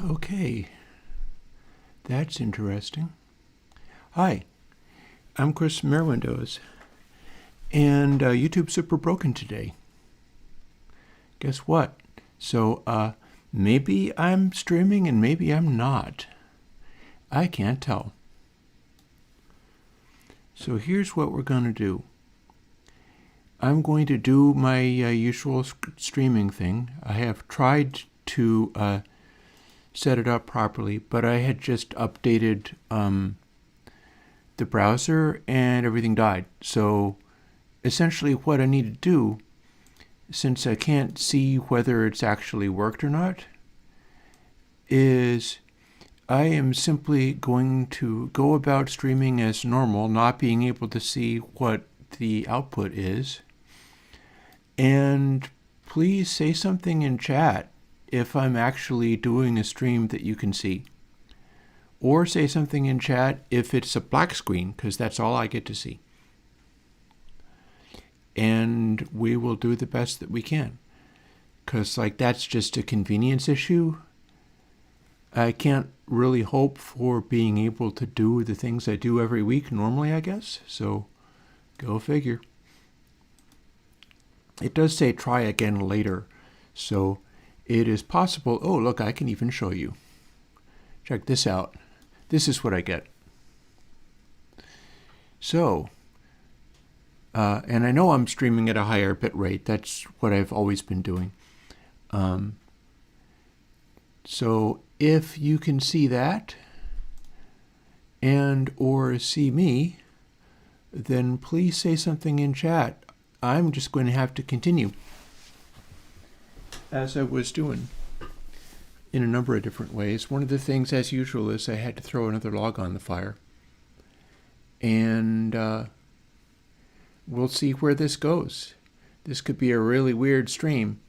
Okay, that's interesting. Hi, I'm Chris from Airwindows, and YouTube's super broken today. Guess what? So, maybe I'm streaming and maybe I'm not. I can't tell. So here's what we're going to do. I'm going to do my usual streaming thing. I have tried to set it up properly, but I had just updated the browser and everything died. So essentially what I need to do, since I can't see whether it's actually worked or not, is I am simply going to go about streaming as normal, not being able to see what the output is. And please say something in chat if I'm actually doing a stream that you can see. Or say something in chat if it's a black screen, because that's all I get to see. And we will do the best that we can. Because that's just a convenience issue. I can't really hope for being able to do the things I do every week normally, I guess. So go figure. It does say try again later. So it is possible. Oh, look, I can even show you. Check this out. This is what I get. So, and I know I'm streaming at a higher bit rate. That's what I've always been doing. So if you can see that and or see me, then please say something in chat. I'm just going to have to continue as I was doing in a number of different ways. One of the things, as usual, is I had to throw another log on the fire. And we'll see where this goes. This could be a really weird stream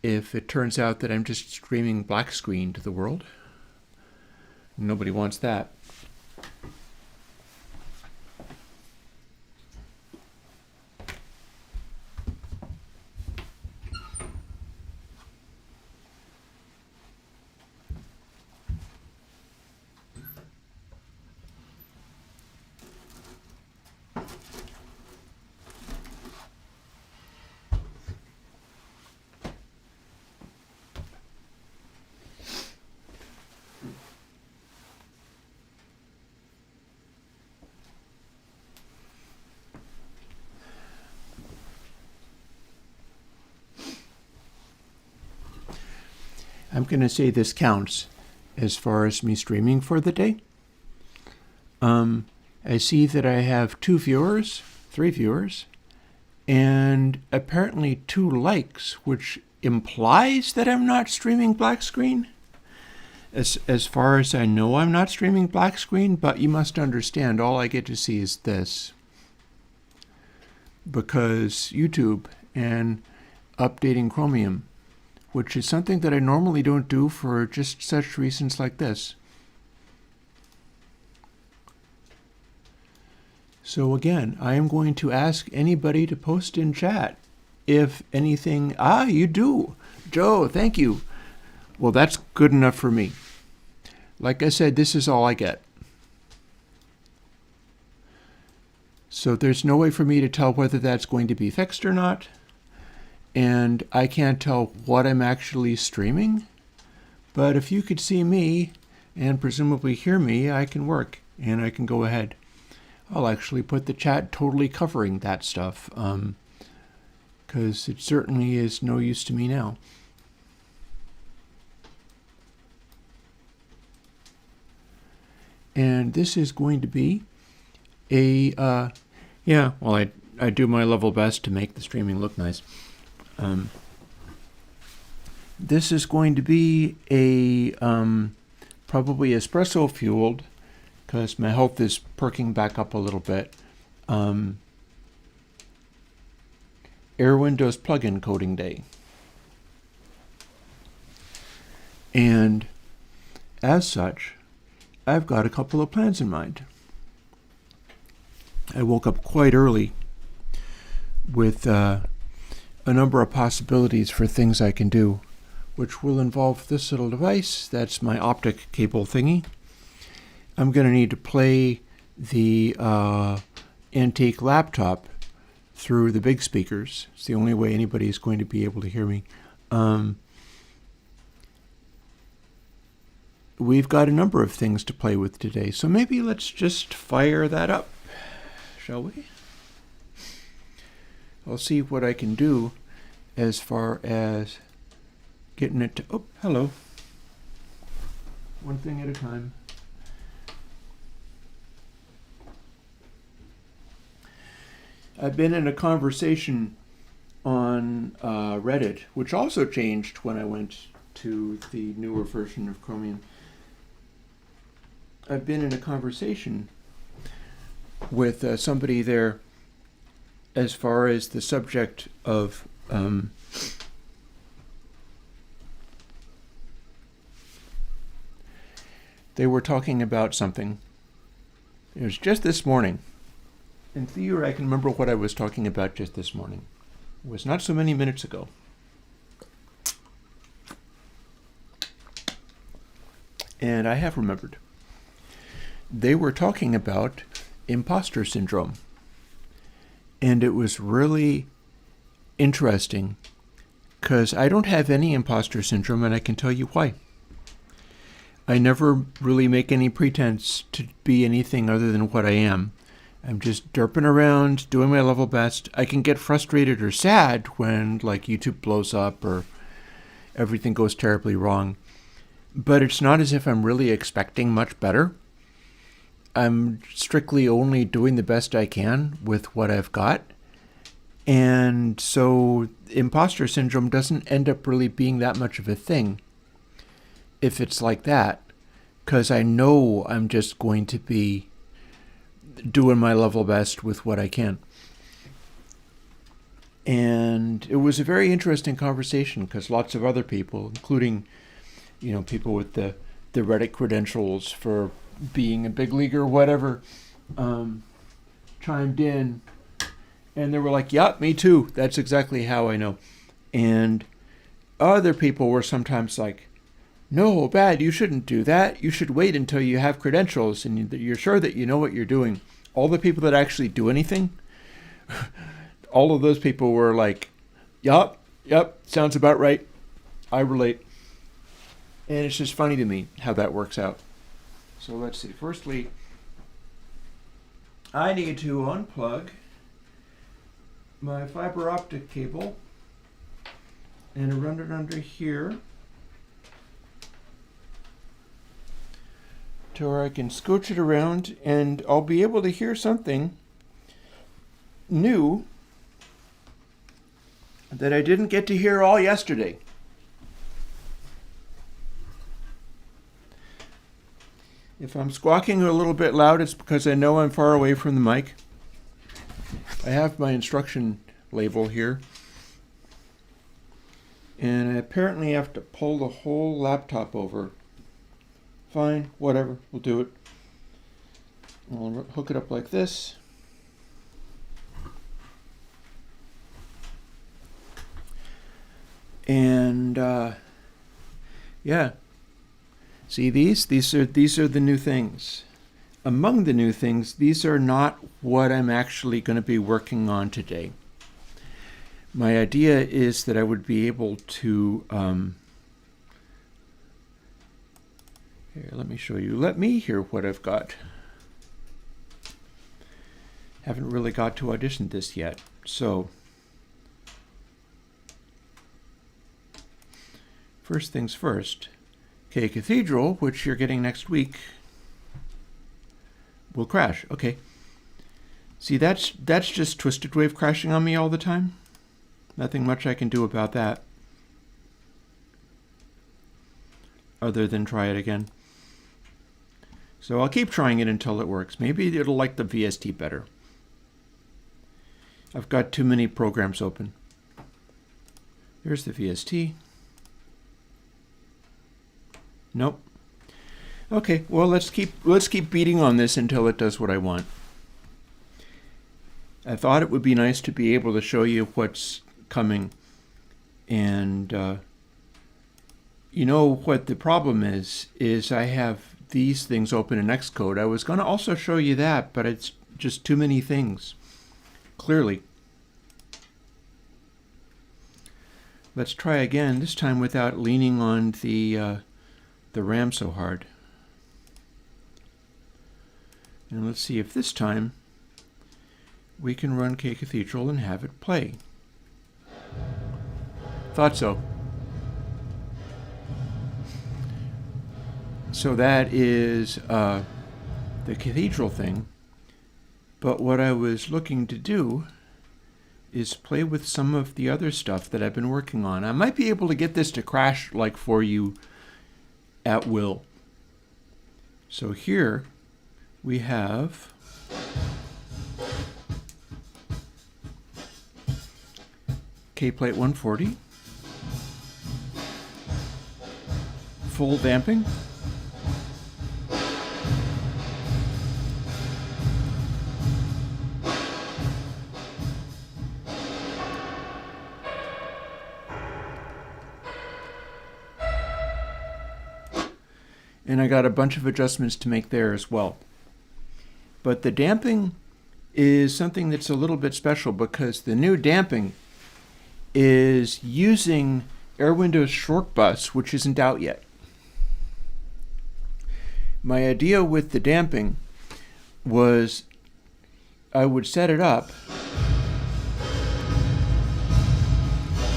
if it turns out that I'm just streaming black screen to the world. Nobody wants that. I'm going to say this counts as far as me streaming for the day. I see that I have 3 viewers, and apparently 2 likes, which implies that I'm not streaming black screen. As far as I know, I'm not streaming black screen, but you must understand all I get to see is this. Because YouTube and updating Chromium, which is something that I normally don't do for just such reasons like this. So again, I am going to ask anybody to post in chat if anything. You do. Joe, thank you. Well, that's good enough for me. Like I said, this is all I get. So there's no way for me to tell whether that's going to be fixed or not. And I can't tell what I'm actually streaming. But if you could see me and presumably hear me, I can work and I can go ahead. I'll actually put the chat totally covering that stuff, because it certainly is no use to me now. And this is going to be a, I do my level best to make the streaming look nice. This is going to be a probably espresso fueled, because my health is perking back up a little bit. Airwindows plugin coding day. And as such, I've got a couple of plans in mind. I woke up quite early with a number of possibilities for things I can do which will involve this little device. That's my optic cable thingy. I'm going to need to play the antique laptop through the big speakers. It's the only way anybody is going to be able to hear me. We've got a number of things to play with today, so maybe let's just fire that up, shall we? I'll see what I can do as far as getting it to... Oh, hello. One thing at a time. I've been in a conversation on Reddit, which also changed when I went to the newer version of Chromium. I've been in a conversation with somebody there as far as the subject of they were talking about something. It was just this morning. In theory, I can remember what I was talking about just this morning. It was not so many minutes ago. And I have remembered. They were talking about imposter syndrome. And it was really interesting because I don't have any imposter syndrome, and I can tell you why. I never really make any pretense to be anything other than what I am. I'm just derping around, doing my level best. I can get frustrated or sad when, like, YouTube blows up or everything goes terribly wrong. But it's not as if I'm really expecting much better. I'm strictly only doing the best I can with what I've got. And so imposter syndrome doesn't end up really being that much of a thing if it's like that, because I know I'm just going to be doing my level best with what I can. And it was a very interesting conversation because lots of other people, including, people with the Reddit credentials for being a big leaguer or whatever, chimed in, and they were like, yeah, me too. That's exactly how I know. And other people were sometimes like, no, bad, you shouldn't do that. You should wait until you have credentials and you're sure that you know what you're doing. All the people that actually do anything, all of those people were like, yep, sounds about right. I relate. And it's just funny to me how that works out. So let's see. Firstly, I need to unplug my fiber optic cable and run it under here to where I can scooch it around, and I'll be able to hear something new that I didn't get to hear all yesterday. If I'm squawking a little bit loud, it's because I know I'm far away from the mic. I have my instruction label here. And I apparently have to pull the whole laptop over. Fine, whatever, we'll do it. I'll hook it up like this. And yeah. See these? These are the new things. Among the new things, these are not what I'm actually going to be working on today. My idea is that I would be able to here, let me show you. Let me hear what I've got. Haven't really got to audition this yet. So, first things first. Okay, Cathedral, which you're getting next week, will crash. Okay. See, that's just Twisted Wave crashing on me all the time. Nothing much I can do about that. Other than try it again. So I'll keep trying it until it works. Maybe it'll like the VST better. I've got too many programs open. There's the VST. Nope. Okay, well let's keep beating on this until it does what I want. I thought it would be nice to be able to show you what's coming and You know what the problem is I have these things open in Xcode. I was going to also show you that, but it's just too many things, clearly. Let's try again, this time without leaning on the RAM so hard. And let's see if this time we can run kcathedral and have it play. Thought so. So that is the cathedral thing. But what I was looking to do is play with some of the other stuff that I've been working on. I might be able to get this to crash like for you at will. So here we have K-plate 140, full damping, and I got a bunch of adjustments to make there as well. But the damping is something that's a little bit special because the new damping is using Airwindows short bus, which isn't out yet. My idea with the damping was I would set it up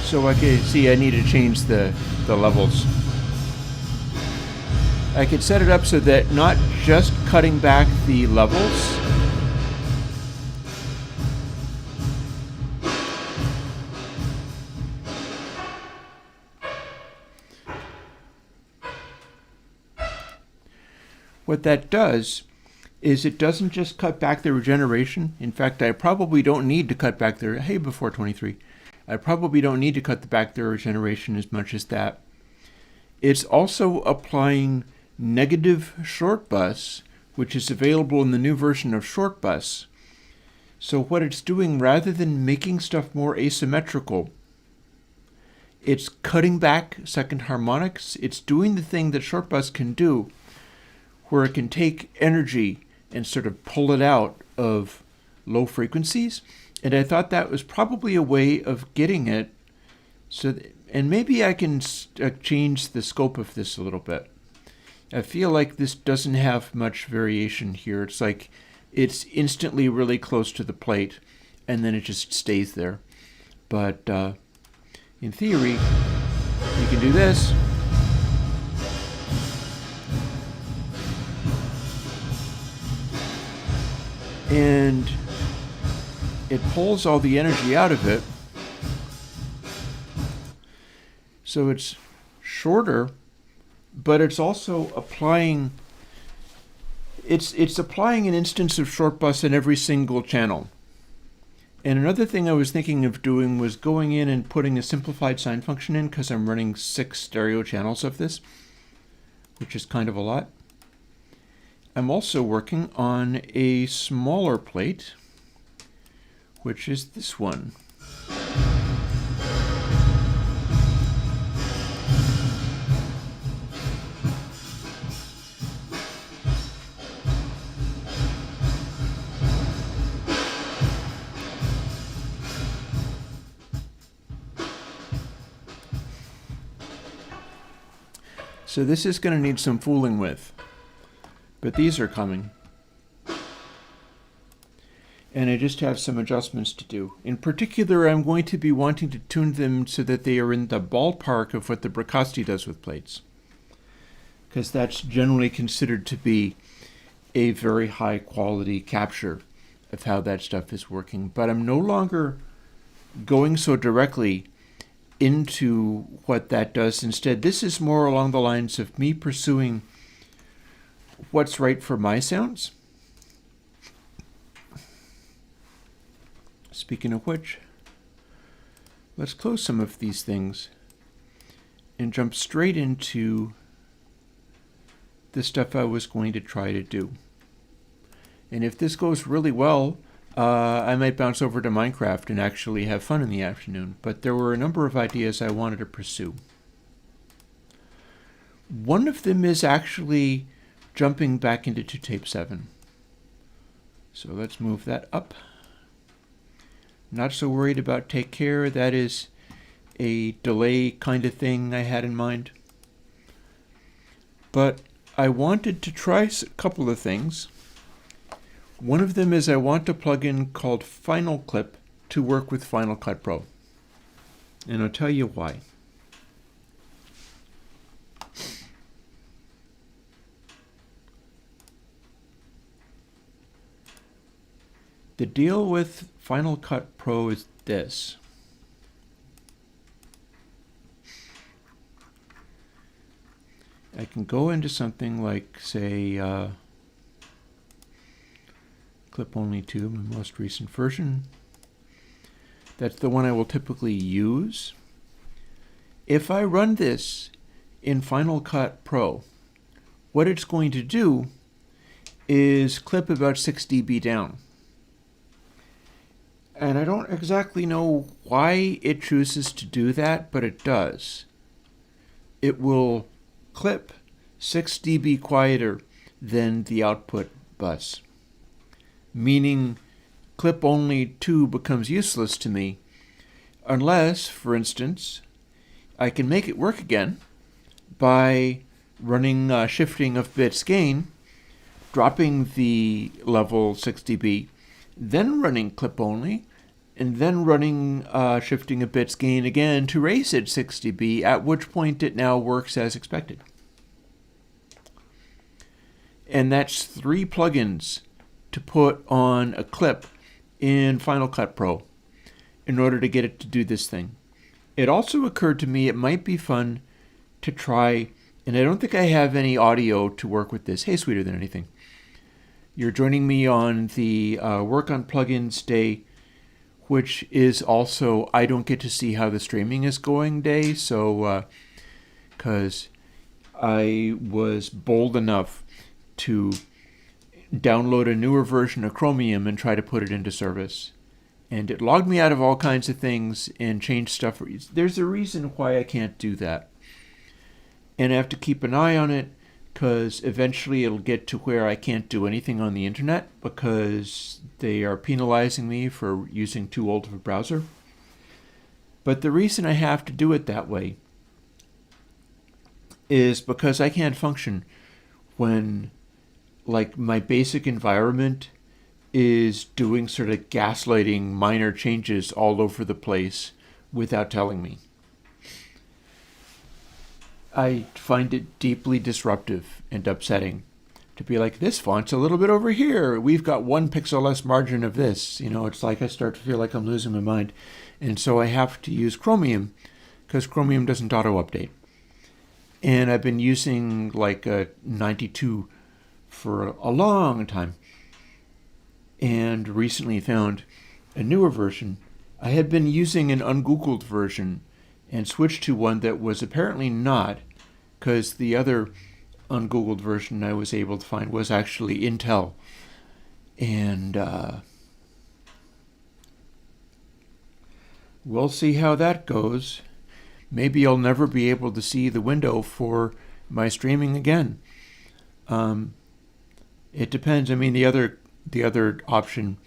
so I could see I need to change the levels. I could set it up so that not just cutting back the levels, what that does is it doesn't just cut back the regeneration. In fact, I probably don't need to cut back the, hey, before 23, I probably don't need to cut back the regeneration as much as that. It's also applying negative short bus, which is available in the new version of short bus. So what it's doing, rather than making stuff more asymmetrical, it's cutting back second harmonics. It's doing the thing that short bus can do, where it can take energy and sort of pull it out of low frequencies. And I thought that was probably a way of getting it. So, and maybe I can change the scope of this a little bit. I feel like this doesn't have much variation here. It's like it's instantly really close to the plate, and then it just stays there. But in theory, you can do this. And it pulls all the energy out of it. So it's shorter, but it's also applying, it's applying an instance of short bus in every single channel. And another thing I was thinking of doing was going in and putting a simplified sine function in, because I'm running 6 stereo channels of this, which is kind of a lot. I'm also working on a smaller plate, which is this one. So this is going to need some fooling with, but these are coming. And I just have some adjustments to do. In particular, I'm going to be wanting to tune them so that they are in the ballpark of what the Bricasti does with plates, because that's generally considered to be a very high quality capture of how that stuff is working. But I'm no longer going so directly into what that does. Instead, this is more along the lines of me pursuing what's right for my sounds. Speaking of which, let's close some of these things and jump straight into the stuff I was going to try to do. And if this goes really well, I might bounce over to Minecraft and actually have fun in the afternoon. But there were a number of ideas I wanted to pursue. One of them is actually jumping back into 2tape7. So let's move that up. Not so worried about take care. That is a delay kind of thing I had in mind. But I wanted to try a couple of things. One of them is I want a plugin called Final Clip to work with Final Cut Pro. And I'll tell you why. The deal with Final Cut Pro is this. I can go into something like, say, Clip Only 2, my most recent version. That's the one I will typically use. If I run this in Final Cut Pro, what it's going to do is clip about 6 dB down. And I don't exactly know why it chooses to do that, but it does. It will clip 6 dB quieter than the output bus, meaning clip only 2 becomes useless to me unless, for instance, I can make it work again by running shifting of bits gain, dropping the level 6 dB, then running clip only, and then running shifting of bits gain again to raise it 6 dB, at which point it now works as expected. And that's 3 plugins to put on a clip in Final Cut Pro in order to get it to do this thing. It also occurred to me it might be fun to try, and I don't think I have any audio to work with this. Hey, Sweeter Than Anything. You're joining me on the Work on Plugins day, which is also I don't get to see how the streaming is going day, so because I was bold enough to download a newer version of Chromium and try to put it into service. And it logged me out of all kinds of things and changed stuff. There's a reason why I can't do that. And I have to keep an eye on it because eventually it'll get to where I can't do anything on the internet because they are penalizing me for using too old of a browser. But the reason I have to do it that way is because I can't function when like my basic environment is doing sort of gaslighting minor changes all over the place without telling me. I find it deeply disruptive and upsetting to be like, this font's a little bit over here. We've got 1 pixel less margin of this. You know, it's like I start to feel like I'm losing my mind. And so I have to use Chromium because Chromium doesn't auto-update. And I've been using like a 92 for a long time and recently found a newer version. I had been using an ungoogled version and switched to one that was apparently not, because the other ungoogled version I was able to find was actually Intel. And we'll see how that goes. Maybe I'll never be able to see the window for my streaming again. It depends. I mean, the other option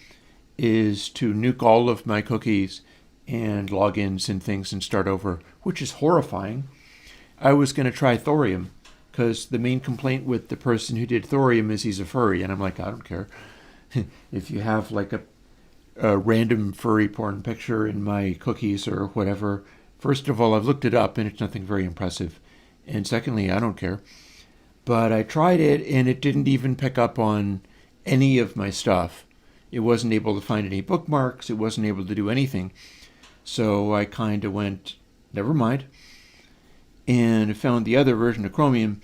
is to nuke all of my cookies and logins and things and start over, which is horrifying. I was going to try Thorium because the main complaint with the person who did Thorium is he's a furry, and I'm like, I don't care. If you have like a random furry porn picture in my cookies or whatever, first of all, I've looked it up and it's nothing very impressive. And secondly, I don't care. But I tried it and it didn't even pick up on any of my stuff. It wasn't able to find any bookmarks. It wasn't able to do anything. So I kind of went, never mind, and found the other version of Chromium,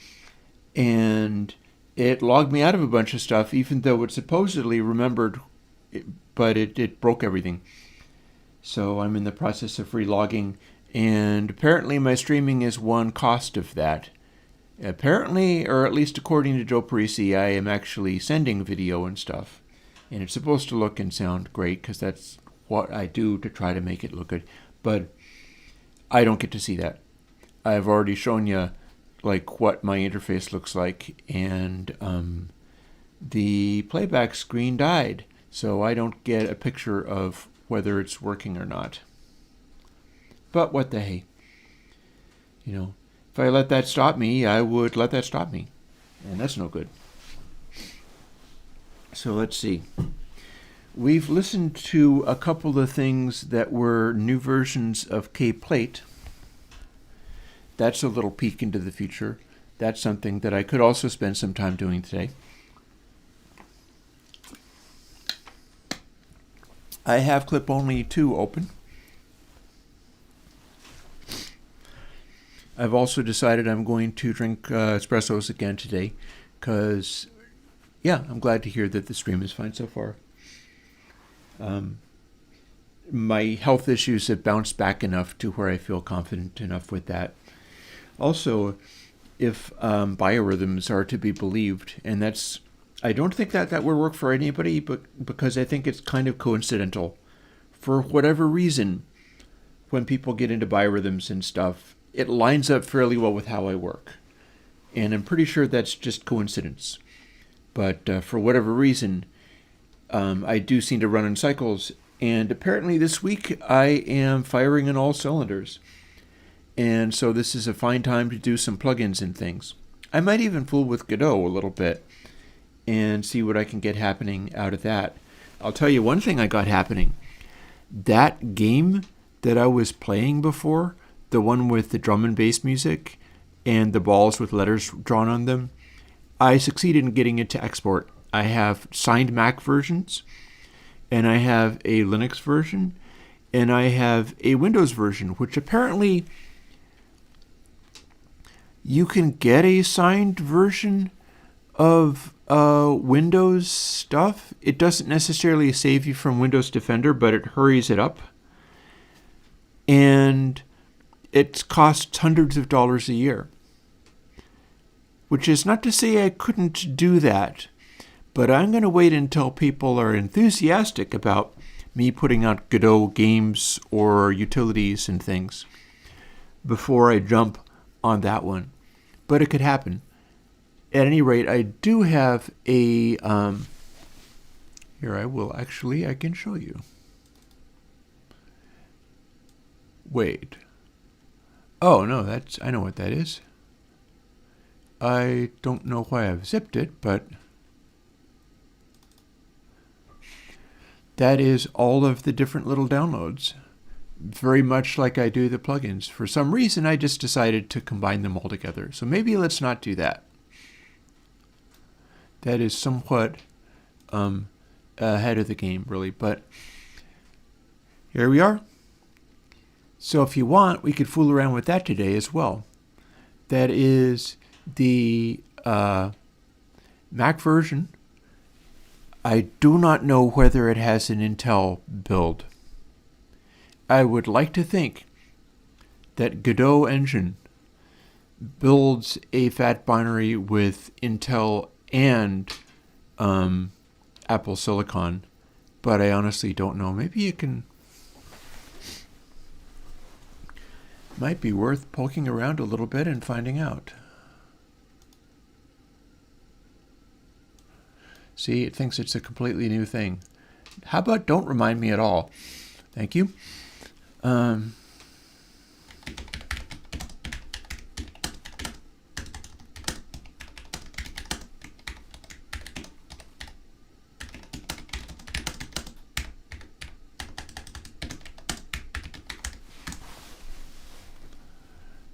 and it logged me out of a bunch of stuff, even though it supposedly remembered, but it broke everything. So I'm in the process of relogging, and apparently my streaming is one cost of that. Apparently, or at least according to Joe Parisi, I am actually sending video and stuff. And it's supposed to look and sound great because that's what I do to try to make it look good. But I don't get to see that. I've already shown you like what my interface looks like, and the playback screen died, so I don't get a picture of whether it's working or not. But what the hey, you know, if I let that stop me, I would let that stop me, and that's no good. So let's see. We've listened to a couple of things that were new versions of Kplate. That's a little peek into the future. That's something that I could also spend some time doing today. I have clip only 2 open. I've also decided I'm going to drink espressos again today because, yeah, I'm glad to hear that the stream is fine so far. My health issues have bounced back enough to where I feel confident enough with that. Also, if biorhythms are to be believed, and I don't think that would work for anybody, but because I think it's kind of coincidental. For whatever reason, when people get into biorhythms and stuff, it lines up fairly well with how I work. And I'm pretty sure that's just coincidence. But for whatever reason, I do seem to run in cycles. And apparently this week I am firing on all cylinders. And so this is a fine time to do some plugins and things. I might even fool with Godot a little bit and see what I can get happening out of that. I'll tell you one thing I got happening. That game that I was playing before, the one with the drum and bass music and the balls with letters drawn on them, I succeeded in getting it to export. I have signed Mac versions, and I have a Linux version, and I have a Windows version, which apparently you can get a signed version of Windows stuff. It doesn't necessarily save you from Windows Defender, but it hurries it up. And it costs hundreds of dollars a year. Which is not to say I couldn't do that, but I'm going to wait until people are enthusiastic about me putting out Godot games or utilities and things before I jump on that one. But it could happen. At any rate, I do have a... here, I can show you. Wait. Oh, no, I know what that is. I don't know why I've zipped it, but that is all of the different little downloads. Very much like I do the plugins. For some reason, I just decided to combine them all together. So maybe let's not do that. That is somewhat ahead of the game, really. But here we are. So if you want, we could fool around with that today as well. That is the Mac version. I do not know whether it has an Intel build. I would like to think that Godot engine builds a fat binary with Intel and Apple Silicon, but I honestly don't know. Maybe you can... Might be worth poking around a little bit and finding out. See, it thinks it's a completely new thing. How about don't remind me at all? Thank you.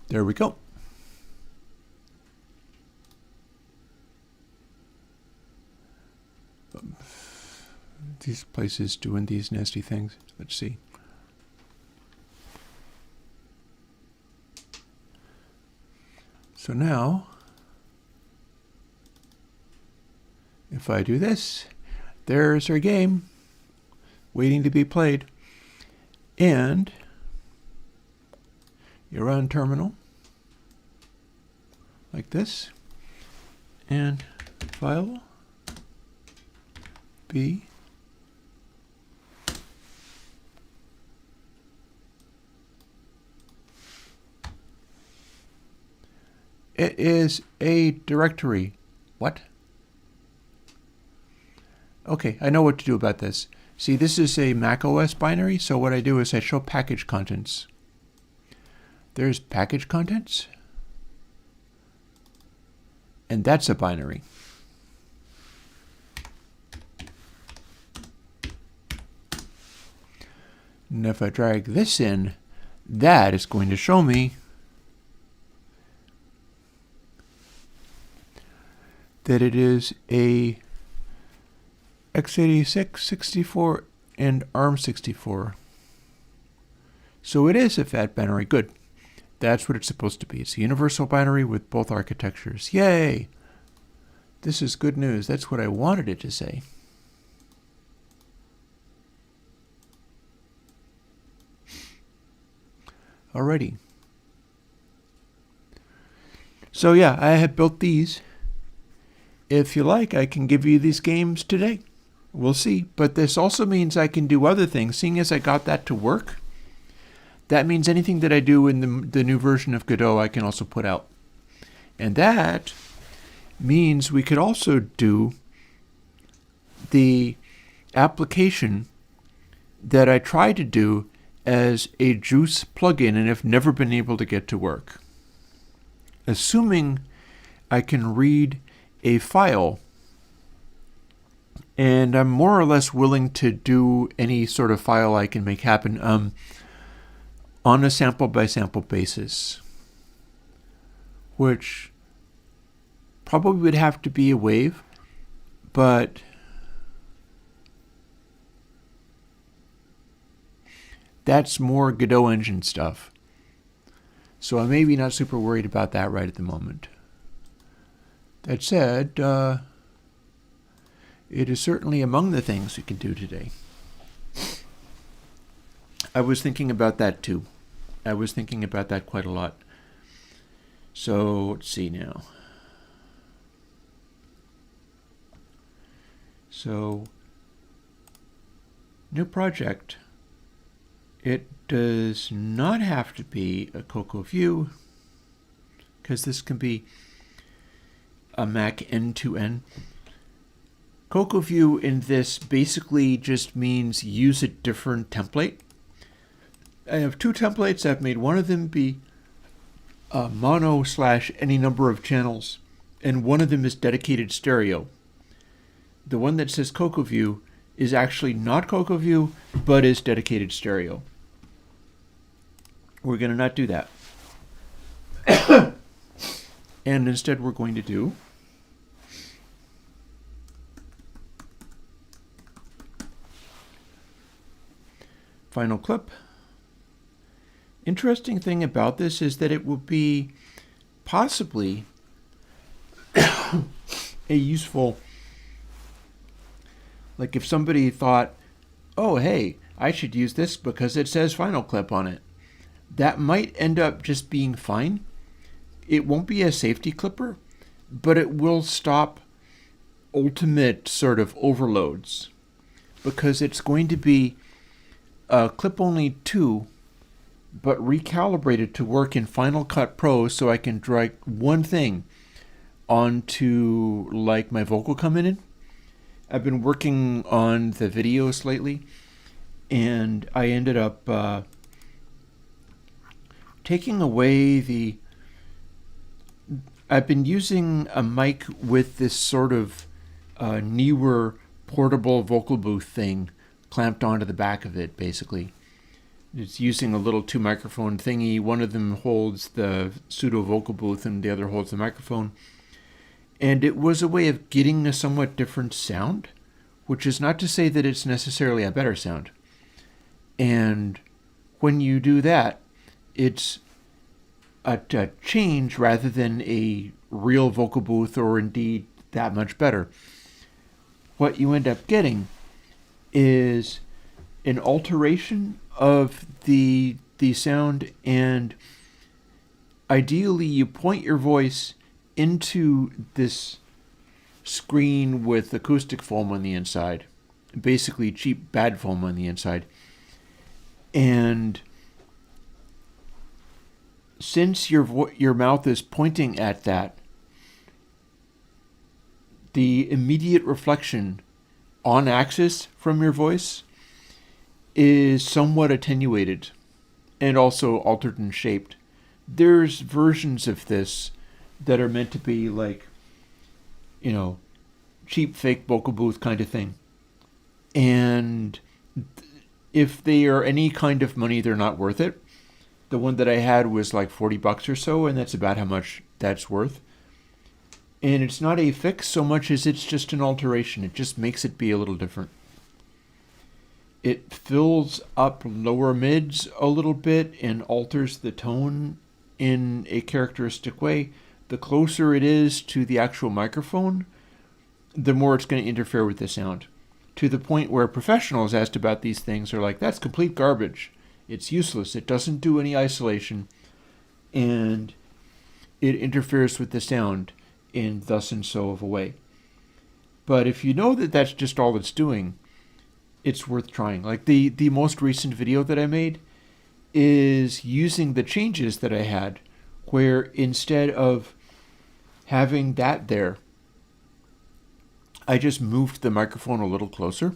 There we go. These places doing these nasty things. Let's see. So now, if I do this, there's our game waiting to be played. And you run terminal like this, and file B It is a directory. What? Okay, I know what to do about this. See, this is a Mac OS binary, so what I do is I show package contents. There's package contents, and that's a binary. And if I drag this in, that is going to show me that it is a x86, 64, and ARM64. So it is a fat binary. Good. That's what it's supposed to be. It's a universal binary with both architectures. Yay! This is good news. That's what I wanted it to say. Alrighty. So yeah, I have built these. If you like, I can give you these games today. We'll see. But this also means I can do other things. Seeing as I got that to work, that means anything that I do in the new version of Godot, I can also put out. And that means we could also do the application that I tried to do as a Juice plugin and have never been able to get to work. Assuming I can read a file, and I'm more or less willing to do any sort of file I can make happen on a sample-by-sample basis, which probably would have to be a wave, but that's more Godot engine stuff. So I'm maybe not super worried about that right at the moment. That said, it is certainly among the things we can do today. I was thinking about that too. I was thinking about that quite a lot. So let's see now. So, new project. It does not have to be a Cocoa View, because this can be a Mac end-to-end. Cocoa View in this basically just means use a different template. I have two templates. I've made one of them be mono / any number of channels, and one of them is dedicated stereo. The one that says Cocoa View is actually not Cocoa View, but is dedicated stereo. We're going to not do that. And instead we're going to do final clip. Interesting thing about this is that it will be possibly a useful, like if somebody thought, oh hey, I should use this because it says final clip on it. That might end up just being fine. It won't be a safety clipper, but it will stop ultimate sort of overloads, because it's going to be clip only 2, but recalibrated to work in Final Cut Pro, so I can drag one thing onto like my vocal coming in. I've been working on the videos lately, and I ended up taking away the... I've been using a mic with this sort of newer portable vocal booth thing clamped onto the back of it, basically. It's using a little 2 microphone thingy. One of them holds the pseudo vocal booth and the other holds the microphone. And it was a way of getting a somewhat different sound, which is not to say that it's necessarily a better sound. And when you do that, it's a change rather than a real vocal booth, or indeed that much better. What you end up getting is an alteration of the sound, and ideally you point your voice into this screen with acoustic foam on the inside, basically cheap bad foam on the inside, and since your mouth is pointing at that, the immediate reflection on axis from your voice is somewhat attenuated and also altered and shaped. There's versions of this that are meant to be like, cheap fake vocal booth kind of thing. And if they are any kind of money, they're not worth it. The one that I had was like $40 or so, and that's about how much that's worth. And it's not a fix so much as it's just an alteration. It just makes it be a little different. It fills up lower mids a little bit and alters the tone in a characteristic way. The closer it is to the actual microphone, the more it's going to interfere with the sound. To the point where professionals asked about these things are like, that's complete garbage. It's useless. It doesn't do any isolation. And it interferes with the sound in thus and so of a way. But if you know that that's just all it's doing, it's worth trying. Like the most recent video that I made is using the changes that I had, where instead of having that there, I just moved the microphone a little closer.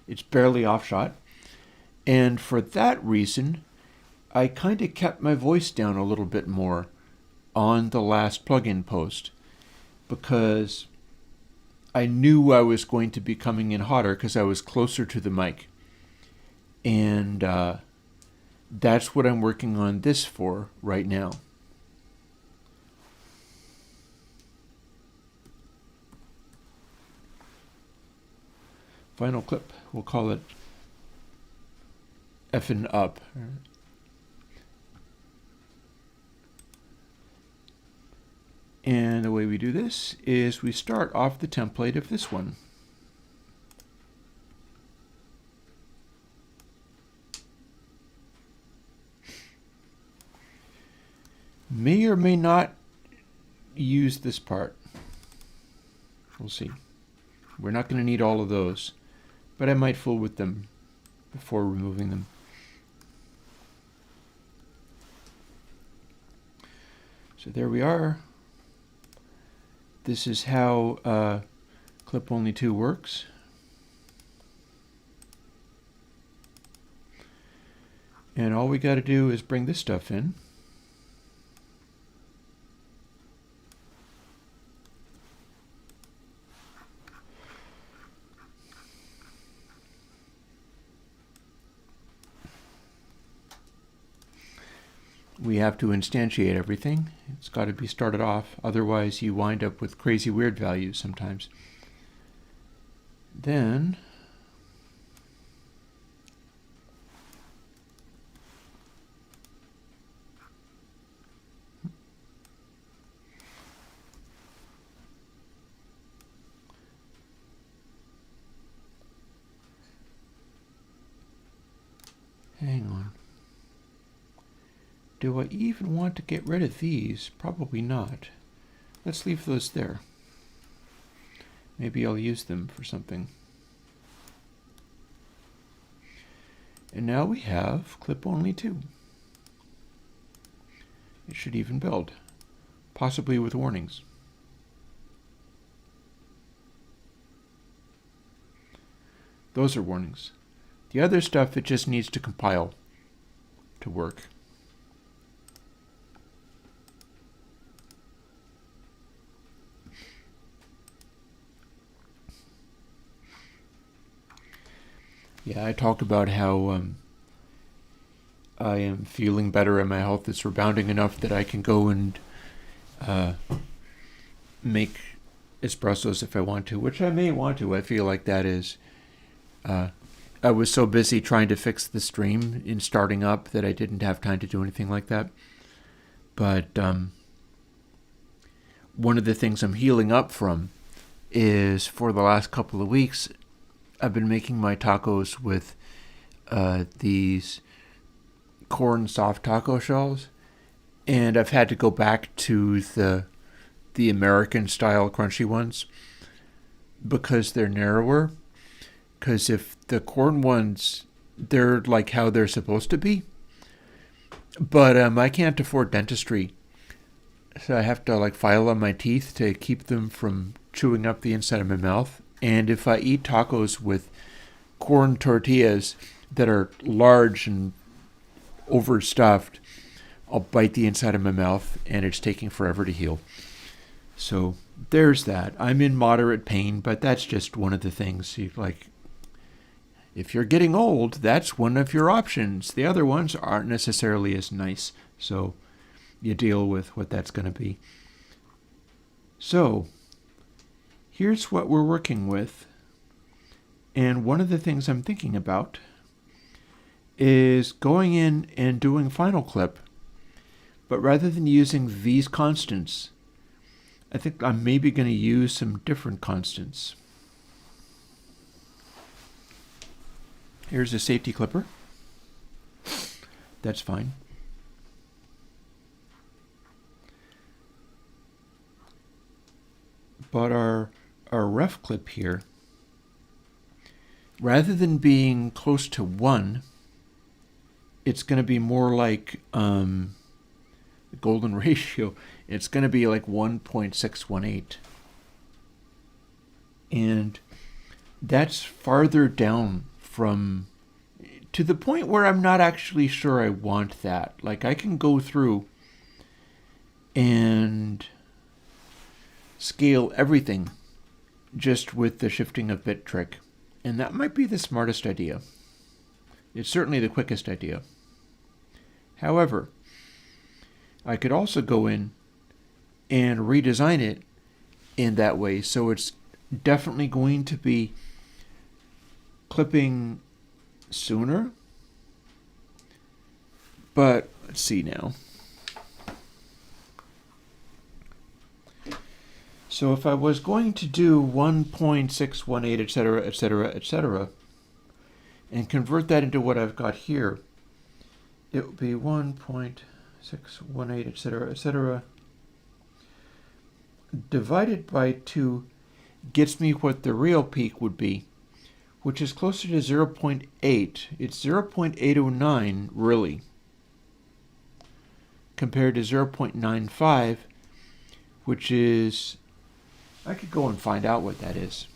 It's barely off shot. And for that reason, I kind of kept my voice down a little bit more on the last plugin post, because I knew I was going to be coming in hotter because I was closer to the mic. And that's what I'm working on this for right now. Final clip, we'll call it effing up. And the way we do this is we start off the template of this one. May or may not use this part. We'll see. We're not going to need all of those, but I might fool with them before removing them. So there we are. This is how Clip Only 2 works. And all we got to do is bring this stuff in. We have to instantiate everything. It's got to be started off, otherwise you wind up with crazy weird values sometimes. Then hang on. Do I even want to get rid of these? Probably not. Let's leave those there. Maybe I'll use them for something. And now we have Clip Only 2. It should even build, possibly with warnings. Those are warnings. The other stuff, it just needs to compile to work. Yeah, I talk about how I am feeling better and my health is rebounding enough that I can go and make espressos if I want to, which I may want to. I feel like that is... I was so busy trying to fix the stream in starting up that I didn't have time to do anything like that. But one of the things I'm healing up from is for the last couple of weeks, I've been making my tacos with these corn soft taco shells, and I've had to go back to the American style crunchy ones because they're narrower. Because if the corn ones, they're like how they're supposed to be, But I can't afford dentistry, so I have to like file on my teeth to keep them from chewing up the inside of my mouth. And if I eat tacos with corn tortillas that are large and overstuffed, I'll bite the inside of my mouth, and it's taking forever to heal. So there's that. I'm in moderate pain, but that's just one of the things. If you're getting old, that's one of your options. The other ones aren't necessarily as nice, so you deal with what that's going to be. So here's what we're working with. And one of the things I'm thinking about is going in and doing Final Clip, but rather than using these constants, I think I'm maybe going to use some different constants. Here's a safety clipper. That's fine. But our ref clip here, rather than being close to 1, it's going to be more like the golden ratio. It's going to be like 1.618. And that's farther down from, to the point where I'm not actually sure I want that. Like, I can go through and scale everything just with the shifting of bit trick. And that might be the smartest idea. It's certainly the quickest idea. However, I could also go in and redesign it in that way, so it's definitely going to be clipping sooner. But let's see now. So if I was going to do 1.618, etc., etc., etc., and convert that into what I've got here, it would be 1.618, etc., etc., divided by 2 gets me what the real peak would be, which is closer to 0.8. It's 0.809, really, compared to 0.95, which is, I could go and find out what that is.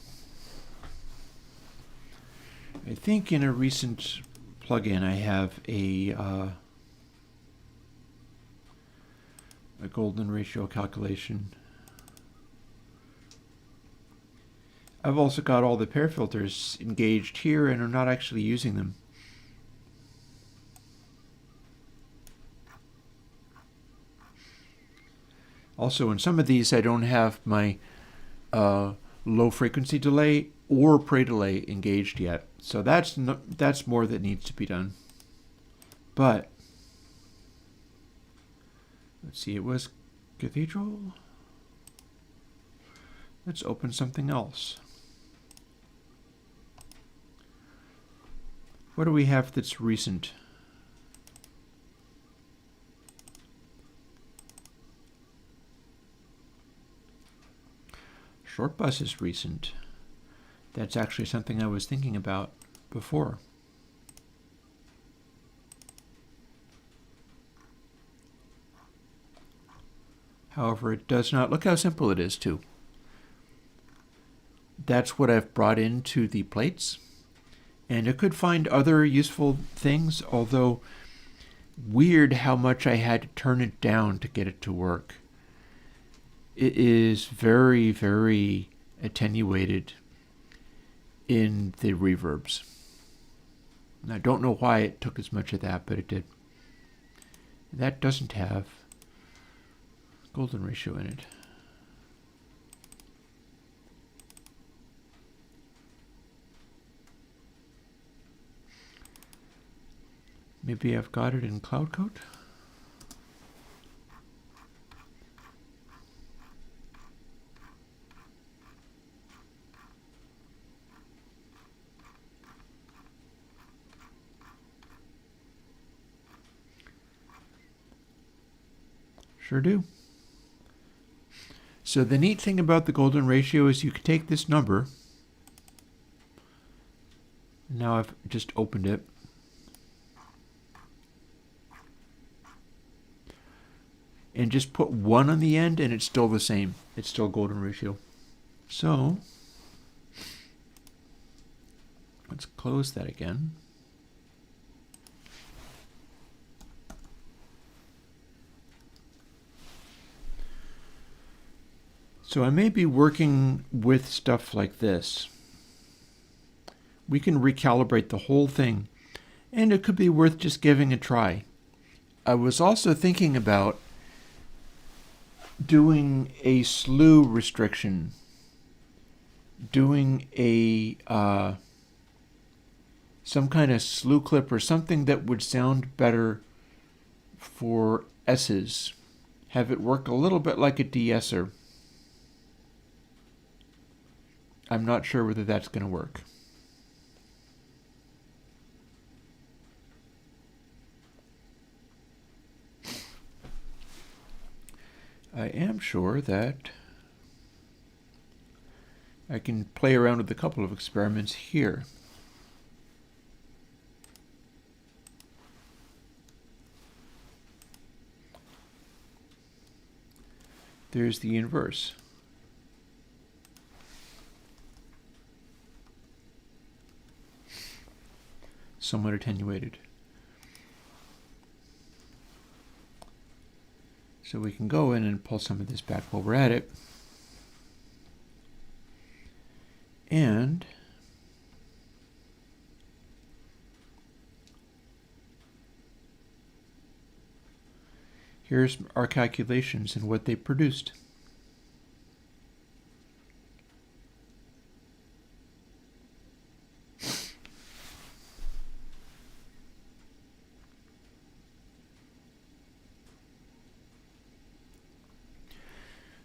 I think in a recent plugin I have a golden ratio calculation. I've also got all the pair filters engaged here and I'm not actually using them. Also, in some of these I don't have my low frequency delay or pre-delay engaged yet. So that's more that needs to be done. But let's see, it was Cathedral. Let's open something else. What do we have that's recent? Short bus is recent. That's actually something I was thinking about before. However, it does not. Look how simple it is, too. That's what I've brought into the plates. And it could find other useful things, although weird how much I had to turn it down to get it to work. It is very, very attenuated in the reverbs. And I don't know why it took as much of that, but it did. That doesn't have golden ratio in it. Maybe I've got it in Cloud Coat. Sure do. So the neat thing about the golden ratio is you can take this number. Now I've just opened it. and just put 1 on the end, and it's still the same. It's still golden ratio. So let's close that again. So I may be working with stuff like this. We can recalibrate the whole thing, and it could be worth just giving a try. I was also thinking about doing a slew restriction, doing a some kind of slew clip or something that would sound better for S's. Have it work a little bit like a de-esser. I'm not sure whether that's going to work. I am sure that I can play around with a couple of experiments here. There's the inverse. Somewhat attenuated. So we can go in and pull some of this back while we're at it. And here's our calculations and what they produced.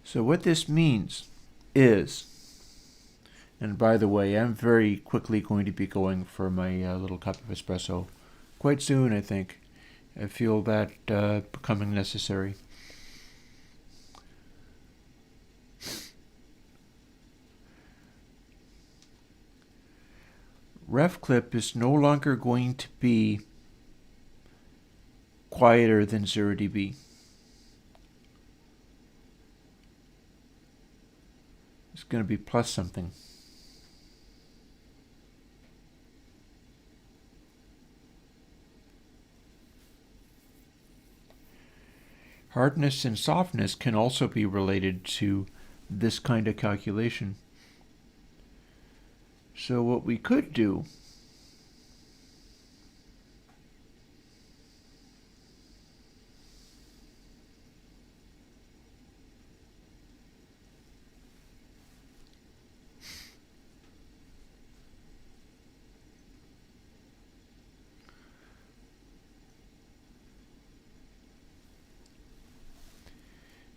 So what this means is, and by the way, I'm very quickly going to be going for my little cup of espresso. Quite soon, I think. I feel that becoming necessary. Ref clip is no longer going to be quieter than 0 dB. It's going to be plus something. Hardness and softness can also be related to this kind of calculation. So what we could do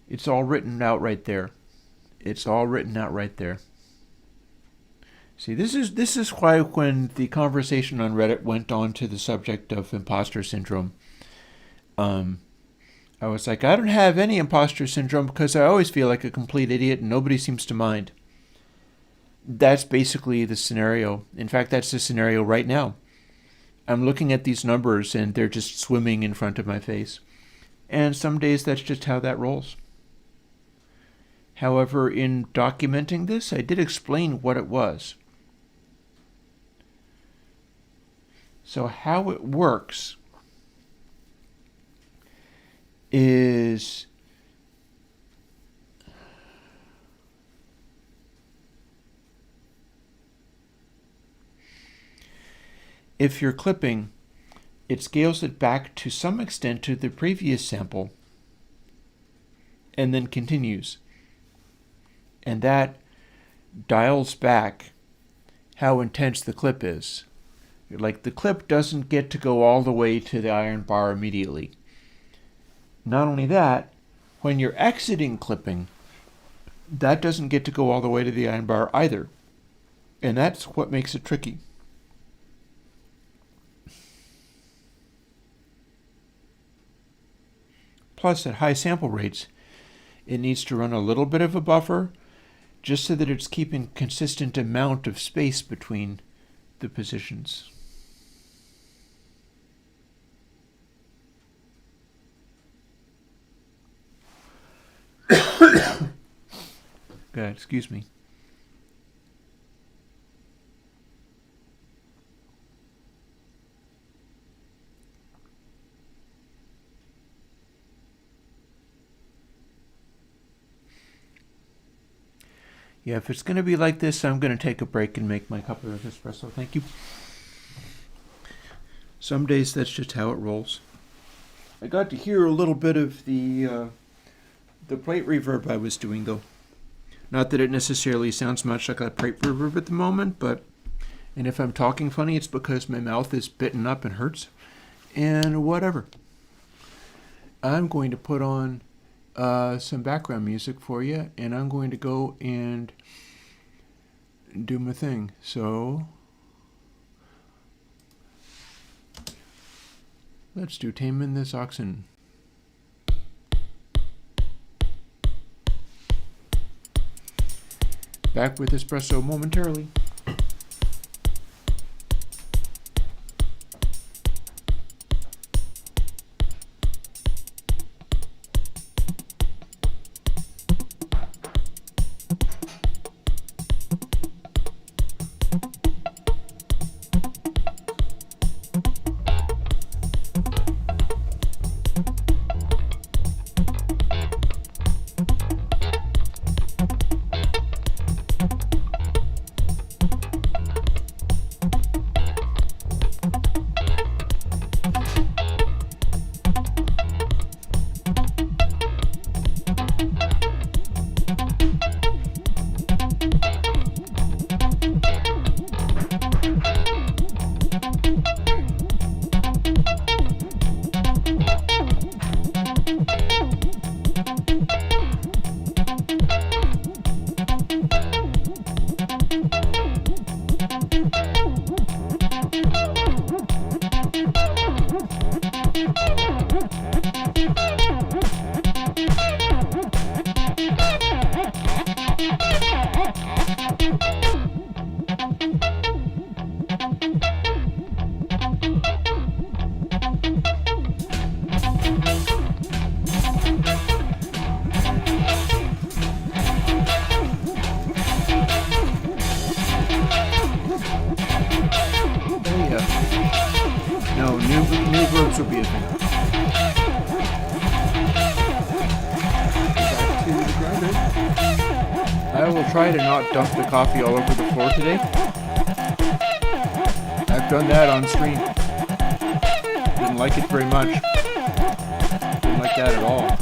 it's all written out right there. It's all written out right there. See, this is why when the conversation on Reddit went on to the subject of imposter syndrome, I was like, I don't have any imposter syndrome because I always feel like a complete idiot and nobody seems to mind. That's basically the scenario. In fact, that's the scenario right now. I'm looking at these numbers and they're just swimming in front of my face. And some days that's just how that rolls. However, in documenting this, I did explain what it was. So how it works is if you're clipping, it scales it back to some extent to the previous sample and then continues. And that dials back how intense the clip is. Like the clip doesn't get to go all the way to the iron bar immediately. Not only that, when you're exiting clipping, that doesn't get to go all the way to the iron bar either. And that's what makes it tricky. Plus, at high sample rates, it needs to run a little bit of a buffer just so that it's keeping consistent amount of space between the positions. God, excuse me. Yeah, if it's going to be like this, I'm going to take a break and make my cup of espresso. Thank you. Some days that's just how it rolls. I got to hear a little bit of the plate reverb I was doing, though. Not that it necessarily sounds much like a plate reverb at the moment, and if I'm talking funny, it's because my mouth is bitten up and hurts, and whatever. I'm going to put on some background music for you, and I'm going to go and do my thing. So let's do Taming This Oxen. Back with espresso momentarily. New verbs will be a thing. Back to the grinder. I will try to not dump the coffee all over the floor today. I've done that on screen. Didn't like it very much. Didn't like that at all.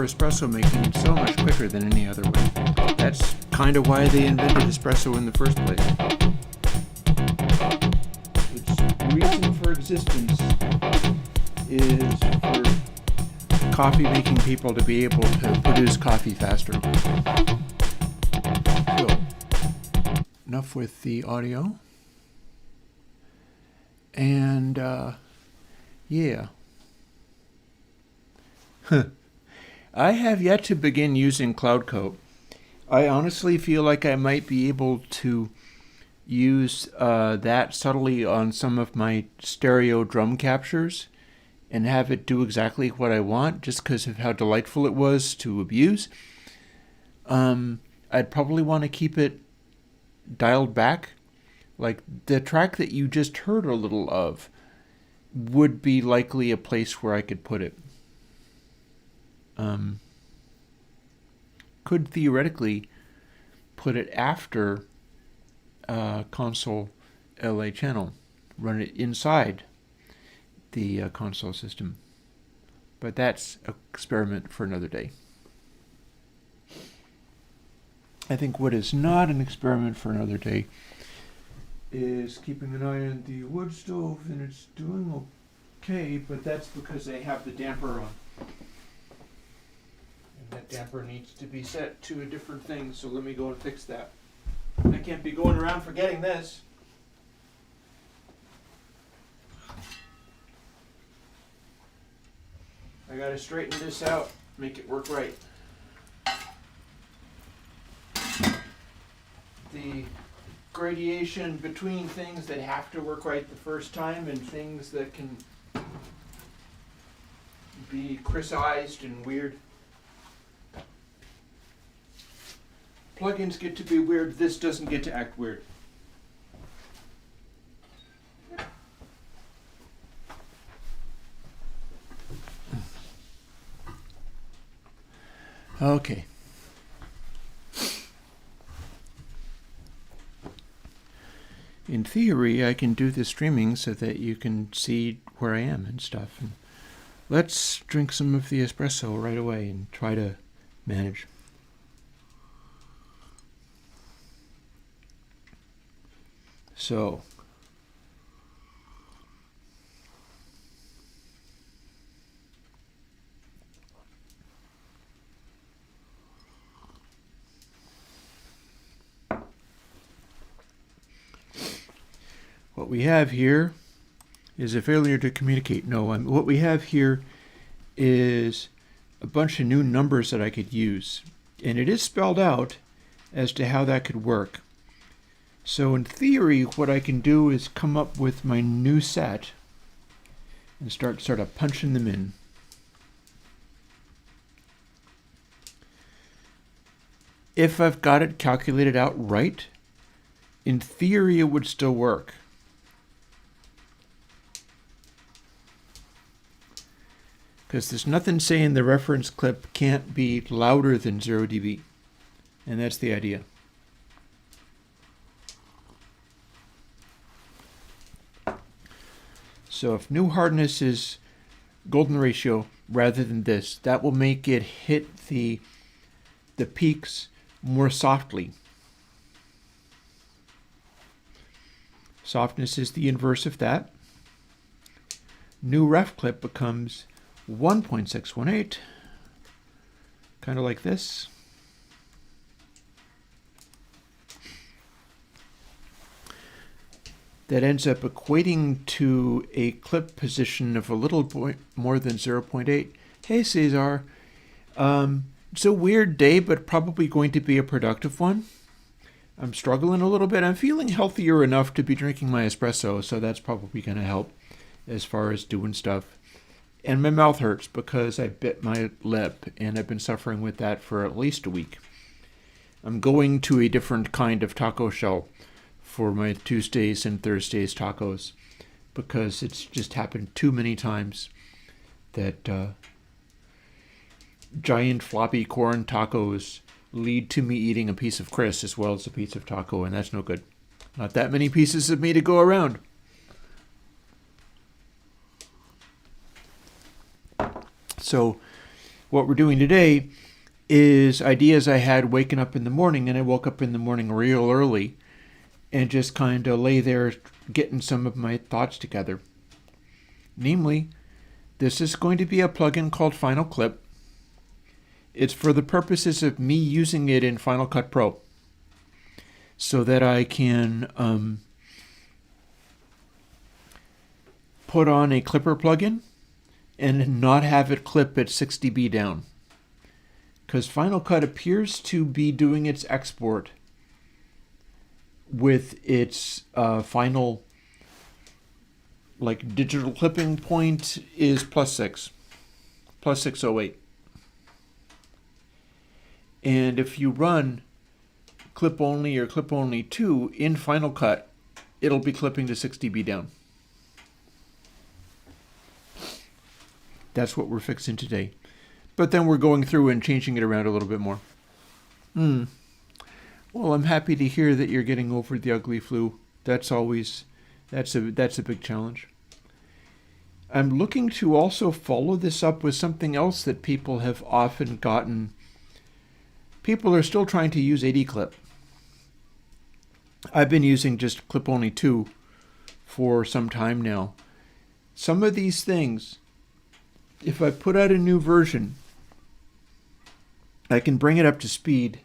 for espresso making so much quicker than any other way. That's kind of why they invented espresso in the first place. Its reason for existence is for coffee making people to be able to produce coffee faster. So, enough with the audio. And, yeah. I have yet to begin using Cloud Coat. I honestly feel like I might be able to use that subtly on some of my stereo drum captures and have it do exactly what I want just because of how delightful it was to abuse. I'd probably want to keep it dialed back. Like the track that you just heard a little of would be likely a place where I could put it. Could theoretically put it after console LA channel, run it inside the console system. But that's an experiment for another day. I think what is not an experiment for another day is keeping an eye on the wood stove, and it's doing okay, but that's because I have the damper on. That damper needs to be set to a different thing, so let me go and fix that. I can't be going around forgetting this. I gotta straighten this out, make it work right. The gradation between things that have to work right the first time and things that can be criticized and weird. Plugins get to be weird, this doesn't get to act weird. Okay. In theory, I can do the streaming so that you can see where I am and stuff. And let's drink some of the espresso right away and try to manage. So, what we have here is a failure to communicate. No, what we have here is a bunch of new numbers that I could use. And it is spelled out as to how that could work. So in theory, what I can do is come up with my new set and start sort of punching them in. If I've got it calculated out right, in theory it would still work. Because there's nothing saying the reference clip can't be louder than 0 dB. And that's the idea. So if new hardness is golden ratio rather than this, that will make it hit the peaks more softly. Softness is the inverse of that. New ref clip becomes 1.618, kind of like this. That ends up equating to a clip position of a little more than 0.8. Hey, Cesar. It's a weird day, but probably going to be a productive one. I'm struggling a little bit. I'm feeling healthier enough to be drinking my espresso, so that's probably going to help as far as doing stuff. And my mouth hurts because I bit my lip, and I've been suffering with that for at least a week. I'm going to a different kind of taco shell for my Tuesdays and Thursdays tacos because it's just happened too many times that giant floppy corn tacos lead to me eating a piece of Chris as well as a piece of taco, and that's no good. Not that many pieces of me to go around. So what we're doing today is ideas I had waking up in the morning, and I woke up in the morning real early and just kind of lay there getting some of my thoughts together. Namely, this is going to be a plugin called Final Clip. It's for the purposes of me using it in Final Cut Pro so that I can put on a clipper plugin and not have it clip at 6 dB down. Because Final Cut appears to be doing its export with its final digital clipping point is +6, +608. And if you run clip only or clip only 2 in Final Cut, it'll be clipping to 6 dB down. That's what we're fixing today. But then we're going through and changing it around a little bit more. Well, I'm happy to hear that you're getting over the ugly flu. That's a big challenge. I'm looking to also follow this up with something else that people have often gotten. People are still trying to use AD Clip. I've been using just clip only 2 for some time now. Some of these things, if I put out a new version, I can bring it up to speed,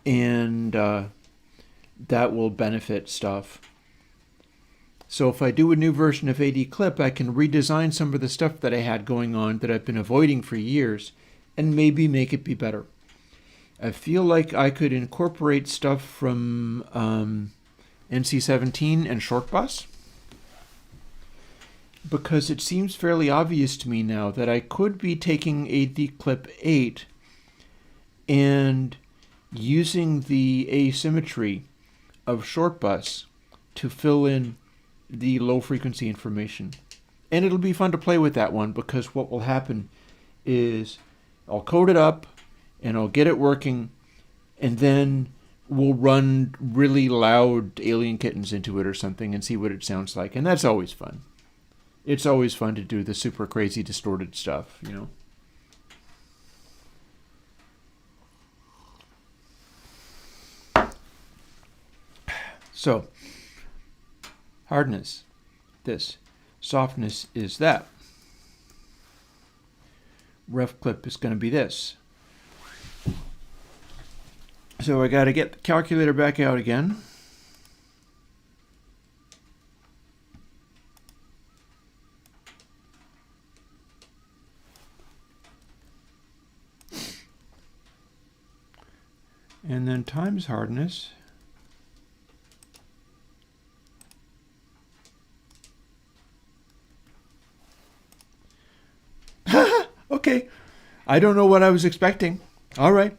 and that will benefit stuff. So if I do a new version of AD Clip, I can redesign some of the stuff that I had going on that I've been avoiding for years and maybe make it be better. I feel like I could incorporate stuff from NC17 and Shortbus, because it seems fairly obvious to me now that I could be taking AD Clip 8 and using the asymmetry of Shortbus to fill in the low frequency information. And it'll be fun to play with that one, because what will happen is I'll code it up and I'll get it working, and then we'll run really loud Alien Kittens into it or something and see what it sounds like. And that's always fun. It's always fun to do the super crazy distorted stuff, you know. So, hardness, this. Softness is that. Ref clip is going to be this. So I got to get the calculator back out again. And then times hardness. Okay, I don't know what I was expecting. All right.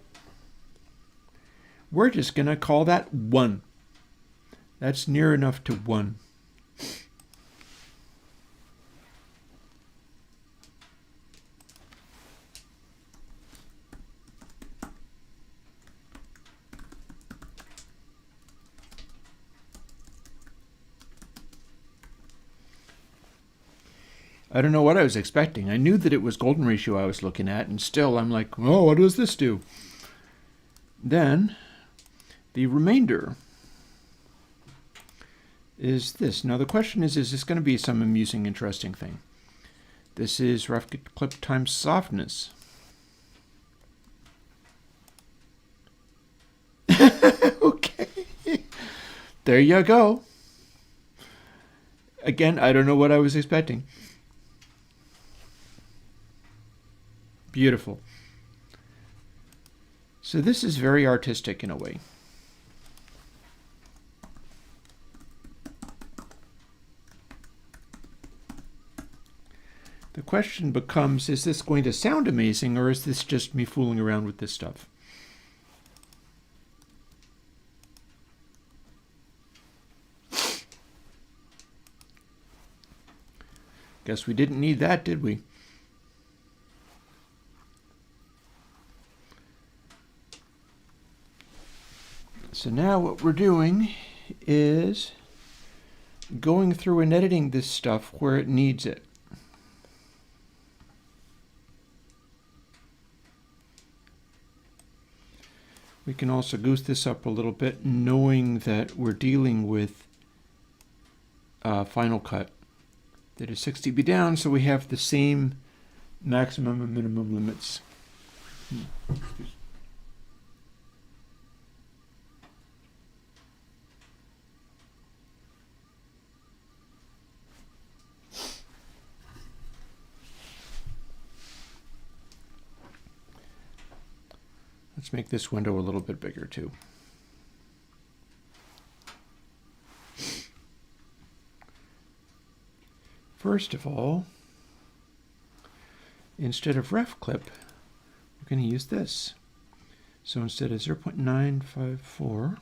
We're just going to call that 1. That's near enough to 1. I don't know what I was expecting. I knew that it was golden ratio I was looking at, and still I'm like, oh, what does this do? Then the remainder is this. Now the question is this going to be some amusing, interesting thing? This is rough clip times softness. Okay. There you go. Again, I don't know what I was expecting. Beautiful. So this is very artistic in a way. The question becomes, is this going to sound amazing, or is this just me fooling around with this stuff? Guess we didn't need that, did we? So now what we're doing is going through and editing this stuff where it needs it. We can also goose this up a little bit, knowing that we're dealing with Final Cut that is 6 dB down, so we have the same maximum and minimum limits. Let's make this window a little bit bigger too. First of all, instead of ref clip, we're going to use this. So instead of 0.954,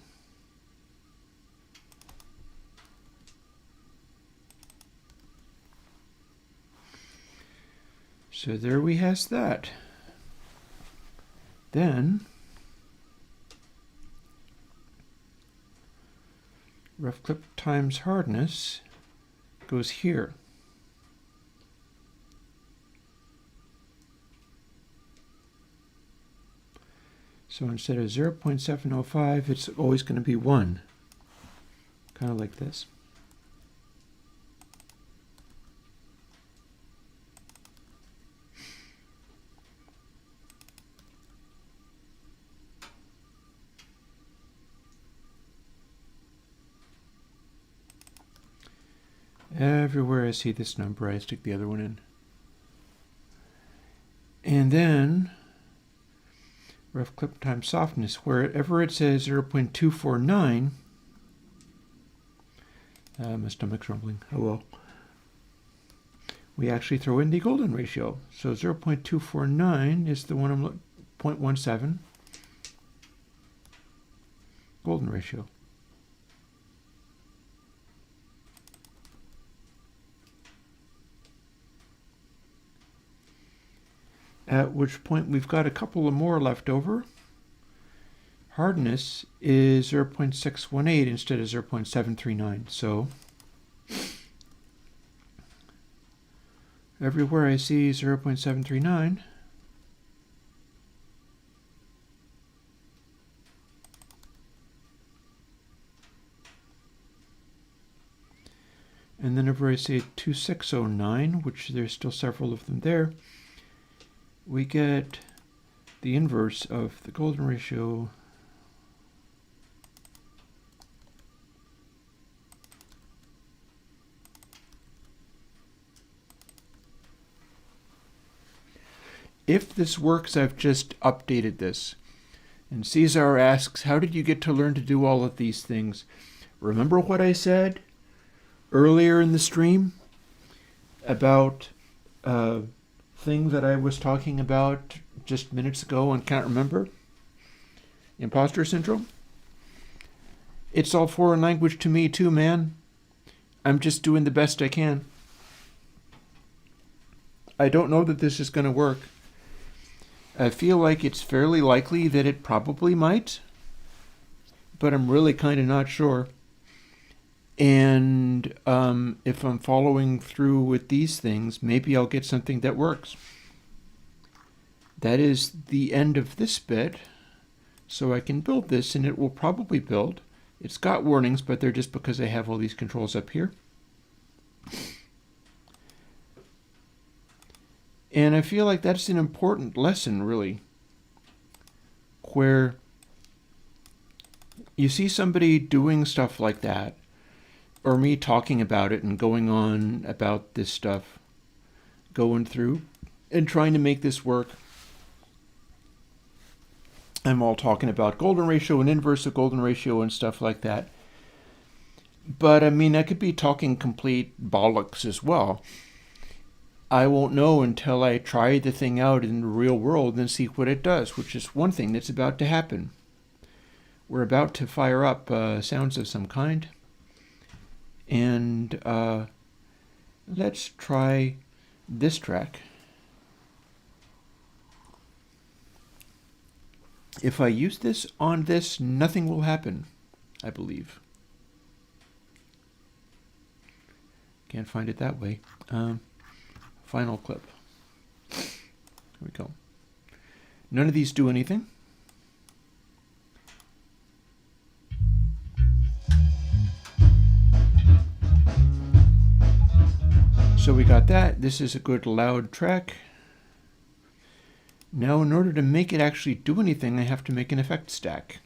so there we has that. Then ref clip times hardness goes here. So instead of 0.705, it's always going to be 1, kind of like this. Everywhere I see this number, I stick the other one in. And then ref clip times softness, wherever it says 0.249, my stomach's rumbling, oh well, we actually throw in the golden ratio. So 0.249 is the one I'm 0.17 golden ratio. At which point we've got a couple of more left over. Hardness is 0.618 instead of 0.739. So everywhere I see 0.739, and then over I say 2609, which there's still several of them there, we get the inverse of the golden ratio If this works, I've just updated this. And Cesar asks, how did you get to learn to do all of these things? Remember what I said earlier in the stream about thing that I was talking about just minutes ago and can't remember? Imposter syndrome? It's all foreign language to me too, man. I'm just doing the best I can. I don't know that this is going to work. I feel like it's fairly likely that it probably might, but I'm really kind of not sure. And if I'm following through with these things, maybe I'll get something that works. That is the end of this bit. So I can build this, and it will probably build. It's got warnings, but they're just because I have all these controls up here. And I feel like that's an important lesson, really, where you see somebody doing stuff like that, or me talking about it and going on about this stuff, going through and trying to make this work. I'm all talking about golden ratio and inverse of golden ratio and stuff like that. But I mean, I could be talking complete bollocks as well. I won't know until I try the thing out in the real world and see what it does, which is one thing that's about to happen. We're about to fire up sounds of some kind. And let's try this track. If I use this on this, nothing will happen, I believe. Can't find it that way. Final clip. Here we go. None of these do anything. So we got that. This is a good loud track. Now, in order to make it actually do anything, I have to make an effect stack.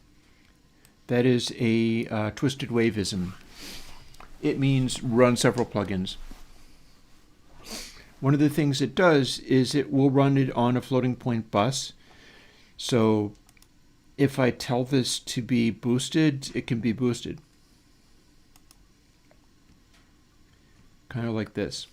That is a twisted waveism. It means run several plugins. One of the things it does is it will run it on a floating point bus. So if I tell this to be boosted, it can be boosted. Kind of like this.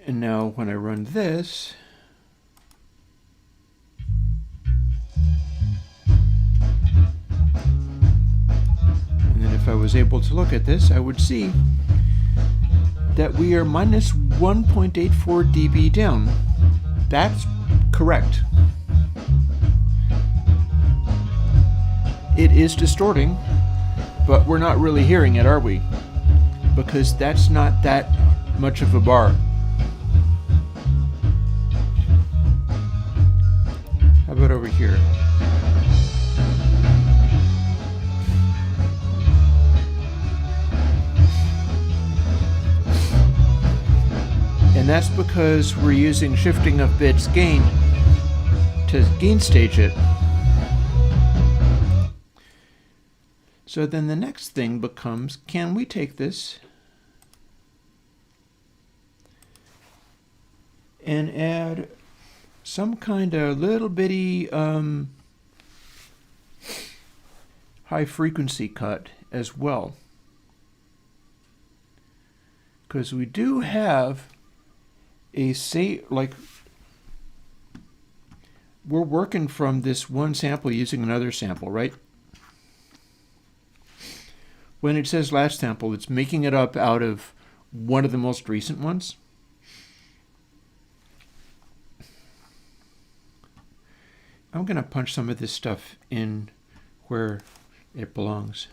And now when I run this, and then if I was able to look at this, I would see that we are minus 1.84 dB down. That's correct. It is distorting, but we're not really hearing it, are we? Because that's not that much of a bar. How about over here? And that's because we're using shifting of bits gain to gain stage it. So then the next thing becomes, can we take this and add some kind of little bitty high frequency cut as well? Because we do have a we're working from this one sample using another sample, right? When it says last sample, it's making it up out of one of the most recent ones. I'm going to punch some of this stuff in where it belongs.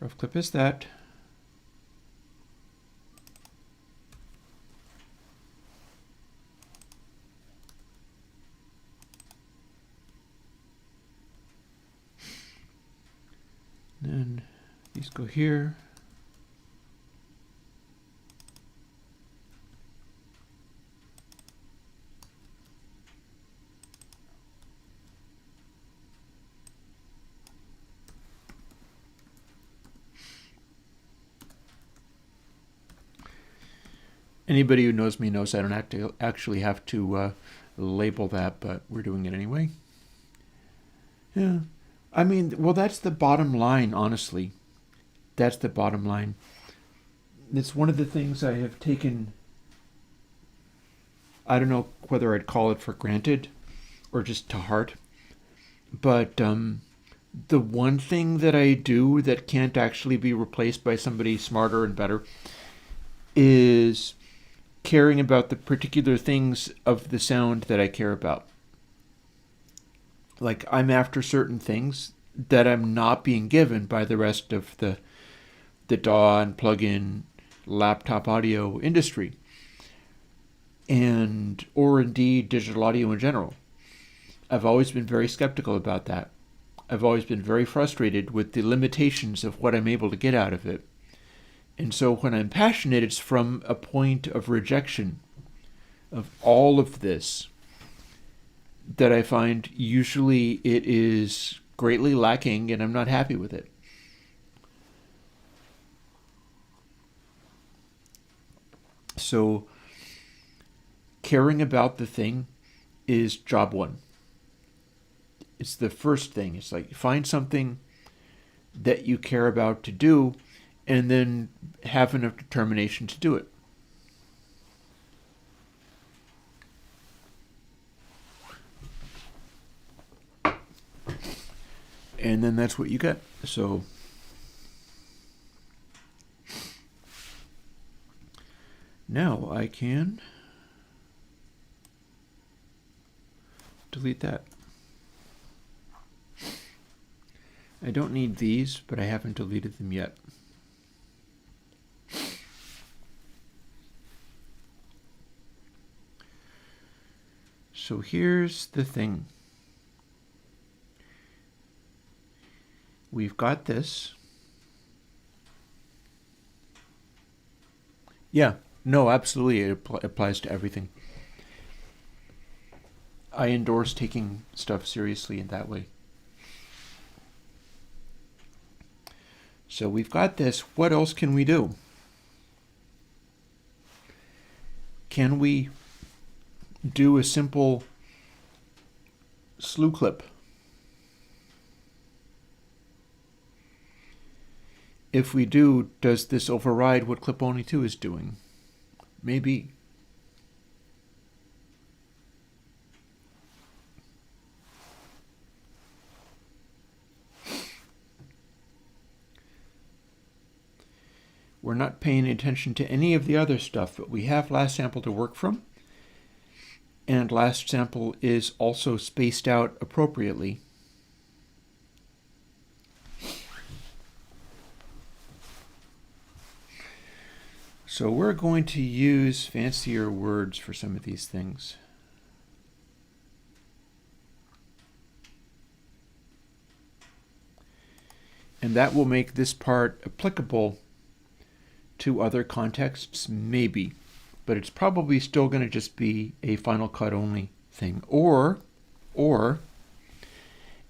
Rough clip is that. Then these go here. Anybody who knows me knows I don't actually have to label that, but we're doing it anyway. Yeah. I mean, well, that's the bottom line, honestly. That's the bottom line. It's one of the things I have taken, I don't know whether I'd call it for granted or just to heart, but the one thing that I do that can't actually be replaced by somebody smarter and better is caring about the particular things of the sound that I care about. Like, I'm after certain things that I'm not being given by the rest of the DAW and plug-in laptop audio industry, and or indeed digital audio in general. I've always been very skeptical about that. I've always been very frustrated with the limitations of what I'm able to get out of it. And so when I'm passionate, it's from a point of rejection of all of this that I find usually it is greatly lacking and I'm not happy with it. So caring about the thing is job one. It's the first thing. It's like find something that you care about to do and then have enough determination to do it. And then that's what you get. So now I can delete that. I don't need these, but I haven't deleted them yet. So here's the thing. We've got this. Yeah, no, absolutely, it applies to everything. I endorse taking stuff seriously in that way. So we've got this. What else can we do? Can we do a simple slew clip? If we do, does this override what clip only 2 is doing? Maybe. We're not paying attention to any of the other stuff, but we have last sample to work from. And last sample is also spaced out appropriately. So we're going to use fancier words for some of these things. And that will make this part applicable to other contexts, maybe. But it's probably still going to just be a Final Cut only thing. Or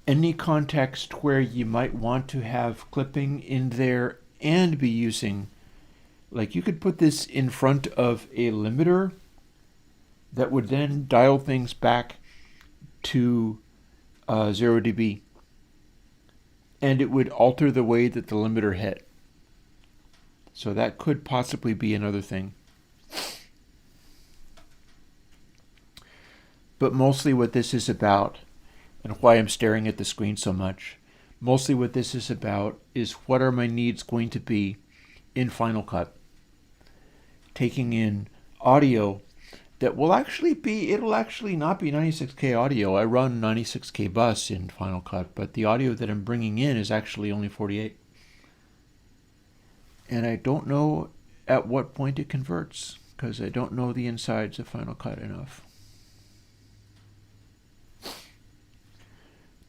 any context where you might want to have clipping in there and be using, like you could put this in front of a limiter that would then dial things back to 0 dB. And it would alter the way that the limiter hit. So that could possibly be another thing. But mostly what this is about, and why I'm staring at the screen so much, mostly what this is about is what are my needs going to be in Final Cut. Taking in audio that will actually be, it'll actually not be 96K audio. I run 96K bus in Final Cut, but the audio that I'm bringing in is actually only 48. And I don't know at what point it converts, because I don't know the insides of Final Cut enough.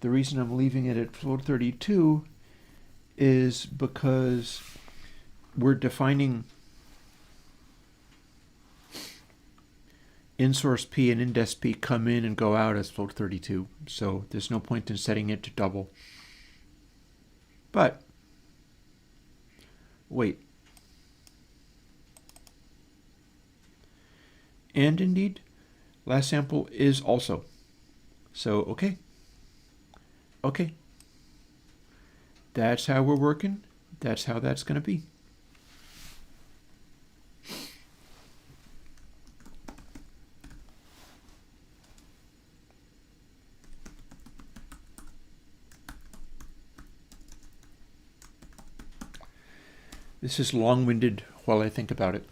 The reason I'm leaving it at float 32 is because we're defining in-source P and indes P come in and go out as float 32, so there's no point in setting it to double. But wait. And indeed, last sample is also. So, okay. Okay. That's how we're working. That's how that's going to be. This is long-winded while I think about it.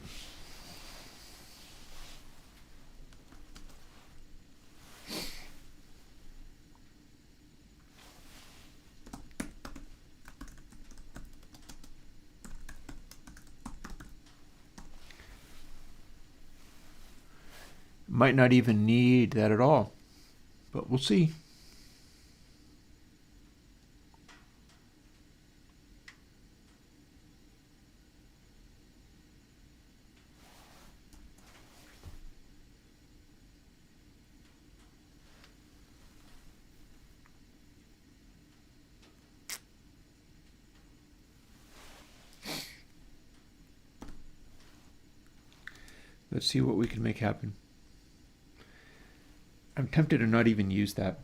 Might not even need that at all, but we'll see. Let's see what we can make happen. I'm tempted to not even use that.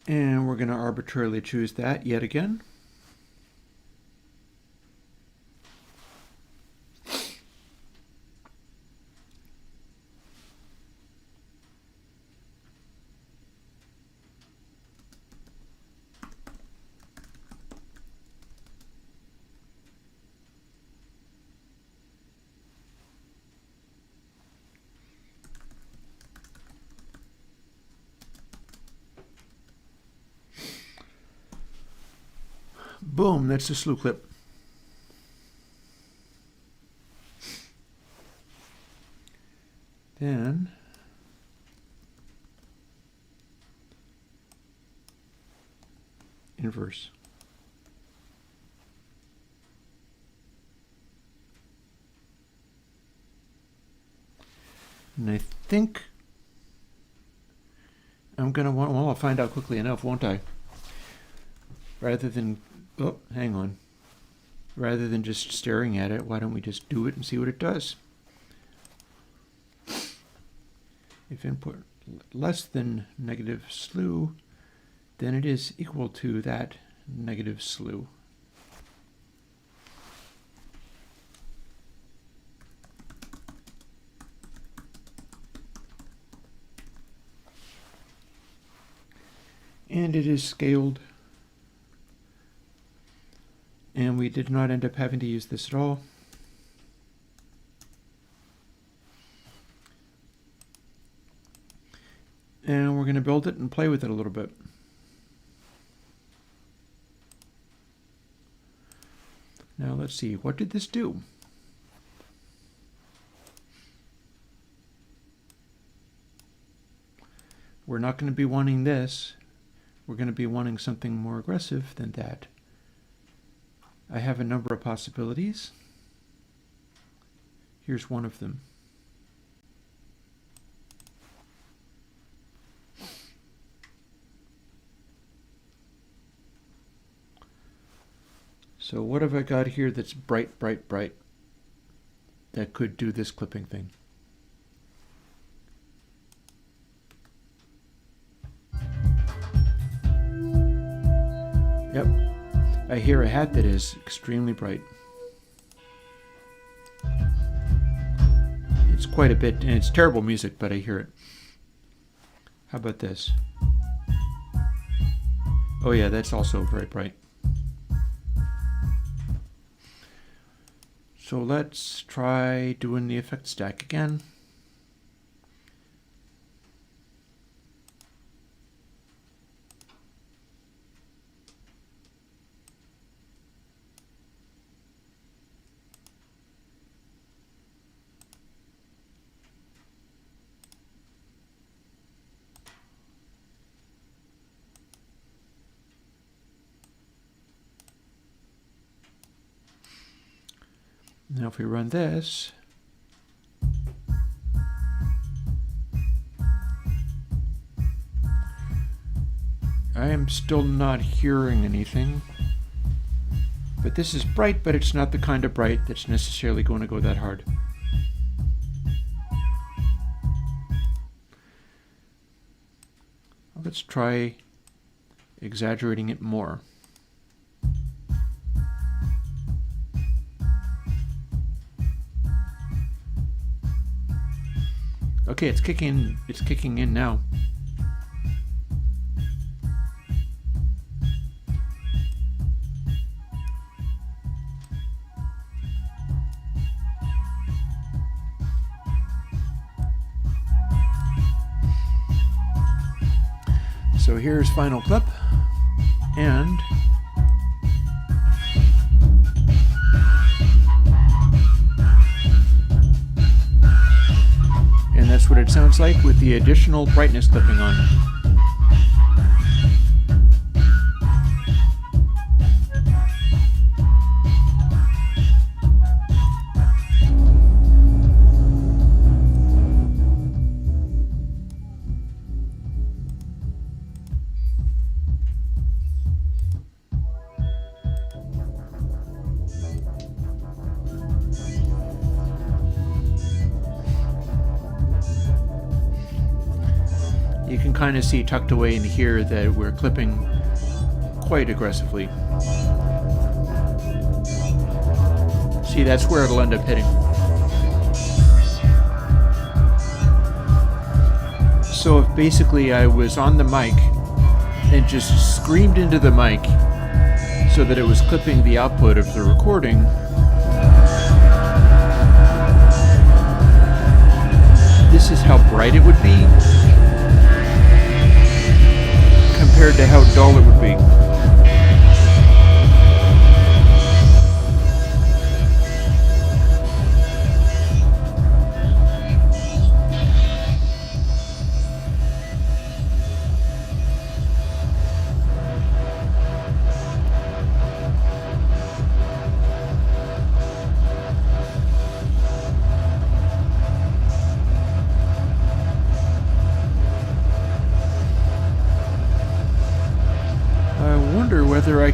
And we're going to arbitrarily choose that yet again. Boom, that's the slew clip. Then inverse. And I think I'm going to want, well, I'll find out quickly enough, won't I? Rather than, oh, hang on. Rather than just staring at it, why don't we just do it and see what it does? If input less than negative slew, then it is equal to that negative slew. And it is scaled. And we did not end up having to use this at all. And we're going to build it and play with it a little bit. Now let's see, what did this do? We're not going to be wanting this. We're going to be wanting something more aggressive than that. I have a number of possibilities. Here's one of them. So what have I got here that's bright, bright, bright that could do this clipping thing? Yep, I hear a hat that is extremely bright. It's quite a bit, and it's terrible music, but I hear it. How about this? Oh yeah, that's also very bright. So let's try doing the effect stack again. Now if we run this, I am still not hearing anything. But this is bright, but it's not the kind of bright that's necessarily going to go that hard. Let's try exaggerating it more. Okay, it's kicking in now. So here's final clip, and that's what it sounds like with the additional brightness clipping on. You can kind of see tucked away in here that we're clipping quite aggressively. See, that's where it'll end up hitting. So if basically I was on the mic and just screamed into the mic so that it was clipping the output of the recording, this is how bright it would be compared to how dull it would be.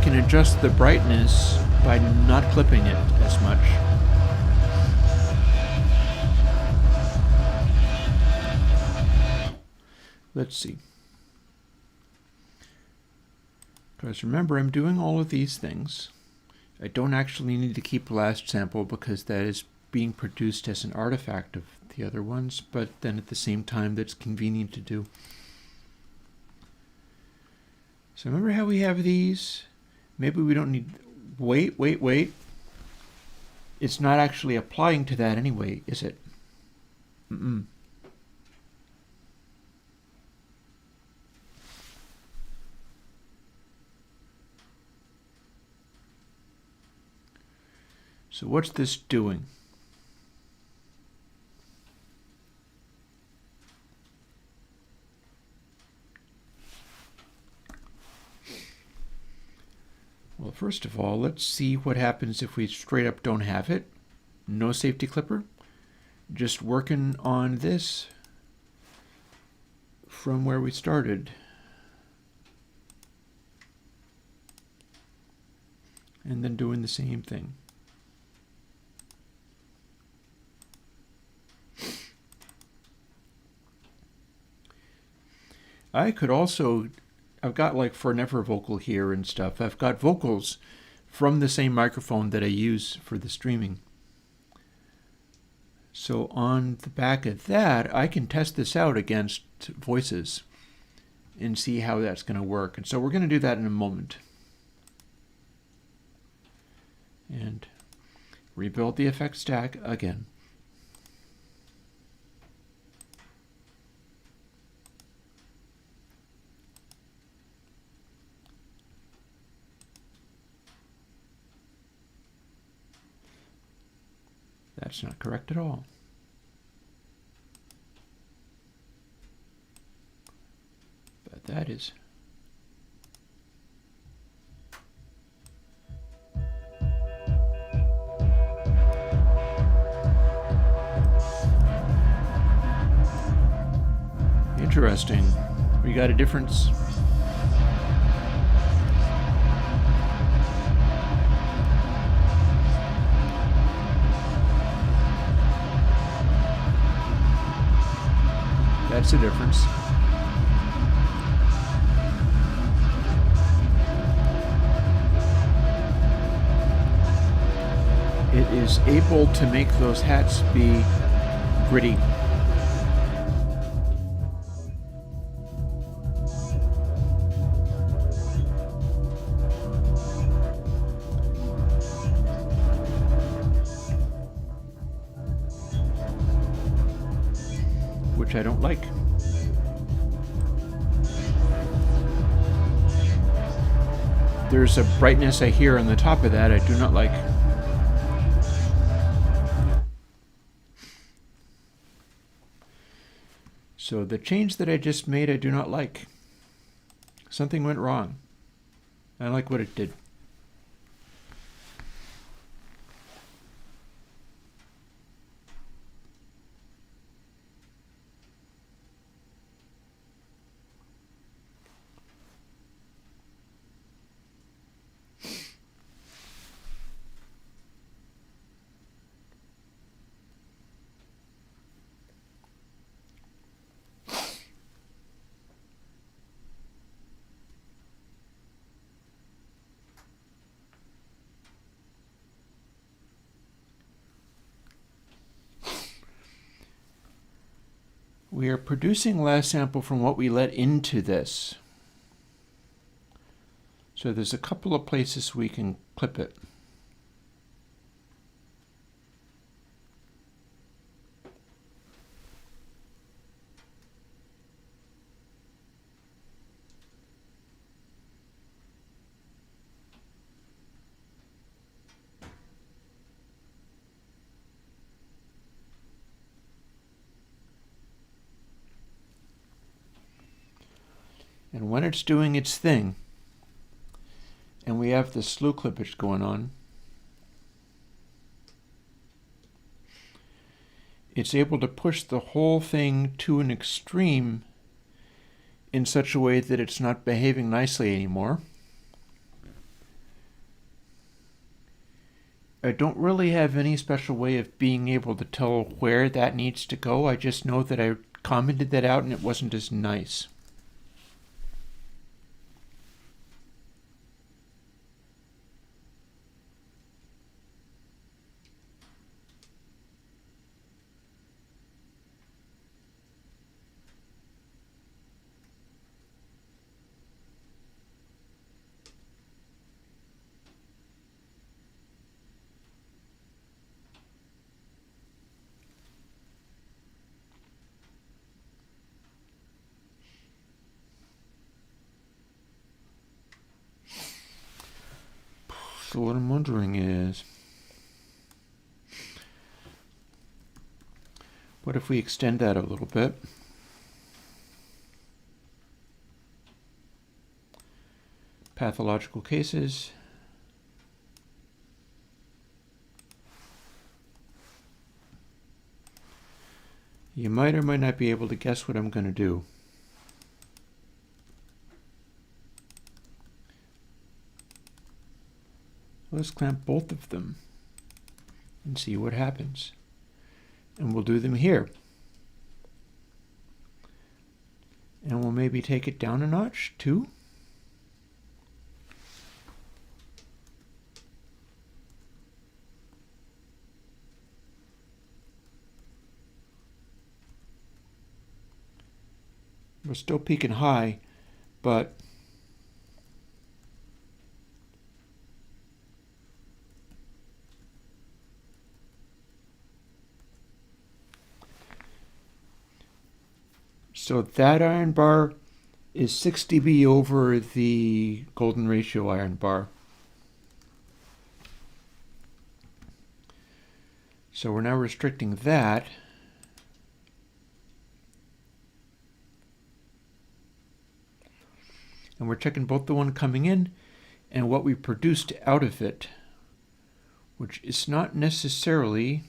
can adjust the brightness by not clipping it as much. Let's see. Because remember, I'm doing all of these things. I don't actually need to keep last sample because that is being produced as an artifact of the other ones, but then at the same time that's convenient to do. So remember how we have these? Maybe we don't need... Wait. It's not actually applying to that anyway, is it? Mm-mm. So what's this doing? Well, first of all, let's see what happens if we straight up don't have it. No safety clipper. Just working on this from where we started. And then doing the same thing. I could also, I've got like forever vocal here and stuff. I've got vocals from the same microphone that I use for the streaming. So on the back of that, I can test this out against voices and see how that's going to work. And so we're going to do that in a moment. And rebuild the effect stack again. That's not correct at all. But that is. Interesting. We got a difference. That's the difference. It is able to make those hats be gritty. Which I don't like. There's a brightness I hear on the top of that I do not like. So the change that I just made I do not like. Something went wrong. I like what it did. We are producing last sample from what we let into this. So there's a couple of places we can clip it. And when it's doing its thing, and we have the slew clippage going on, it's able to push the whole thing to an extreme in such a way that it's not behaving nicely anymore. I don't really have any special way of being able to tell where that needs to go. I just know that I commented that out and it wasn't as nice. So what I'm wondering is, what if we extend that a little bit? Pathological cases. You might or might not be able to guess what I'm going to do. Let's clamp both of them and see what happens. And we'll do them here. And we'll maybe take it down a notch too. We're still peaking high, but so that iron bar is 6 dB over the golden ratio iron bar. So we're now restricting that. And we're checking both the one coming in and what we produced out of it, which is not necessarily.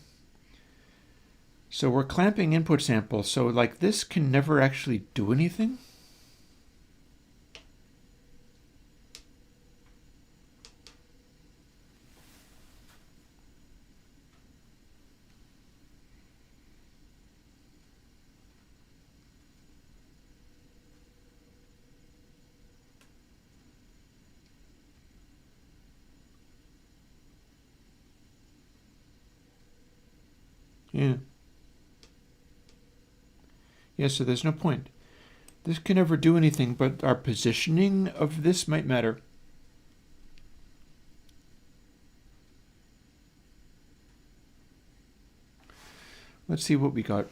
So we're clamping input samples, so like this can never actually do anything. Yeah. Yeah, so there's no point. This can never do anything, but our positioning of this might matter. Let's see what we got.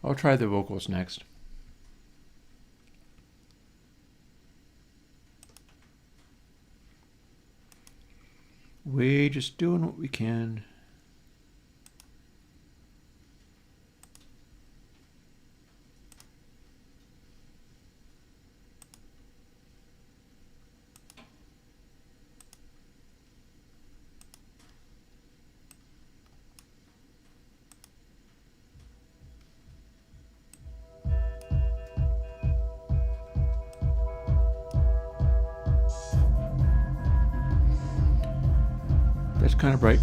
I'll try the vocals next. We're just doing what we can. That's kind of bright.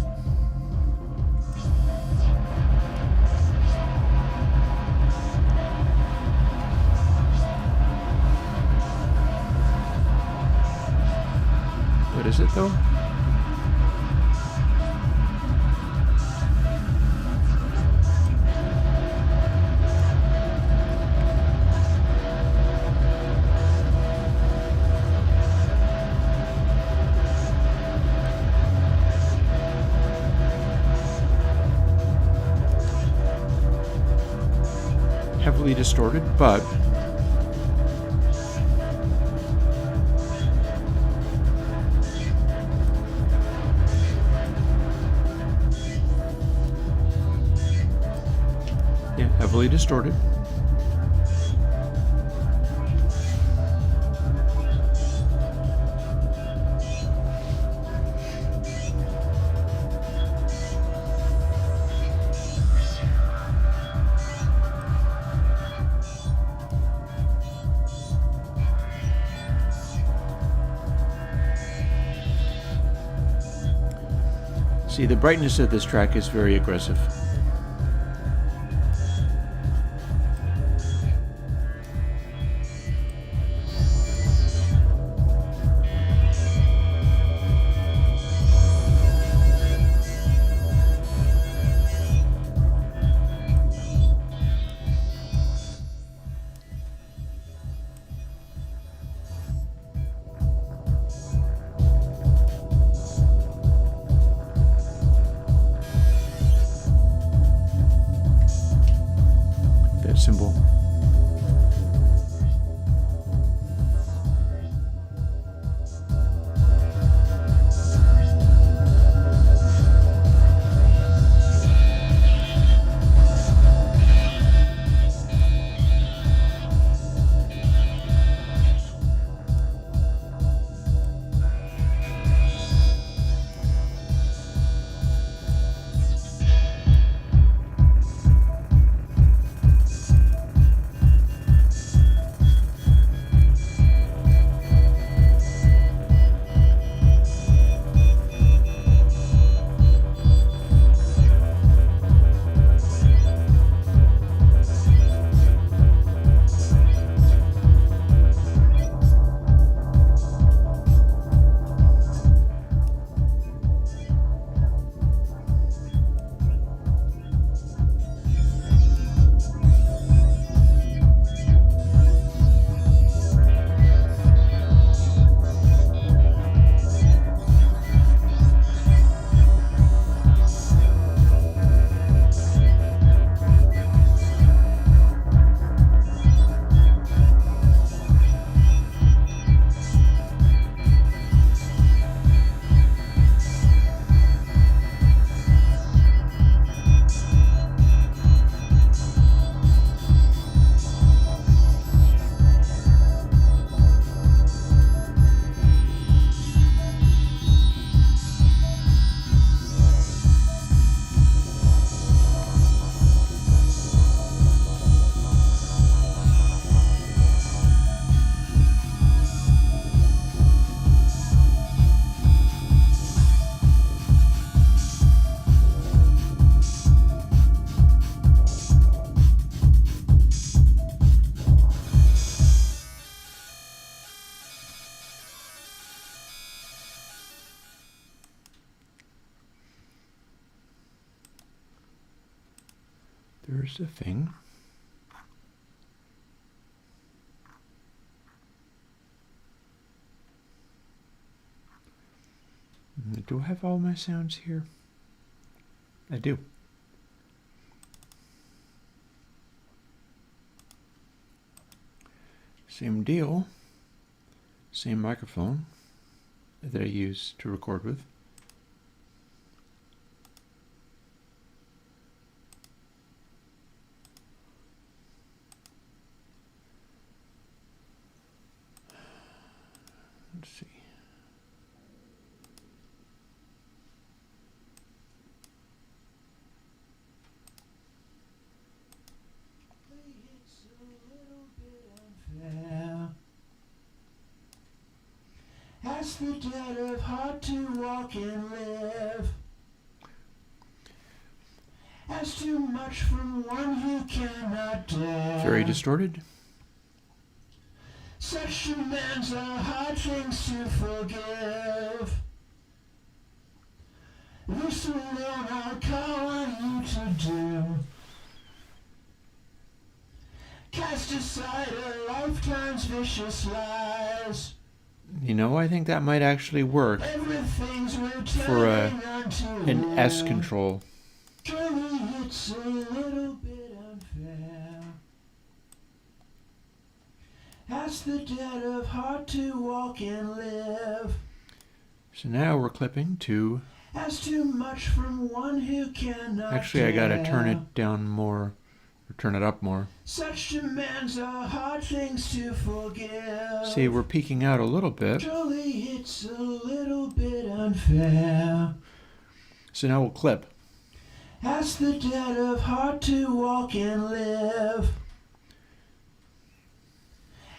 What is it though? Heavily distorted, but yeah, heavily distorted. See, the brightness of this track is very aggressive. Symbol. There's the thing. Do I have all my sounds here? I do. Same deal. Same microphone that I use to record with. Let's see. Ask the dead of heart to walk and live. Ask too much from one who cannot dare. Very distorted. Such demands are hard things to forgive. This alone I'll call on you to do. Cast aside a lifetime's vicious lies. You know, I think that might actually work for an S control. Truly, it's a little bit unfair. Ask the dead of heart to walk and live. So now we're clipping to... Ask too much from one who cannot Actually, I gotta turn it down more, or turn it up more. Such demands are hard things to forgive. See, we're peeking out a little bit. Truly, it's a little bit unfair. So now we'll clip. Ask the dead of heart to walk and live.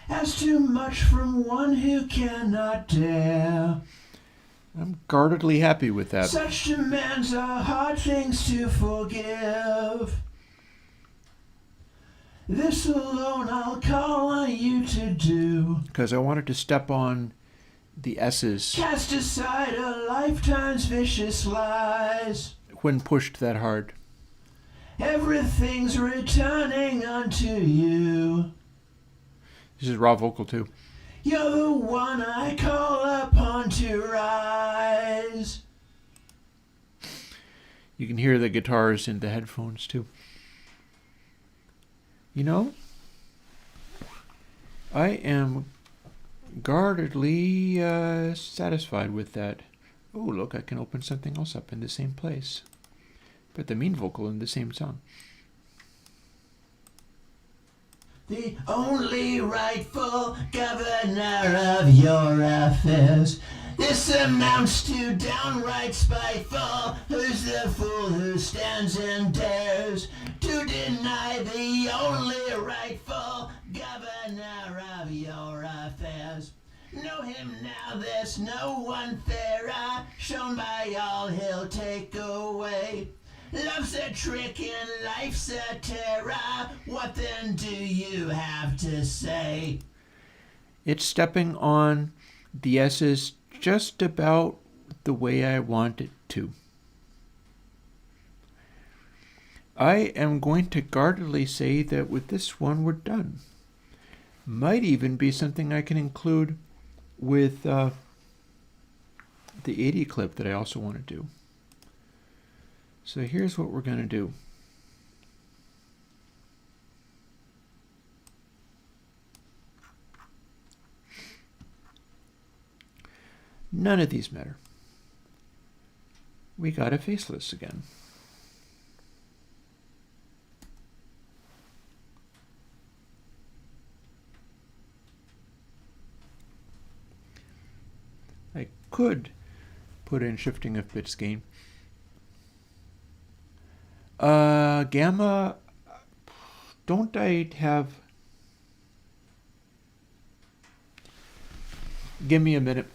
Ask too much from one who cannot dare. I'm guardedly happy with that. Such demands are hard things to forgive. This alone I'll call on you to do. Because I wanted to step on the S's Cast aside a lifetime's vicious lies. when pushed that hard. Everything's returning unto you. This is raw vocal too. You're the one I call upon to rise. You can hear the guitars in the headphones too. You know, I am guardedly satisfied with that. Oh, look, I can open something else up in the same place. Put the mean vocal in the same song. The only rightful governor of your affairs. This amounts to downright spiteful. Who's the fool who stands and dares to deny the only rightful governor of your affairs? Know him now, there's no one fairer, shown by all he'll take away. Love's a trick and life's a terror. What then do you have to say? It's stepping on the S's just about the way I want it to. I am going to guardedly say that with this one we're done. Might even be something I can include with the 80 clip that I also want to do. So here's what we're going to do. None of these matter. We got a faceless again. I could put in shifting of bits gain. Gamma, don't I have... Give me a minute.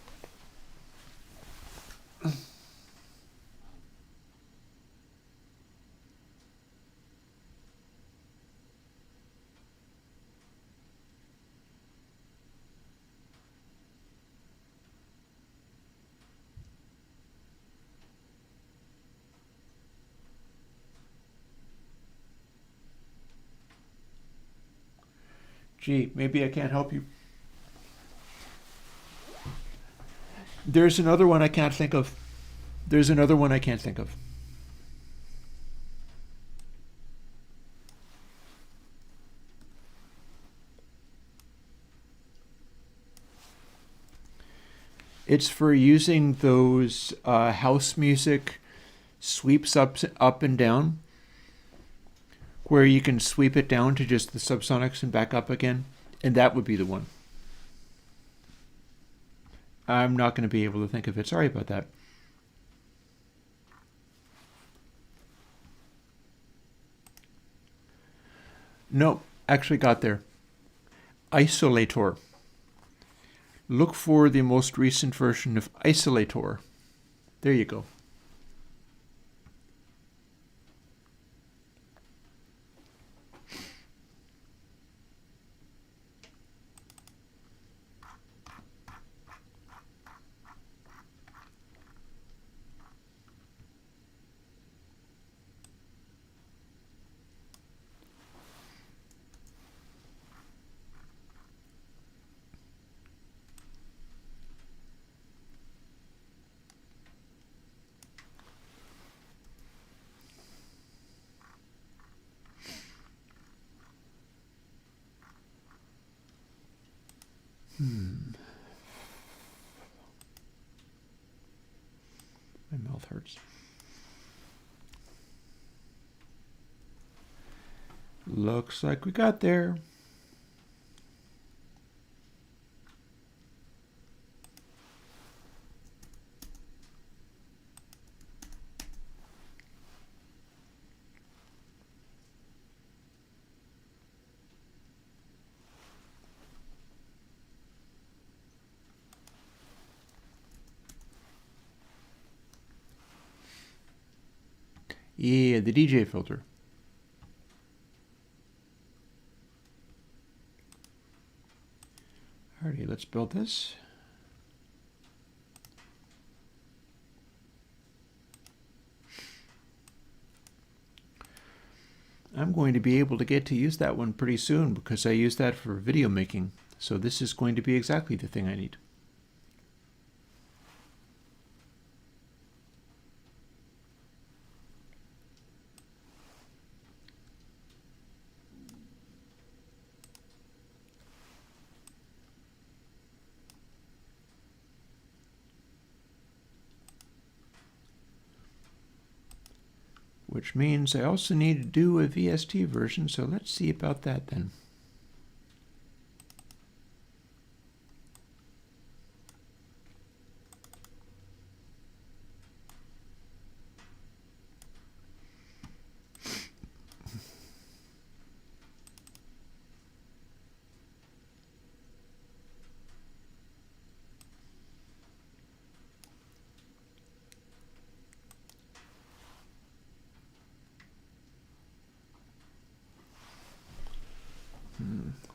Gee, maybe I can't help you. There's another one I can't think of. There's another one I can't think of. It's for using those house music sweeps up and down, where you can sweep it down to just the subsonics and back up again, and that would be the one. I'm not going to be able to think of it. Sorry about that. No, actually got there. Isolator. Look for the most recent version of Isolator. There you go. My mouth hurts. Looks like we got there. Yeah, the DJ filter. Alrighty, let's build this. I'm going to be able to get to use that one pretty soon because I use that for video making. So this is going to be exactly the thing I need. Which means I also need to do a VST version, so let's see about that then.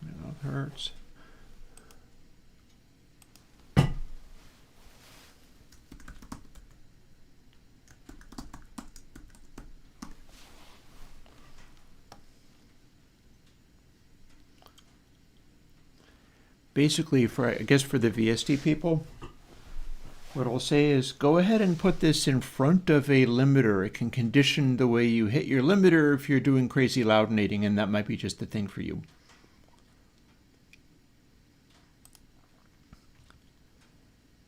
That hurts. Basically, I guess for the VST people, what I'll say is go ahead and put this in front of a limiter. It can condition the way you hit your limiter if you're doing crazy loudinating, and that might be just the thing for you.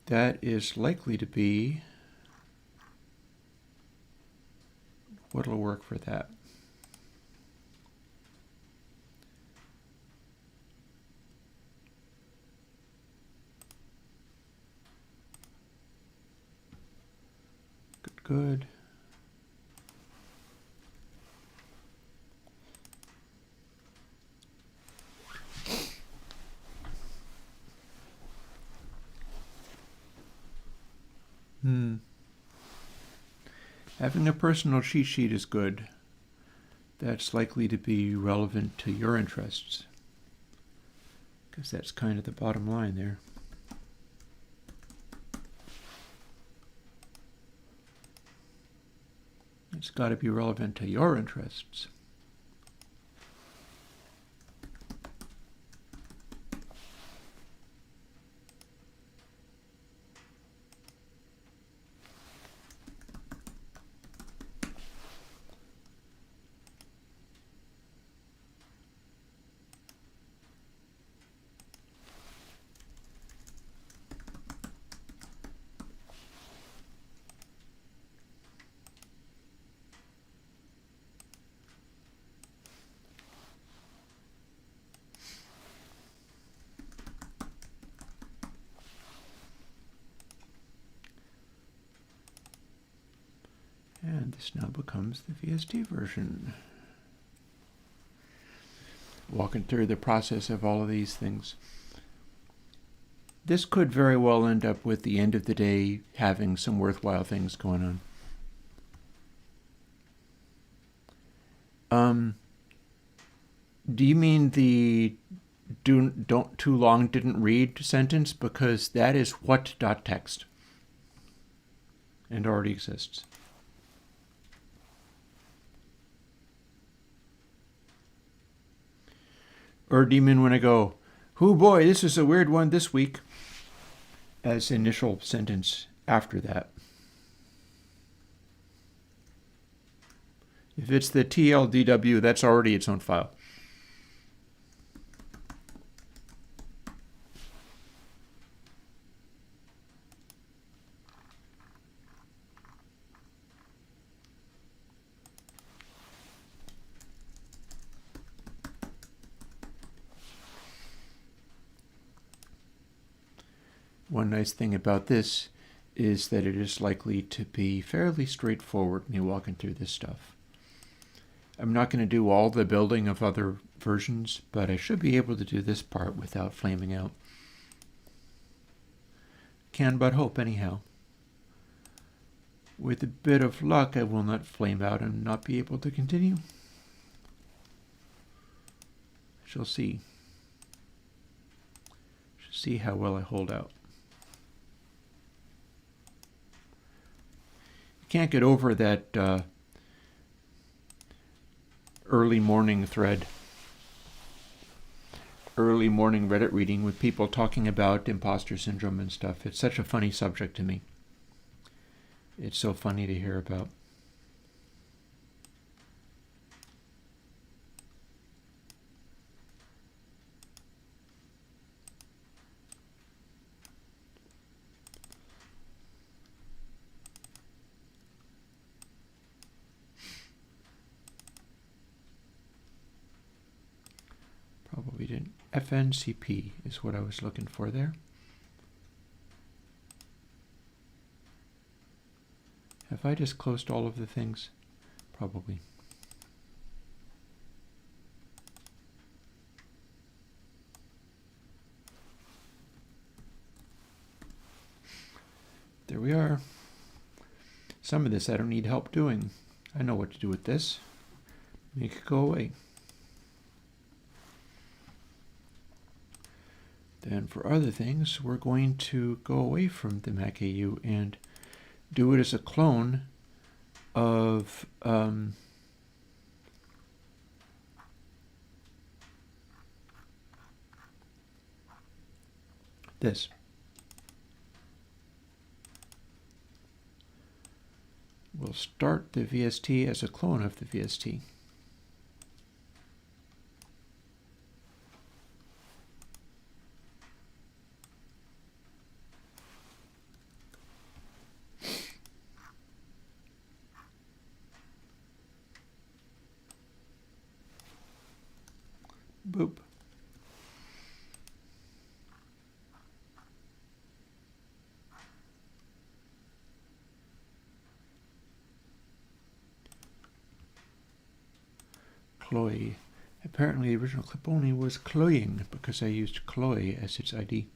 That is likely to be what'll work for that. Good. Having a personal cheat sheet is good. That's likely to be relevant to your interests, because that's kind of the bottom line there. It's got to be relevant to your interests. And this now becomes the VST version. Walking through the process of all of these things. This could very well end up with the end of the day having some worthwhile things going on. Do you mean the don't too long didn't read sentence? Because that is what.txt and already exists. Or do you mean when I go, "Oh boy, this is a weird one this week," as initial sentence after that? If it's the TLDW, that's already its own file. One nice thing about this is that it is likely to be fairly straightforward when you're walking through this stuff. I'm not going to do all the building of other versions, but I should be able to do this part without flaming out. Can but hope anyhow. With a bit of luck, I will not flame out and not be able to continue. Shall see. Shall see how well I hold out. Can't get over that early morning thread, early morning Reddit reading with people talking about imposter syndrome and stuff. It's such a funny subject to me. It's so funny to hear about. Probably didn't. FNCP is what I was looking for there. Have I just closed all of the things? Probably. There we are. Some of this I don't need help doing. I know what to do with this. Make it go away. Then for other things, we're going to go away from the MacAU and do it as a clone of this. We'll start the VST as a clone of the VST. Boop. Cloy. Apparently the original clip only was cloying because I used cloy as its ID.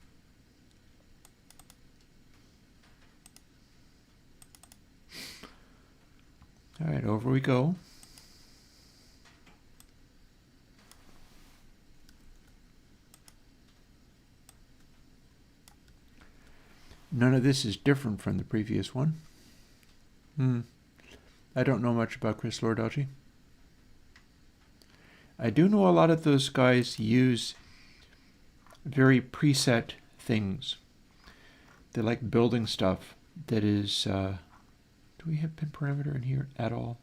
All right, over we go. None of this is different from the previous one. I don't know much about Chris Lord-Alge. I do know a lot of those guys use very preset things. They like building stuff that is... do we have pin parameter in here at all?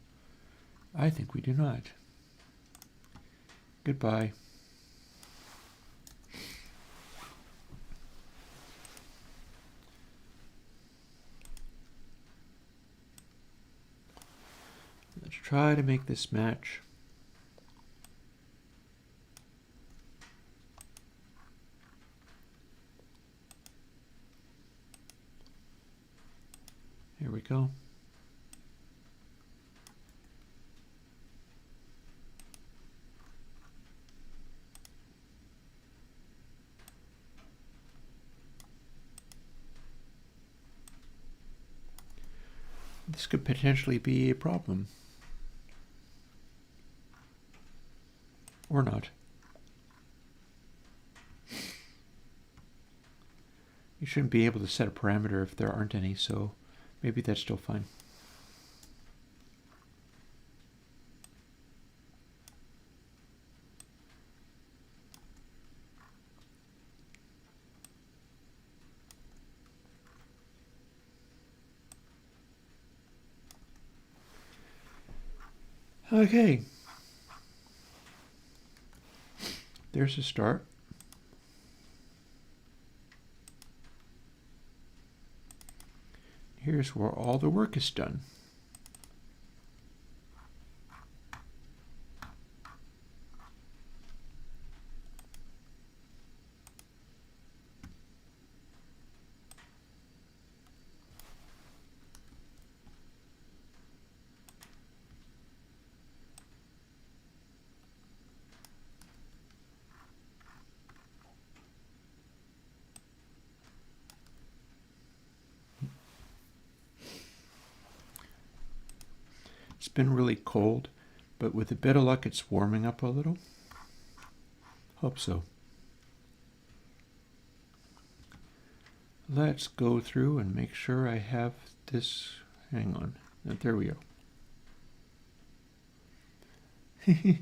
I think we do not. Goodbye. Let's try to make this match. Here we go. This could potentially be a problem. Or not. You shouldn't be able to set a parameter if there aren't any, so maybe that's still fine. Okay. There's a start. Here's where all the work is done. It's been really cold, but with a bit of luck, it's warming up a little. Hope so. Let's go through and make sure I have this. Hang on. There we go.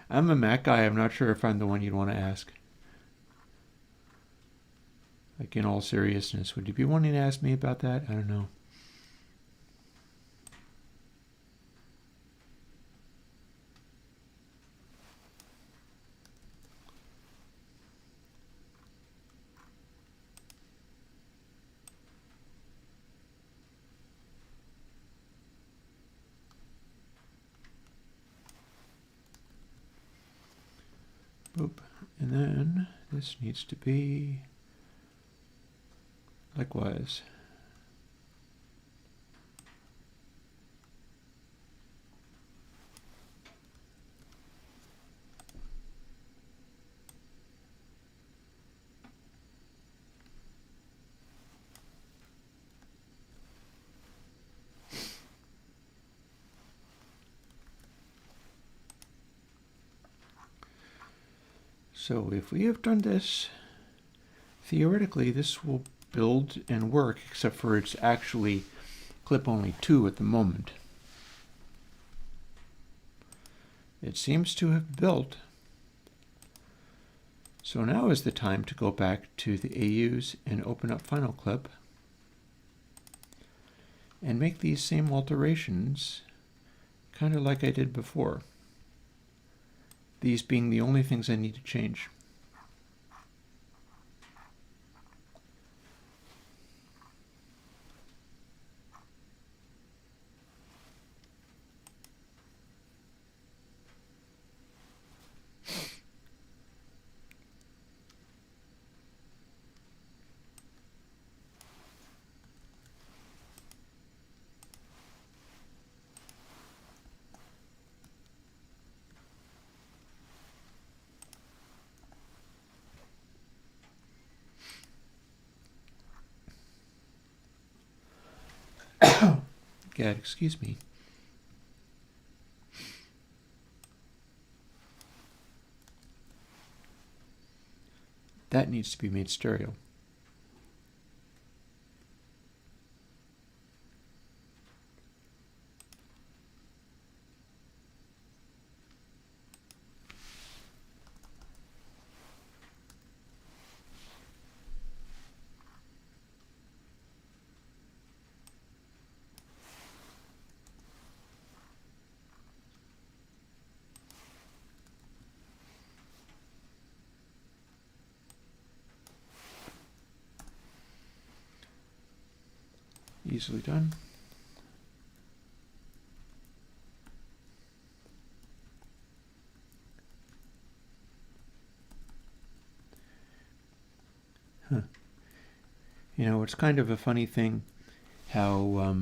I'm a Mac guy. I'm not sure if I'm the one you'd want to ask. Like, in all seriousness, would you be wanting to ask me about that? I don't know. Boop. And then this needs to be likewise. So if we have done this, theoretically this will build and work, except for it's actually clip only 2 at the moment. It seems to have built. So now is the time to go back to the AUs and open up Final Clip and make these same alterations, kind of like I did before. These being the only things I need to change. God, excuse me. That needs to be made stereo. Easily done. Huh. You know, it's kind of a funny thing how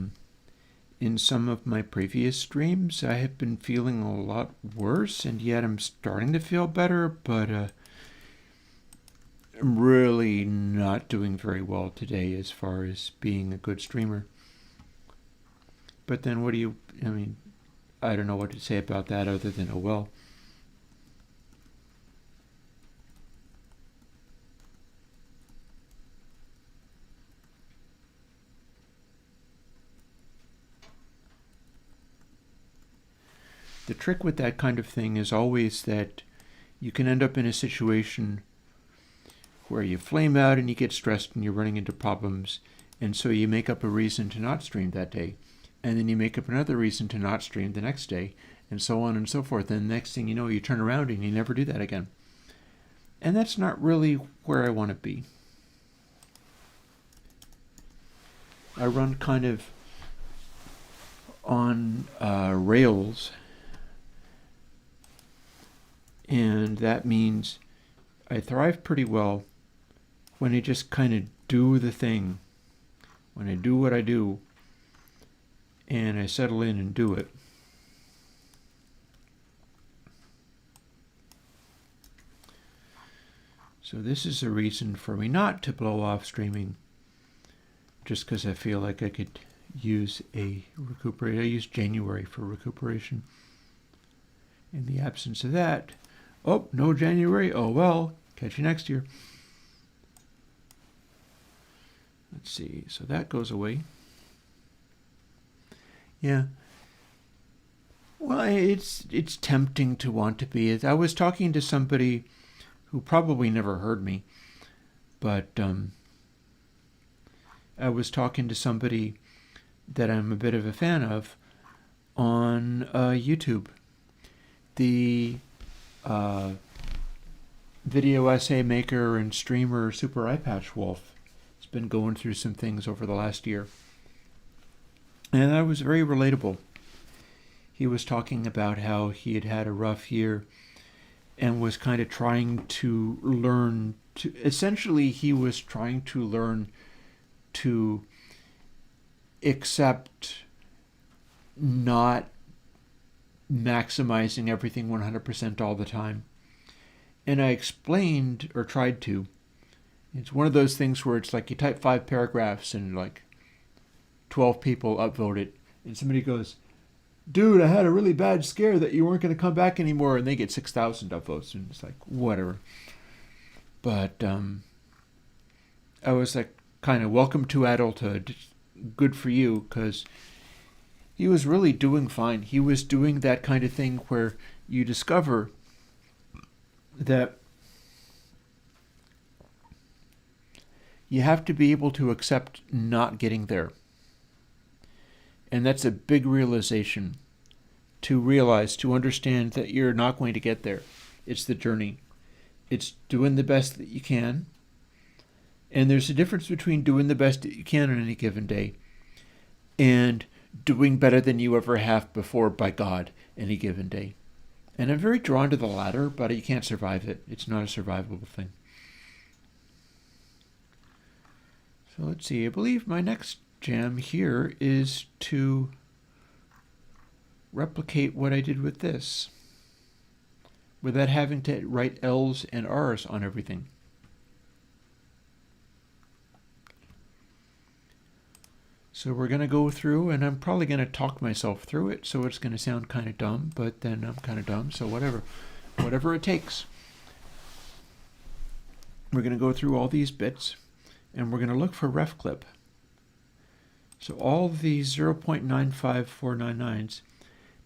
in some of my previous streams I have been feeling a lot worse, and yet I'm starting to feel better, but I'm really not doing very well today as far as being a good streamer. But then what do you, I mean, I don't know what to say about that other than, oh well. The trick with that kind of thing is always that you can end up in a situation where you flame out and you get stressed and you're running into problems, and so you make up a reason to not stream that day, and then you make up another reason to not stream the next day, and so on and so forth, and the next thing you know, you turn around and you never do that again. And that's not really where I want to be. I run kind of on rails, and that means I thrive pretty well when I just kind of do the thing, when I do what I do, and I settle in and do it. So this is a reason for me not to blow off streaming, just because I feel like I could use a recuperate. I use January for recuperation. In the absence of that, oh, no January. Oh well, catch you next year. Let's see. So that goes away. Yeah. Well, it's tempting to want to be. I was talking to somebody who probably never heard me, but I was talking to somebody that I'm a bit of a fan of on YouTube. The video essay maker and streamer Super Eyepatch Wolf has been going through some things over the last year. And that was very relatable. He was talking about how he had had a rough year and was kind of trying to learn to, essentially he was trying to learn to accept not maximizing everything 100% all the time. And I explained, or tried to, it's one of those things where it's like you type 5 paragraphs and like 12 people upvote it, and somebody goes, dude, I had a really bad scare that you weren't going to come back anymore, and they get 6,000 upvotes, and it's like, whatever. But I was like, kind of, welcome to adulthood, good for you, because he was really doing fine. He was doing that kind of thing where you discover that you have to be able to accept not getting there. And that's a big realization, to realize, to understand that you're not going to get there. It's the journey. It's doing the best that you can. And there's a difference between doing the best that you can on any given day and doing better than you ever have before by God any given day. And I'm very drawn to the latter, but you can't survive it. It's not a survivable thing. So let's see. I believe my next jam here is to replicate what I did with this without having to write L's and R's on everything. So we're going to go through, and I'm probably going to talk myself through it, so it's going to sound kind of dumb, but then I'm kind of dumb, so whatever it takes. We're going to go through all these bits, and we're going to look for ref clip. So all these 0.95499s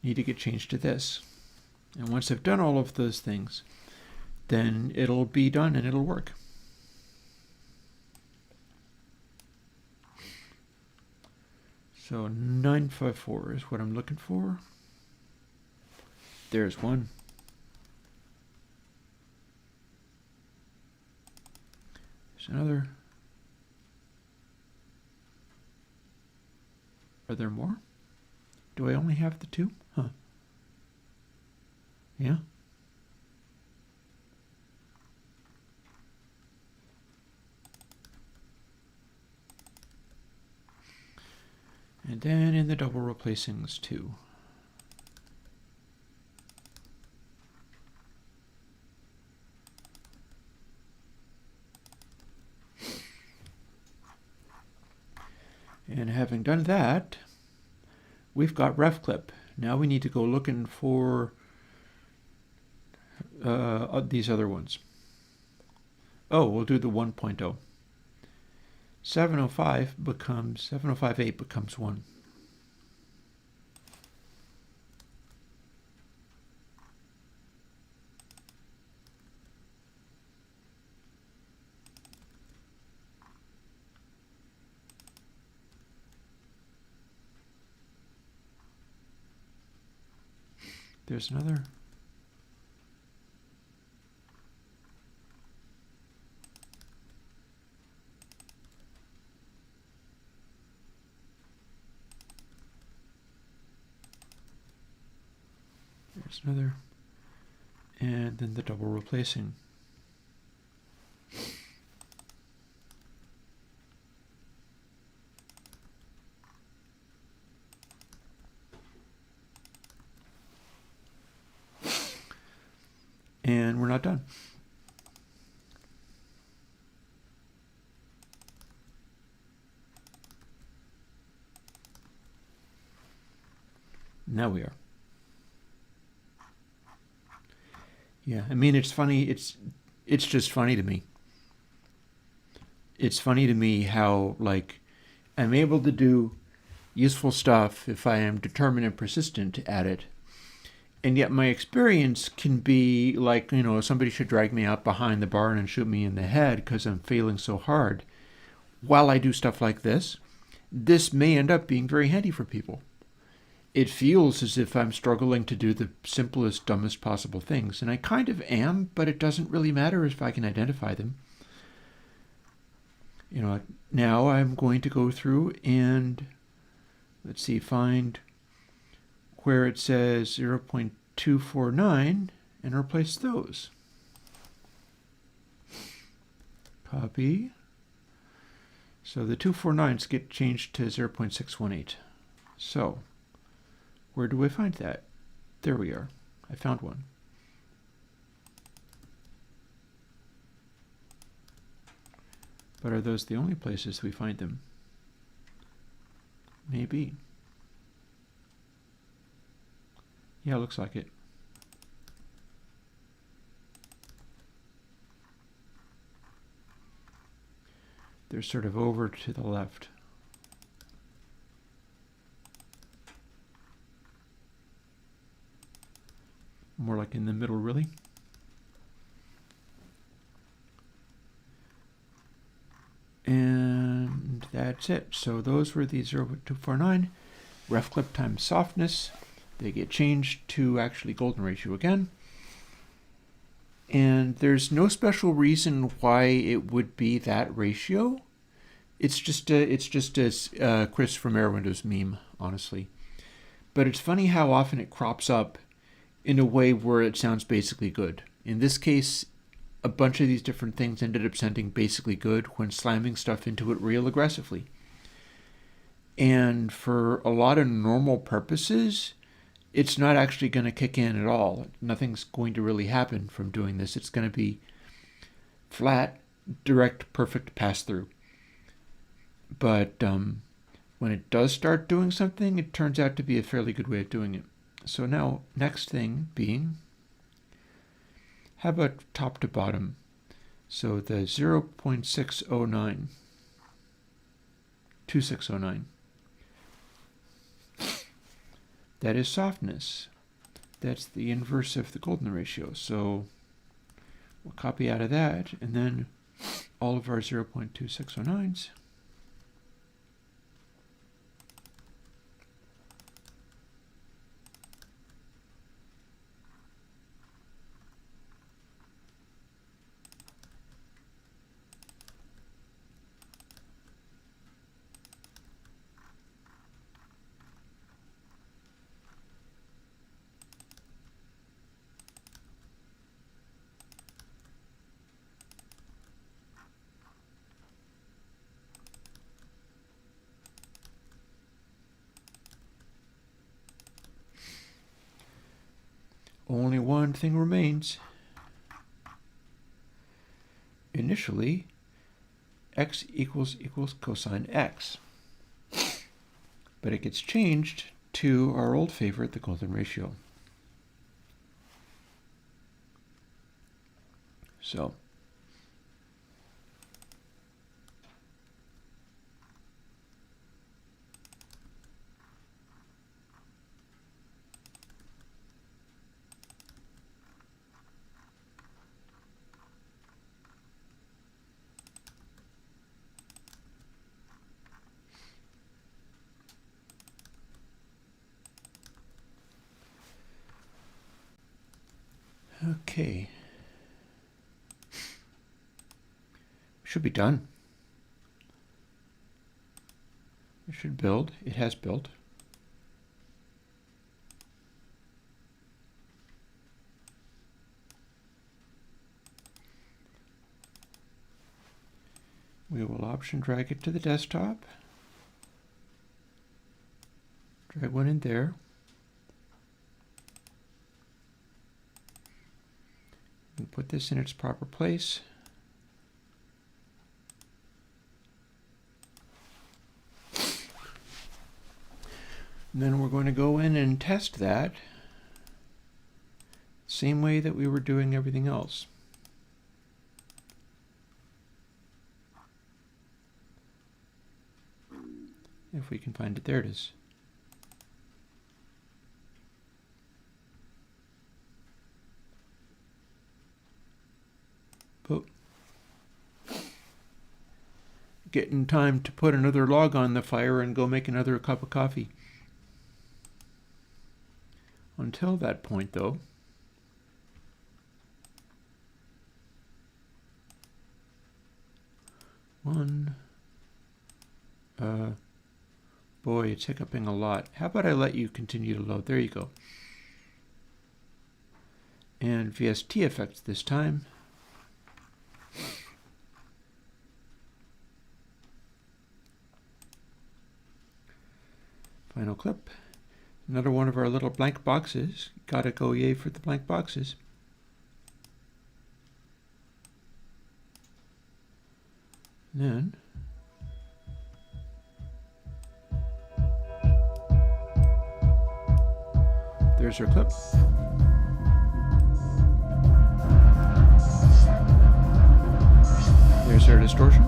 need to get changed to this. And once I've done all of those things, then it'll be done and it'll work. So 954 is what I'm looking for. There's one. There's another. Are there more? Do I only have the 2? Huh. Yeah. And then in the double replacings 2. And having done that, we've got ref clip. Now we need to go looking for these other ones. Oh, we'll do the 1.0. 705.8 becomes 1. There's another. There's another. And then the double replacing. And we're not done. Now we are. Yeah, I mean, it's funny. It's just funny to me. It's funny to me how, like, I'm able to do useful stuff if I am determined and persistent at it. And yet my experience can be like, somebody should drag me out behind the barn and shoot me in the head because I'm failing so hard. While I do stuff like this may end up being very handy for people. It feels as if I'm struggling to do the simplest, dumbest possible things. And I kind of am, but it doesn't really matter if I can identify them. Now I'm going to go through and, let's see, find where it says 0.249 and replace those. Copy. So the 249s get changed to 0.618. So where do I find that? There we are. I found one. But are those the only places we find them? Maybe. Yeah, looks like it. They're sort of over to the left. More like in the middle, really. And that's it. So those were the 0.249. Ref clip times softness. They get changed to actually golden ratio again. And there's no special reason why it would be that ratio. It's just a Chris from Airwindows meme, honestly. But it's funny how often it crops up in a way where it sounds basically good. In this case, a bunch of these different things ended up sounding basically good when slamming stuff into it real aggressively. And for a lot of normal purposes, it's not actually going to kick in at all. Nothing's going to really happen from doing this. It's going to be flat, direct, perfect pass-through. But when it does start doing something, it turns out to be a fairly good way of doing it. So now, next thing being, how about top to bottom? So the 0.609, 2609. That is softness. That's the inverse of the golden ratio. So we'll copy out of that, and then all of our 0.2609s. Only one thing remains. Initially, x equals cosine x. But it gets changed to our old favorite, the golden ratio. So okay. Should be done. It should build. It has built. We will option drag it to the desktop. Drag one in there. And put this in its proper place. And then we're going to go in and test that same way that we were doing everything else. If we can find it, there it is. Boop. Getting time to put another log on the fire and go make another cup of coffee. Until that point, though, boy, it's hiccuping a lot. How about I let you continue to load? There you go. And VST effects this time. Final clip. Another one of our little blank boxes. Gotta go yay for the blank boxes. And then there's our clip. There's our distortion.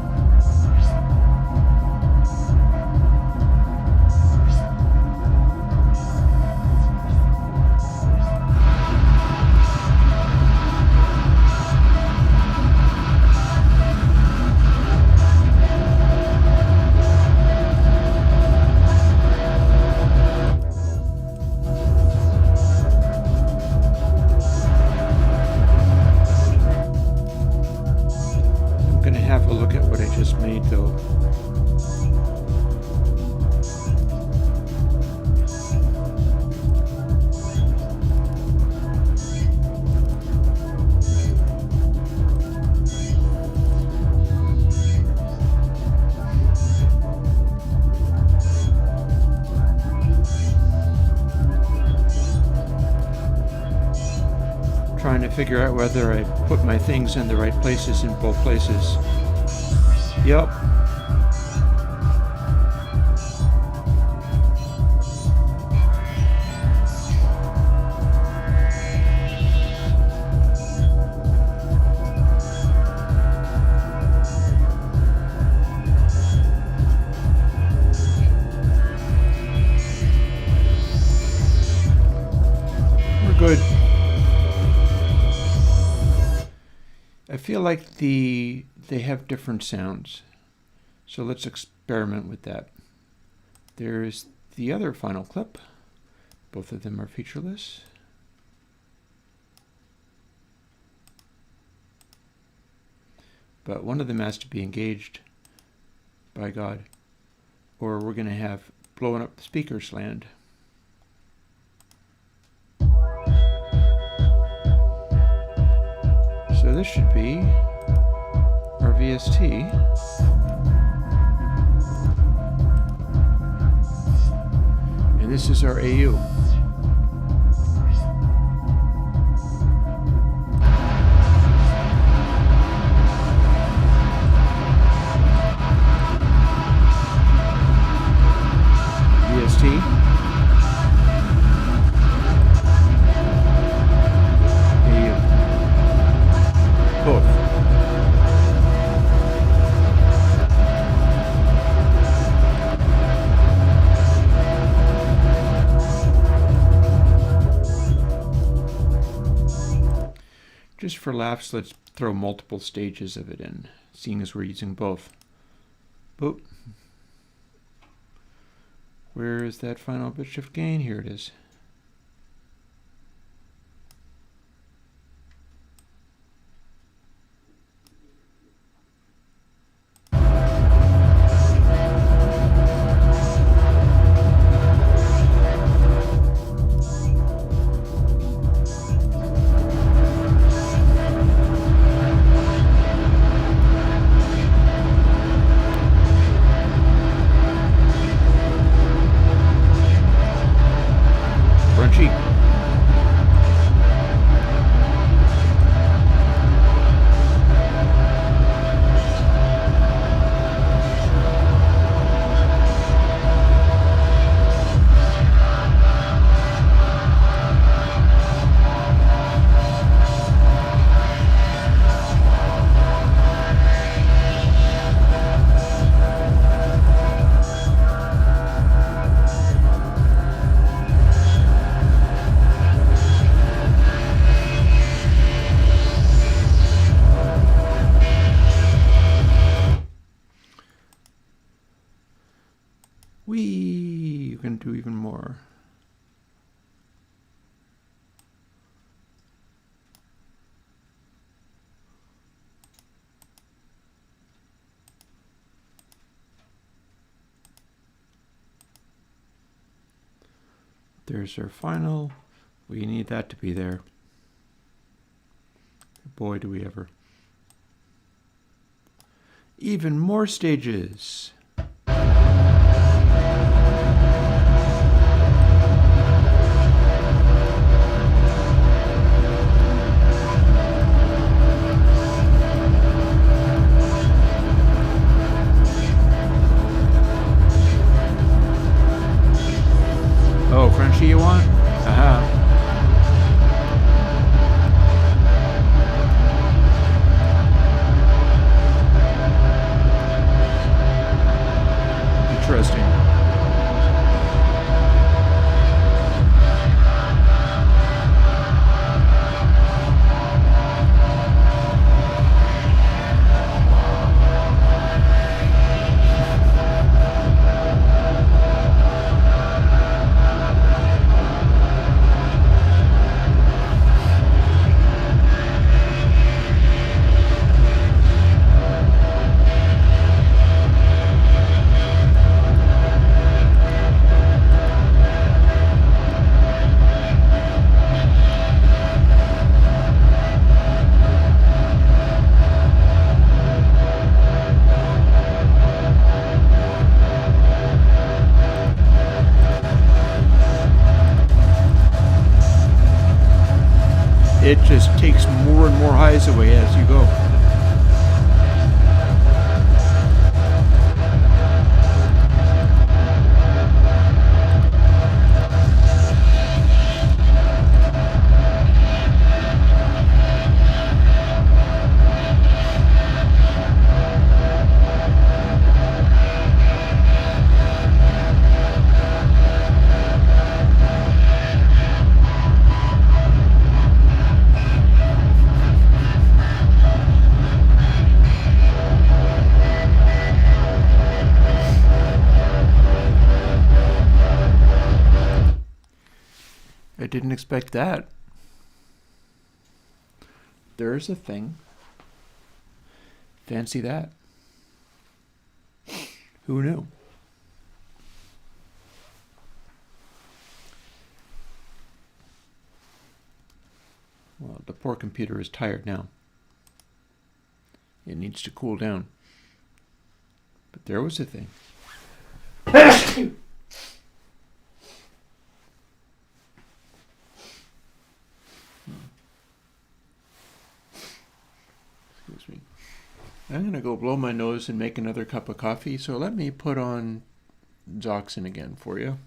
Trying to figure out whether I put my things in the right places in both places. Yep. We're good. I feel like they have different sounds, so let's experiment with that. There's the other final clip. Both of them are featureless. But one of them has to be engaged, by God, or we're going to have blowing up the speakers land. So this should be our VST. And this is our AU. VST. Both. Just for laughs, let's throw multiple stages of it in, seeing as we're using both. Boop. Where is that final bit shift gain? Here it is. You can do even more. There's our final. We need that to be there. Boy, do we ever. Even more stages. Oh, Frenchie you want? Aha. Interesting. It just takes more and more highs away as you go. I didn't expect that. There's a thing. Fancy that. Who knew? Well, the poor computer is tired now. It needs to cool down. But there was a thing. Excuse me. I'm going to go blow my nose and make another cup of coffee, so let me put on Zoxin again for you.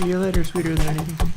See you later, sweeter than anything.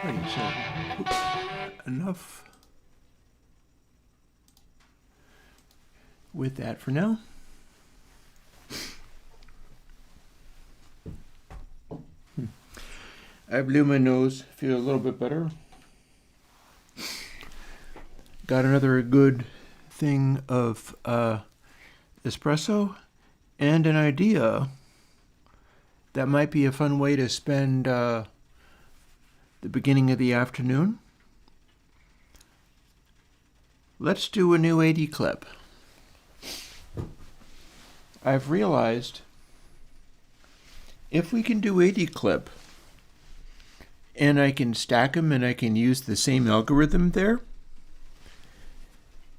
Alright, so enough with that for now. I blew my nose, feel a little bit better. Got another good thing of espresso and an idea that might be a fun way to spend the beginning of the afternoon. Let's do a new 80 clip. I've realized if we can do 80 clip and I can stack them and I can use the same algorithm there,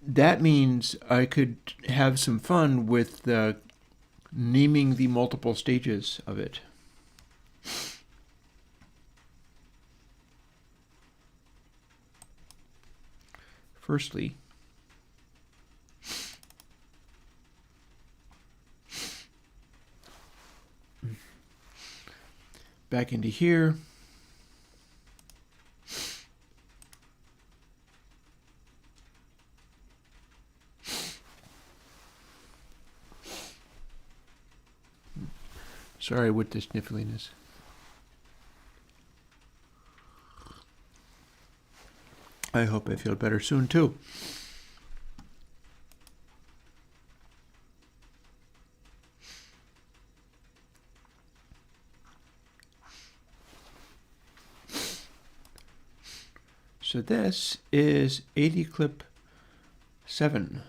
that means I could have some fun with naming the multiple stages of it. Firstly, back into here. Sorry with the sniffliness. I hope I feel better soon too. So this is 80 clip 7.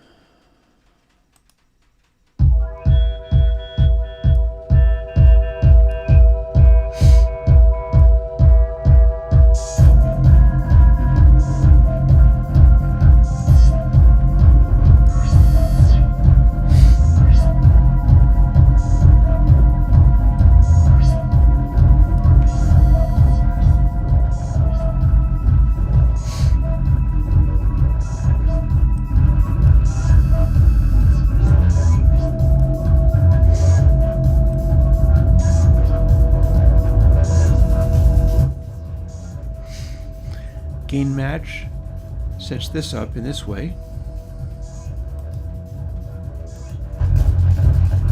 Gain match sets this up in this way.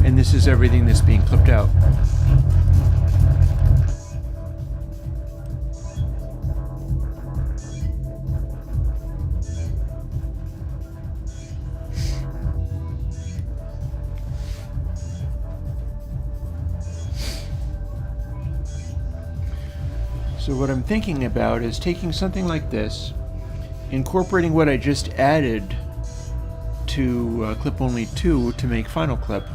And this is everything that's being clipped out. So what I'm thinking about is taking something like this, incorporating what I just added to clip only 2 to make final clip,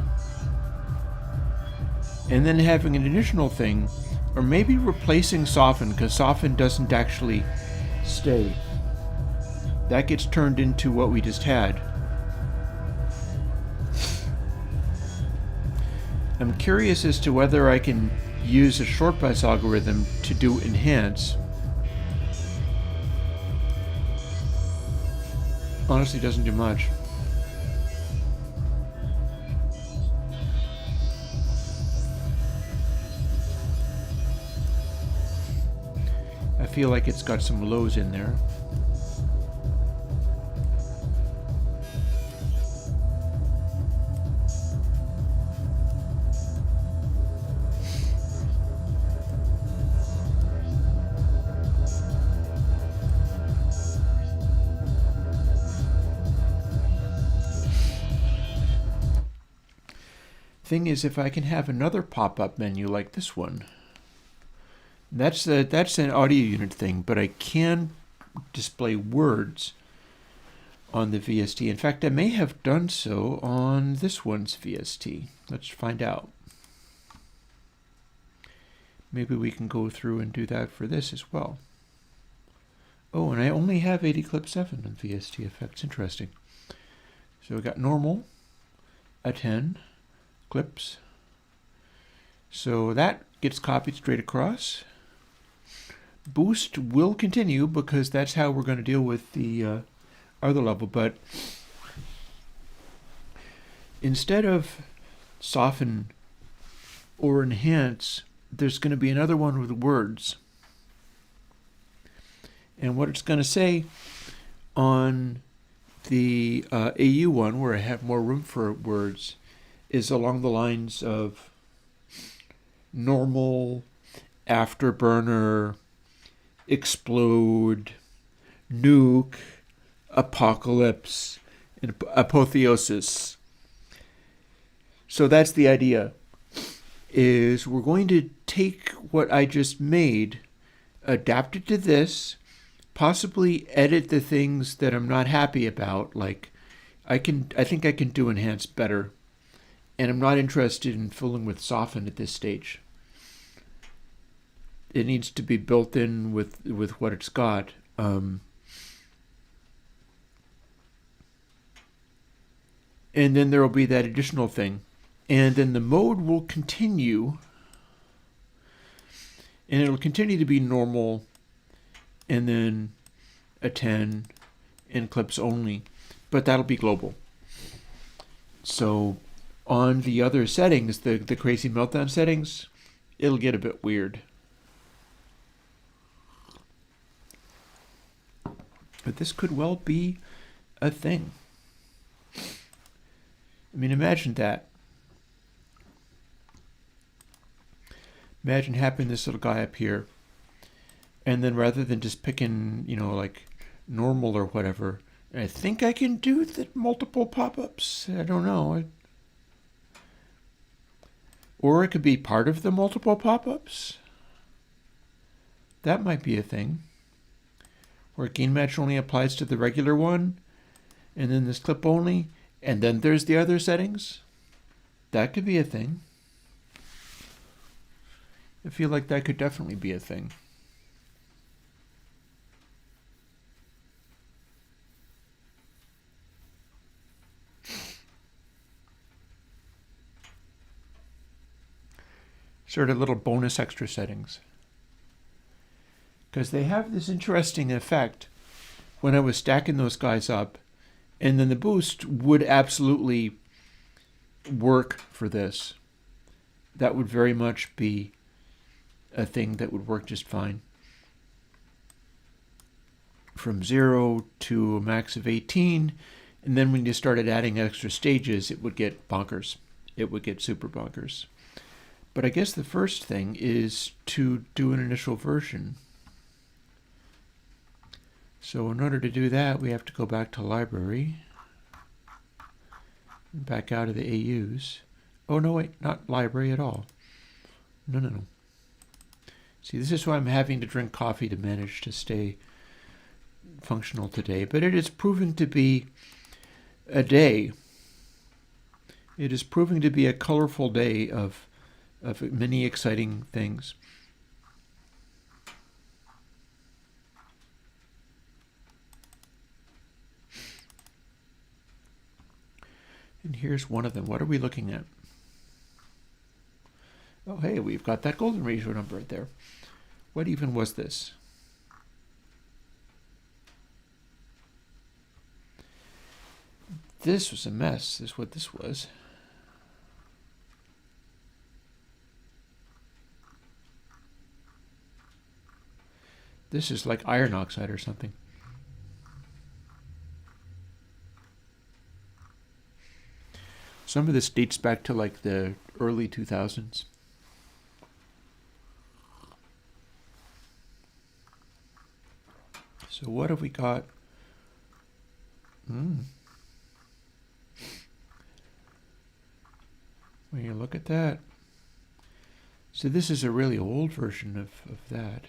and then having an additional thing, or maybe replacing soften, because soften doesn't actually stay. That gets turned into what we just had. I'm curious as to whether I can use a short bus algorithm to do enhance. Honestly, doesn't do much. I feel like it's got some lows in there. Thing is, if I can have another pop-up menu like this one, that's an audio unit thing, but I can display words on the VST. In fact, I may have done so on this one's VST. Let's find out. Maybe we can go through and do that for this as well. Oh, and I only have 80 clip 7 on VST effects. Interesting. So we got normal, a 10, clips. So that gets copied straight across. Boost will continue because that's how we're going to deal with the other level, but instead of soften or enhance, there's going to be another one with words. And what it's going to say on the AU one, where I have more room for words, is along the lines of normal, afterburner, explode, nuke, apocalypse, and apotheosis. So that's the idea, is we're going to take what I just made, adapt it to this, possibly edit the things that I'm not happy about, like I think I can do enhance better. And I'm not interested in fooling with soften at this stage. It needs to be built in with what it's got. And then there will be that additional thing. And then the mode will continue. And it'll continue to be normal. And then a 10 and clips only. But that'll be global. So on the other settings, the crazy meltdown settings, it'll get a bit weird. But this could well be a thing. I mean, imagine that. Imagine having this little guy up here, and then rather than just picking, like normal or whatever, I think I can do the multiple pop-ups. I don't know. Or it could be part of the multiple pop-ups. That might be a thing. Where gain match only applies to the regular one, and then this clip only, and then there's the other settings. That could be a thing. I feel like that could definitely be a thing. Sort of little bonus extra settings. Because they have this interesting effect when I was stacking those guys up, and then the boost would absolutely work for this. That would very much be a thing that would work just fine. from 0 to a max of 18. And then when you started adding extra stages, it would get bonkers. It would get super bonkers. But I guess the first thing is to do an initial version. So in order to do that, we have to go back to library, back out of the AUs. Oh, no, wait, not library at all. No. See, this is why I'm having to drink coffee to manage to stay functional today. But it is proving to be a day. It is proving to be a colorful day of many exciting things. And here's one of them. What are we looking at? Oh, hey, we've got that golden ratio number right there. What even was this? This was a mess, is what this was. This is like iron oxide or something. Some of this dates back to like the early 2000s. So what have we got? When you look at that. So this is a really old version of that.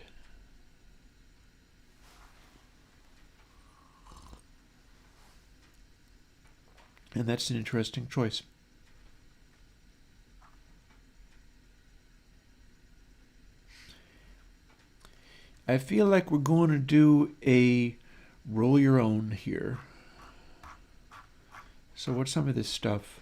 And that's an interesting choice. I feel like we're going to do a roll your own here. So what's some of this stuff?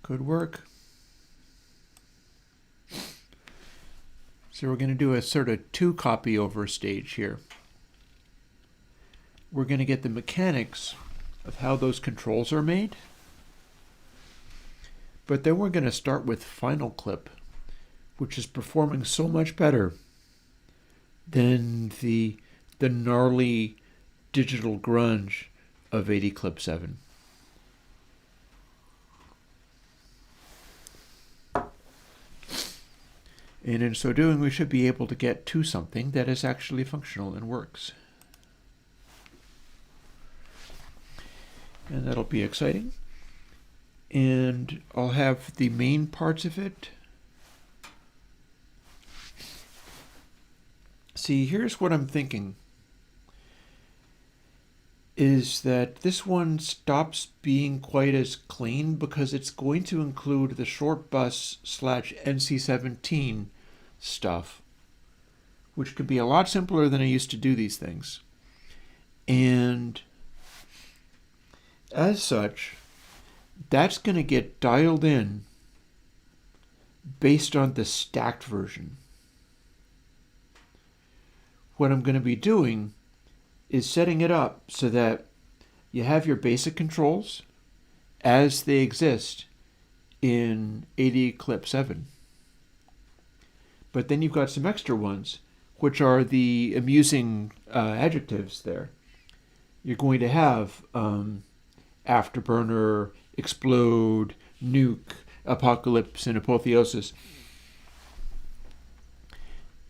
Could work. So we're going to do a sort of 2 copy over stage here. We're going to get the mechanics of how those controls are made. But then we're going to start with Final Clip, which is performing so much better than the gnarly digital grunge of 80 Clip 7. And in so doing, we should be able to get to something that is actually functional and works. And that'll be exciting. And I'll have the main parts of it. See, here's what I'm thinking. Is that this one stops being quite as clean because it's going to include the short bus / NC17 stuff, which could be a lot simpler than I used to do these things. And as such, that's going to get dialed in based on the stacked version. What I'm going to be doing is setting it up so that you have your basic controls as they exist in 80 Clip 7. But then you've got some extra ones, which are the amusing adjectives there. You're going to have afterburner, explode, nuke, apocalypse, and apotheosis.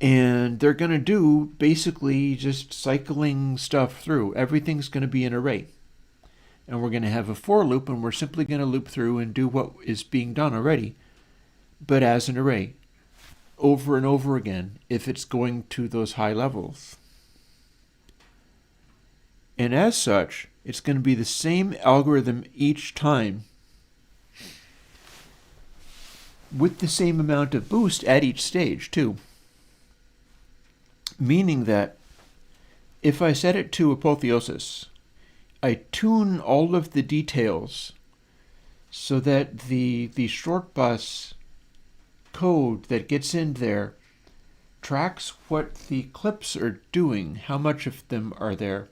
And they're going to do basically just cycling stuff through. Everything's going to be an array. And we're going to have a for loop, and we're simply going to loop through and do what is being done already, but as an array, over and over again, if it's going to those high levels. And as such, it's going to be the same algorithm each time, with the same amount of boost at each stage, too. Meaning that if I set it to apotheosis, I tune all of the details so that the short bus code that gets in there tracks what the clips are doing, how much of them are there,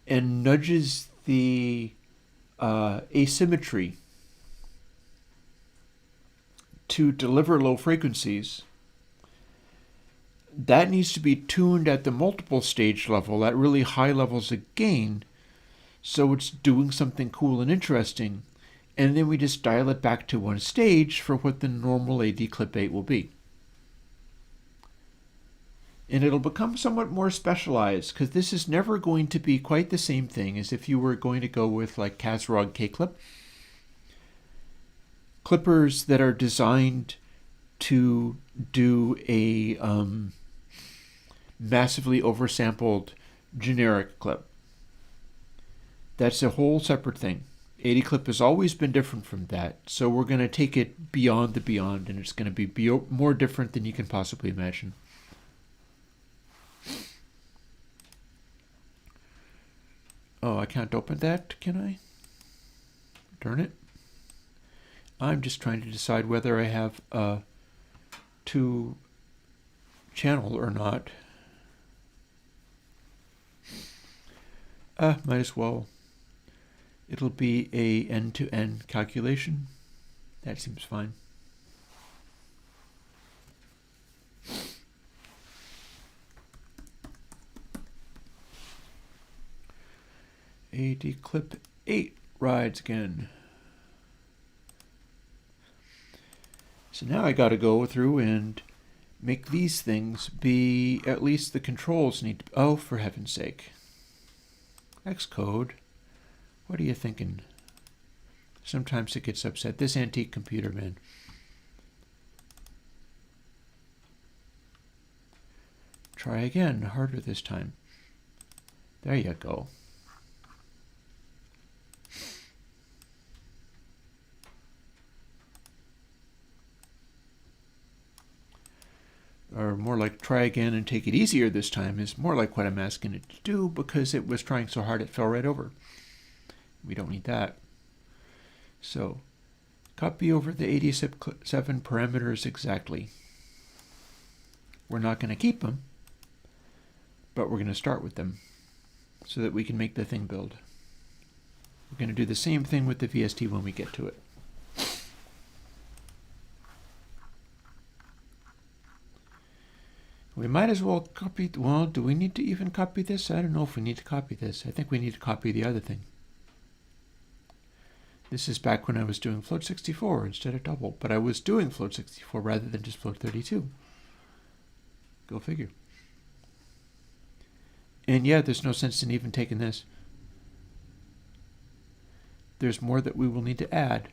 and nudges the asymmetry to deliver low frequencies. That needs to be tuned at the multiple stage level, at really high levels of gain, so it's doing something cool and interesting. And then we just dial it back to one stage for what the normal AD clip 8 will be. And it'll become somewhat more specialized, because this is never going to be quite the same thing as if you were going to go with like Kazrog K-Clip. Clippers that are designed to do a massively oversampled generic clip. That's a whole separate thing. 80 clip has always been different from that, so we're going to take it beyond the beyond, and it's going to be more different than you can possibly imagine. Oh, I can't open that, can I? Darn it. I'm just trying to decide whether I have a 2 channel or not. Might as well. It'll be a end-to-end calculation. That seems fine. AD clip 8 rides again. So now I got to go through and make these things be, at least the controls need to, oh, for heaven's sake. Xcode, what are you thinking? Sometimes it gets upset. This antique computer, man. Try again, harder this time. There you go. Or more like try again and take it easier this time is more like what I'm asking it to do, because it was trying so hard it fell right over. We don't need that. So copy over the 87 parameters exactly. We're not going to keep them, but we're going to start with them so that we can make the thing build. We're going to do the same thing with the VST when we get to it. We might as well copy, well, do we need to even copy this? I don't know if we need to copy this. I think we need to copy the other thing. This is back when I was doing float 64 instead of double, but I was doing float 64 rather than just float 32. Go figure. And yeah, there's no sense in even taking this. There's more that we will need to add,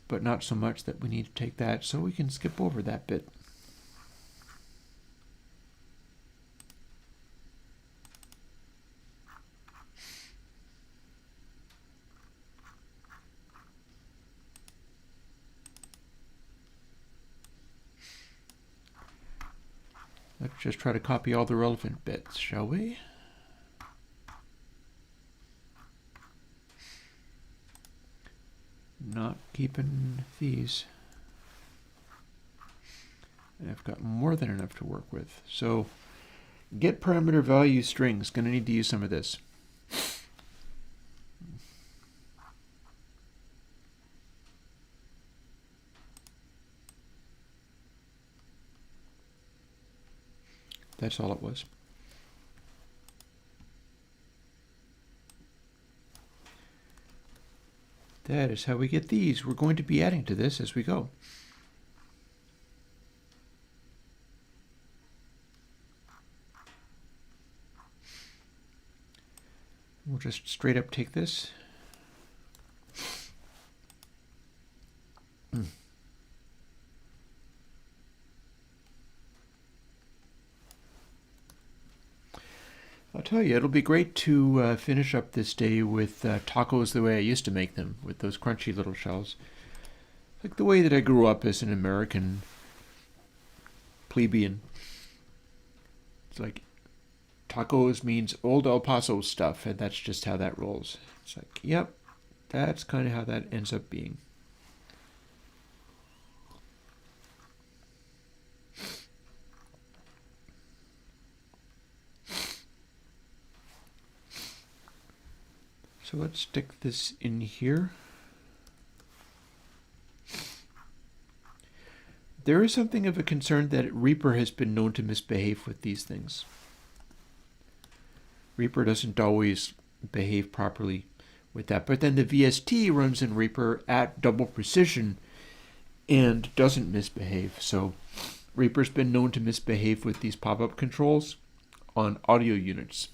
but not so much that we need to take that, so we can skip over that bit. Let's just try to copy all the relevant bits, shall we? Not keeping these. And I've got more than enough to work with. So get parameter value strings. Going to need to use some of this. That's all it was. That is how we get these. We're going to be adding to this as we go. We'll just straight up take this. I'll tell you, it'll be great to finish up this day with tacos the way I used to make them, with those crunchy little shells. Like the way that I grew up as an American plebeian. It's like tacos means old El Paso stuff, and that's just how that rolls. It's like, yep, that's kind of how that ends up being. So let's stick this in here. There is something of a concern that Reaper has been known to misbehave with these things. Reaper doesn't always behave properly with that, but then the VST runs in Reaper at double precision and doesn't misbehave. So Reaper's been known to misbehave with these pop-up controls on audio units.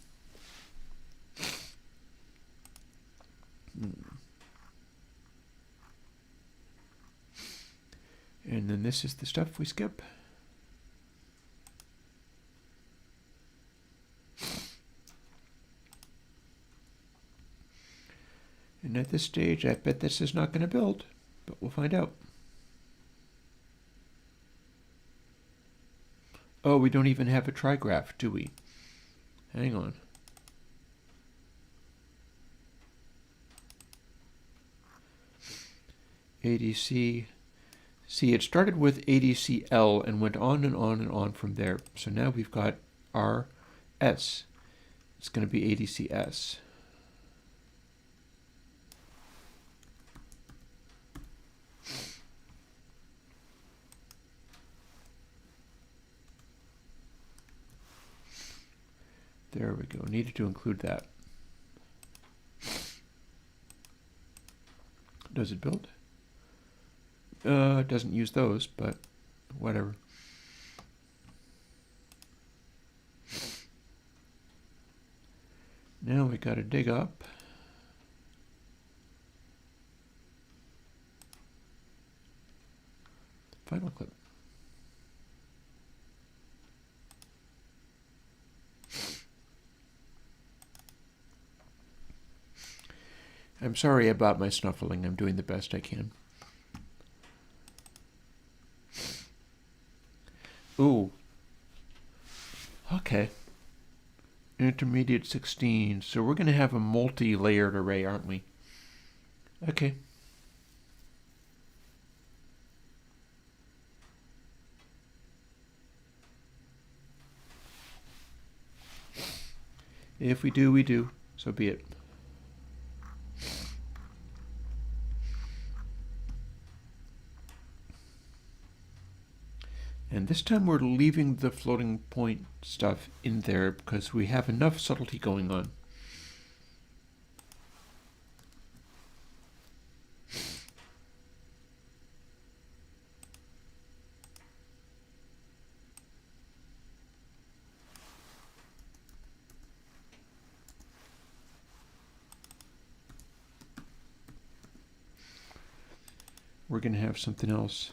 And then this is the stuff we skip. And at this stage, I bet this is not going to build, but we'll find out. Oh, we don't even have a trigraph, do we? Hang on. ADC. See, it started with ADCL and went on and on and on from there. So now we've got RS. It's going to be ADCS. There we go. Needed to include that. Does it build? It doesn't use those, but whatever. Now we got to dig up. Final clip. I'm sorry about my snuffling. I'm doing the best I can. Ooh. Okay. Intermediate 16. So we're going to have a multi-layered array, aren't we? Okay. If we do, we do. So be it. And this time we're leaving the floating point stuff in there because we have enough subtlety going on. We're going to have something else.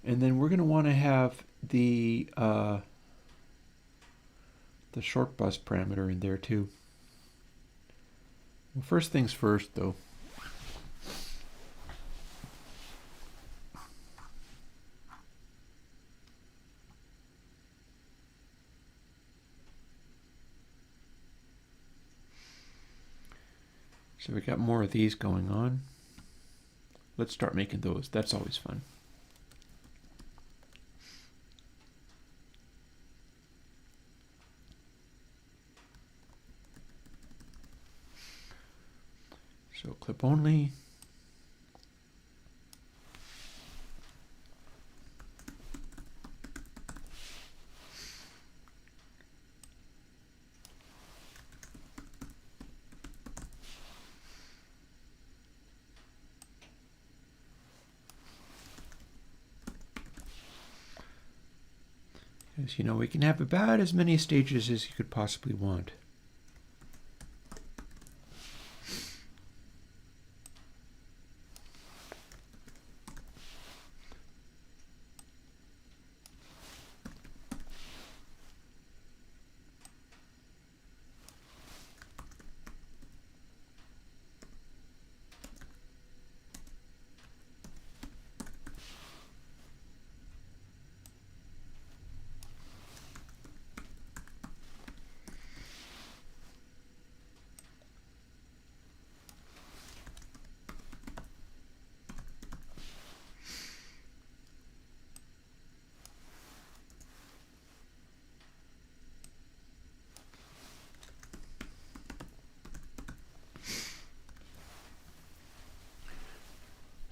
And then we're going to want to have the short bus parameter in there too. Well, first things first, though. So we got more of these going on. Let's start making those. That's always fun. So clip only. Because, you know, we can have about as many stages as you could possibly want.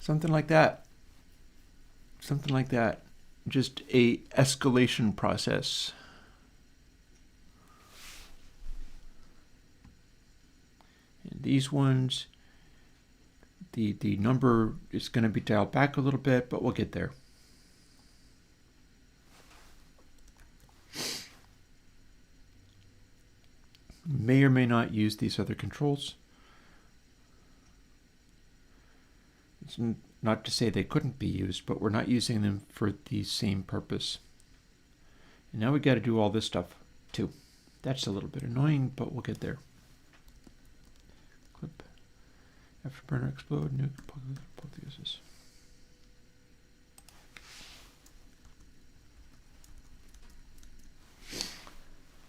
Something like that. Something like that. Just a escalation process. And these ones, the number is going to be dialed back a little bit, but we'll get there. May or may not use these other controls. It's not to say they couldn't be used, but we're not using them for the same purpose. And now we got to do all this stuff too. That's a little bit annoying, but we'll get there. Clip. Afterburner explode. Nuke. Both uses.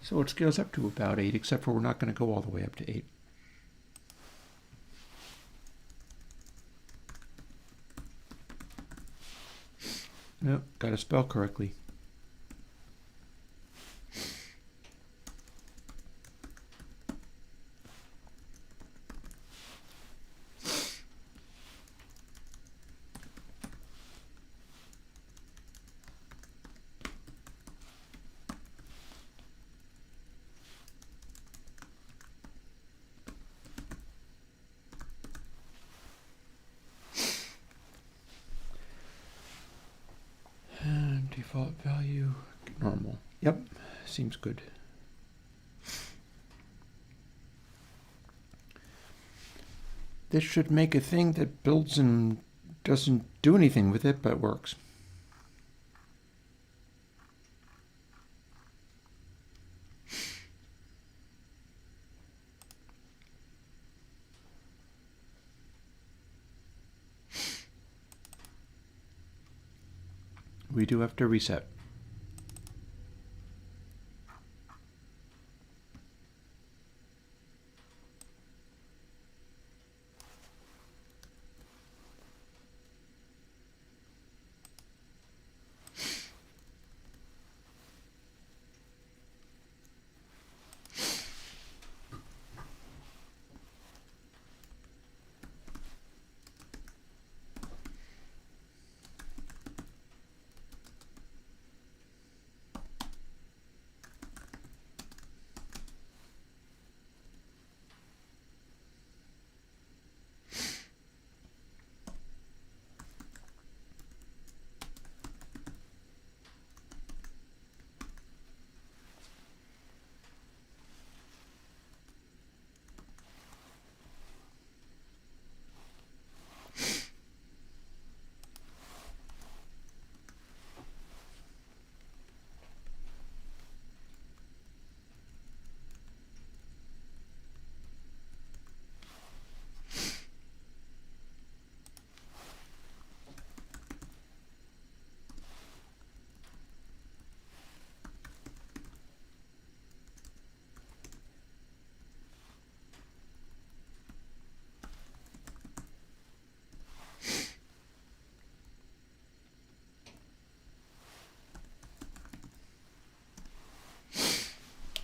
So it scales up to about 8, except for we're not going to go all the way up to 8. Nope, got to spell correctly. Default value, normal. Yep, seems good. This should make a thing that builds and doesn't do anything with it, but works. We do have to reset.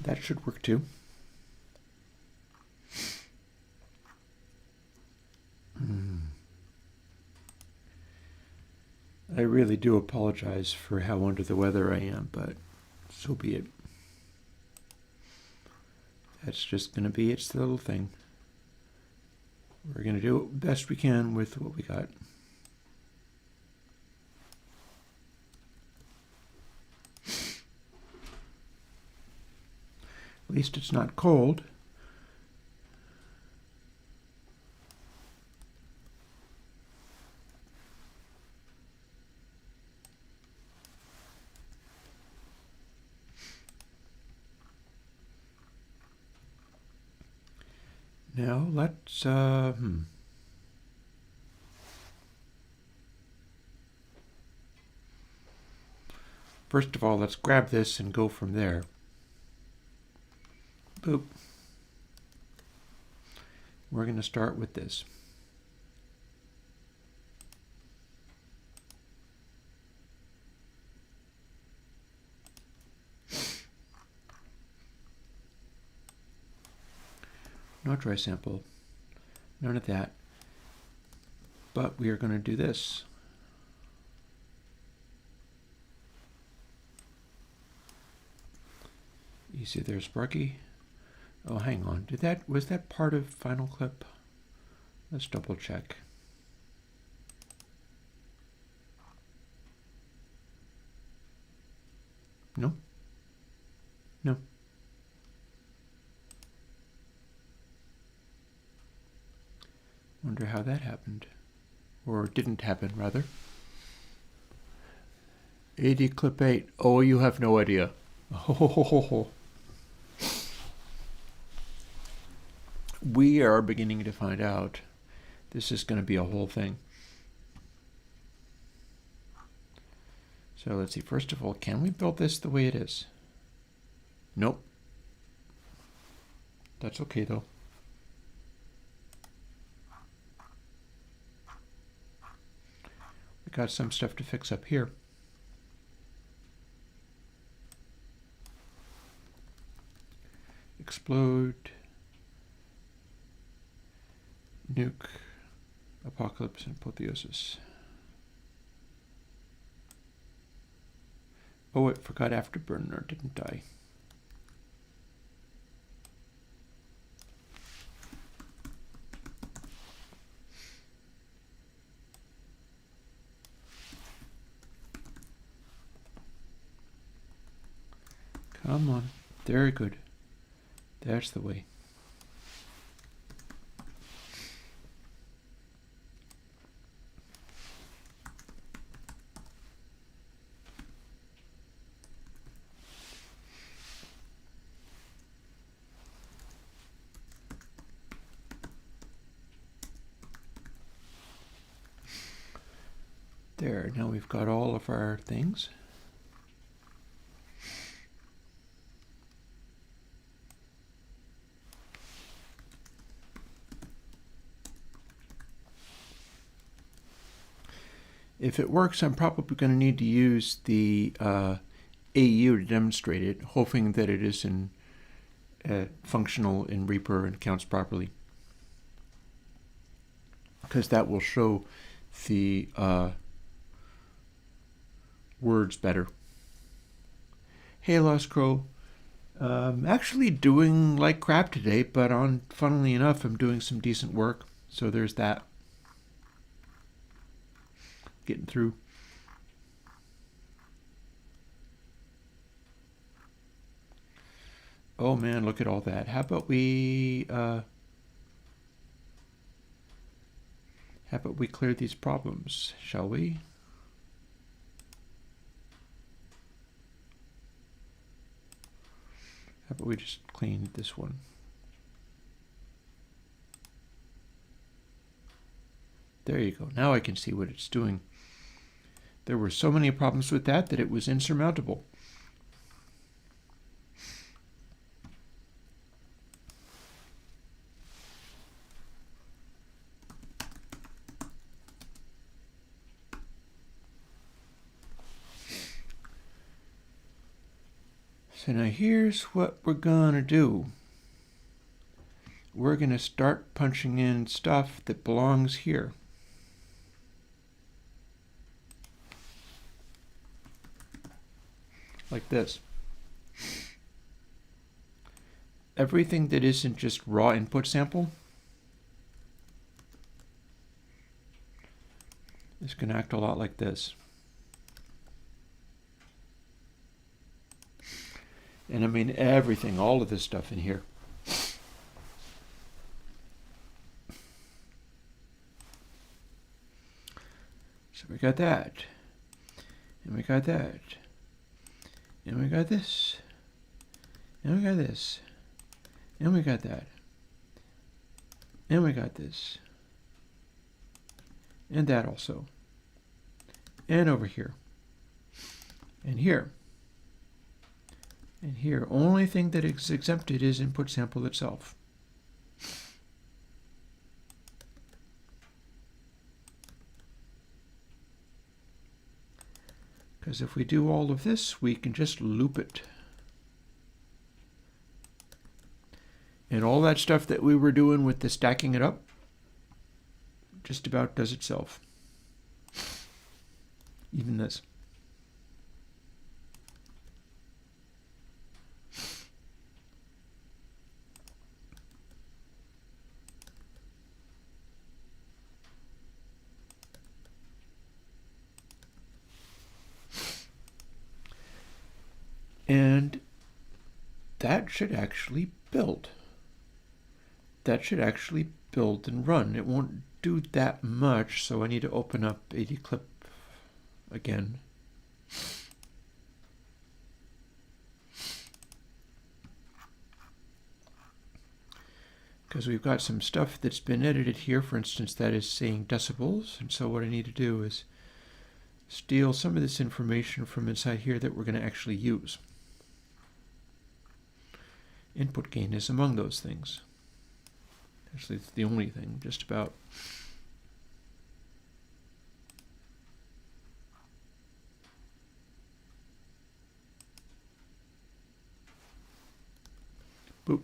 That should work too. I really do apologize for how under the weather I am, but so be it. That's just going to be its little thing. We're going to do it best we can with what we got. At least it's not cold. Now let's first of all, let's grab this and go from there. Boop. We're going to start with this. No dry sample. None of that. but we are going to do this. You see there's Sparky. Oh, hang on. Was that part of Final Clip? Let's double check. No? No. Wonder how that happened. Or didn't happen, rather. AD Clip 8. Oh, you have no idea. Oh. We are beginning to find out. This is going to be a whole thing. So let's see. First of all, can we build this the way it is? Nope. That's okay, though. We got some stuff to fix up here. Explode. Nuke. Apocalypse and apotheosis. Oh, I forgot Afterburner, didn't I? Come on. Very good. That's the way. There, now we've got all of our things. If it works, I'm probably going to need to use the AU to demonstrate it, hoping that it is functional in Reaper and counts properly. Because that will show the words better. Hey, Lost Crow. Actually doing like crap today, but funnily enough, I'm doing some decent work. So there's that. Getting through. Oh man, look at all that. How about we clear these problems, shall we? How about we just clean this one? There you go. Now I can see what it's doing. There were so many problems with that it was insurmountable. So now here's what we're going to do. We're going to start punching in stuff that belongs here. Like this. Everything that isn't just raw input sample is going to act a lot like this. And I mean everything, all of this stuff in here. So we got that, and we got that, and we got this, and we got this, and we got that, and we got this, and that also, and over here, and here. And here, only thing that is exempted is input sample itself. Because if we do all of this, we can just loop it. And all that stuff that we were doing with the stacking it up, just about does itself. Even this. And that should actually build. That should actually build and run. It won't do that much, so I need to open up ADClip again. Because we've got some stuff that's been edited here, for instance, that is saying decibels, and so what I need to do is steal some of this information from inside here that we're going to actually use. Input gain is among those things. Actually, it's the only thing, just about. Boop.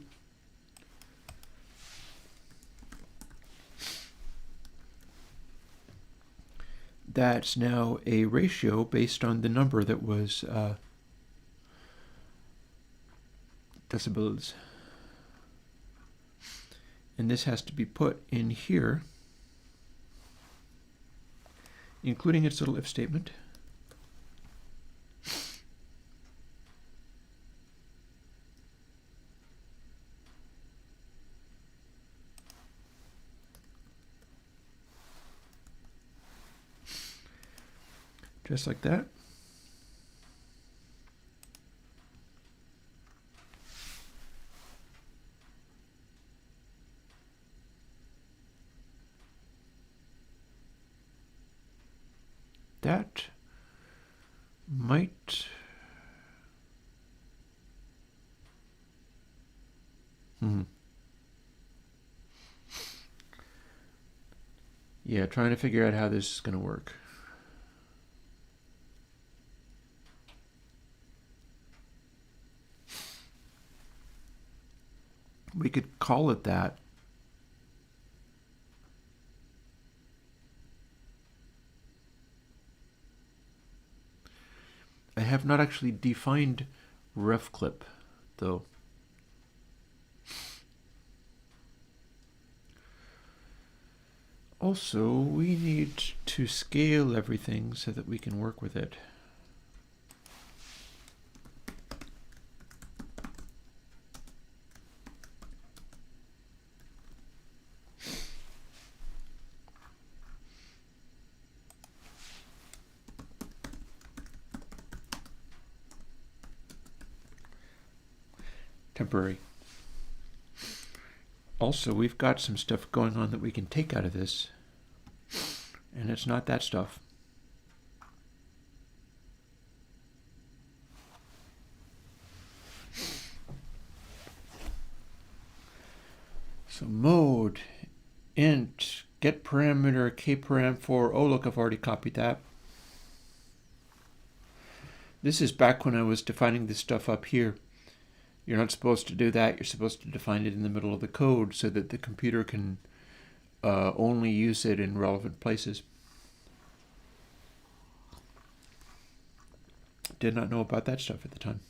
That's now a ratio based on the number that was decibels. And this has to be put in here, including its little if statement. Just like that. That might yeah, trying to figure out how this is going to work. We could call it that. I have not actually defined refclip, though. Also, we need to scale everything so that we can work with it. Temporary. Also, we've got some stuff going on that we can take out of this, and it's not that stuff. So mode, int, get parameter, kparam4. Oh, look, I've already copied that. This is back when I was defining this stuff up here. You're not supposed to do that. You're supposed to define it in the middle of the code so that the computer can only use it in relevant places. Did not know about that stuff at the time.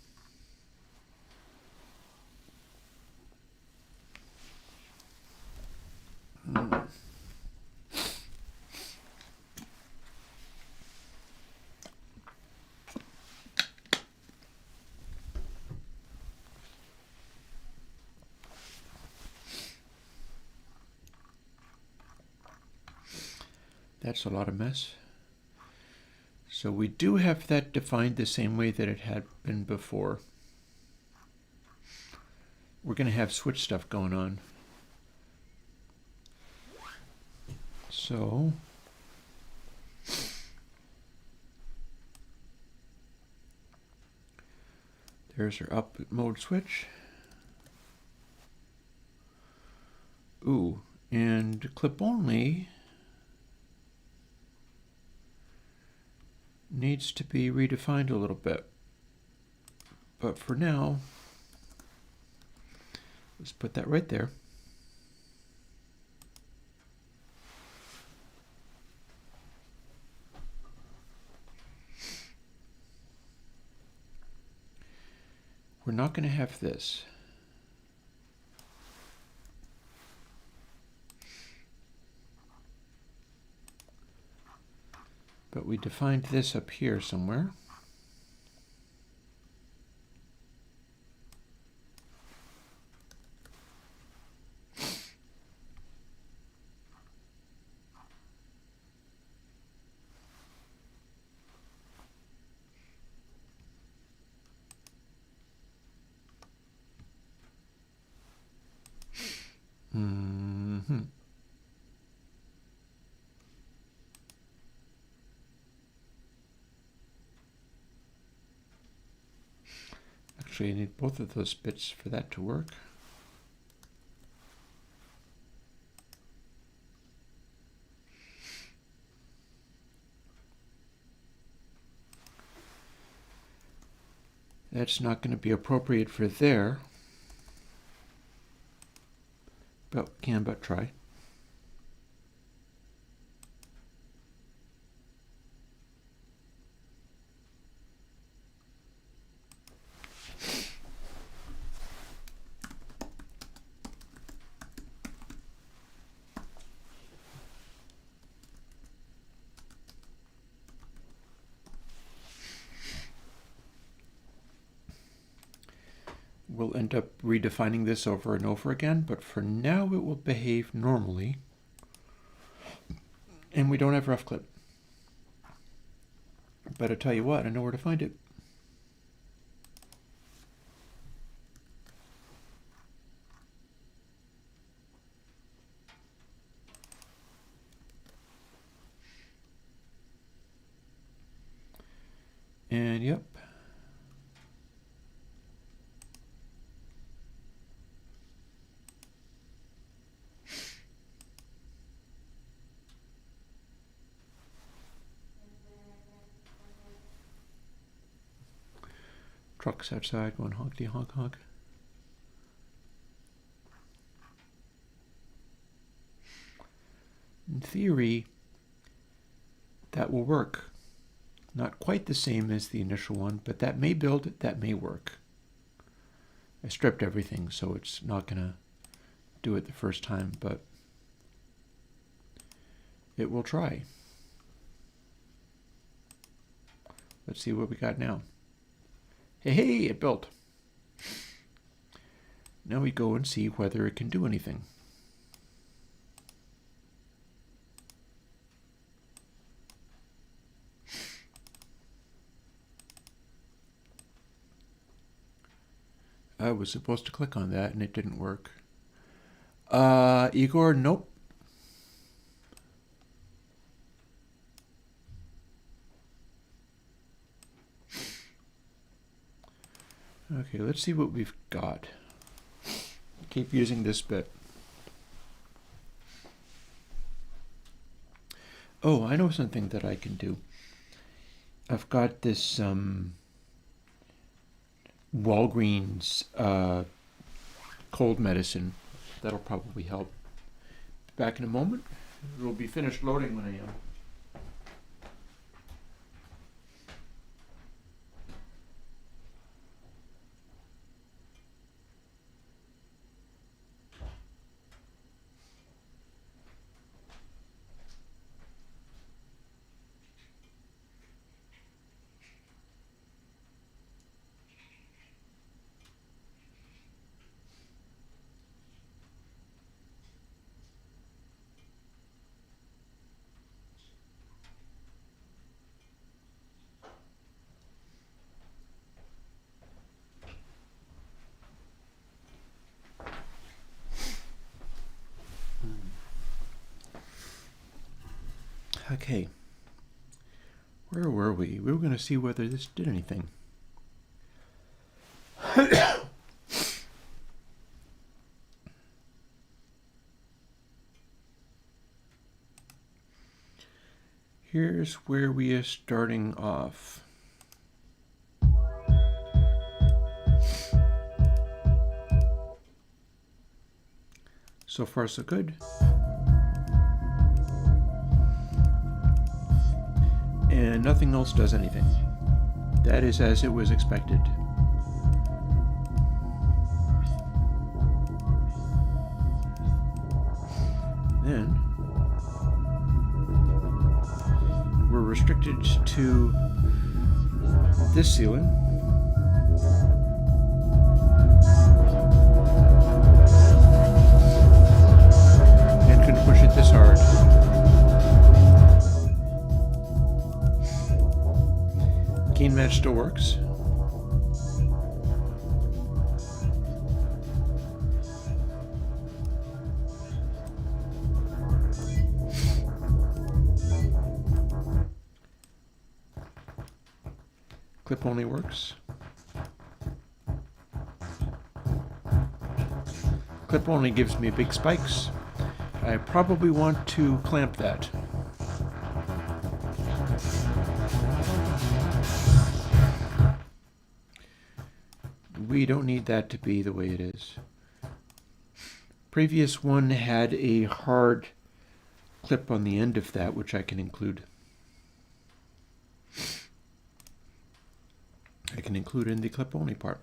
That's a lot of mess. So we do have that defined the same way that it had been before. We're going to have switch stuff going on. So there's our up mode switch. Ooh, and clip only needs to be redefined a little bit. But for now, let's put that right there. we're not going to have this. But we defined this up here somewhere. Actually, I need both of those bits for that to work. That's not going to be appropriate for there, but can but try. We'll end up redefining this over and over again, but for now it will behave normally. And we don't have rough clip. But I tell you what, I know where to find it. And yep. Trucks outside, one honkty honk honk. In theory, that will work. Not quite the same as the initial one, but that may build, that may work. I stripped everything, so it's not going to do it the first time, but it will try. Let's see what we got now. Hey, it built. Now we go and see whether it can do anything. I was supposed to click on that and it didn't work. Igor, nope. Okay, let's see what we've got. Keep using this bit. Oh, I know something that I can do. I've got this Walgreens cold medicine. That'll probably help. Back in a moment. It will be finished loading when I am. Okay, where were we? We were going to see whether this did anything. Here's where we are starting off. So far, so good. And nothing else does anything. That is as it was expected. restricted to this ceiling. And can push it this hard. Gain match still works. Clip only works. Clip only gives me big spikes. I probably want to clamp that. We don't need that to be the way it is. Previous one had a hard clip on the end of that, which I can include. I can include in the clip only part.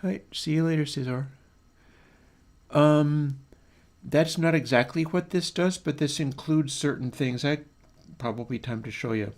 Hi, see you later, Cesar. That's not exactly what this does, but this includes certain things. Probably time to show you.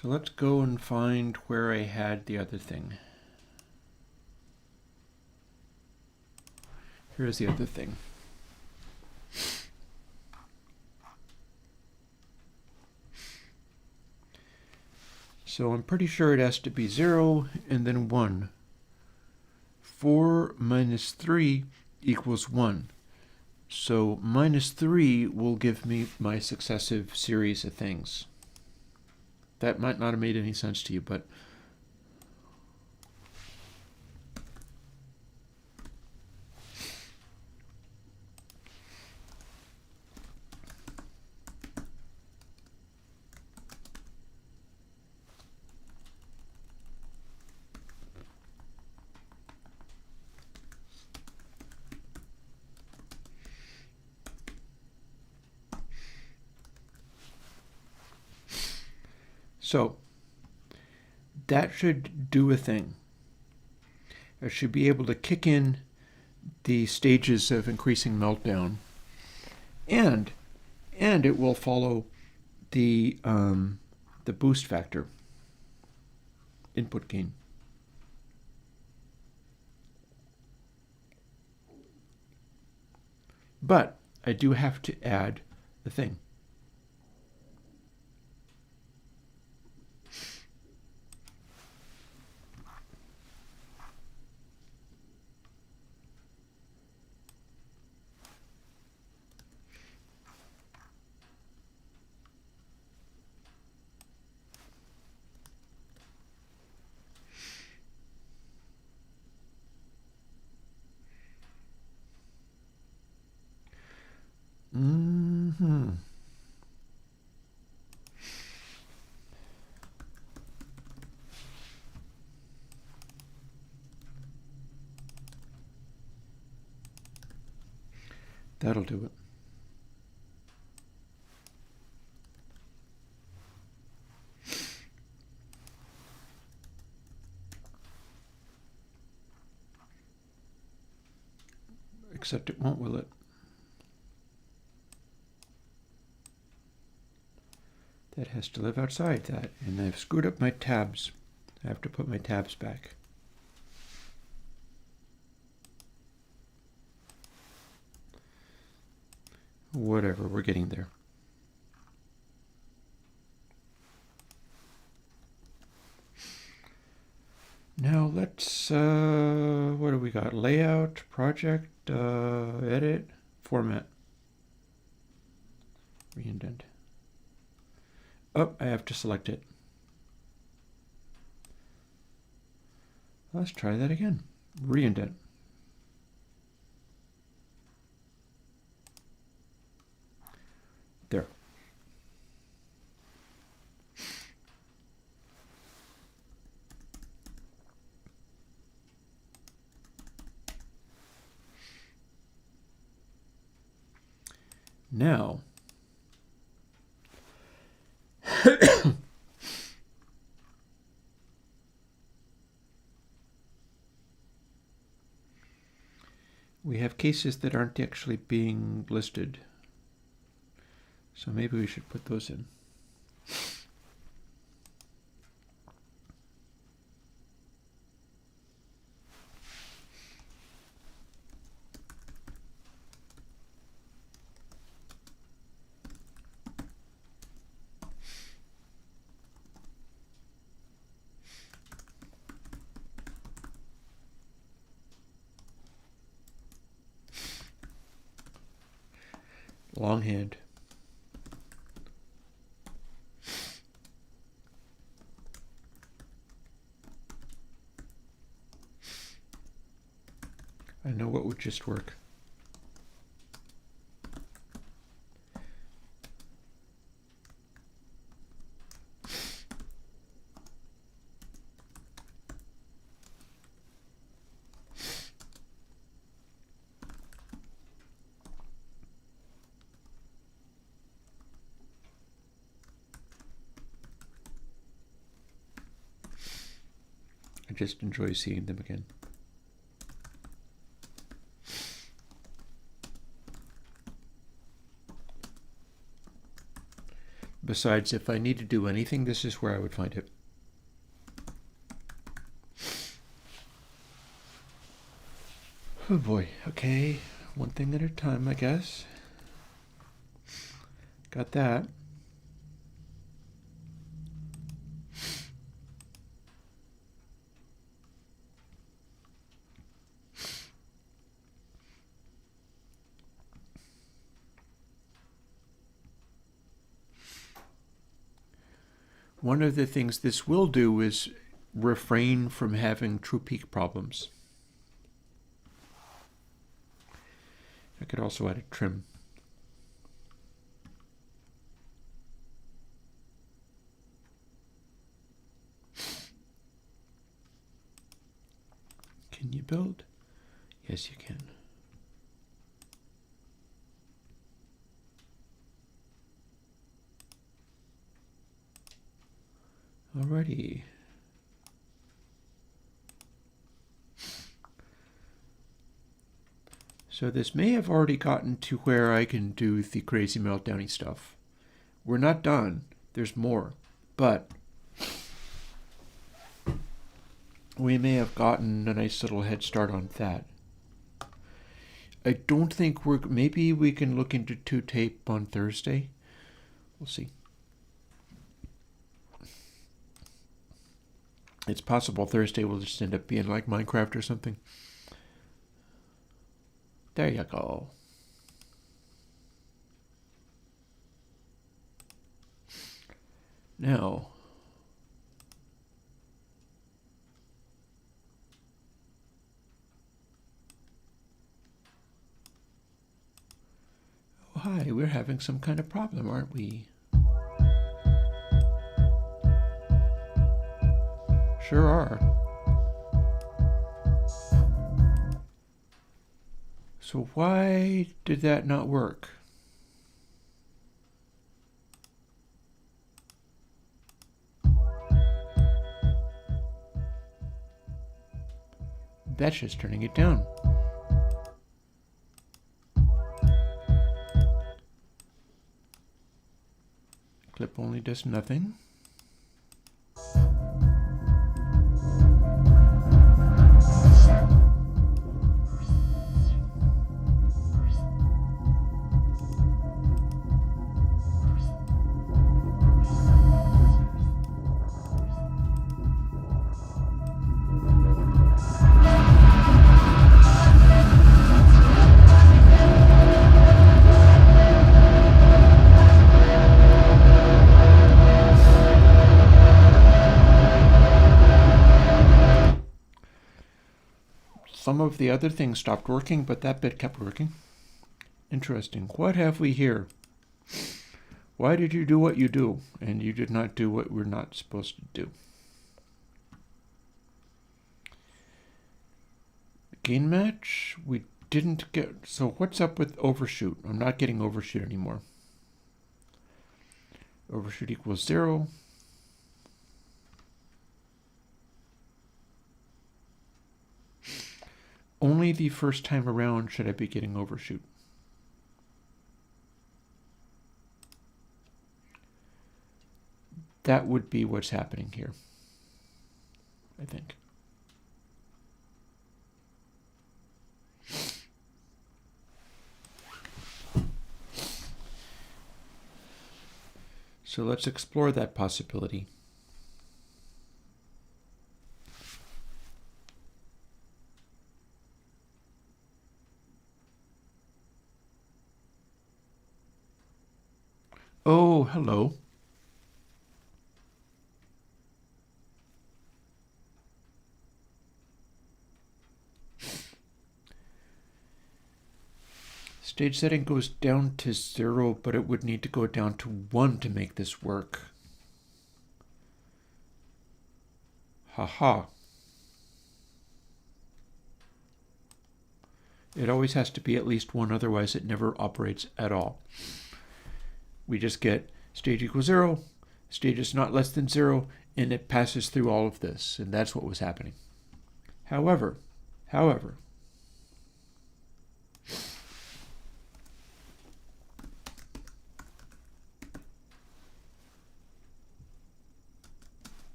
So let's go and find where I had the other thing. Here's the other thing. So I'm pretty sure it has to be 0 and then 1. 4 minus 3 equals 1. So minus 3 will give me my successive series of things. That might not have made any sense to you, but so that should do a thing. I should be able to kick in the stages of increasing meltdown, and it will follow the boost factor, input gain. But I do have to add the thing. That'll do it. Except it won't, will it? That has to live outside that. And I've screwed up my tabs. I have to put my tabs back. Whatever, we're getting there. Now let's, what do we got? Layout, project, edit, format. Reindent. Oh, I have to select it. Let's try that again. Reindent. There. Now, we have cases that aren't actually being listed. So maybe we should put those in. Longhand. I know what would just work. I just enjoy seeing them again. Besides, if I need to do anything, this is where I would find it. Oh boy, okay. One thing at a time, I guess. Got that. One of the things this will do is refrain from having true peak problems. I could also add a trim. Can you build? Yes, you can. Alrighty. So this may have already gotten to where I can do the crazy meltdowny stuff. We're not done. There's more. But we may have gotten a nice little head start on that. I don't think maybe we can look into 2-tape on Thursday. We'll see. It's possible Thursday will just end up being like Minecraft or something. There you go. Now, oh hi, we're having some kind of problem, aren't we? Sure are. So why did that not work? That's just turning it down. Clip only does nothing. some of the other things stopped working, but that bit kept working. Interesting. What have we here? Why did you do what you do, and you did not do what we're not supposed to do? Gain match? We didn't get... So what's up with overshoot? I'm not getting overshoot anymore. Overshoot equals 0. Only the first time around should I be getting overshoot. That would be what's happening here, I think. So let's explore that possibility. Oh, hello. Stage setting goes down to 0, but it would need to go down to 1 to make this work. Haha. It always has to be at least 1, otherwise it never operates at all. We just get stage equals 0, stage is not less than 0, and it passes through all of this, and that's what was happening. However,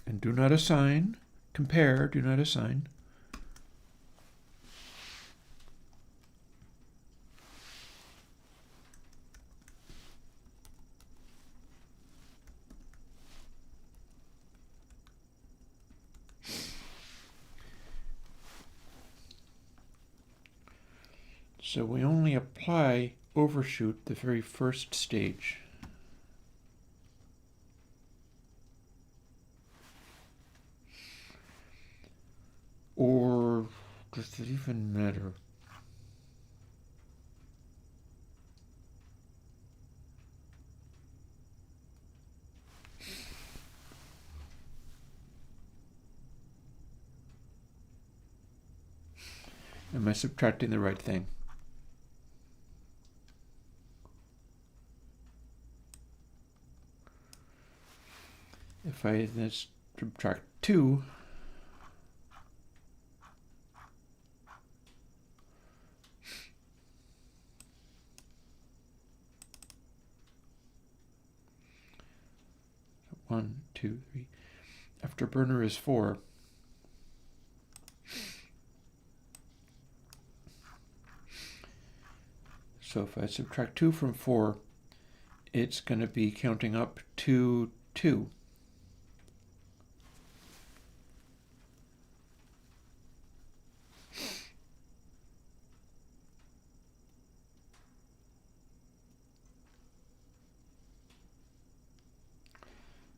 and do not assign, compare, do not assign. So we only apply overshoot the very first stage. Or does it even matter? Am I subtracting the right thing? If I then subtract 2, one, 2, 3. Afterburner is 4. So if I subtract 2 from 4, it's going to be counting up to 2.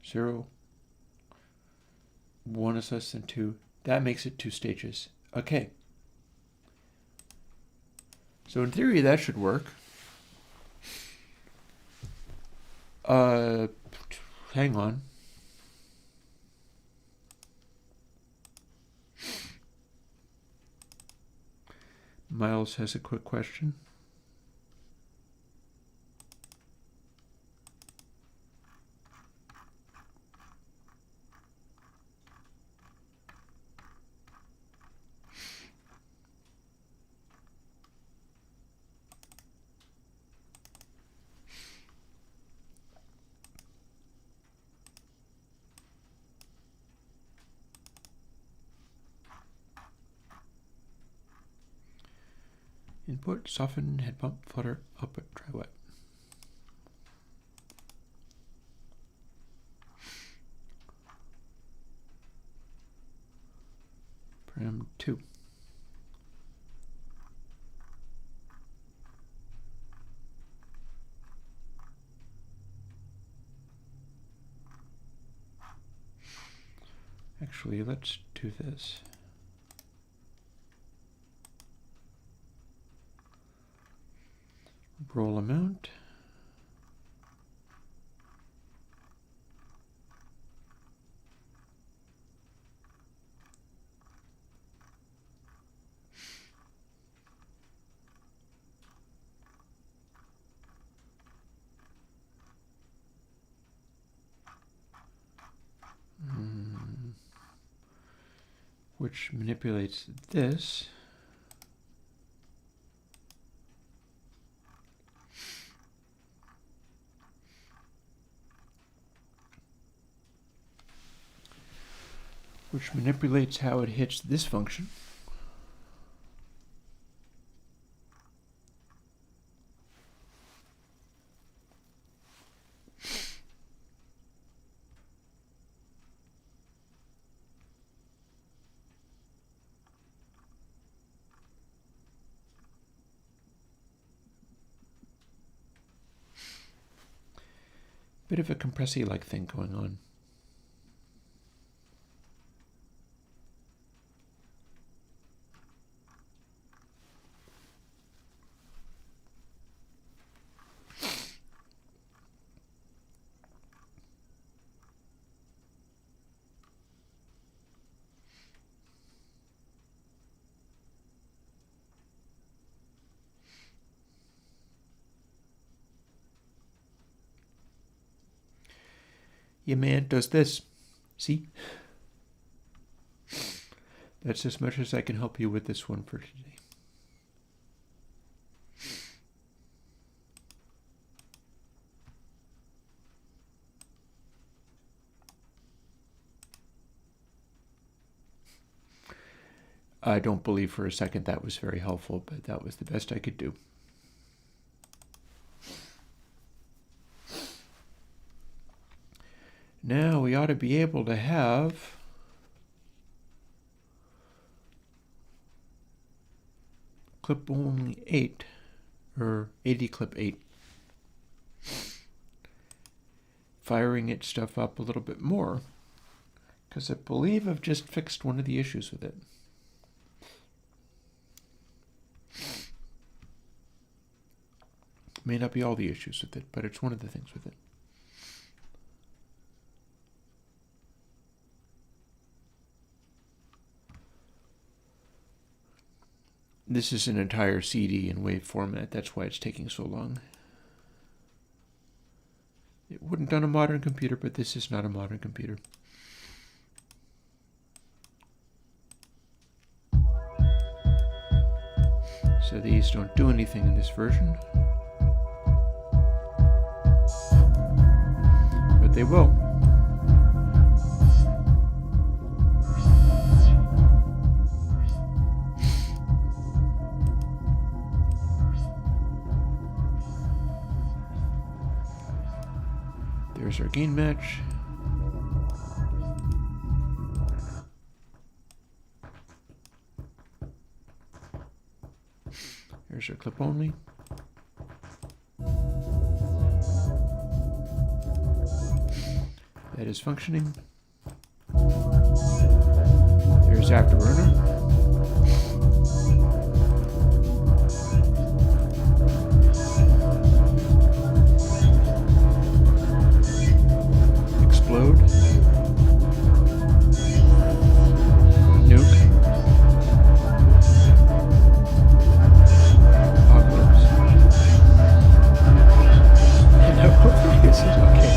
Zero. 1 is less than 2. That makes it 2 stages. Okay. So in theory, that should work. Hang on. Miles has a quick question. Input, soften, head pump, flutter, output, dry wet. Param 2. Actually, let's do this. roll amount. Which manipulates this. Which manipulates how it hits this function. Bit of a compressy-like thing going on. Yeah, man, does this. See? That's as much as I can help you with this one for today. I don't believe for a second that was very helpful, but that was the best I could do. Now we ought to be able to have clip only 8, or 80 clip 8. Firing its stuff up a little bit more, because I believe I've just fixed one of the issues with it. May not be all the issues with it, but it's one of the things with it. This is an entire CD in WAV format. That's why it's taking so long. It wouldn't on a modern computer, but this is not a modern computer. So these don't do anything in this version. But they will. There's our gain match. Here's our clip only. That is functioning. There's Afterburner. Explode. Nuke. Apocalypse. No, this is okay.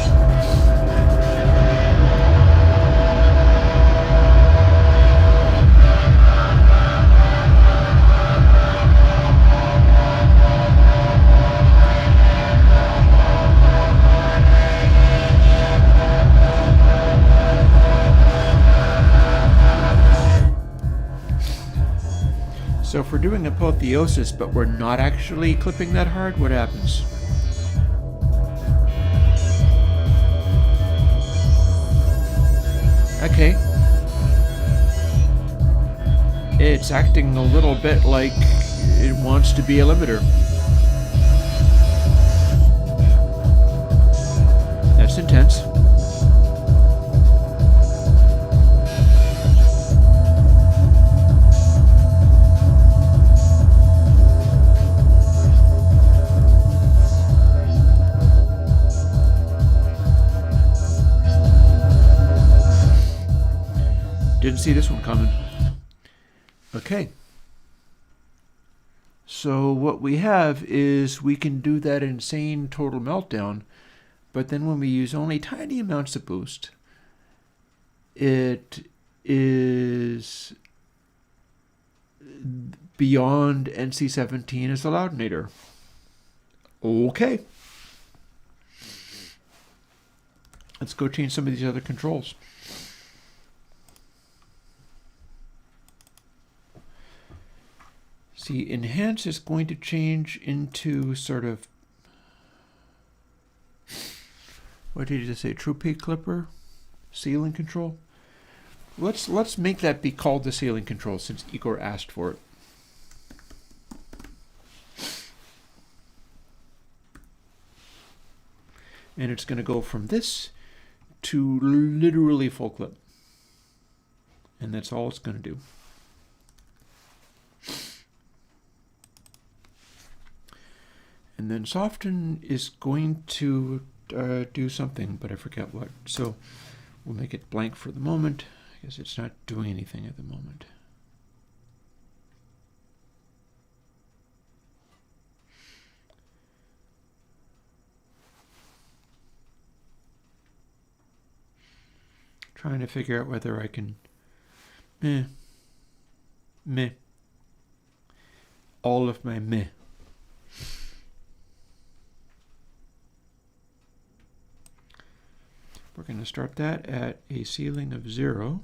So if we're doing apotheosis, but we're not actually clipping that hard, what happens? Okay. It's acting a little bit like it wants to be a limiter. That's intense. Didn't see this one coming. Okay. So what we have is we can do that insane total meltdown, but then when we use only tiny amounts of boost, it is beyond NC17 as a loudinator. Okay. Let's go change some of these other controls. See, enhance is going to change into sort of, what did you just say, true peak clipper, ceiling control? Let's make that be called the ceiling control since Igor asked for it. And it's going to go from this to literally full clip. And that's all it's going to do. And then soften is going to do something, but I forget what. So we'll make it blank for the moment. I guess it's not doing anything at the moment. Trying to figure out whether I can meh. All of my meh. We're going to start that at a ceiling of 0.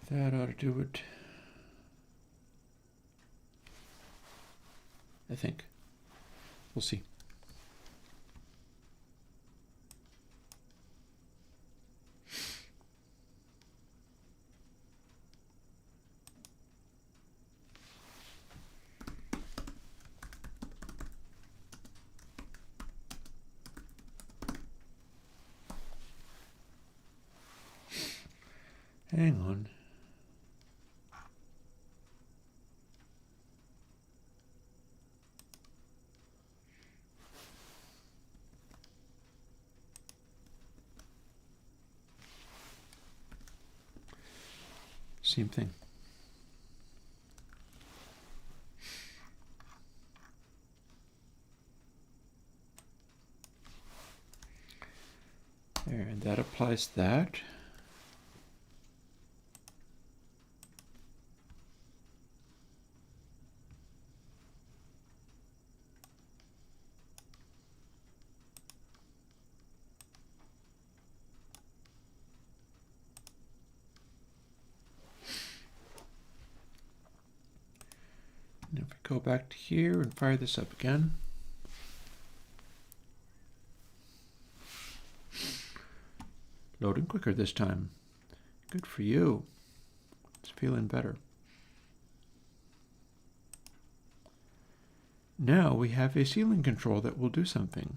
That ought to do it. I think. We'll see. Hang on. Same thing. There, and that applies that. And if we go back to here and fire this up again, loading quicker this time. Good for you. It's feeling better. Now we have a ceiling control that will do something.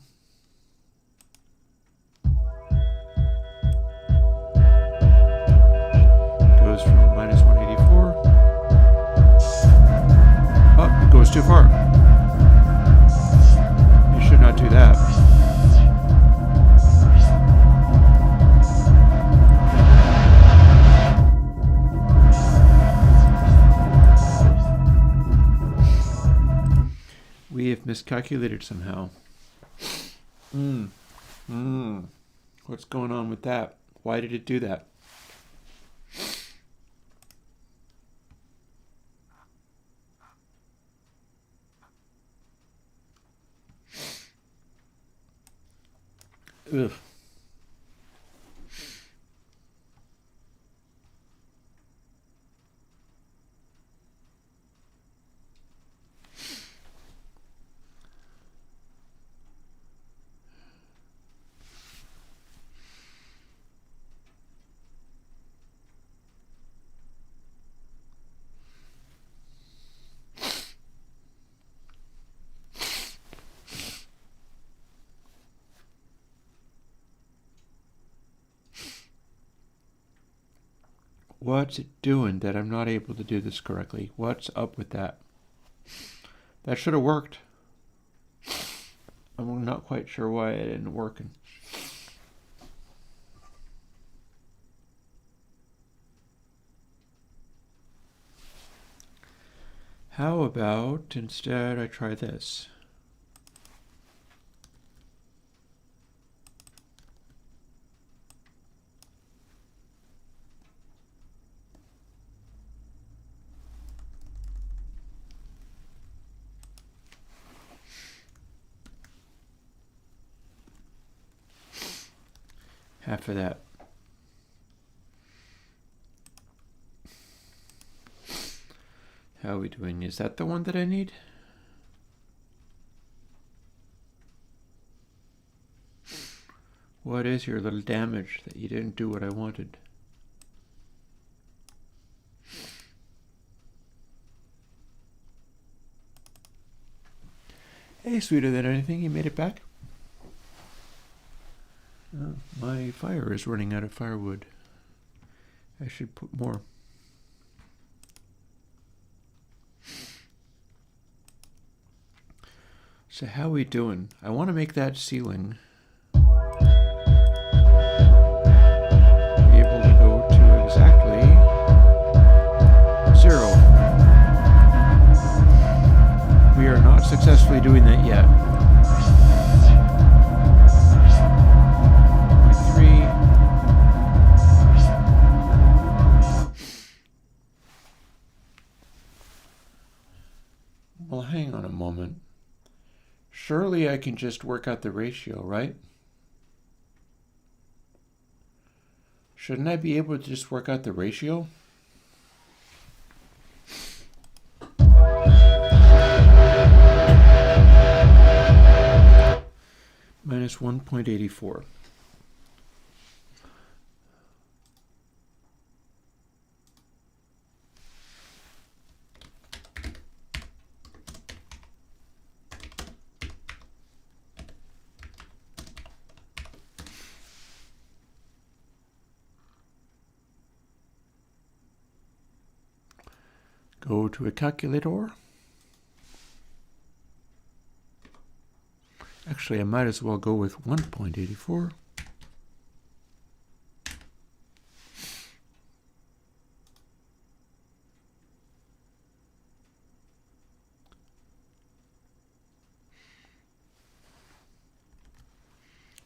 Goes from -184 too far. You should not do that. We have miscalculated somehow. What's going on with that? Why did it do that? Ugh. What's it doing that I'm not able to do this correctly? What's up with that? That should have worked. I'm not quite sure why it isn't working. How about instead I try this? Half of that. How are we doing? Is that the one that I need? What is your little damage that you didn't do what I wanted? Hey, sweeter than anything, you made it back? Oh, my fire is running out of firewood. I should put more. So how are we doing? I want to make that ceiling be able to go to exactly 0. We are not successfully doing that yet. 3. Well, hang on a moment. Surely I can just work out the ratio, right? Shouldn't I be able to just work out the ratio? Minus 1.84. Go to a calculator. Actually, I might as well go with 1.84.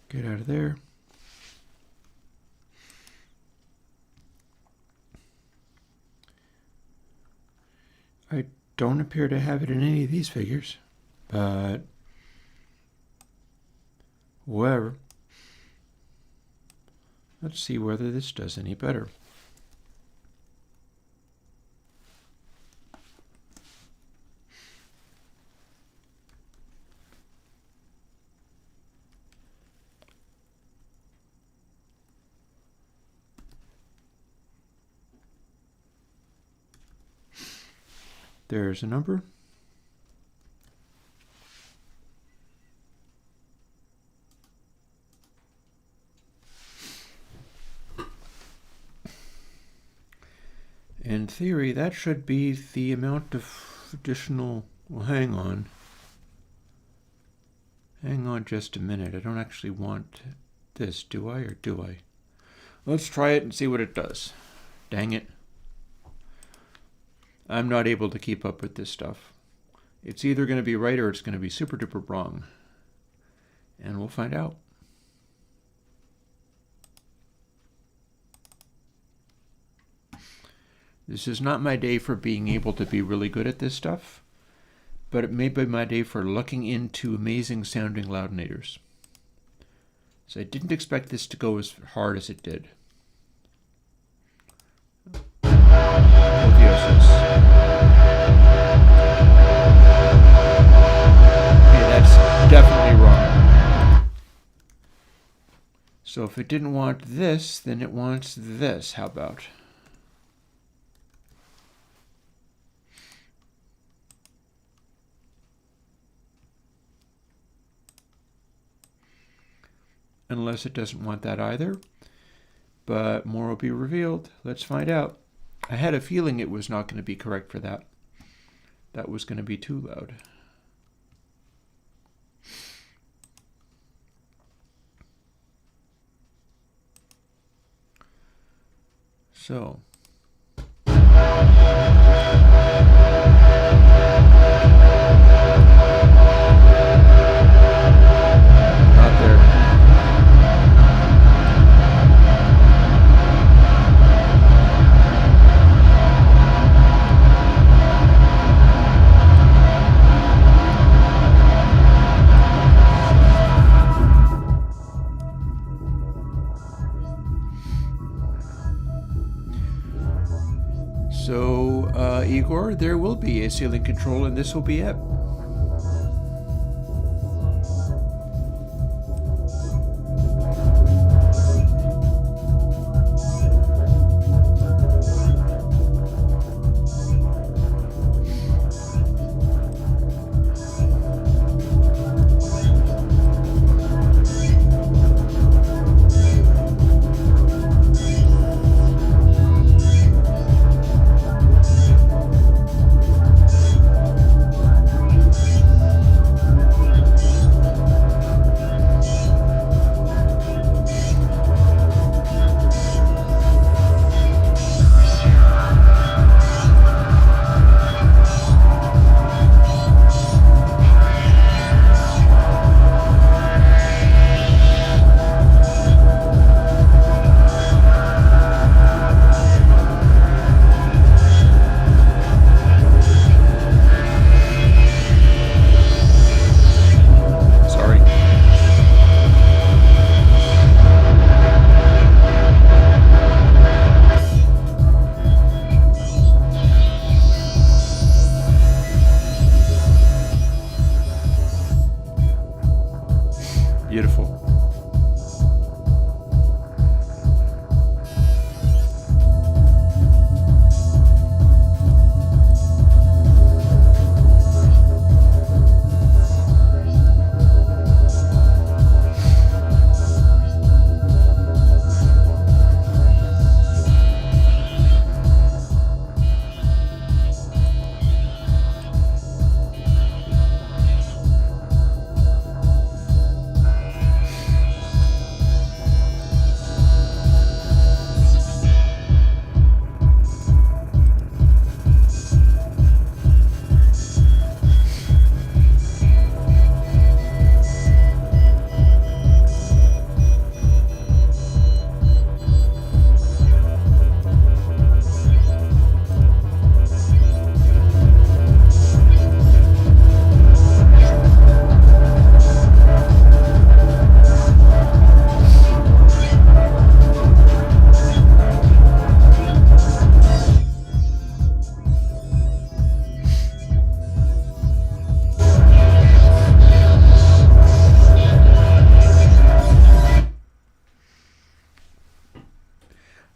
Get out of there. I don't appear to have it in any of these figures, but whatever. Let's see whether this does any better. There's a number. In theory, that should be the amount of additional Well, hang on. Hang on just a minute. I don't actually want this, do I, or do I? Let's try it and see what it does. Dang it. I'm not able to keep up with this stuff. It's either going to be right or it's going to be super duper wrong. And we'll find out. This is not my day for being able to be really good at this stuff, but it may be my day for looking into amazing sounding loudinators. So I didn't expect this to go as hard as it did. Apotheosis. Okay, that's definitely wrong. So if it didn't want this, then it wants this. How about? Unless it doesn't want that either. But more will be revealed. Let's find out. I had a feeling it was not going to be correct for that. That was going to be too loud. So. Not there. So, Igor, there will be a ceiling control, and this will be it. Beautiful.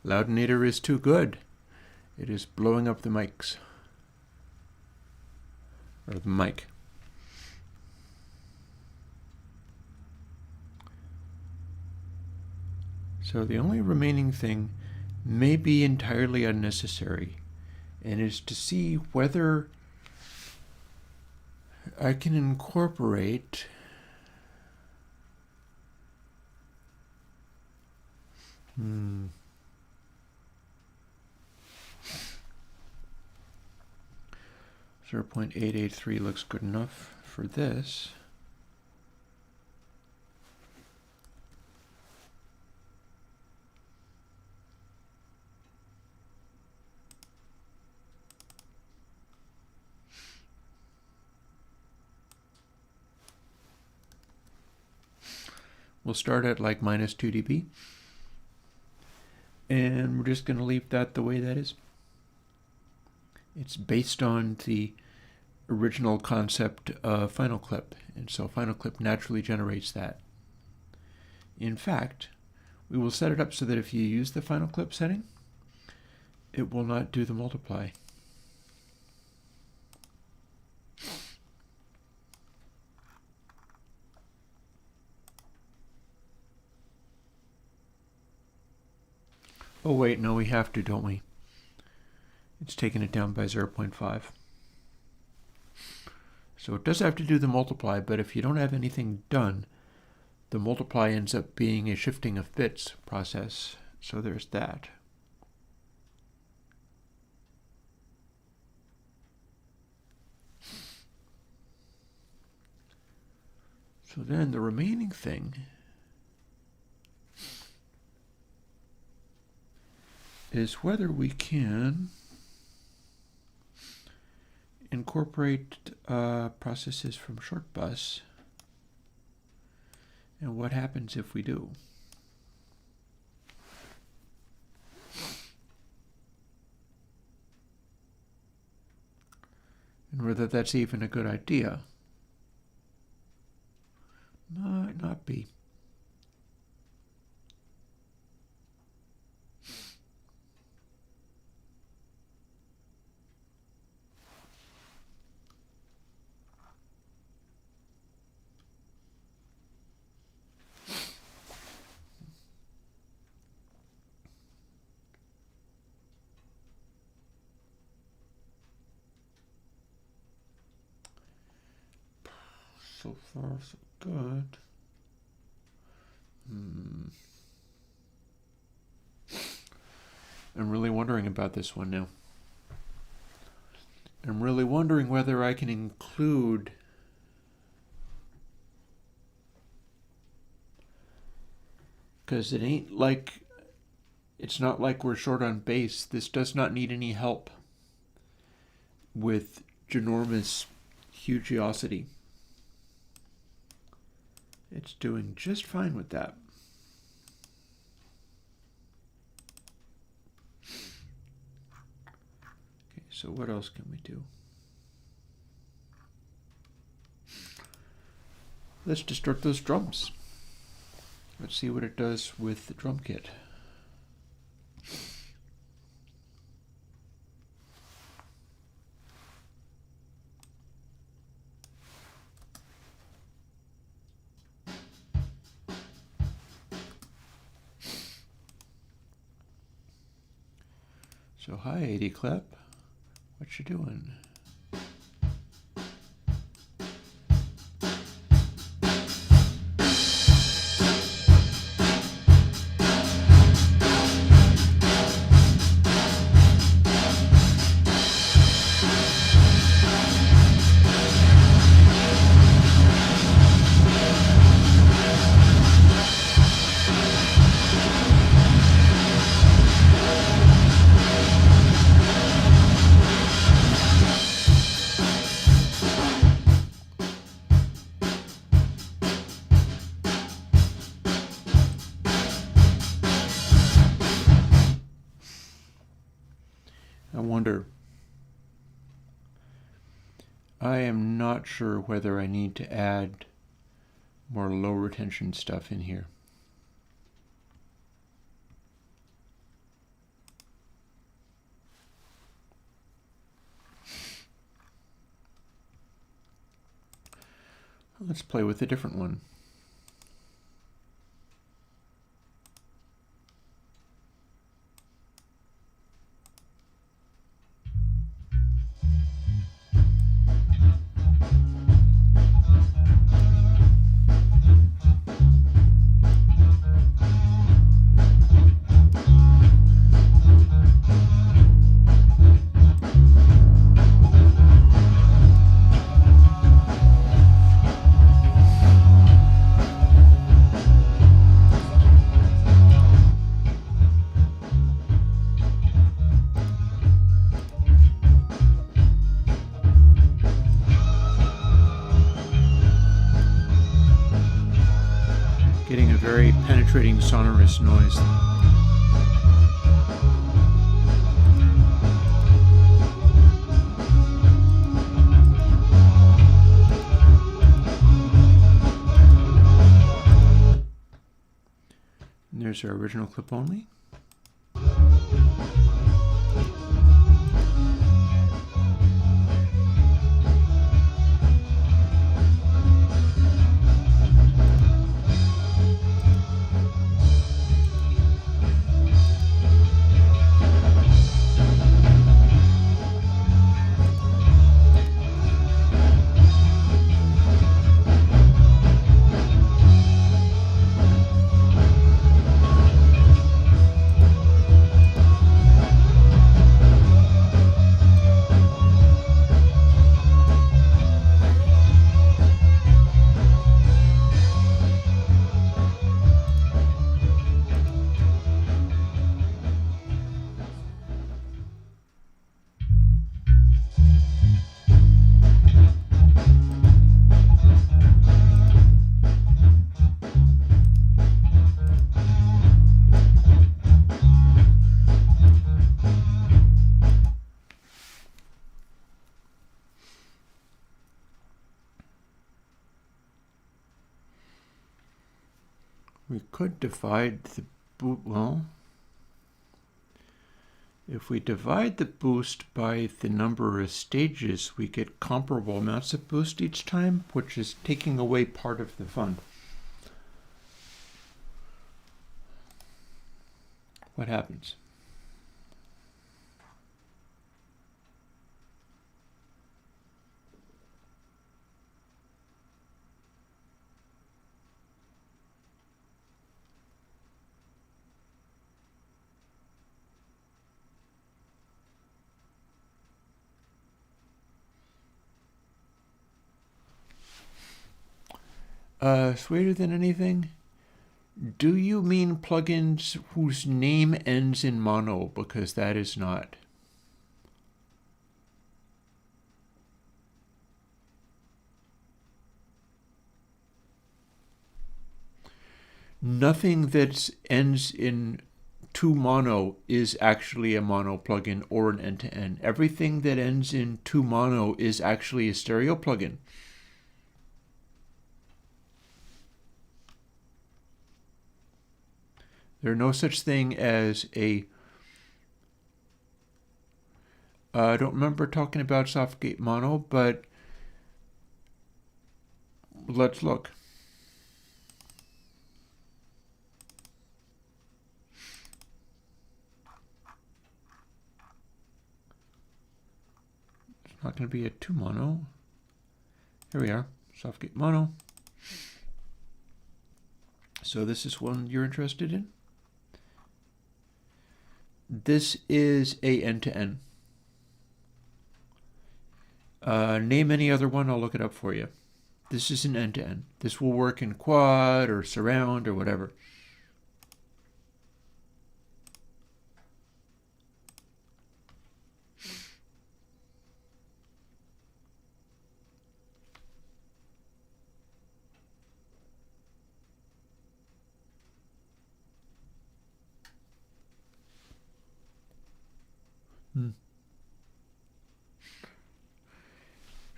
Loudinator is too good. It is blowing up the mics. Or the mic. So the only remaining thing may be entirely unnecessary, and is to see whether I can incorporate Hmm. 0.883 looks good enough for this. We'll start at like minus 2 dB. And we're just going to leave that the way that is. It's based on the original concept of Final Clip, and so Final Clip naturally generates that. In fact, we will set it up so that if you use the Final Clip setting, it will not do the multiply. Oh wait, no, we have to, don't we? It's taking it down by 0.5. So it does have to do the multiply, but if you don't have anything done, the multiply ends up being a shifting of bits process. So there's that. So then the remaining thing is whether we can incorporate processes from short bus, and what happens if we do. And whether that's even a good idea. Might not be. So far, so good. I'm really wondering about this one now. I'm really wondering whether I can include because it ain't like, it's not like we're short on base. This does not need any help with ginormous hugeosity. It's doing just fine with that. Okay, so what else can we do? Let's distort those drums. Let's see what it does with the drum kit. So hi 80 Clip, what you doing? I am not sure whether I need to add more low retention stuff in here. Let's play with a different one. penetrating sonorous noise. And there's our original clip only. We could divide the well, if we divide the boost by the number of stages, we get comparable amounts of boost each time, which is taking away part of the fun. What happens? Sweeter than anything? Do you mean plugins whose name ends in mono? Because that is not. Nothing that ends in to mono is actually a mono plugin or an end-to-end. Everything that ends in to mono is actually a stereo plugin. There's no such thing as a... I don't remember talking about softgate mono, but let's look. It's not going to be a 2 mono. Here we are, softgate mono. So this is one you're interested in. This is a end-to-end. Name any other one, I'll look it up for you. This is an end-to-end. This will work in quad or surround or whatever.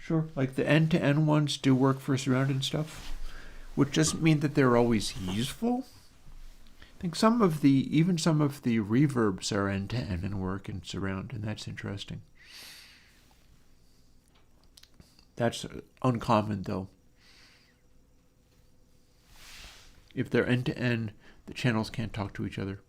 Sure, like the end-to-end ones do work for surround and stuff, which doesn't mean that they're always useful. I think even some of the reverbs are end-to-end and work in surround, and that's interesting. That's uncommon though. If they're end-to-end, the channels can't talk to each other.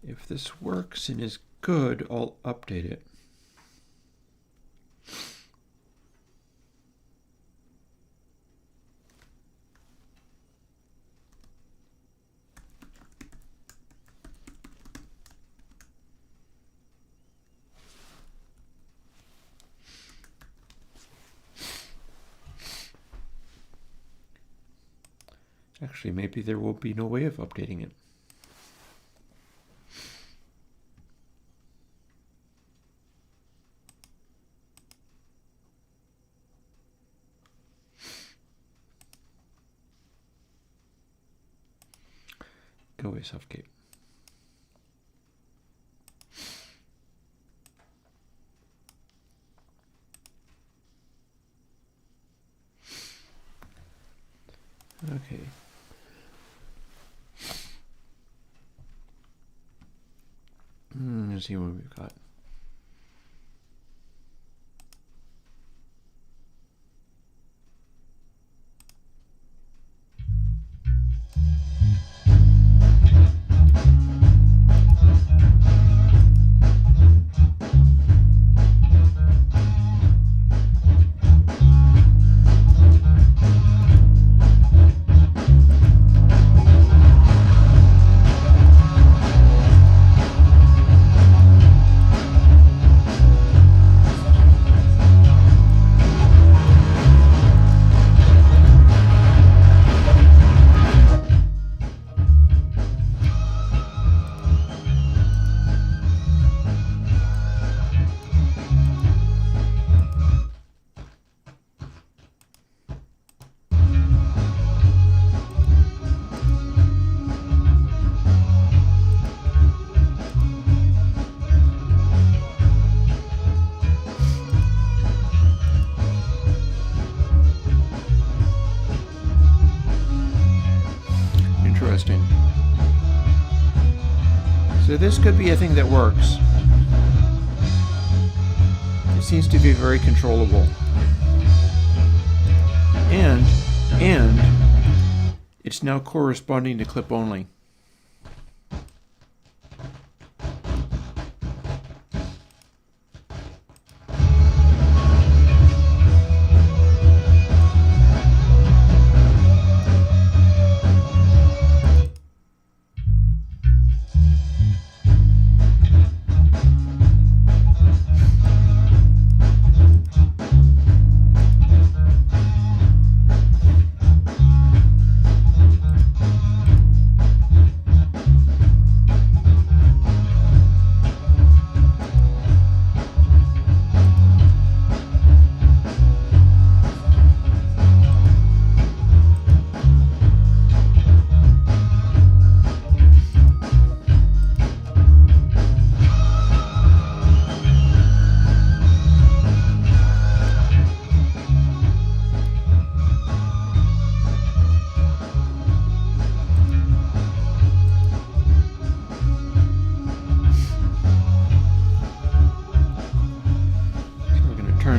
If this works and is good, I'll update it. Actually, maybe there will be no way of updating it. Go away, Suffocate. Okay. Let's see what we've got. Interesting. So this could be a thing that works. It seems to be very controllable. And it's now corresponding to clip only.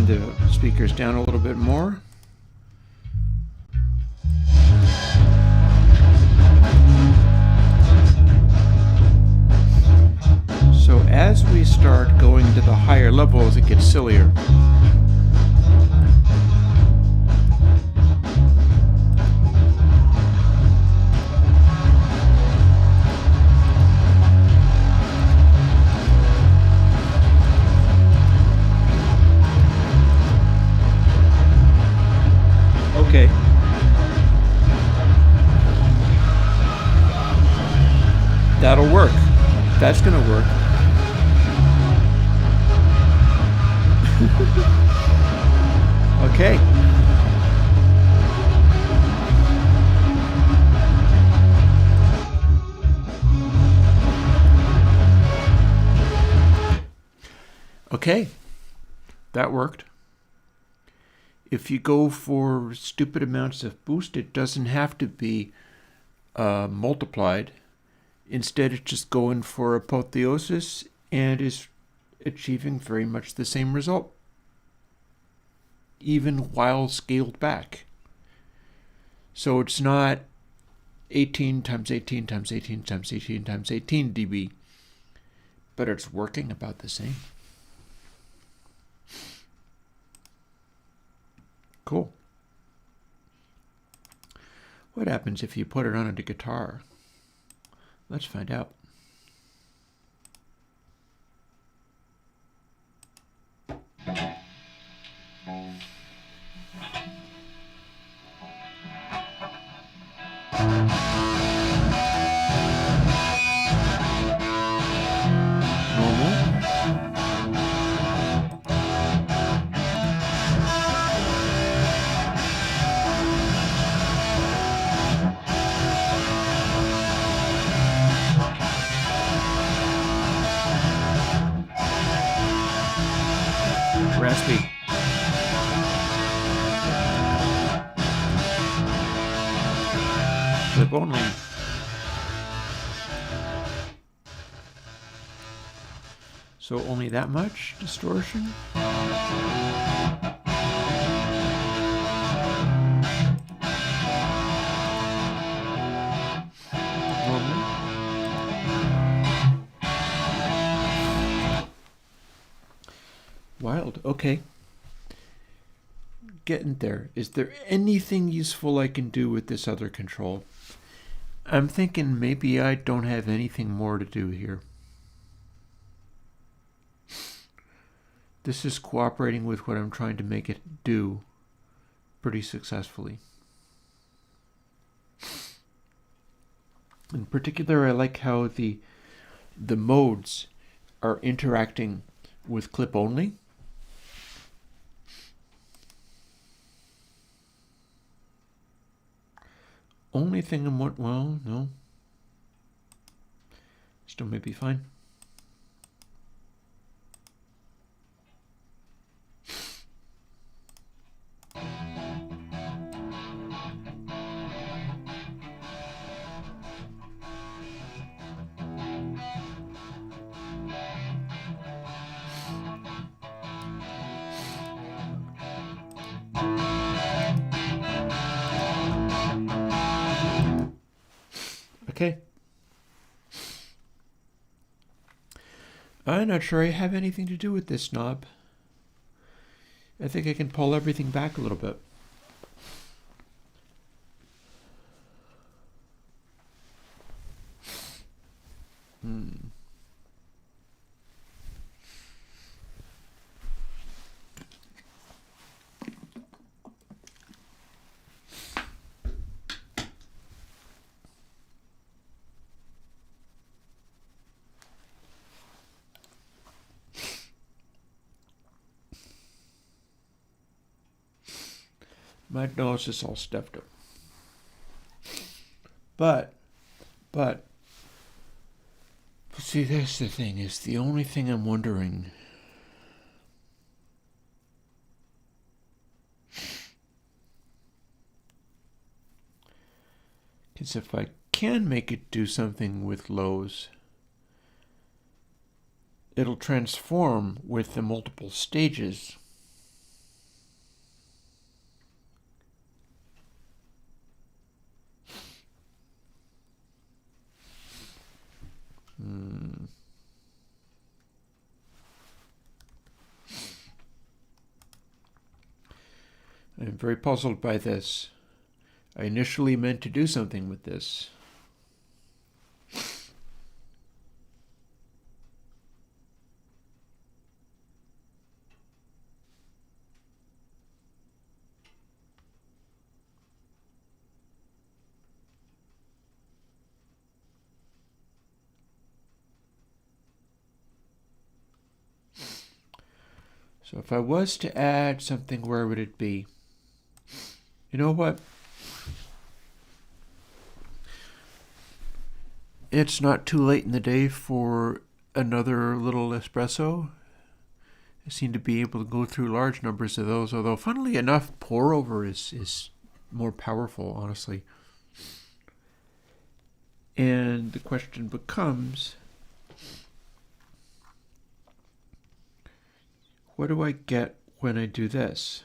The speakers down a little bit more. So as we start going to the higher levels, it gets sillier. Okay. That'll work. That's gonna work. Okay. Okay. That worked. If you go for stupid amounts of boost, it doesn't have to be multiplied. Instead, it's just going for apotheosis and is achieving very much the same result, even while scaled back. So it's not 18 times 18 times 18 times 18 times 18 dB, but it's working about the same. Cool. What happens if you put it on a guitar? Let's find out. Raspy. Clip only. So only that much distortion? Normal. Wild. Okay. Getting there. Is there anything useful I can do with this other control? I'm thinking maybe I don't have anything more to do here. This is cooperating with what I'm trying to make it do pretty successfully. In particular, I like how the modes are interacting with clip only. Only thing I'm well, no. Still may be fine. Okay. I'm not sure I have anything to do with this knob. I think I can pull everything back a little bit. My nose is all stuffed up. But, see, that's the thing, is the only thing I'm wondering is if I can make it do something with lows, it'll transform with the multiple stages. I'm very puzzled by this. I initially meant to do something with this. So if I was to add something, where would it be? You know what? It's not too late in the day for another little espresso. I seem to be able to go through large numbers of those, although funnily enough, pour over is more powerful, honestly. And the question becomes, what do I get when I do this?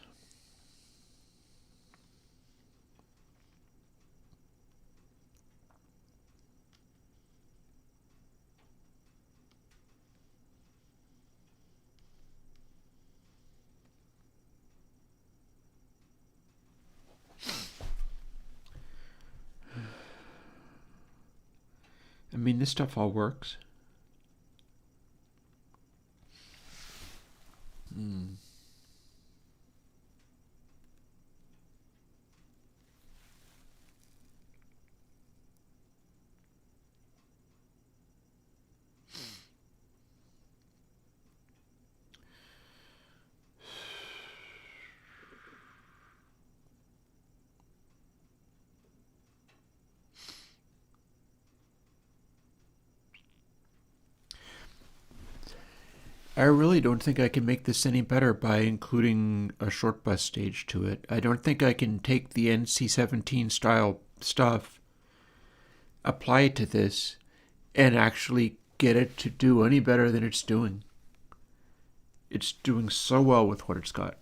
I mean, this stuff all works. I really don't think I can make this any better by including a short bus stage to it. I don't think I can take the NC-17 style stuff, apply it to this, and actually get it to do any better than it's doing. It's doing so well with what it's got.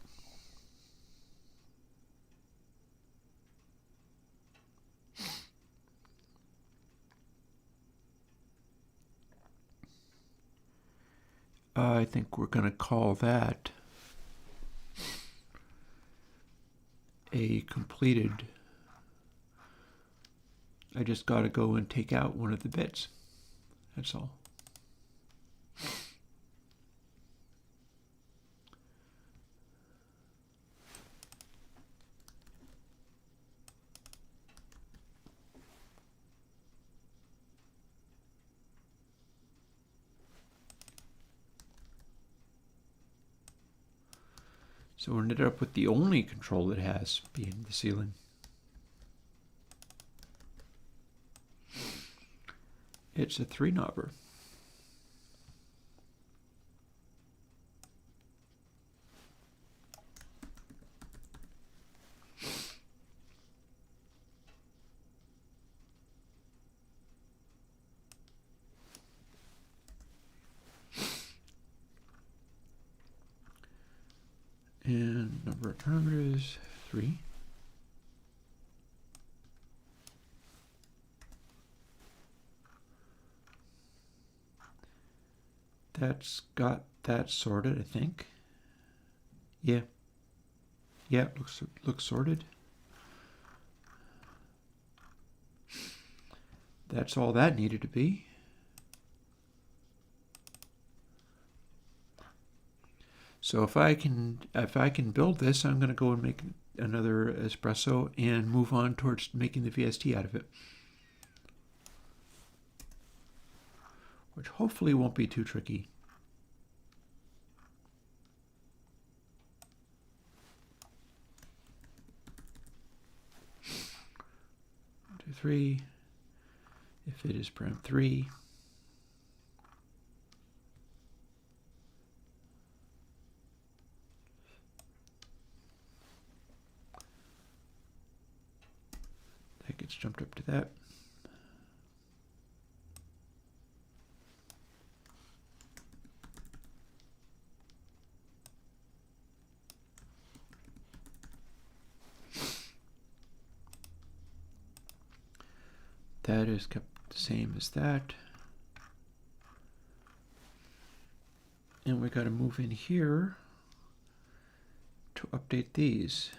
I think we're going to call that a completed. I just got to go and take out one of the bits. That's all. So we ended up with the only control it has being the ceiling. It's a 3-knobber. And number of parameters, 3. That's got that sorted, I think. Yeah. Yeah, it looks sorted. That's all that needed to be. So if I can build this, I'm going to go and make another espresso and move on towards making the VST out of it, which hopefully won't be too tricky. One, 2, 3. If it is param 3. That gets jumped up to that. That is kept the same as that. And we got to move in here to update these.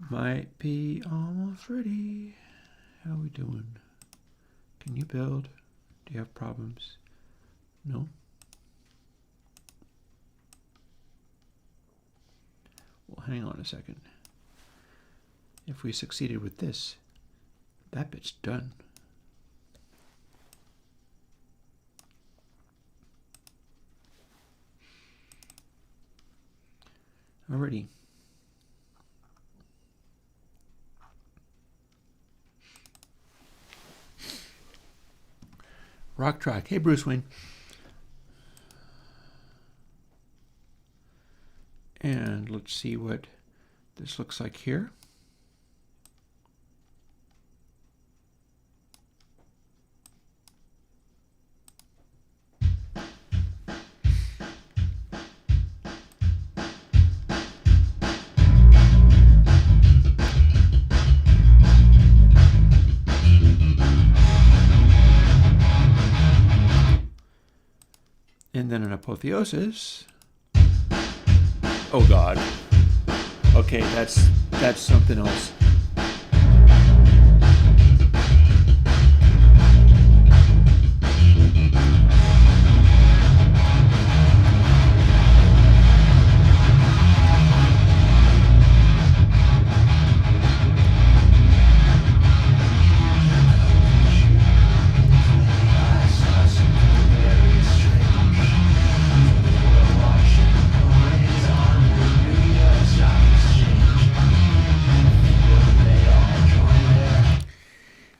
Might be almost ready. How we doing? Can you build? Do you have problems? No? Well, hang on a second. If we succeeded with this, that bit's done. Alrighty. Rock track. Hey, Bruce Wayne. And let's see what this looks like here. And then an apotheosis. Oh God. Okay, that's something else.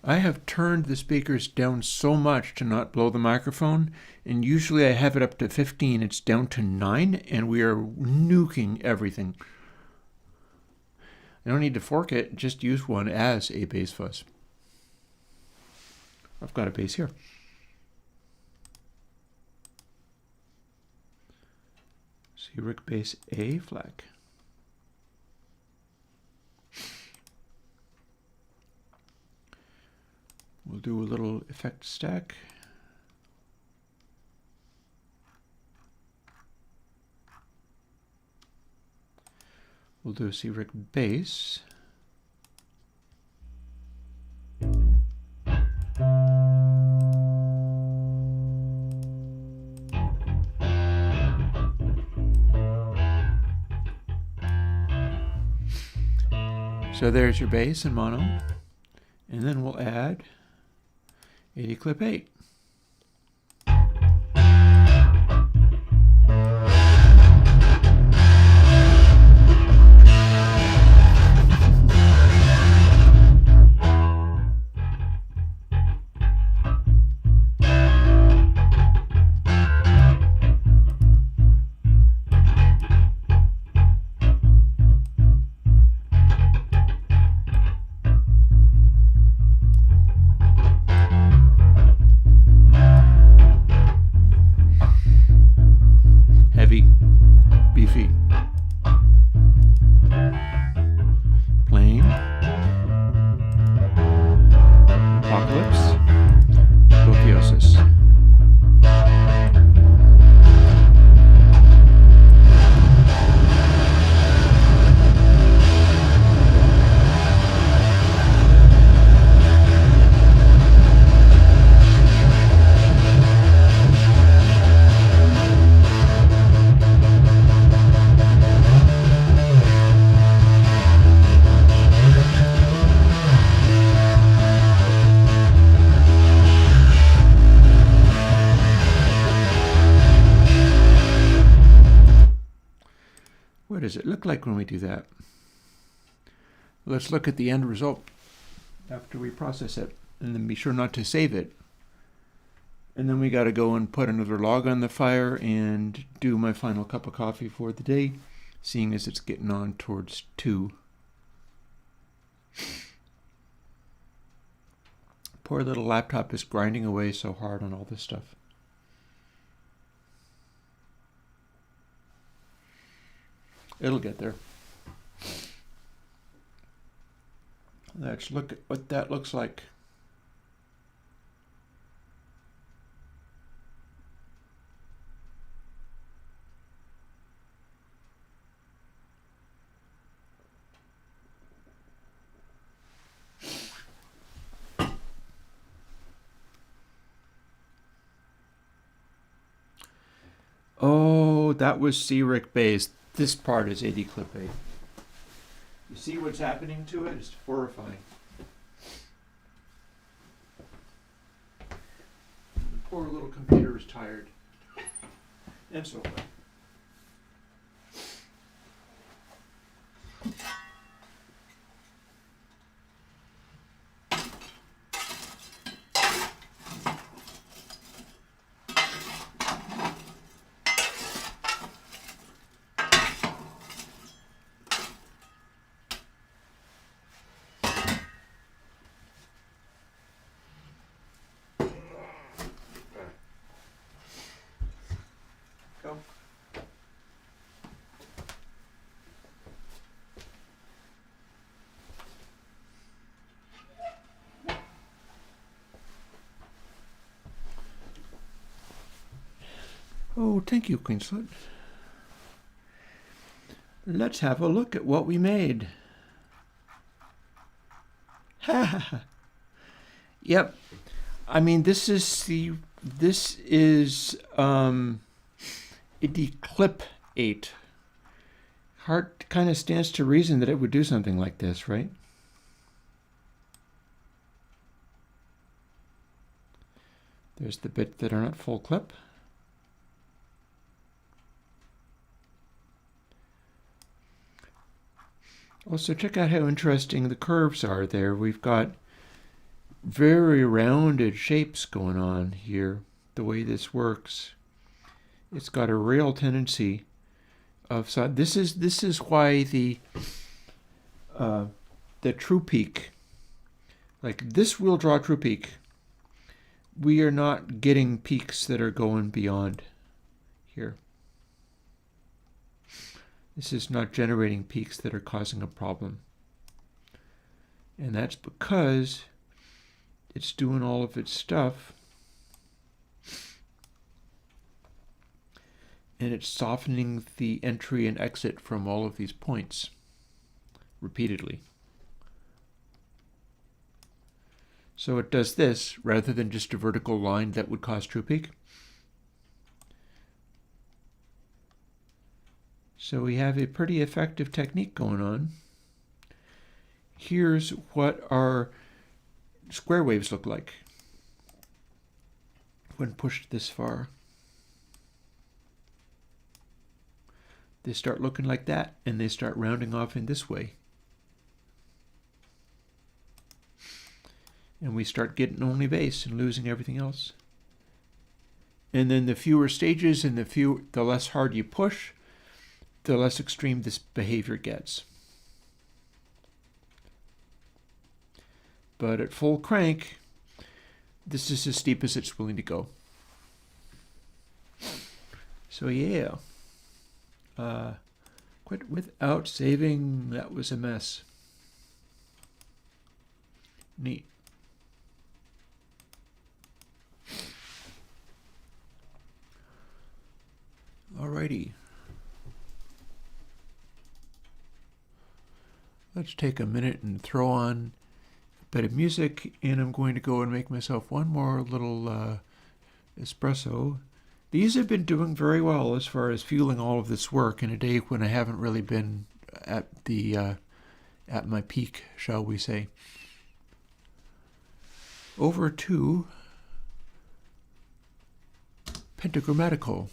I have turned the speakers down so much to not blow the microphone, and usually I have it up to 15. It's down to 9, and we are nuking everything. I don't need to fork it, just use one as a bass fuzz. I've got a bass here. C-Rick bass A flag. We'll do a little effect stack. We'll do a C-Rick bass. So there's your bass in mono. And then we'll add 80 clip 8. Beefy. Plain. Apocalypse. Apotheosis. What does it look like when we do that? Let's look at the end result after we process it, and then be sure not to save it. And then we got to go and put another log on the fire and do my final cup of coffee for the day, seeing as it's getting on towards 2. Poor little laptop is grinding away so hard on all this stuff. It'll get there. Let's look at what that looks like. Oh, that was C-Rick bass. This part is 80 clip 8. You see what's happening to it? It's horrifying. The poor little computer is tired. And so what? Go. Oh, thank you, Queenslet. Let's have a look at what we made. Ha ha ha. Yep. I mean, this is the clip 8. Heart kind of stands to reason that it would do something like this, right? There's the bits that are not full clip. Also, check out how interesting the curves are there. We've got very rounded shapes going on here, the way this works. It's got a real tendency of side. This is why the true peak, like this wheel draw true peak, we are not getting peaks that are going beyond here. This is not generating peaks that are causing a problem. And that's because it's doing all of its stuff and it's softening the entry and exit from all of these points repeatedly. So it does this rather than just a vertical line that would cause true peak. So we have a pretty effective technique going on. Here's what our square waves look like when pushed this far. They start looking like that, and they start rounding off in this way. And we start getting only base and losing everything else. And then the fewer stages and the less hard you push, the less extreme this behavior gets. But at full crank, this is as steep as it's willing to go. So yeah, quit without saving. That was a mess. Neat. Alrighty. Let's take a minute and throw on a bit of music, and I'm going to go and make myself one more little espresso. These have been doing very well as far as fueling all of this work in a day when I haven't really been at my peak, shall we say. Over to Pentagrammatical.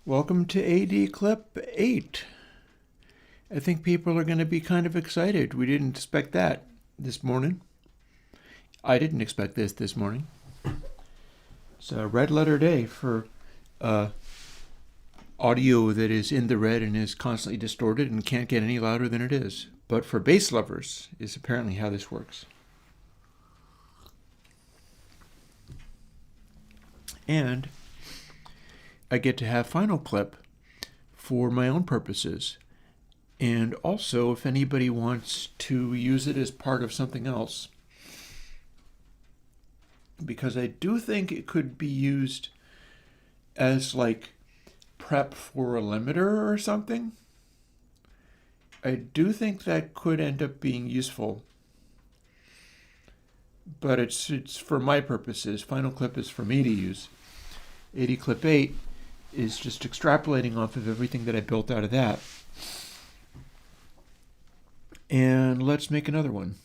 Welcome to AD Clip 8. I think people are going to be kind of excited. We didn't expect that this morning. I didn't expect this morning. It's a red letter day for audio that is in the red and is constantly distorted and can't get any louder than it is. But for bass lovers is apparently how this works. And I get to have Final Clip for my own purposes. And also, if anybody wants to use it as part of something else, because I do think it could be used as like prep for a limiter or something. I do think that could end up being useful. But it's for my purposes. Final Clip is for me to use. AD Clip 8 is just extrapolating off of everything that I built out of that. And let's make another one.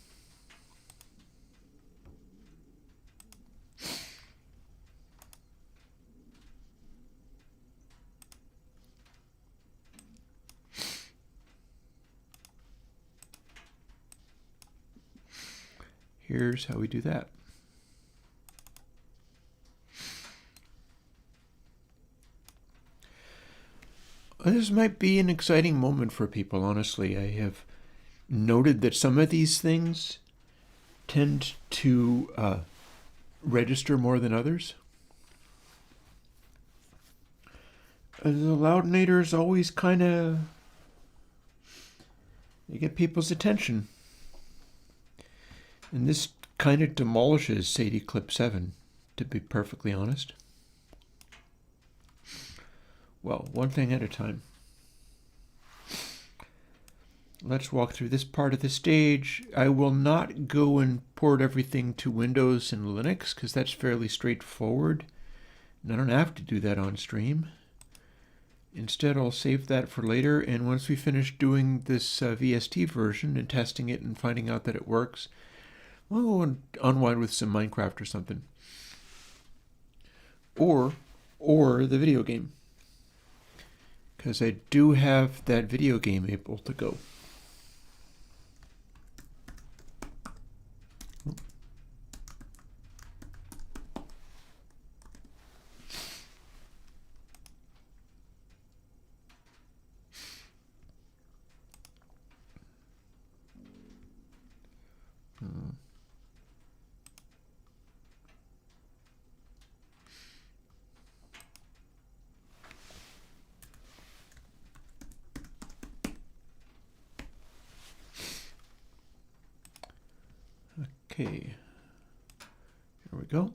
Here's how we do that. This might be an exciting moment for people, honestly. I have noted that some of these things tend to register more than others. The loudinators always kind of, they get people's attention. And this kind of demolishes AD Clip 7, to be perfectly honest. Well, one thing at a time. Let's walk through this part of the stage. I will not go and port everything to Windows and Linux because that's fairly straightforward. And I don't have to do that on stream. Instead, I'll save that for later. And once we finish doing this VST version and testing it and finding out that it works, we'll go and unwind with some Minecraft or something. Or the video game. Because I do have that video game able to go. Okay, here we go.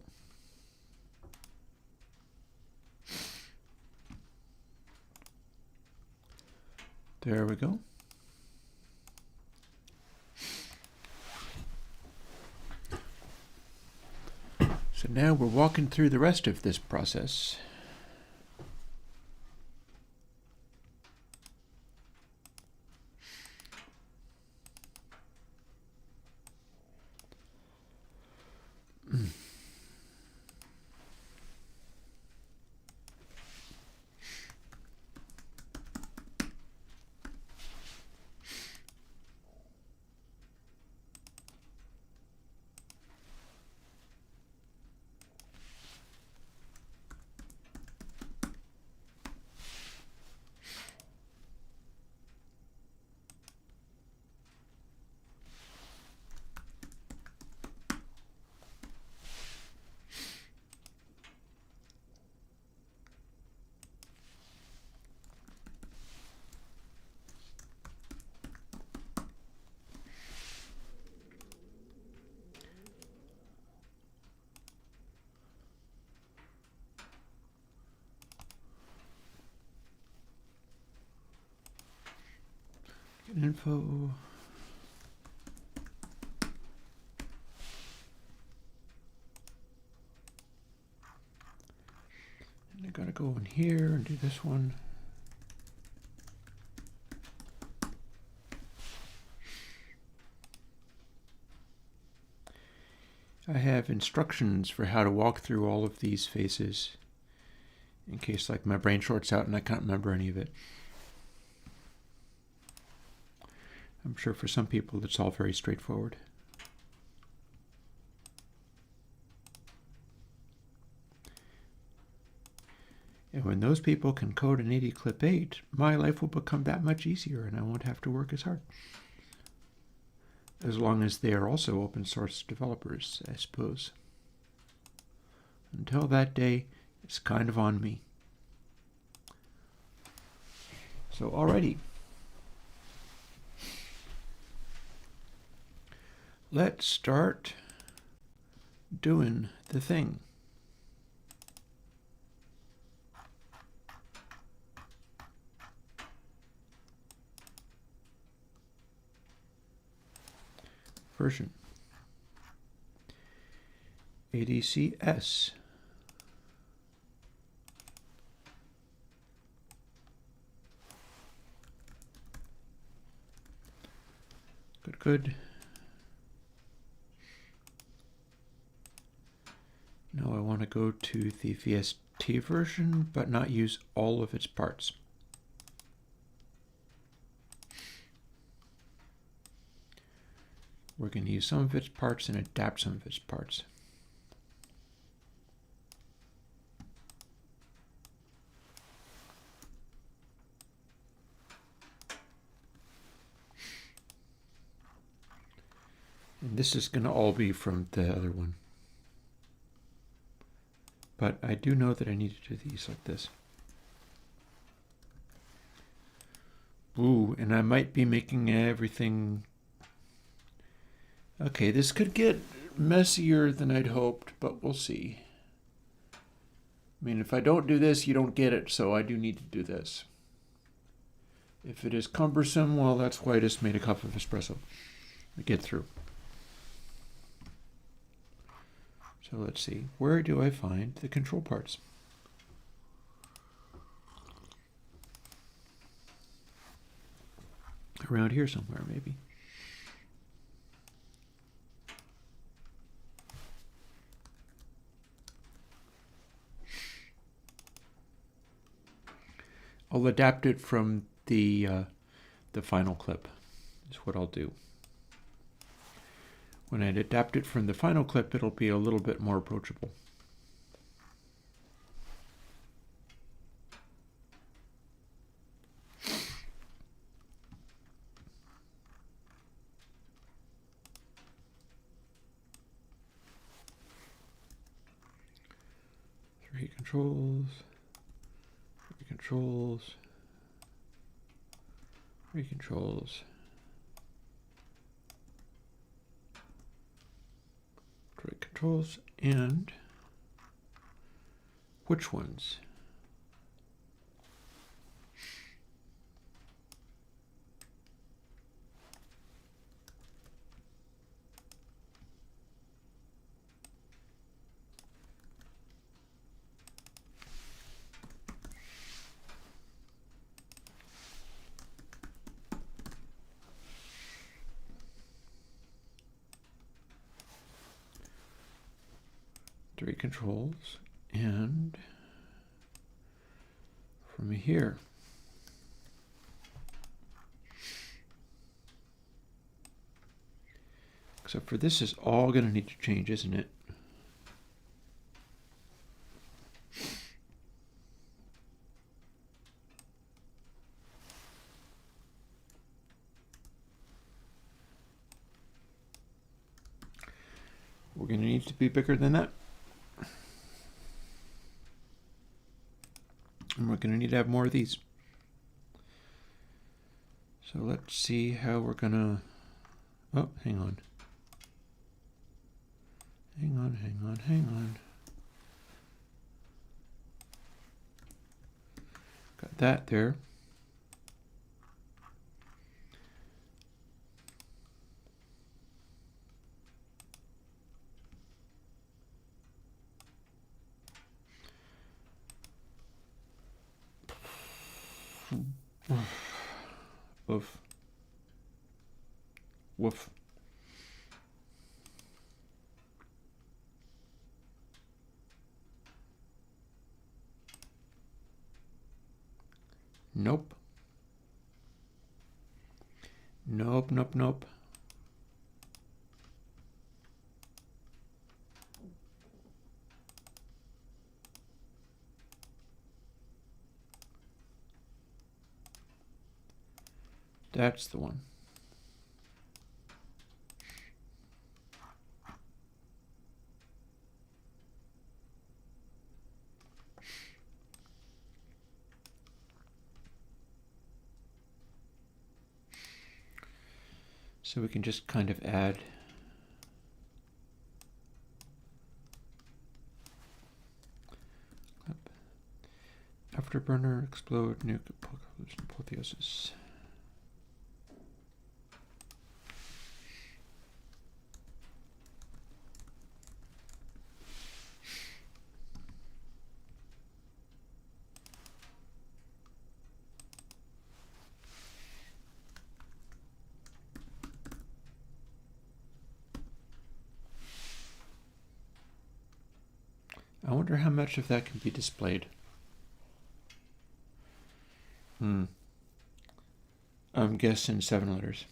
There we go. So now we're walking through the rest of this process. Get info. And I gotta go in here and do this one. I have instructions for how to walk through all of these faces in case like my brain shorts out and I can't remember any of it. I'm sure for some people it's all very straightforward. And when those people can code an 80 clip 8, my life will become that much easier and I won't have to work as hard. As long as they are also open source developers, I suppose. Until that day, it's kind of on me. So alrighty. Let's start doing the thing. Version ADCS. Good. Now I want to go to the VST version, but not use all of its parts. We're going to use some of its parts and adapt some of its parts. And this is going to all be from the other one. But I do know that I need to do these like this. Ooh, and I might be making everything... Okay, this could get messier than I'd hoped, but we'll see. I mean, if I don't do this, you don't get it, so I do need to do this. If it is cumbersome, well, that's why I just made a cup of espresso to get through. So let's see, where do I find the control parts? Around here somewhere, maybe. I'll adapt it from the final clip, is what I'll do. When I adapt it from the final clip, it'll be a little bit more approachable. Three controls. Controls, three controls, three controls, and which ones? Three controls, and from here. Except for this is all going to need to change, isn't it? We're going to need to be bigger than that. And we're going to need to have more of these. So let's see how we're going to... Oh, hang on. Hang on. Got that there. Woof. Woof. Nope. Nope, nope, nope. That's the one. So we can just kind of add afterburner, explode, nuke, apotheosis. I wonder how much of that can be displayed. I'm guessing 7 letters.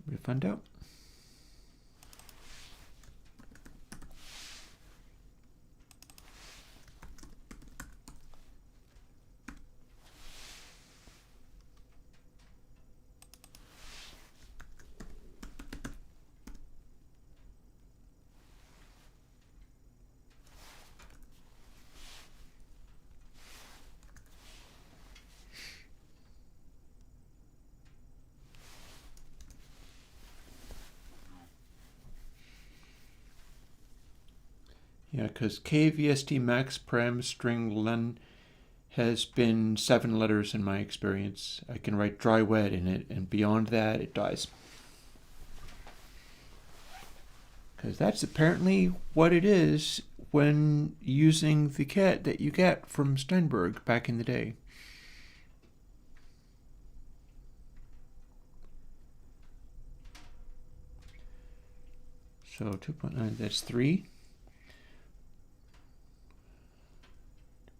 We'll find out. Yeah, because kvst max param string len has been 7 letters in my experience. I can write dry wet in it, and beyond that, it dies. Because that's apparently what it is when using the cat that you get from Steinberg back in the day. So 2.9, that's 3.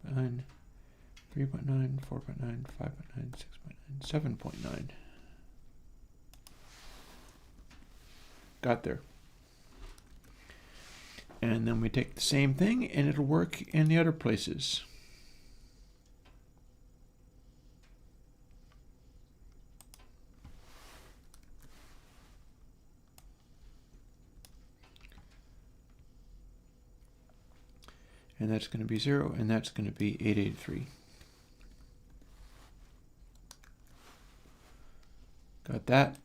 2.9, 3.9, 4.9, 5.9, 6.9, 7.9. Got there. And then we take the same thing and it'll work in the other places. And that's going to be 0, and that's going to be 883. Got that.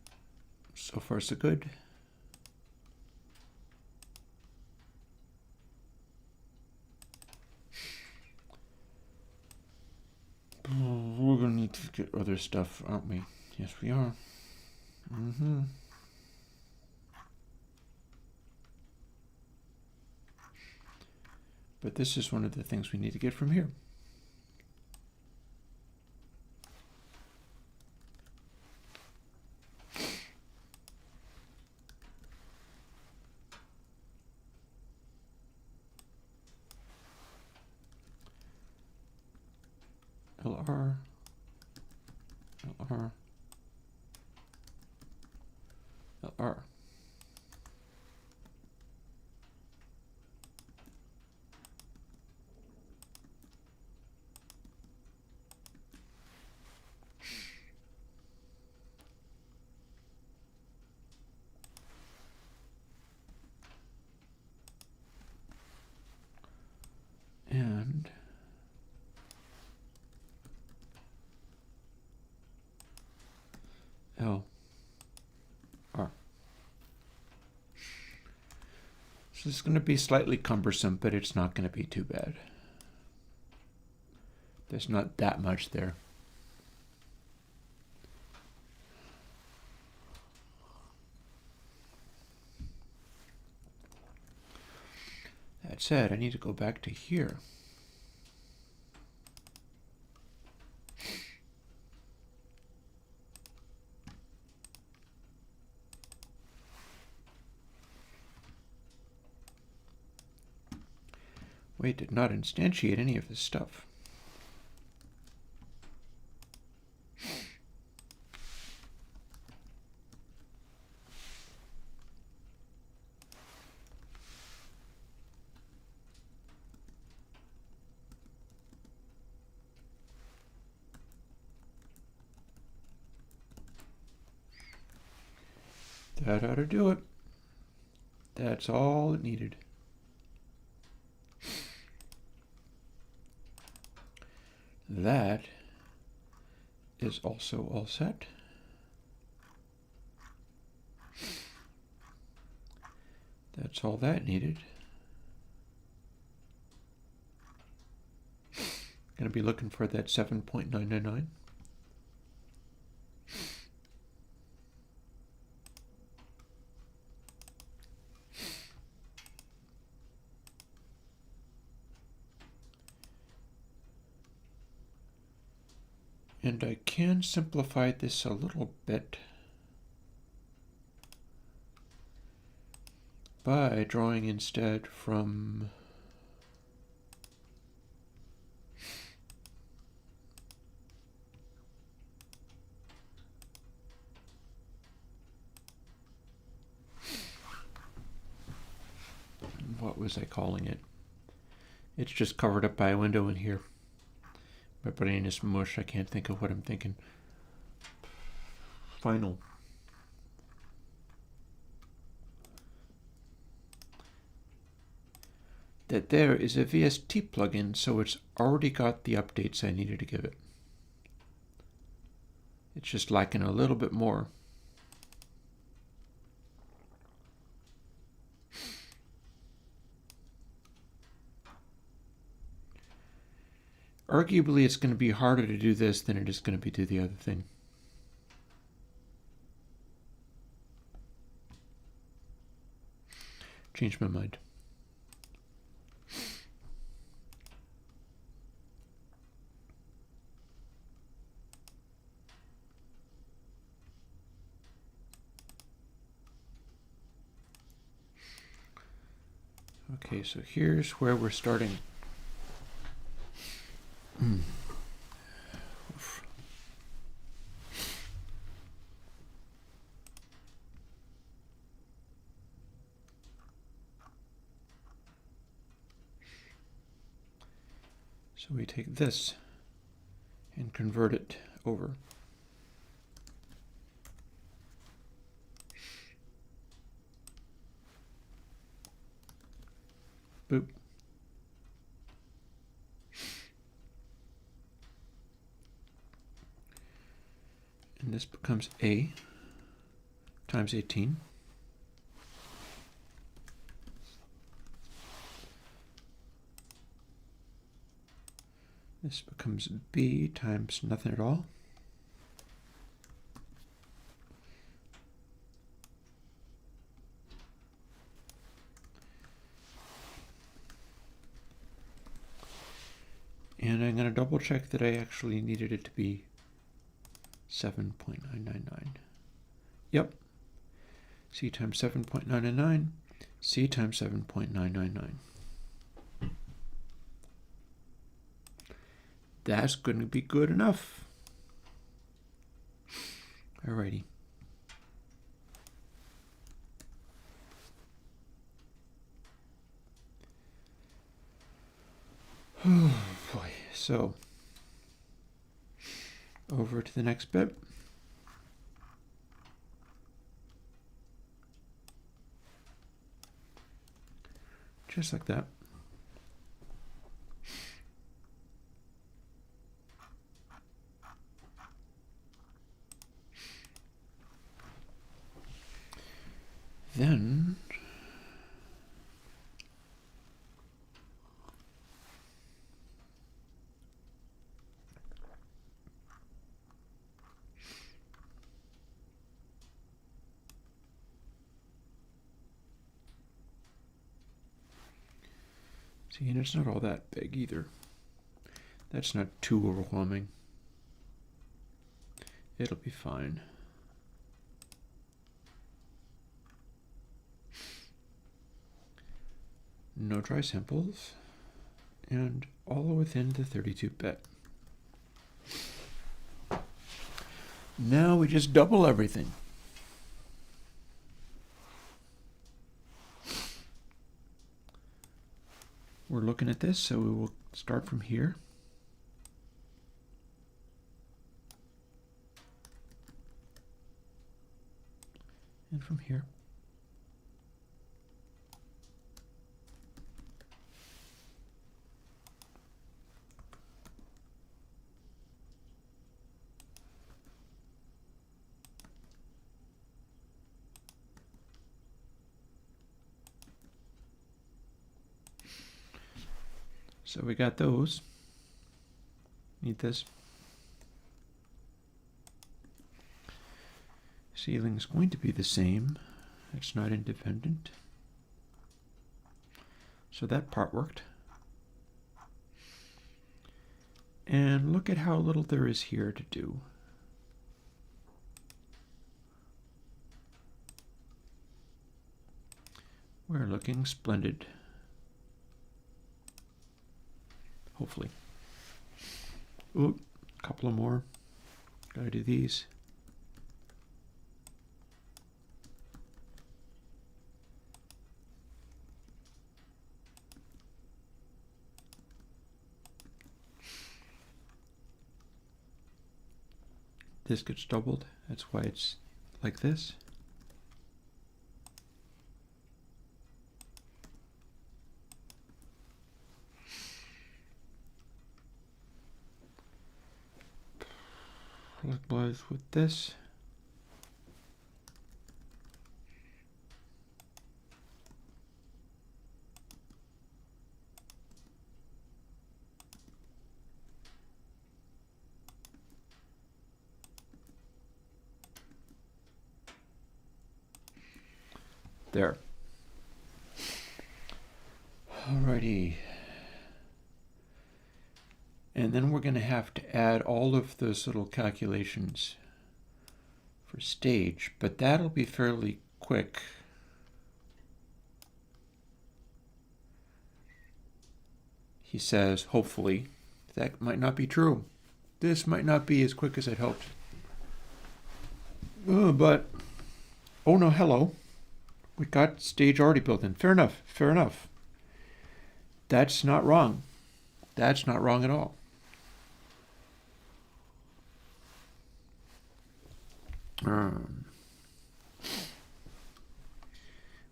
So far, so good. We're going to need to get other stuff, aren't we? Yes, we are. But this is one of the things we need to get from here. LR, LR, LR. And L, R. So this is going to be slightly cumbersome, but it's not going to be too bad. There's not that much there. That said, I need to go back to here. Wait, did not instantiate any of this stuff. That ought to do it. That's all it needed. That is also all set. That's all that needed. Going to be looking for that 7.999. And I can simplify this a little bit by drawing instead from what was I calling it? It's just covered up by a window in here. My brain is mush. I can't think of what I'm thinking. Final. That there is a VST plugin, so it's already got the updates I needed to give it. It's just lacking a little bit more. Arguably, it's going to be harder to do this than it is going to be do the other thing. Changed my mind. Okay, so here's where we're starting. So we take this and convert it over. Boop. And this becomes A times 18. This becomes B times nothing at all. And I'm going to double check that I actually needed it to be 7.999. Yep. C times 7.999, C times 7.999. That's going to be good enough. Alrighty. Oh boy. So, over to the next bit. Just like that. Then see, and it's not all that big either. That's not too overwhelming. It'll be fine. No dry samples. and all within the 32-bit. Now we just double everything. We're looking at this, so we will start from here. And from here. So we got those. Need this. Ceiling is going to be the same. It's not independent. So that part worked. And look at how little there is here to do. We're looking splendid. Hopefully. Ooh, a couple of more. Gotta do these. This gets doubled. That's why it's like this. Likewise with this. There. Alrighty. And then we're going to have to add all of those little calculations for stage, but that'll be fairly quick. He says, hopefully. That might not be true. This might not be as quick as I'd hoped. But, oh no, hello. We got stage already built in. Fair enough, fair enough. That's not wrong. That's not wrong at all.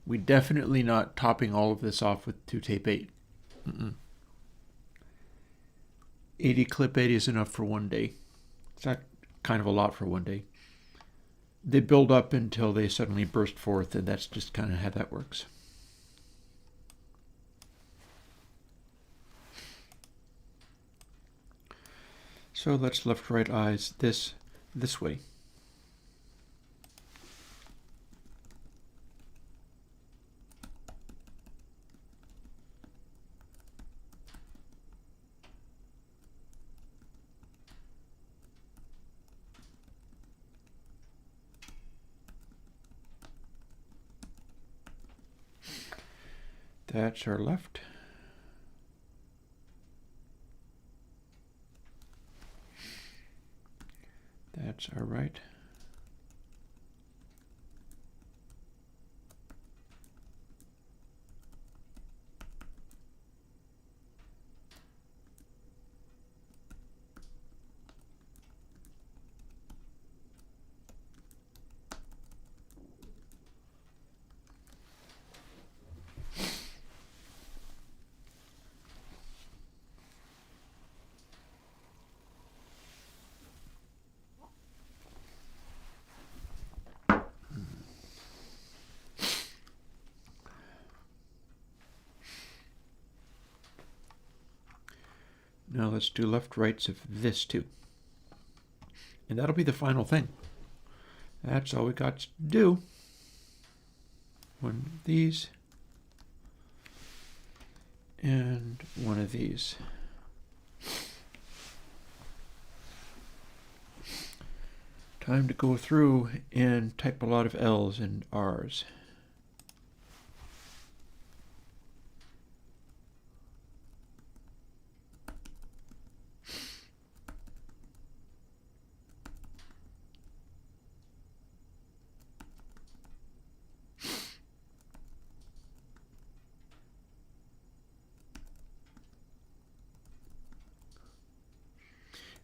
We definitely not topping all of this off with 2 tape 8. 80 clip 8 is enough for one day. It's not kind of a lot for one day. They build up until they suddenly burst forth, and that's just kind of how that works. So let's left, right eyes this way. That's our left. That's our right. Now let's do left rights of this too. And that'll be the final thing. That's all we got to do. One of these. And one of these. Time to go through and type a lot of L's and R's.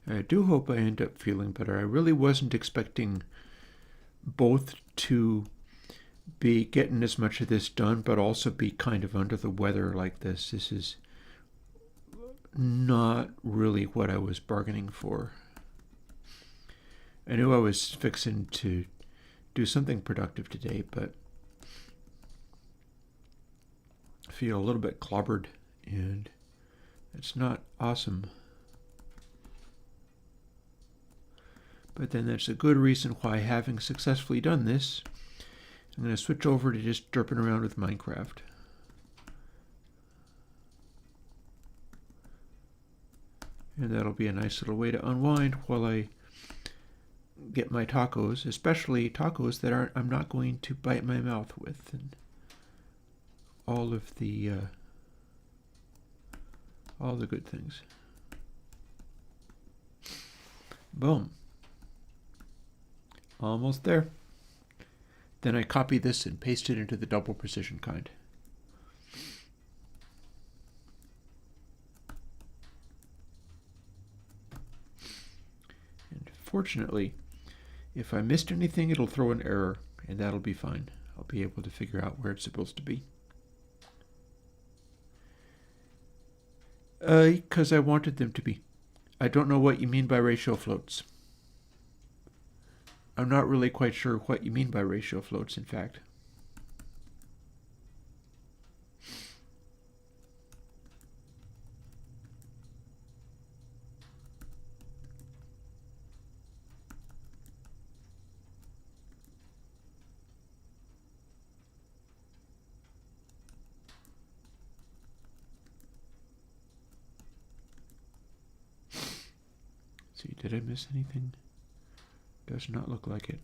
I do hope I end up feeling better. I really wasn't expecting both to be getting as much of this done, but also be kind of under the weather like this. This is not really what I was bargaining for. I knew I was fixing to do something productive today, but I feel a little bit clobbered, and it's not awesome. But then that's a good reason why, having successfully done this, I'm going to switch over to just derping around with Minecraft. And that'll be a nice little way to unwind while I get my tacos, especially tacos that I'm not going to bite my mouth with, and all the good things. Boom. Almost there. Then I copy this and paste it into the double precision kind. And fortunately, if I missed anything, it'll throw an error, and that'll be fine. I'll be able to figure out where it's supposed to be. Because I wanted them to be. I don't know what you mean by ratio floats. I'm not really quite sure what you mean by ratio floats, in fact. See, did I miss anything? Does not look like it.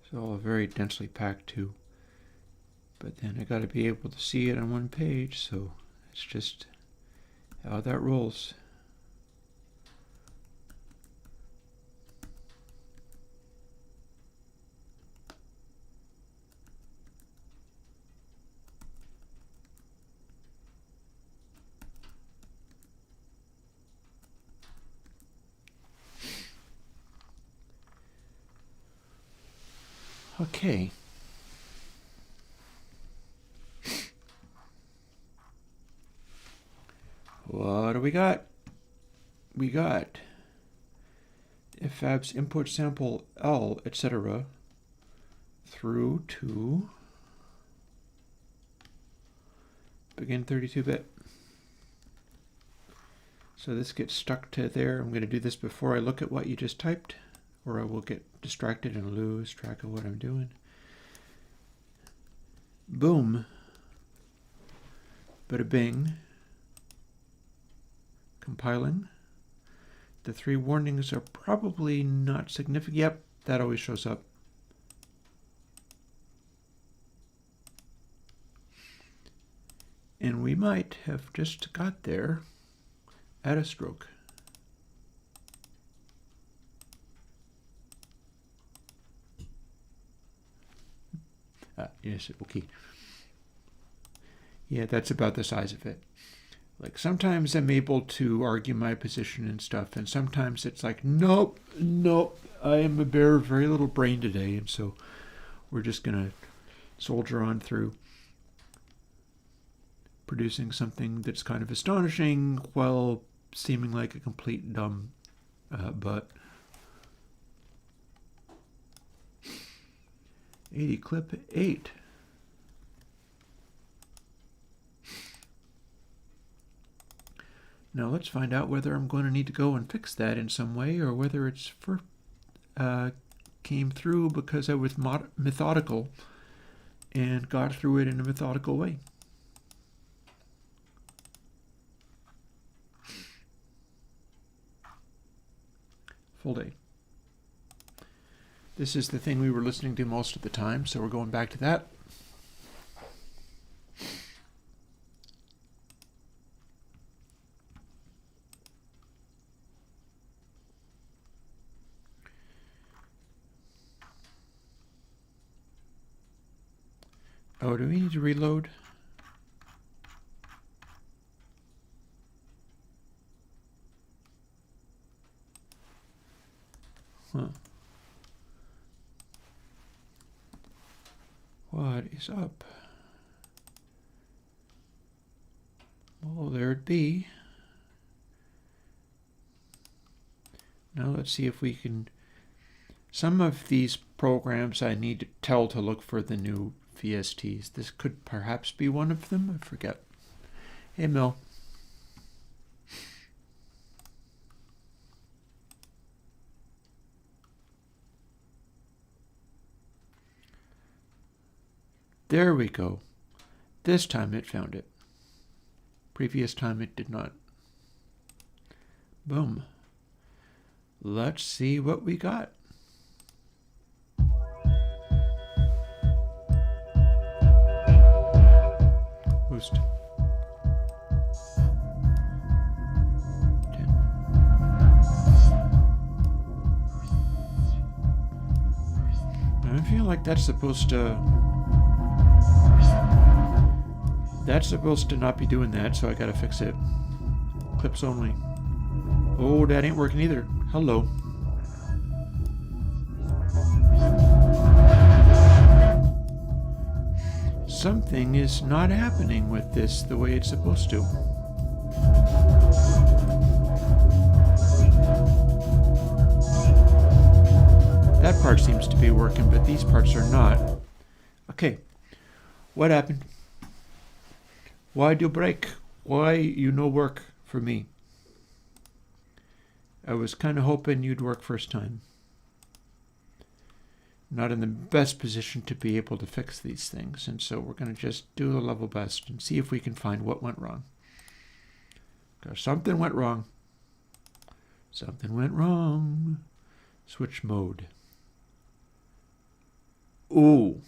It's all very densely packed too. But then I got to be able to see it on one page, so it's just how that rolls. Okay. What do we got? We got ifabs input sample L, etc. through to begin 32-bit. So this gets stuck to there. I'm going to do this before I look at what you just typed, or I will get distracted and lose track of what I'm doing. Boom. Bada bing. Compiling. The 3 warnings are probably not significant. Yep, that always shows up. And we might have just got there at a stroke. Yes, okay. Yeah, that's about the size of it. Like, sometimes I'm able to argue my position and stuff, and sometimes it's like, nope, I am a bear of very little brain today, and so we're just going to soldier on through, producing something that's kind of astonishing while seeming like a complete dumb butt. 80 clip 8. Now let's find out whether I'm going to need to go and fix that in some way, or whether it's came through because I was methodical and got through it in a methodical way. Full day. This is the thing we were listening to most of the time, so we're going back to that. Oh, do we need to reload? Huh. What is up? Oh, there it be. Now let's see if we can... Some of these programs I need to tell to look for the new VSTs. This could perhaps be one of them. I forget. Hey, Mel. There we go. This time it found it. Previous time it did not. Boom. Let's see what we got. Boost. 10. I feel like that's supposed to... That's supposed to not be doing that, so I gotta fix it. Clips only. Oh, that ain't working either. Hello. Something is not happening with this the way it's supposed to. That part seems to be working, but these parts are not. Okay. What happened? Why do you break? Why you no work for me? I was kind of hoping you'd work first time. Not in the best position to be able to fix these things, and so we're going to just do the level best and see if we can find what went wrong. Because something went wrong. Something went wrong. Switch mode. Ooh.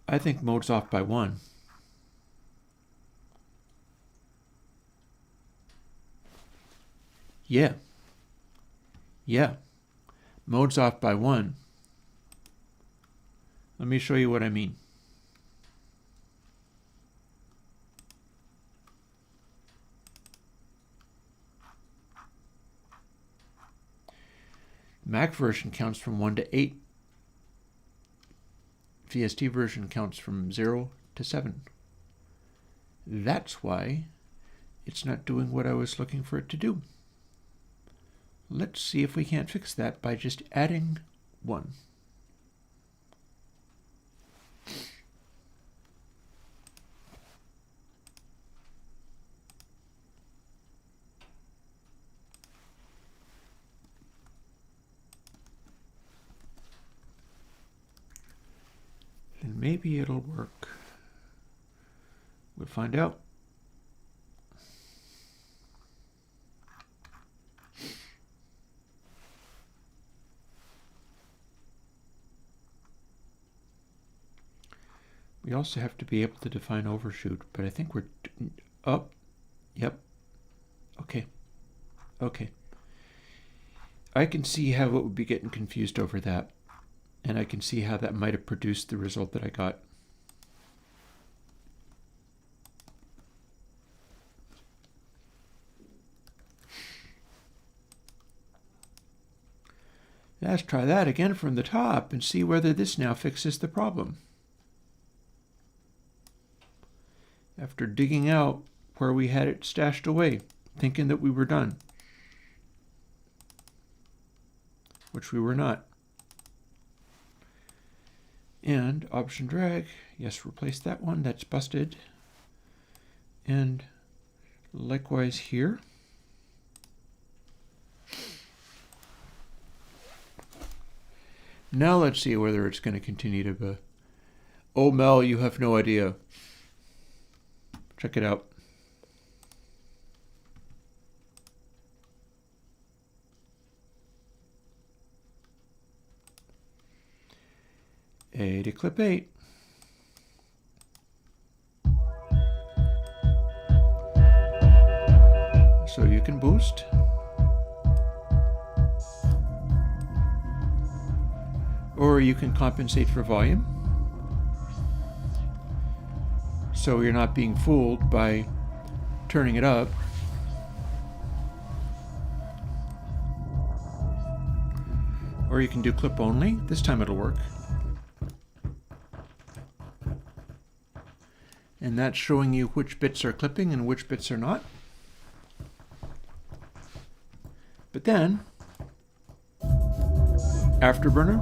I think mode's off by 1. Yeah. Yeah. Mode's off by 1. Let me show you what I mean. Mac version counts from 1 to 8. VST version counts from 0 to 7. That's why it's not doing what I was looking for it to do. Let's see if we can't fix that by just adding 1. And maybe it'll work. We'll find out. We also have to be able to define overshoot, but I think we're up. Yep. Okay. Okay. I can see how it would be getting confused over that. And I can see how that might have produced the result that I got. Let's try that again from the top and see whether this now fixes the problem. After digging out where we had it stashed away, thinking that we were done, which we were not. And option drag, yes, replace that one, that's busted. And likewise here. Now let's see whether it's going to continue to be. Oh, Mel, you have no idea. Check it out. A to clip 8. So you can boost. Or you can compensate for volume, so you're not being fooled by turning it up. Or you can do clip only. This time it'll work. And that's showing you which bits are clipping and which bits are not. But then, Afterburner,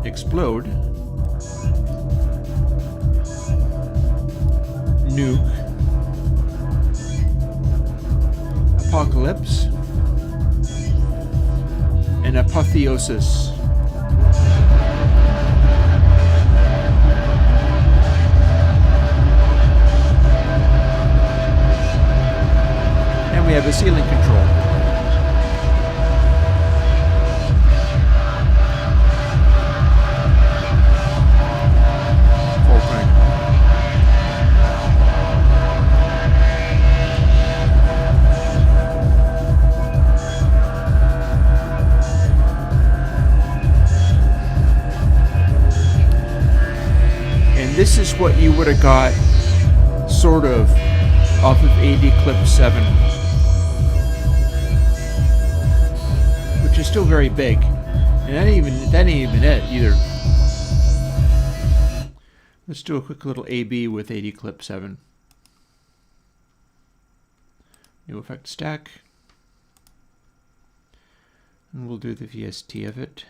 Explode, Nuke, Apocalypse, and Apotheosis. And we have a ceiling control. Full crank. And this is what you would have got sort of off of AD Clip 7. Which is still very big. And that ain't even it either. Let's do a quick little AB with AD Clip 7. New effect stack. And we'll do the VST of it.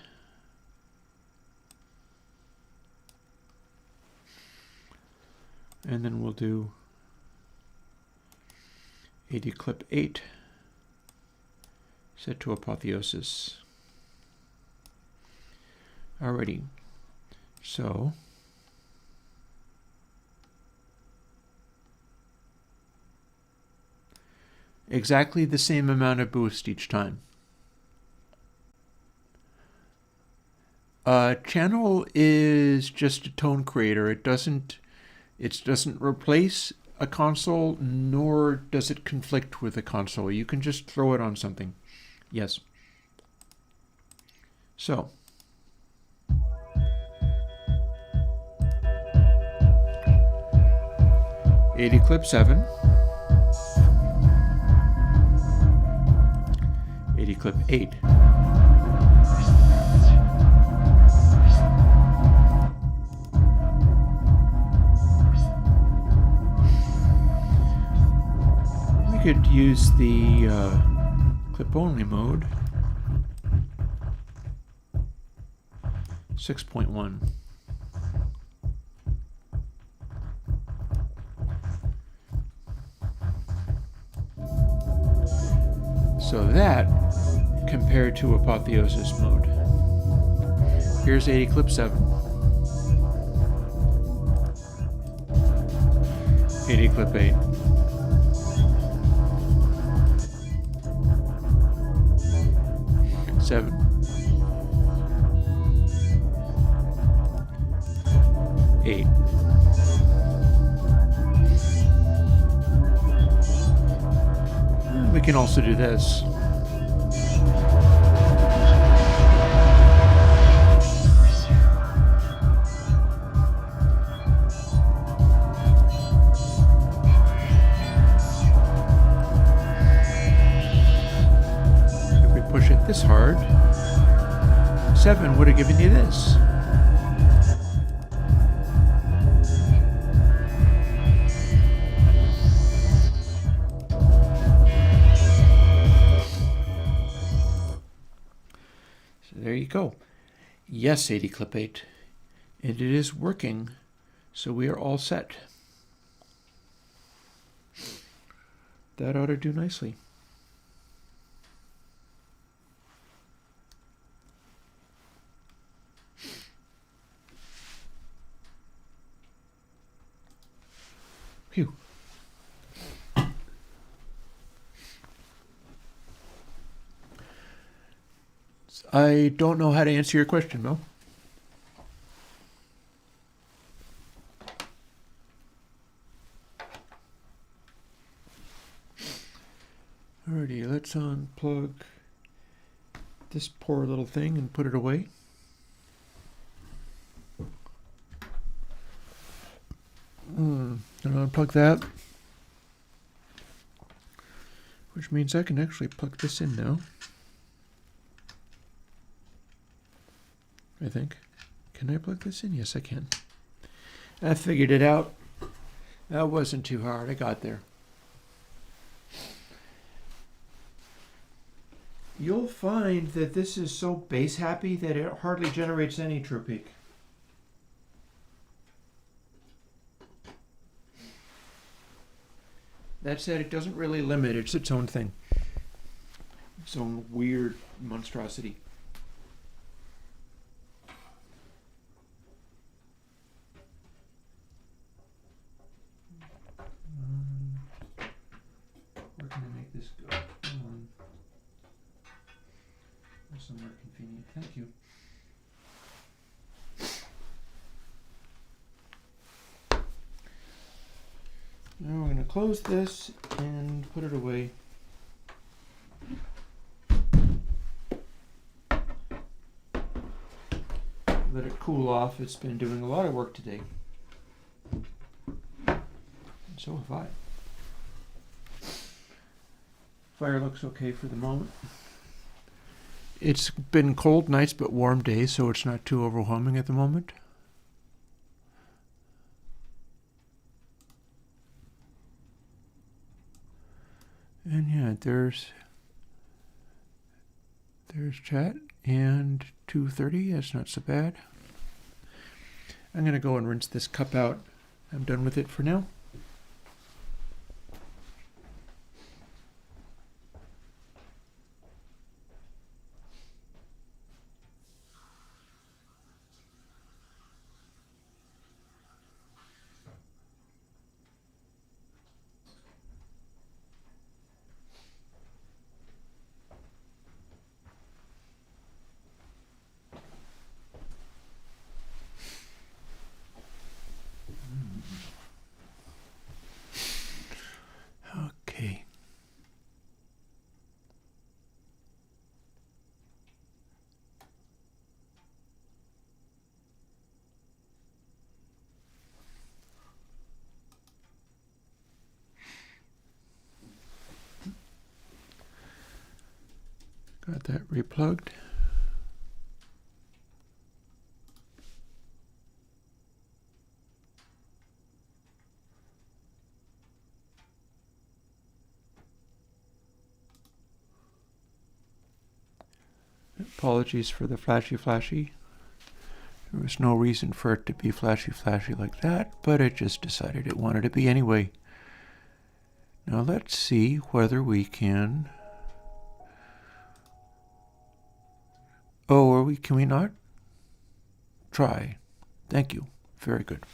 And then we'll do AD Clip 8. Set to Apotheosis. Alrighty. So exactly the same amount of boost each time. Channel is just a tone creator. It doesn't replace a console, nor does it conflict with a console. You can just throw it on something. Yes. So AD Clip 7, AD Clip 8, we could use the clip only mode. 6.1. So that compared to Apotheosis mode. Here's AD Clip 7. AD Clip 8. Seven. 8. We can also do this. If we push it this hard, 7 would have given you this. There you go. Yes, AD Clip 8. And it is working, so we are all set. That ought to do nicely. Phew. I don't know how to answer your question, Mel. All Alrighty, let's unplug this poor little thing and put it away. Gonna unplug that, which means I can actually plug this in now. I think. Can I plug this in? Yes, I can. I figured it out. That wasn't too hard. I got there. You'll find that this is so base happy that it hardly generates any true peak. That said, it doesn't really limit. It's its own thing. Its own weird monstrosity. Where can I make this go? Come on. Somewhere convenient. Thank you. Now we're going to close this and put it away. Let it cool off. It's been doing a lot of work today. And so have I. Fire looks okay for the moment. It's been cold nights but warm days, so it's not too overwhelming at the moment. And yeah, there's chat, and 2:30, that's not so bad. I'm going to go and rinse this cup out. I'm done with it for now. Okay. Got that replugged. Apologies for the flashy. There was no reason for it to be flashy like that, but it just decided it wanted to be anyway. Now let's see whether we can... Oh, can we not? Try. Thank you. Very good.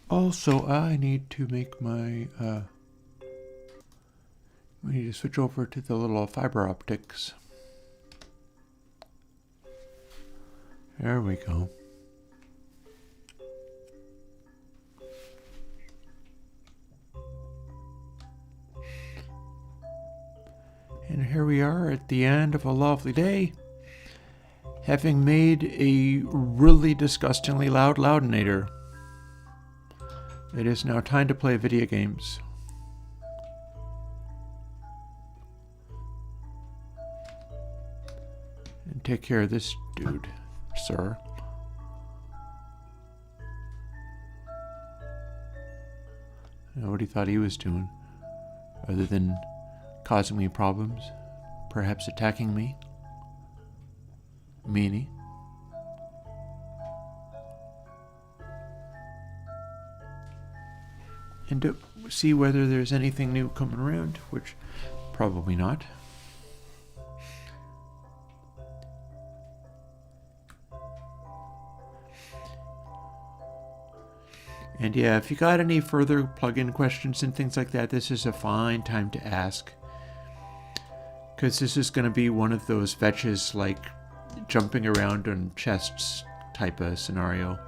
Also, I need to make my, we need to switch over to the little fiber optics. There we go. And here we are at the end of a lovely day, having made a really disgustingly loud loudinator. It is now time to play video games. And take care of this dude, sir. I don't know what he thought he was doing, other than causing me problems, perhaps attacking me. Meanie. And to see whether there's anything new coming around, which probably not. And yeah, if you got any further plugin questions and things like that, this is a fine time to ask. Because this is going to be one of those fetches like jumping around on chests type of scenario.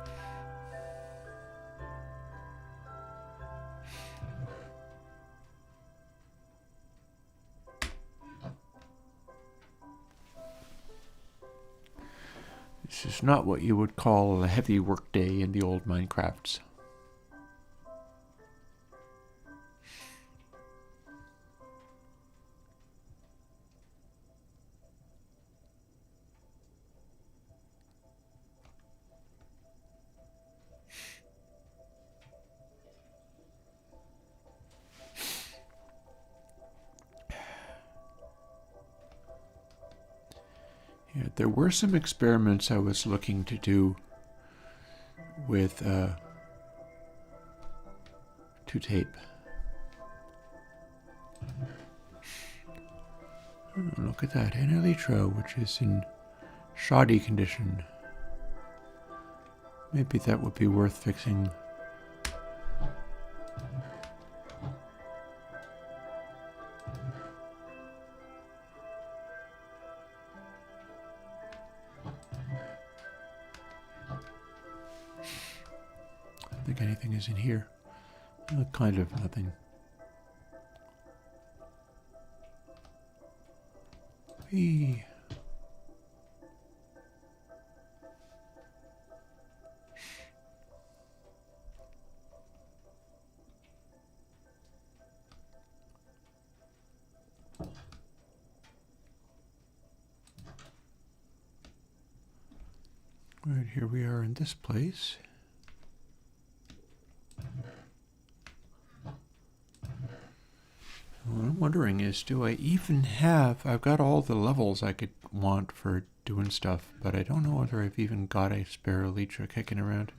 This is not what you would call a heavy work day in the old Minecrafts. Yeah, there were some experiments I was looking to do with to tape. Oh, look at that, an elytra, which is in shoddy condition. Maybe that would be worth fixing. I don't think anything is in here. Kind of nothing. Whee. Right, here we are in this place. What I'm wondering is, do I even have... I've got all the levels I could want for doing stuff, but I don't know whether I've even got a spare elytra kicking around.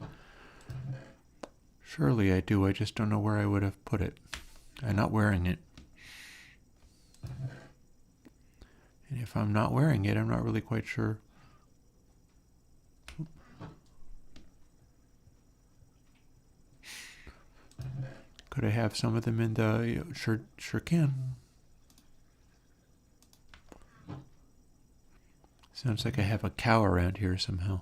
Surely I do, I just don't know where I would have put it. I'm not wearing it. And if I'm not wearing it, I'm not really quite sure. Could I have some of them in the... Sure can. Sounds like I have a cow around here somehow.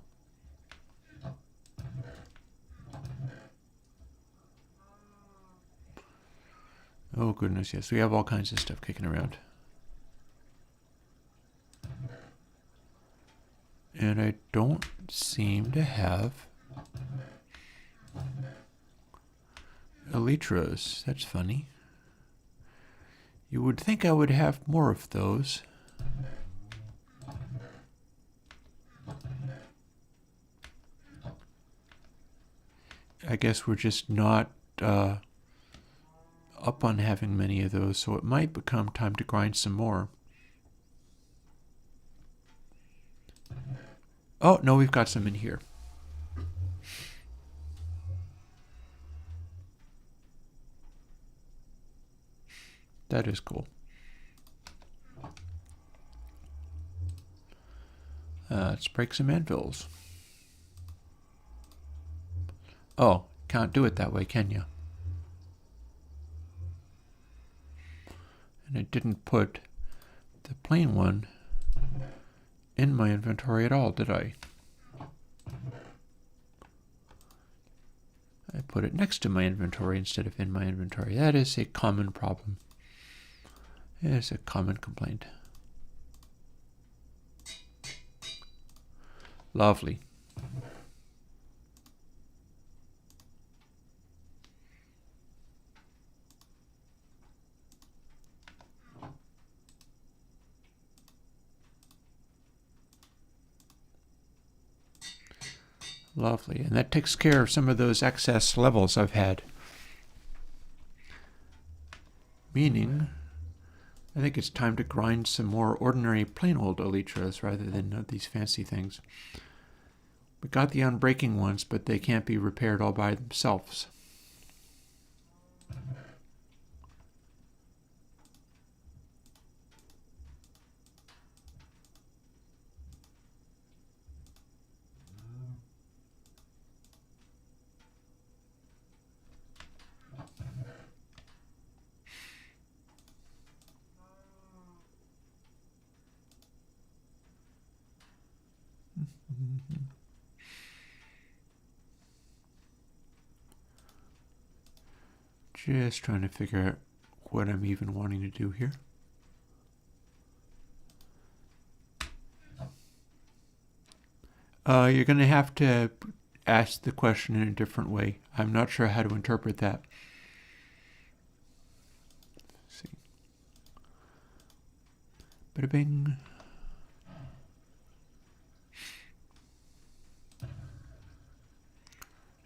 Oh goodness, yes, we have all kinds of stuff kicking around. And I don't seem to have elytras. That's funny. You would think I would have more of those. I guess we're just not up on having many of those, so it might become time to grind some more. Oh, no, we've got some in here. That is cool. Let's break some anvils. Oh, can't do it that way, can you? And I didn't put the plain one in my inventory at all, did I? I put it next to my inventory instead of in my inventory. That is a common problem. It is a common complaint. Lovely. Lovely. And that takes care of some of those excess levels I've had. Meaning, I think it's time to grind some more ordinary plain old elytras rather than these fancy things. We got the unbreaking ones, but they can't be repaired all by themselves. Just trying to figure out what I'm even wanting to do here. You're going to have to ask the question in a different way. I'm not sure how to interpret that. Let's see. Bada bing.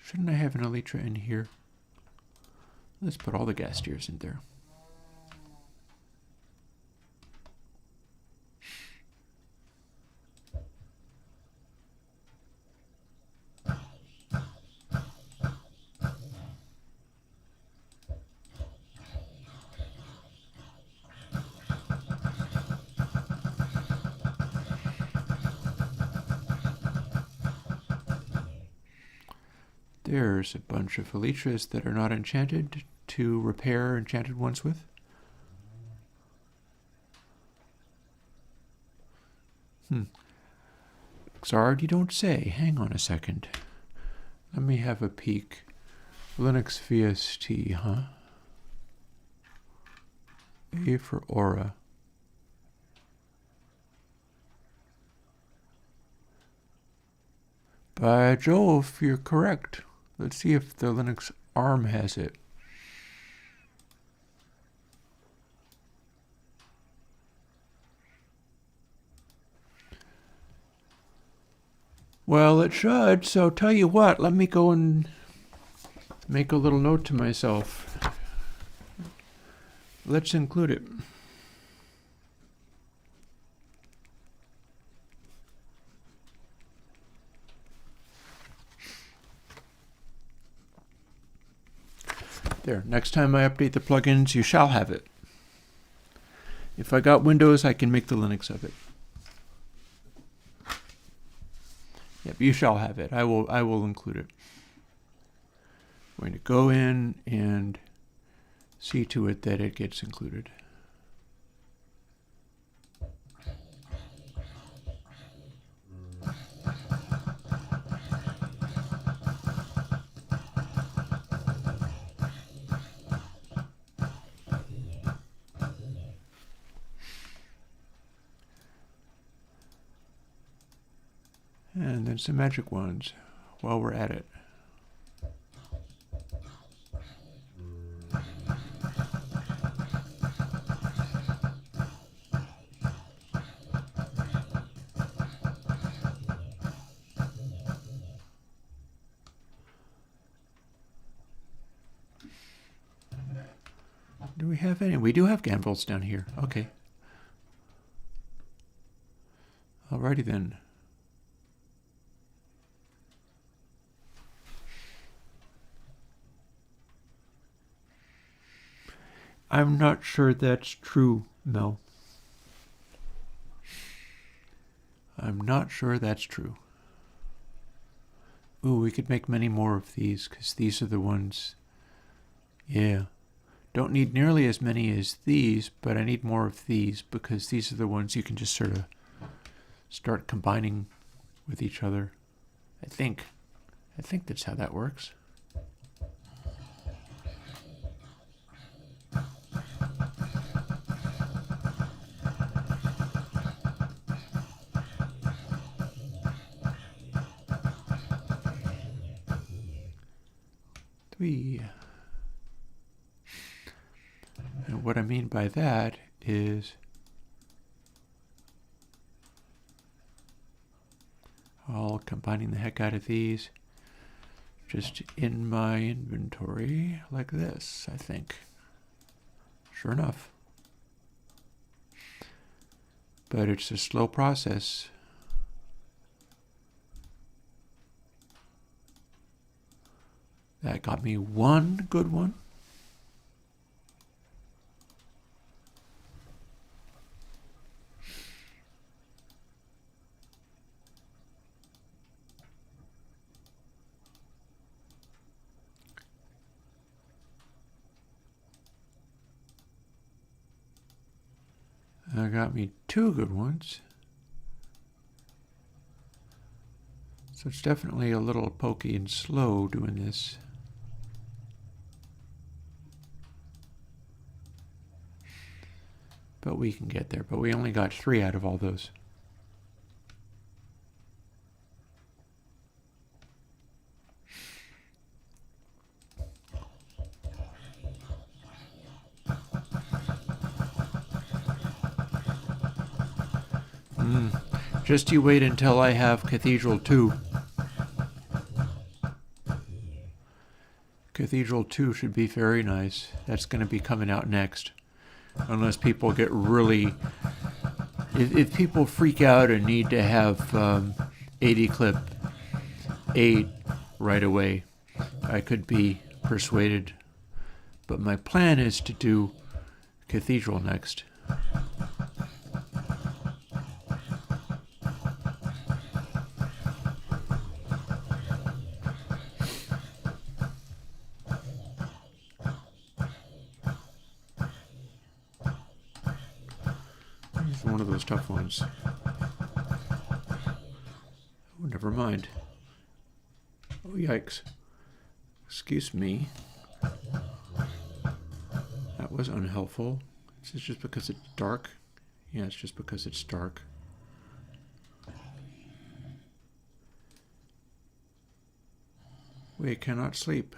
Shouldn't I have an elytra in here? Let's put all the gas steers in there. There's a bunch of elytras that are not enchanted to repair enchanted ones with. Xard, you don't say. Hang on a second. Let me have a peek. Linux VST, huh? A for Aura. By Jove, you're correct. Let's see if the Linux ARM has it. Well, it should, so tell you what, let me go and make a little note to myself. Let's include it. There, next time I update the plugins, you shall have it. If I got Windows, I can make the Linux of it. Yep, you shall have it. I will include it. I'm going to go in and see to it that it gets included. And then some magic wands while we're at it. Do we have any? We do have ganvolts down here. Okay. Alrighty then. I'm not sure that's true, Mel. I'm not sure that's true. Ooh, we could make many more of these, because these are the ones... Yeah. Don't need nearly as many as these, but I need more of these, because these are the ones you can just sort of start combining with each other. I think that's how that works. And what I mean by that is all combining the heck out of these just in my inventory like this, I think. Sure enough. But it's a slow process. That got me one good one. That got me two good ones. So it's definitely a little pokey and slow doing this. But we can get there. But we only got 3 out of all those. Just you wait until I have Cathedral 2. Cathedral 2 should be very nice. That's going to be coming out next. Unless people get really... If people freak out and need to have 80 clip 8 right away, I could be persuaded. But my plan is to do Cathedral next. It's one of those tough ones. Oh, never mind. Oh, yikes. Excuse me. That was unhelpful. Is this just because it's dark? Yeah, it's just because it's dark. We cannot sleep.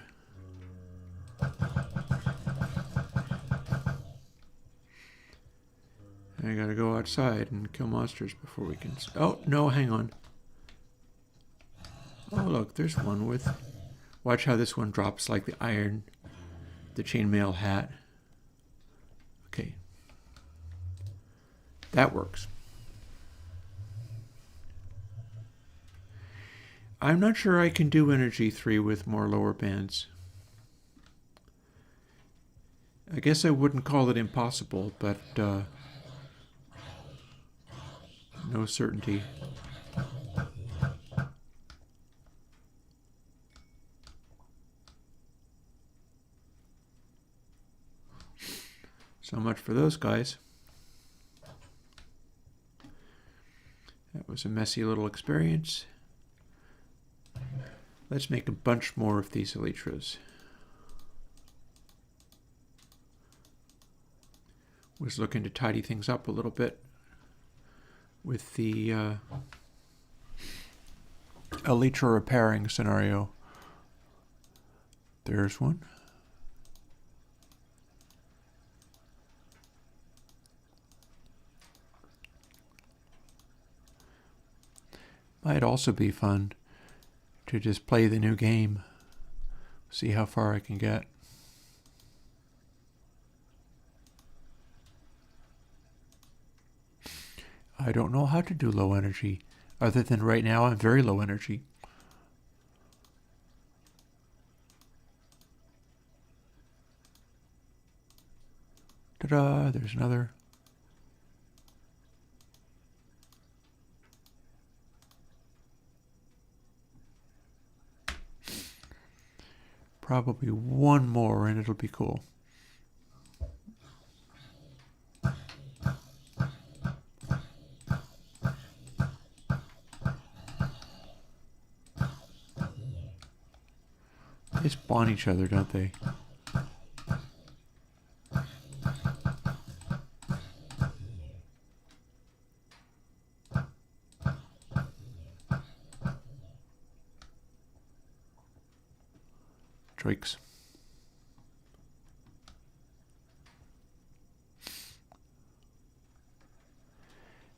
I gotta go outside and kill monsters before we can... Oh, no, hang on. Oh, look, there's one with... Watch how this one drops like the iron, the chainmail hat. Okay. That works. I'm not sure I can do Energy 3 with more lower bands. I guess I wouldn't call it impossible, but no certainty. So much for those guys. That was a messy little experience. Let's make a bunch more of these elytras. Was looking to tidy things up a little bit with the elytra repairing scenario. There's one. Might also be fun to just play the new game, see how far I can get. I don't know how to do low energy, other than right now I'm very low energy. Ta-da, there's another. Probably one more and it'll be cool. They spawn each other, don't they? Drakes.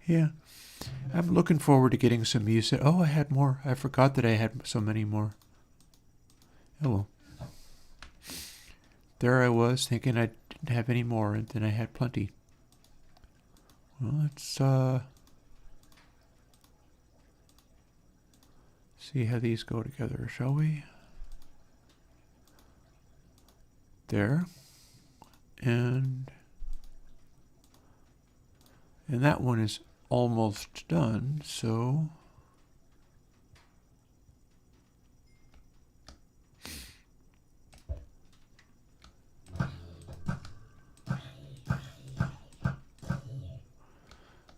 Yeah, I'm looking forward to getting some music. Oh, I had more. I forgot that I had so many more. Oh well. There I was thinking I didn't have any more, and then I had plenty. Well, let's see how these go together, shall we? There. And that one is almost done, so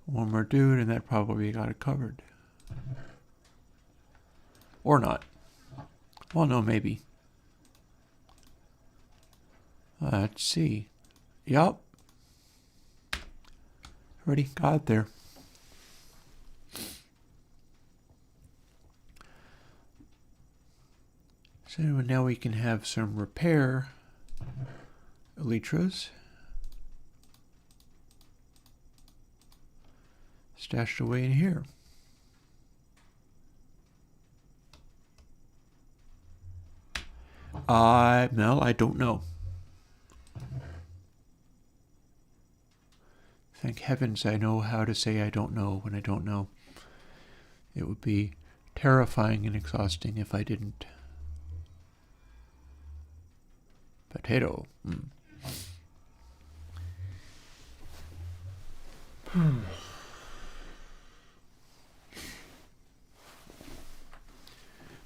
one more dude and that probably got it covered. Or not. Well, no, maybe. Let's see. Yup. Already got it there. So now we can have some repair elytras stashed away in here. Mel, I don't know. Thank heavens I know how to say I don't know when I don't know. It would be terrifying and exhausting if I didn't. Potato.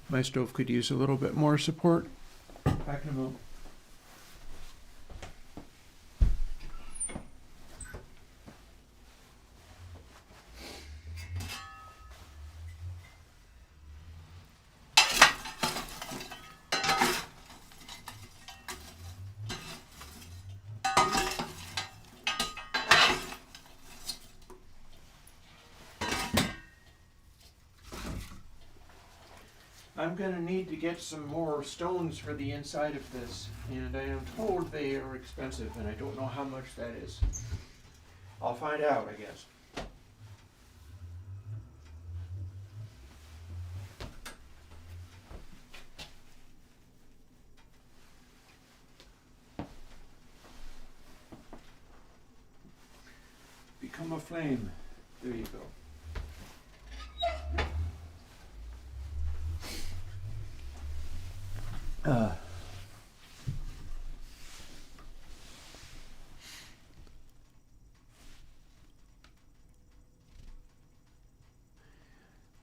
My stove could use a little bit more support. Back in a moment. I'm going to need to get some more stones for the inside of this, and I am told they are expensive, and I don't know how much that is. I'll find out, I guess. Become a flame. There you go.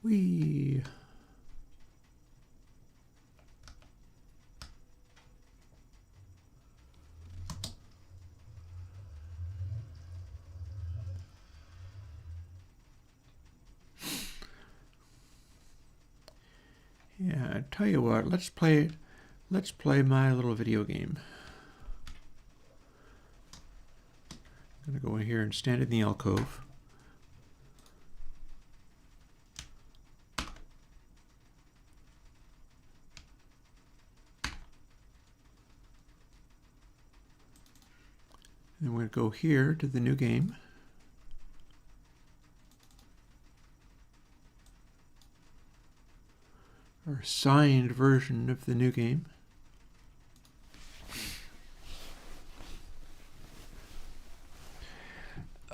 We yeah, I tell you what, let's play my little video game. I'm gonna go in here and stand in the alcove. And we're going to go here to the new game. Our signed version of the new game.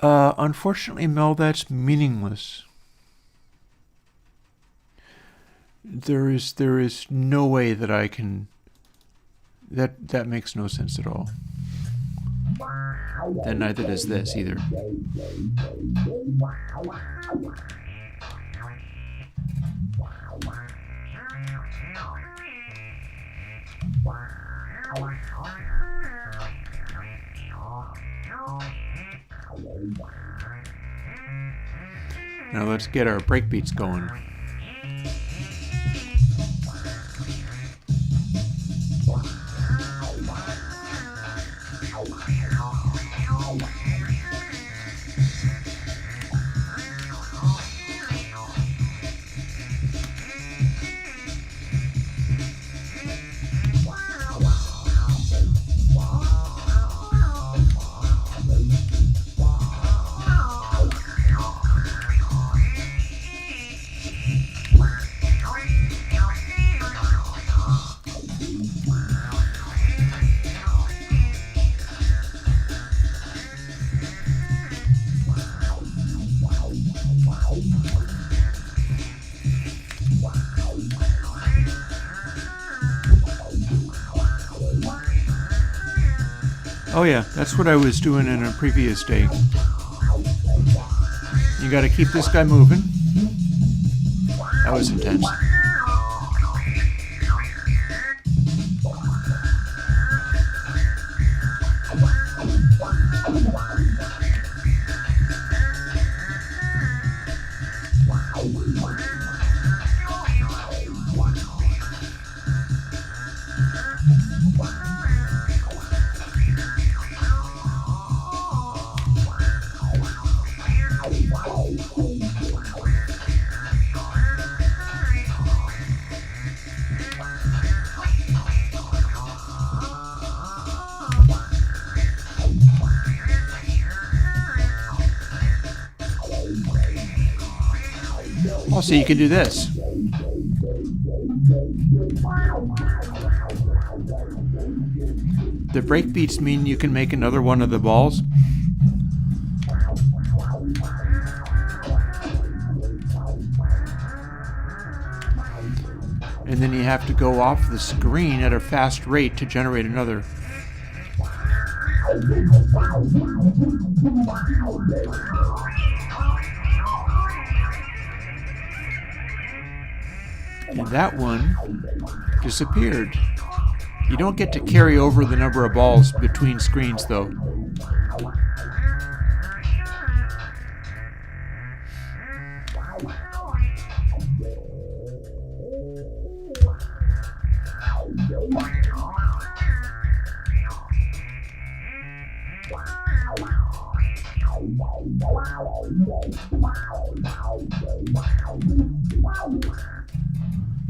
Unfortunately, Mel, that's meaningless. There is no way that I can. That makes no sense at all. And neither does this either. Now let's get our breakbeats going. Oh yeah, that's what I was doing in a previous day. You gotta keep this guy moving. That was intense. Also, you can do this. The breakbeats mean you can make another one of the balls. And then you have to go off the screen at a fast rate to generate another. And that one disappeared. You don't get to carry over the number of balls between screens, though.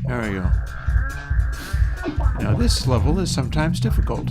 There we go. Now this level is sometimes difficult.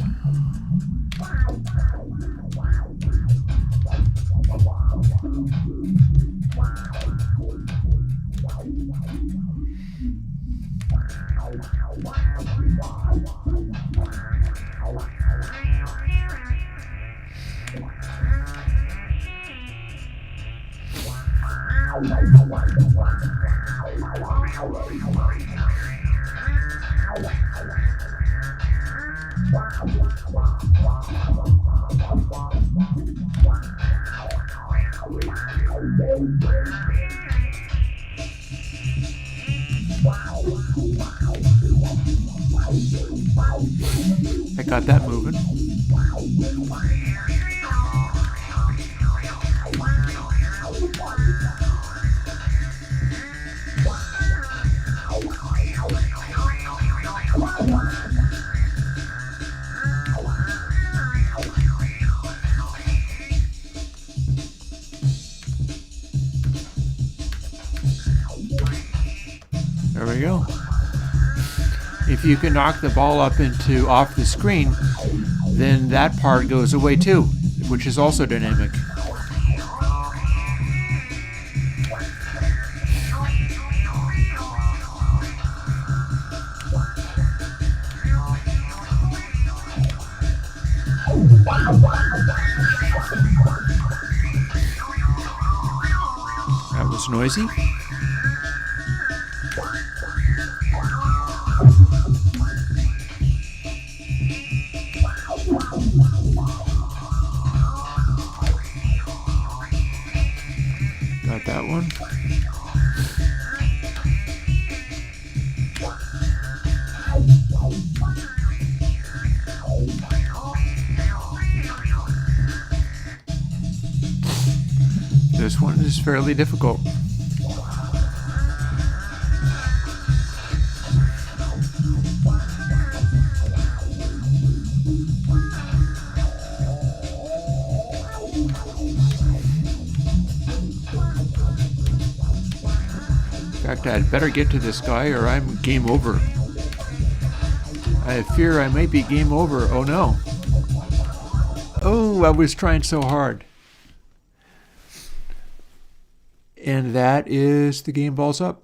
I got that moving. There we go. If you can knock the ball up into off the screen, then that part goes away too, which is also dynamic. That was noisy. Got that one. This one is fairly difficult. In fact, I'd better get to this guy or I'm game over. I fear I might be game over. Oh no. Oh, I was trying so hard. And that is the game balls up.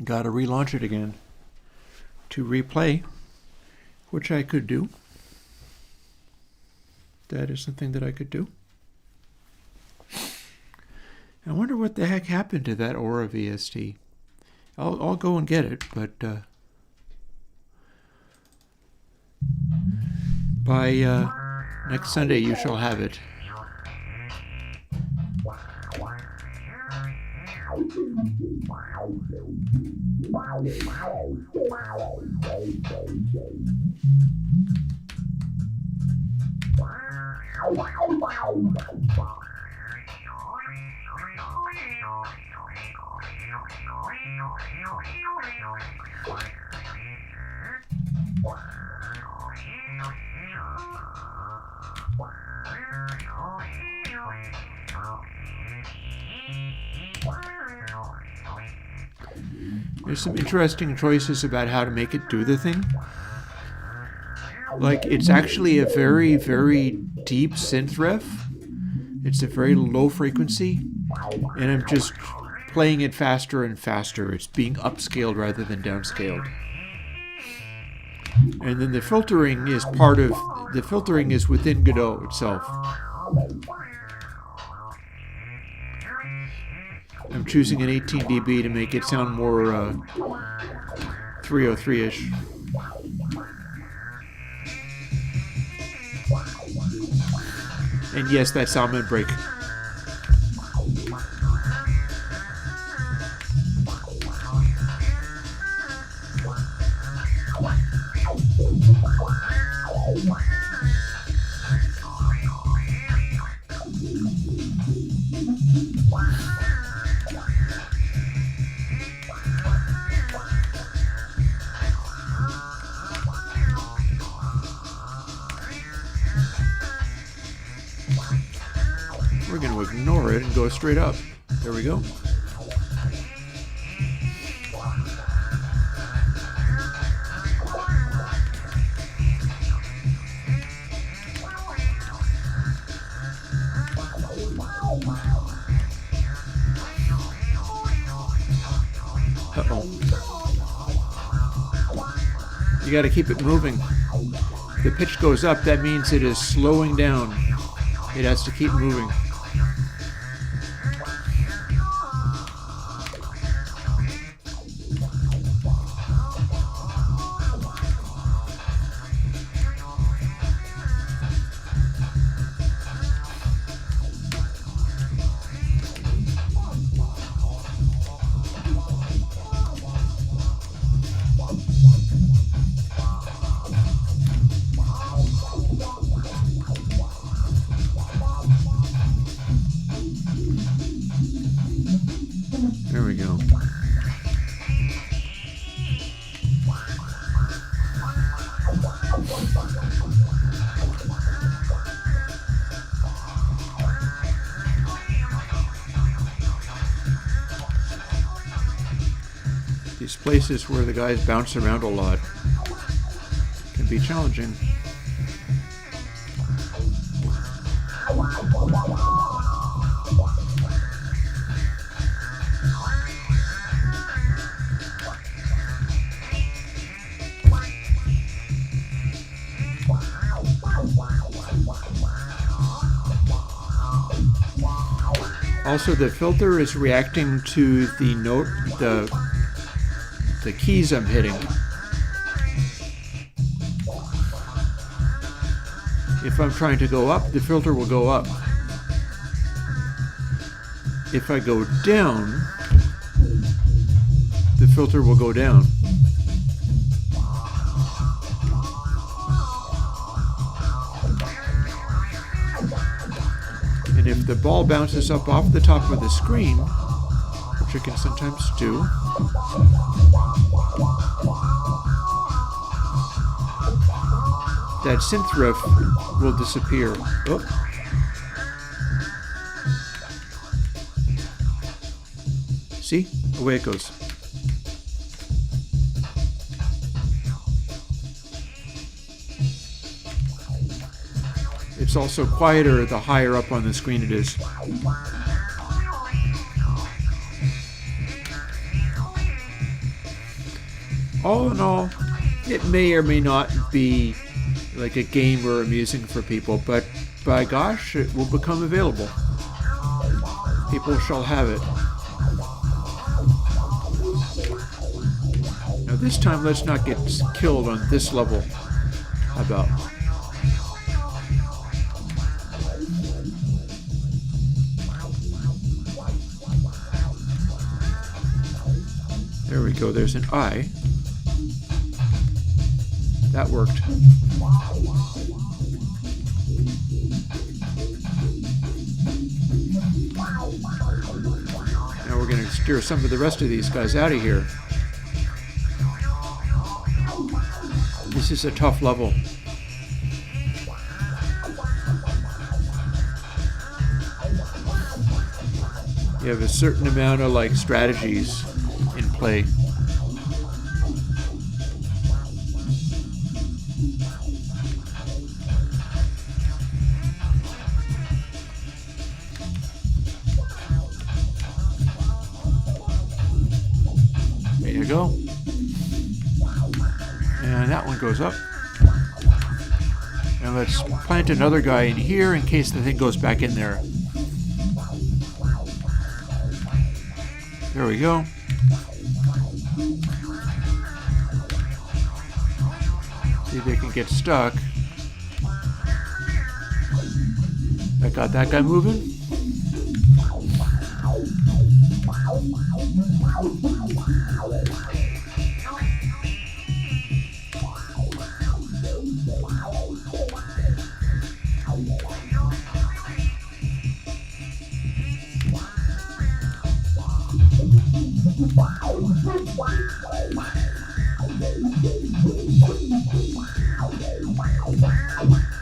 Gotta relaunch it again to replay, which I could do. That is something that I could do. I wonder what the heck happened to that Aura VST. I'll go and get it, but by next Sunday you shall have it. There's some interesting choices about how to make it do the thing. Like, it's actually a very, very deep synth riff. It's a very low frequency, and I'm just playing it faster and faster. It's being upscaled rather than downscaled. And then the filtering is within Godot itself. I'm choosing an 18 dB to make it sound more 303-ish. And yes, that sound might break. We're going to ignore it and go straight up. There we go. Uh-oh. You got to keep it moving. If the pitch goes up, that means it is slowing down. It has to keep moving. There we go. These places where the guys bounce around a lot can be challenging. Also, the filter is reacting to the note, the keys I'm hitting. If I'm trying to go up, the filter will go up. If I go down, the filter will go down. And if the ball bounces up off the top of the screen, which it can sometimes do, that synth riff will disappear. Oh. See? Away it goes. It's also quieter the higher up on the screen it is. All in all, it may or may not be like a game or amusing for people, but by gosh, it will become available. People shall have it. Now this time, let's not get killed on this level. How about? There we go, there's an I. That worked. Now we're going to steer some of the rest of these guys out of here. This is a tough level. You have a certain amount of like strategies in play. And that one goes up. And let's plant another guy in here in case the thing goes back in there. There we go. See if they can get stuck. I got that guy moving.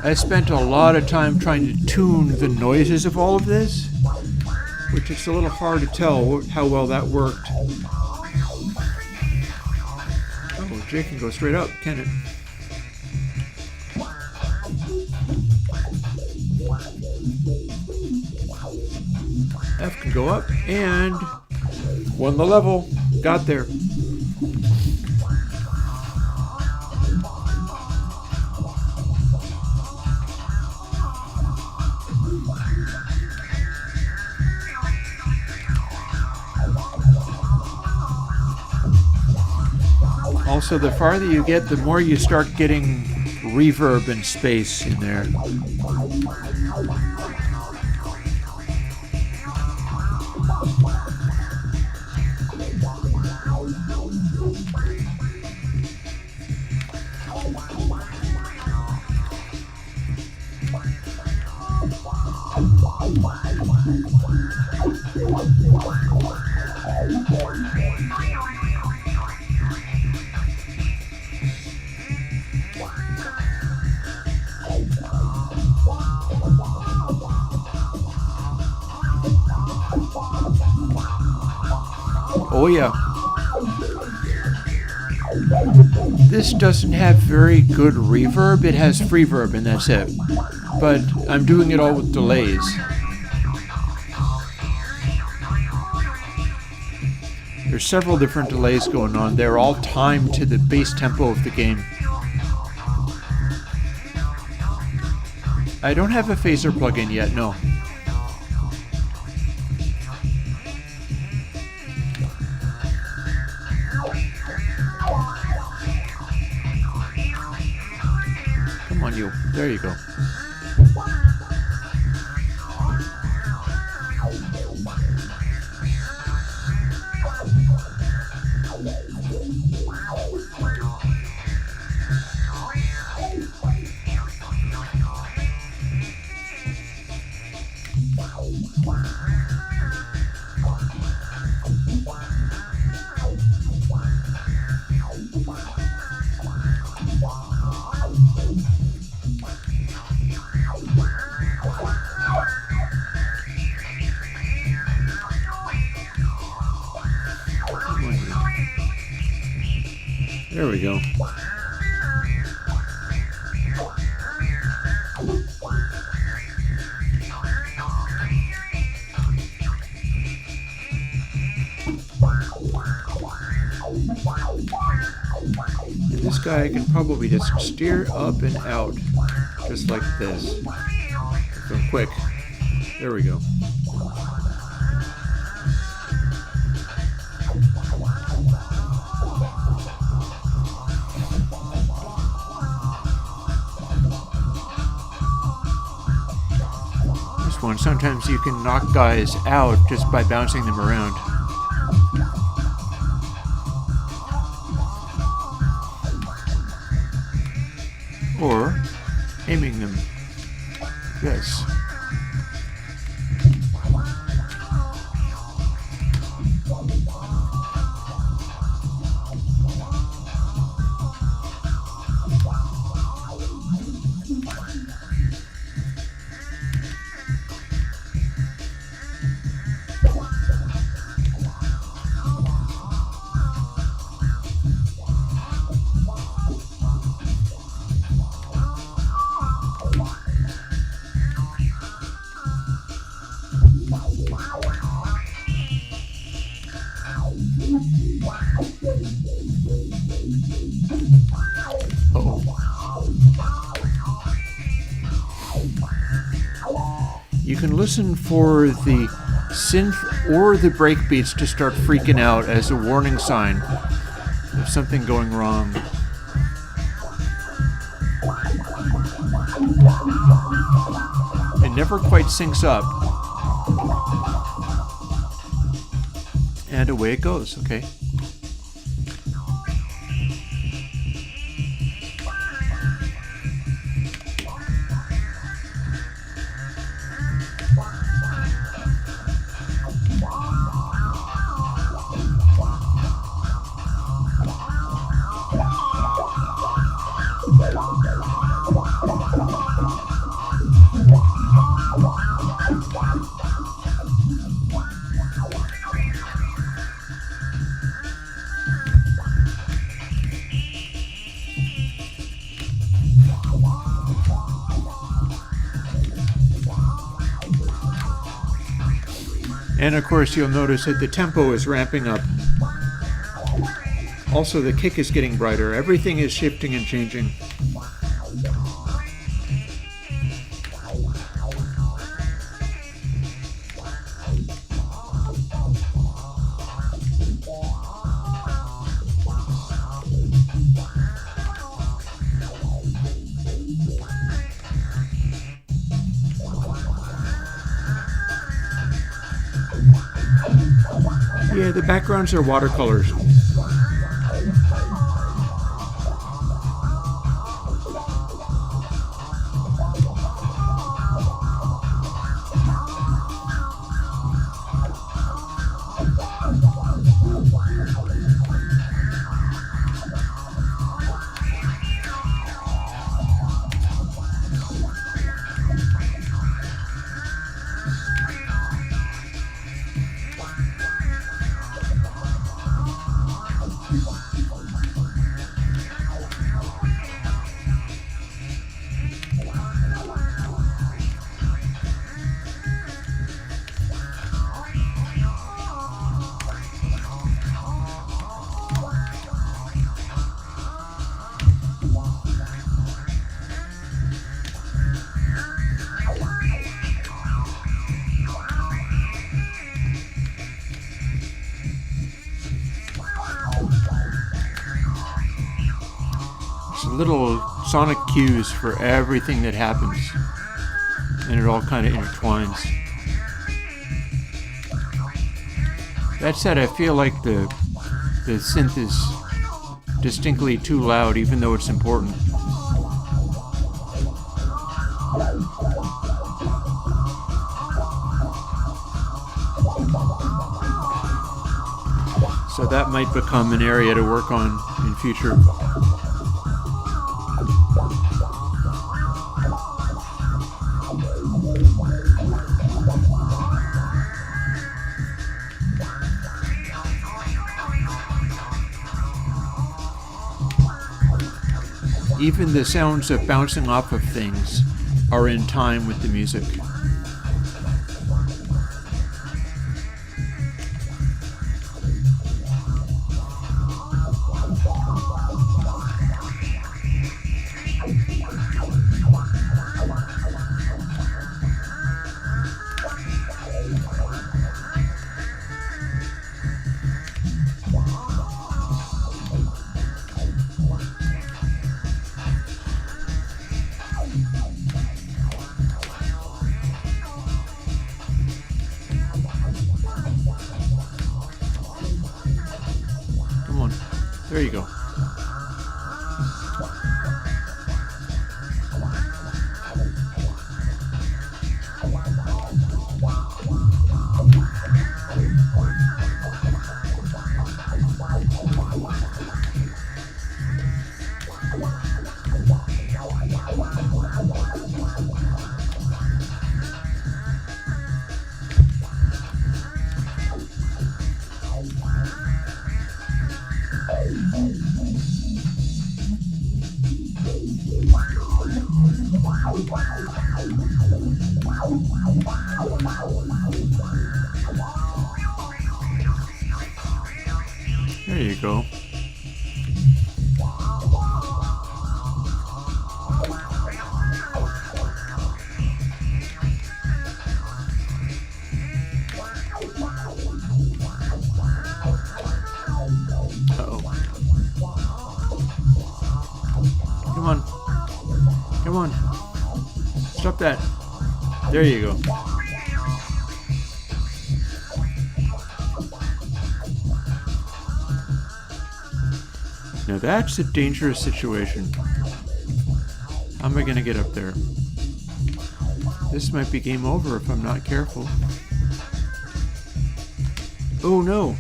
I spent a lot of time trying to tune the noises of all of this, which it's a little hard to tell how well that worked. Oh, J can go straight up, can it? F can go up, and won the level. Got there. Also, the farther you get, the more you start getting reverb and space in there. Oh yeah. This doesn't have very good reverb. It has freeverb and that's it. But I'm doing it all with delays. There's several different delays going on. They're all timed to the base tempo of the game. I don't have a phaser plugin yet, no. Come on, you. There you go. There we go. And this guy I can probably just steer up and out, just like this. Go quick. There we go. This one, sometimes you can knock guys out just by bouncing them around. Or aiming them. Yes. can listen for the synth or the breakbeats to start freaking out as a warning sign of something going wrong. It never quite syncs up. And away it goes, okay? And of course, you'll notice that the tempo is ramping up. Also, the kick is getting brighter. Everything is shifting and changing. Yeah, the backgrounds are watercolors. Little sonic cues for everything that happens, and it all kind of intertwines. That said, I feel like the synth is distinctly too loud, even though it's important. So that might become an area to work on in future. Even the sounds of bouncing off of things are in time with the music. There you go. There you go. Come on. Stop that. There you go. Now that's a dangerous situation. How am I going to get up there? This might be game over if I'm not careful. Oh no!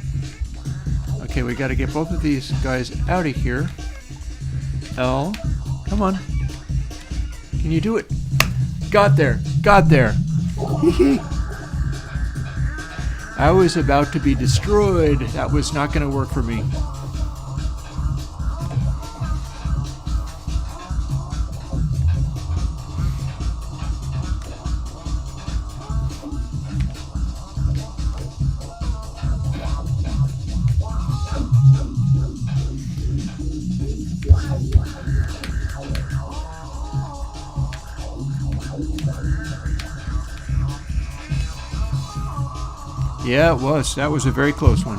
Okay, we got to get both of these guys out of here. L, come on. Can you do it? Got there! Got there! I was about to be destroyed. That was not going to work for me. Yeah, it was. That was a very close one.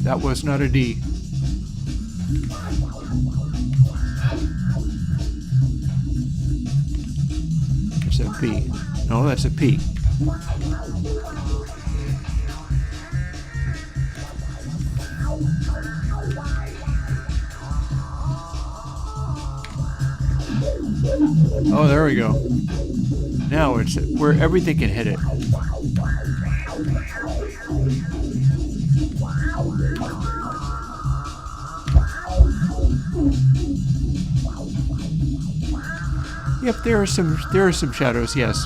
That was not a D. It's a B. No, that's a P. Oh, there we go. Now it's where everything can hit it. Yep, there are some shadows, yes.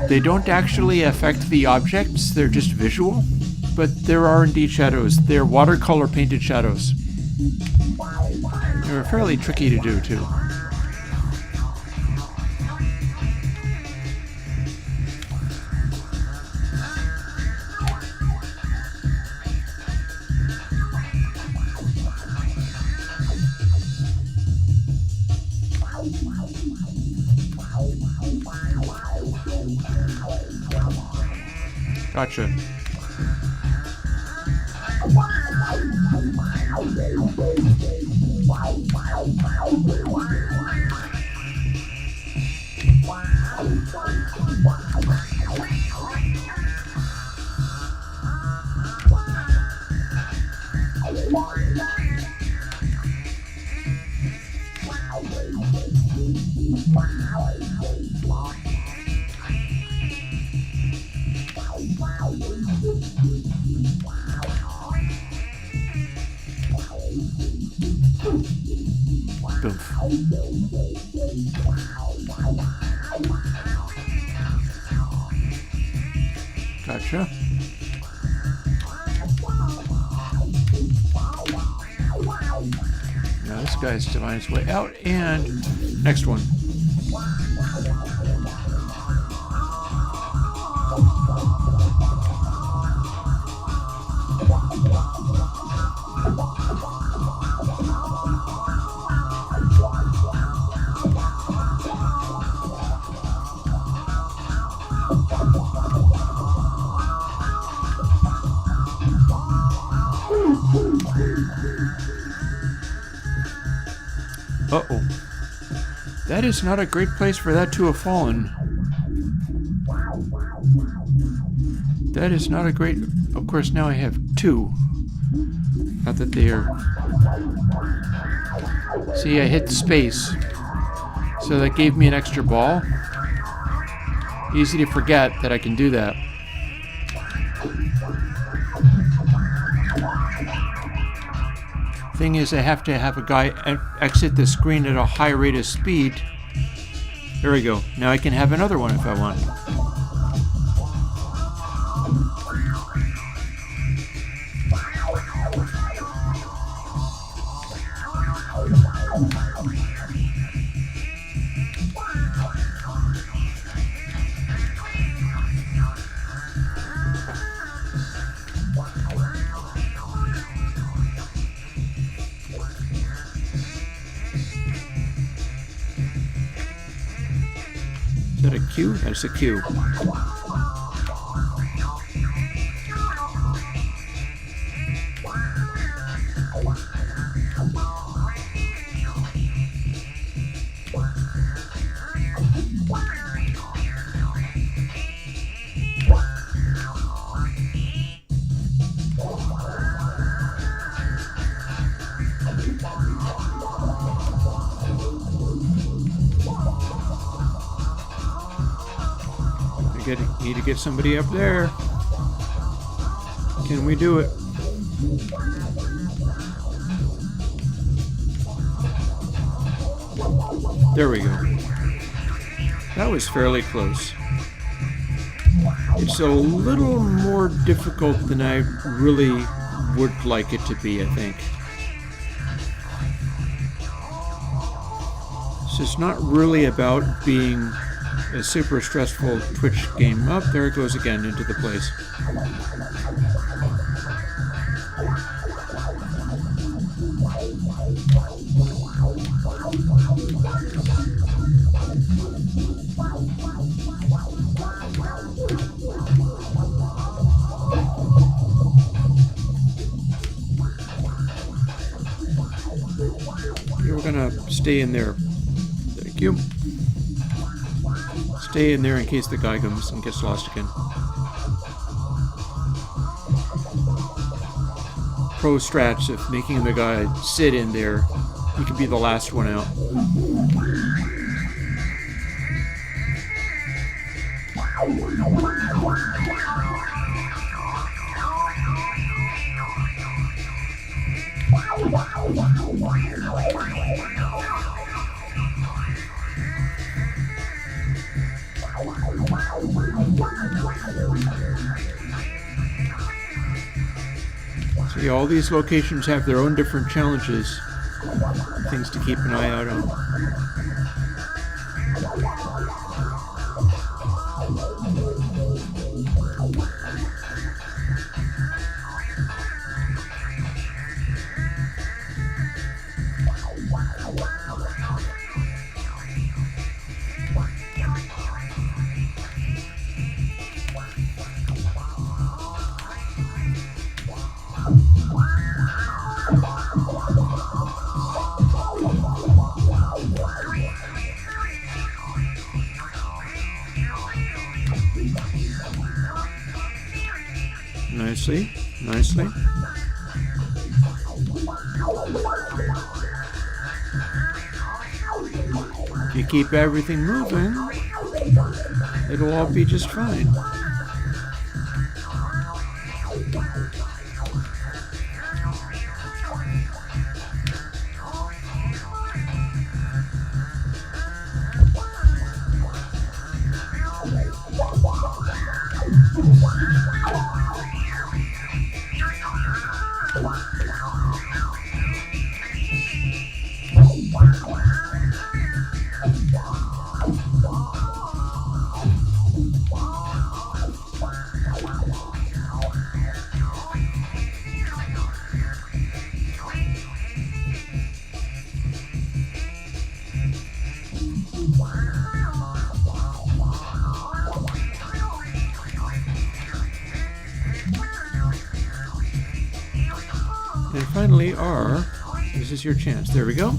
They don't actually affect the objects, they're just visual, but there are indeed shadows. They're watercolor painted shadows. They're fairly tricky to do, too. Gotcha. Gotcha. Now this guy's dividing his way out, and next one. Uh-oh. That is not a great place for that to have fallen. That is not a great... Of course, now I have two. Not that they are... See, I hit space. So that gave me an extra ball. Easy to forget that I can do that. Thing is, I have to have a guy exit the screen at a high rate of speed. There we go. Now I can have another one if I want. Is that a Q? That's a Q. Need to get somebody up there. Can we do it? There we go. That was fairly close. It's a little more difficult than I really would like it to be, I think. So it's not really about being a super stressful Twitch game. Up there it goes again into the place. We're gonna stay in there. Thank you. Stay in there in case the guy comes and gets lost again. Pro strats of making the guy sit in there. He could be the last one out. See, all these locations have their own different challenges, things to keep an eye out on. Nicely, nicely. If you keep everything moving, it'll all be just fine. And finally, R. This is your chance. There we go.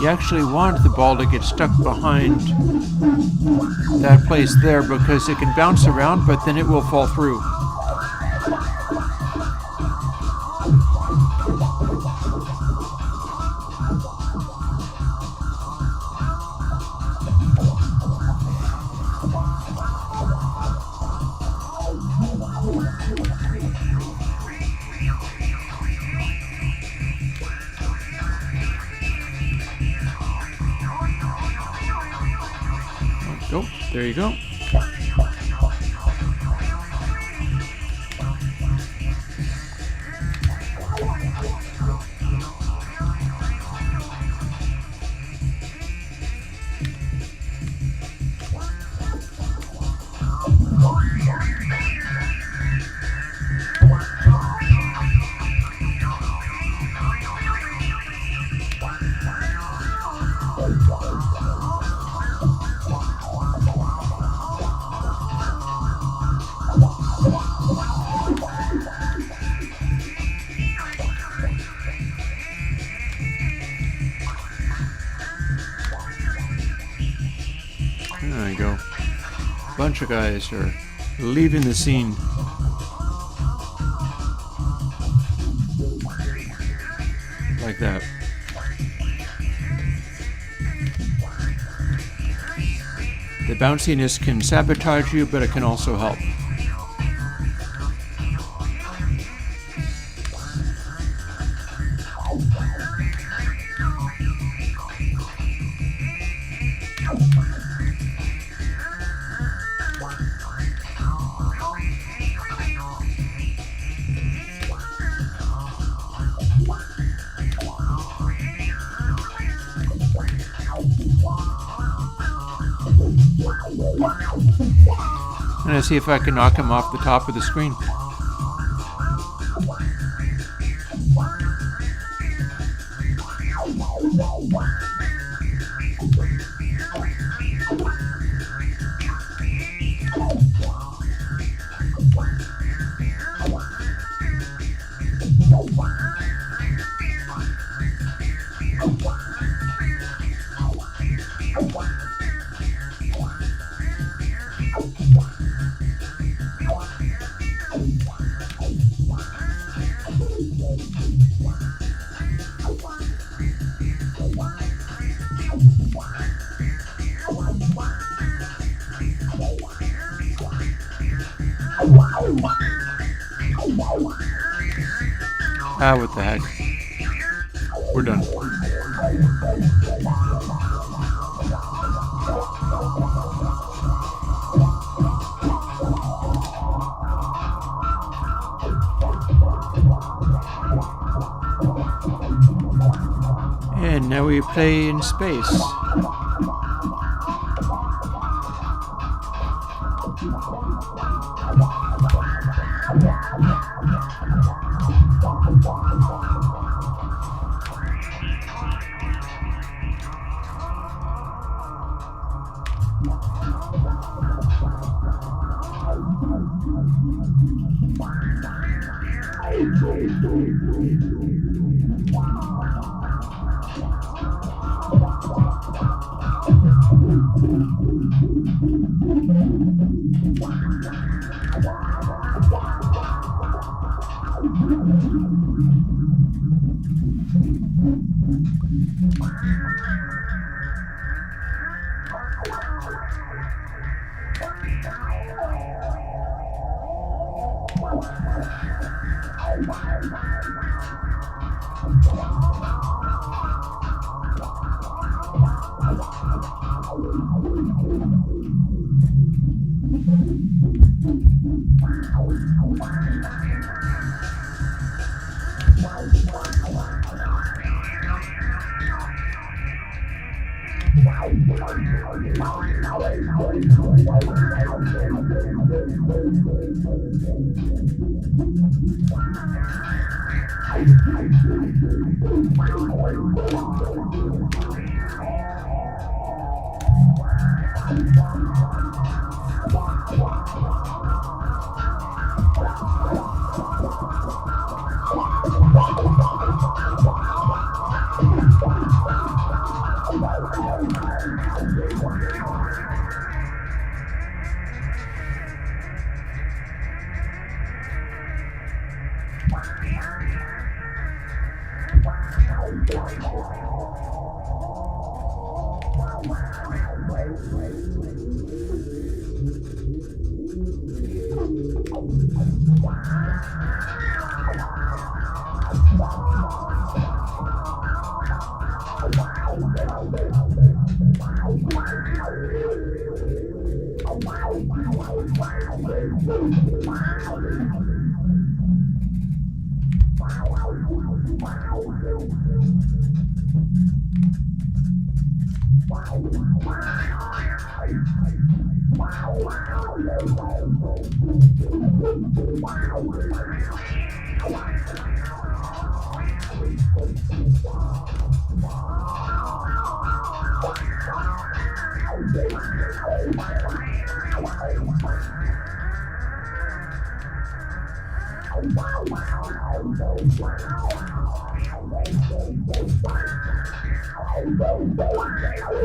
You actually want the ball to get stuck behind that place there because it can bounce around, but then it will fall through. Go. There you go. There you go. Bunch of guys are leaving the scene. Like that. The bounciness can sabotage you, but it can also help. I'm gonna see if I can knock him off the top of the screen. Ah, what the heck. We're done. And now we play in space.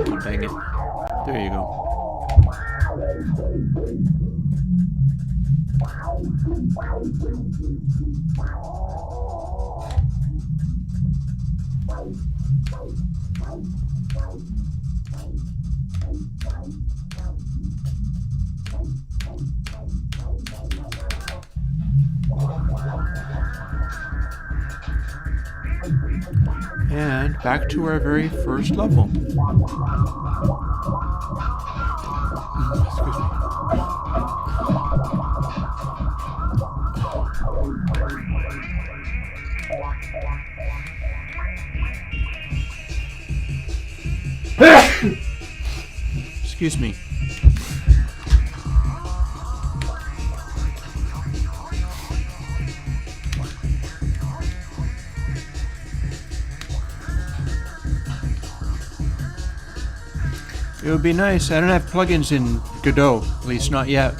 Oh, dang it. There you go. And back to our very first level. Excuse me. It would be nice. I don't have plugins in Godot, at least not yet.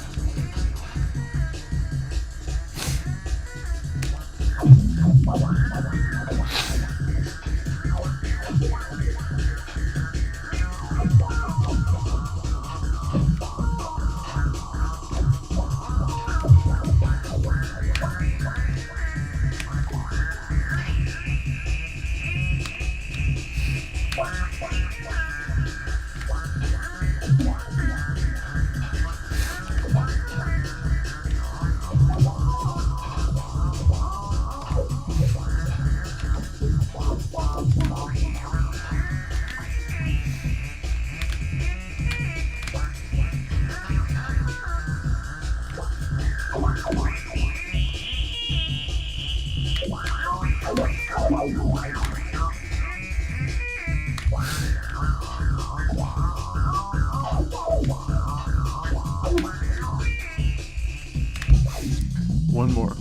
One more.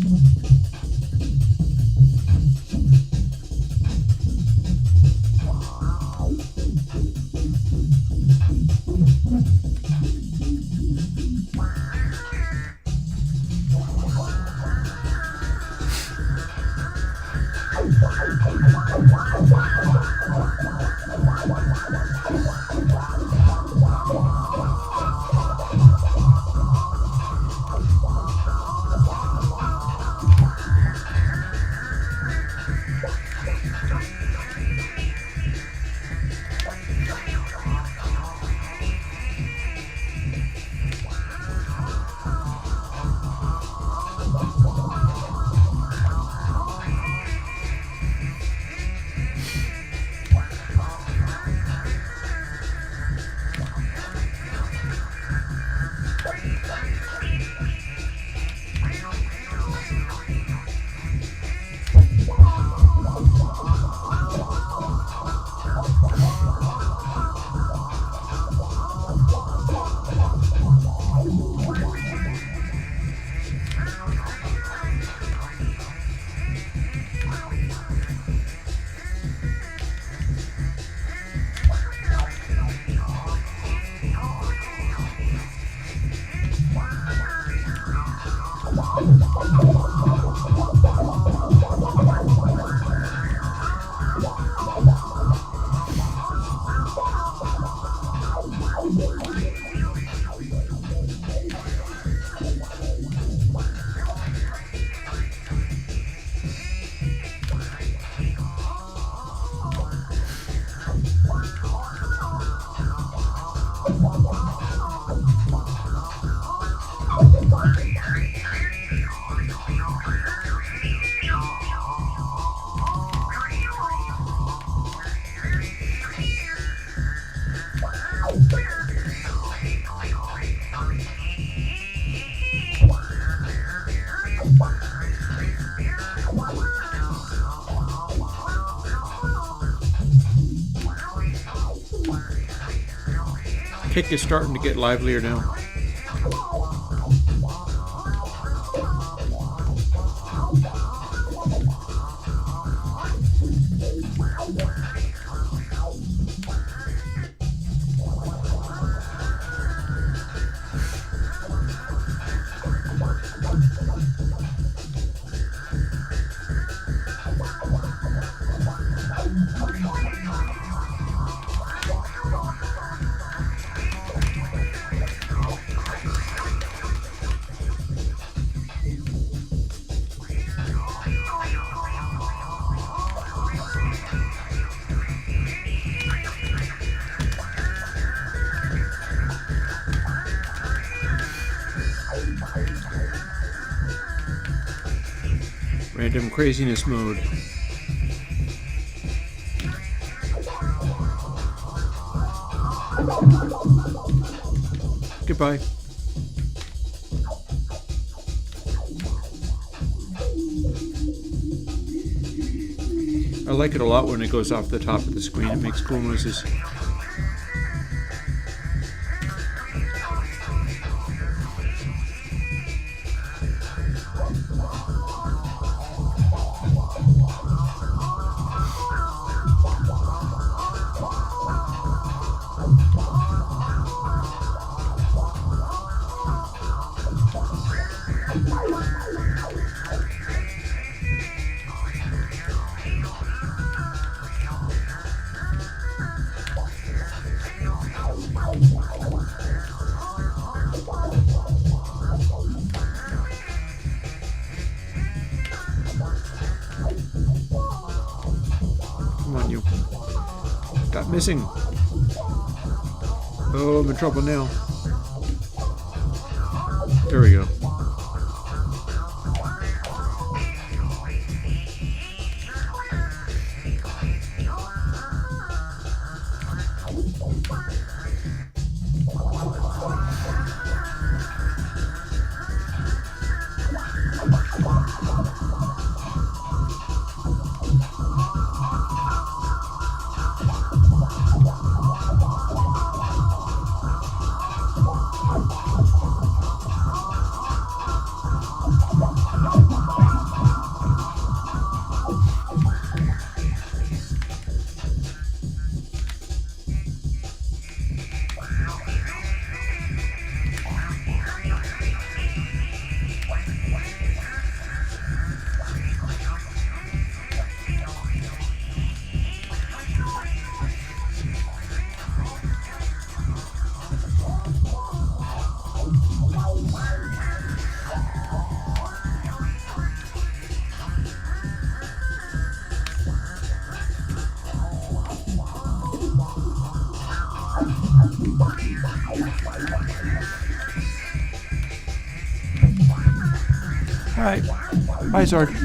Kick is starting to get livelier now. Random craziness mode. Goodbye. I like it a lot when it goes off the top of the screen. It makes cool noises. Come on, you. Stop missing. Oh, I'm in trouble now. There we go. All right. Bye, Sarge.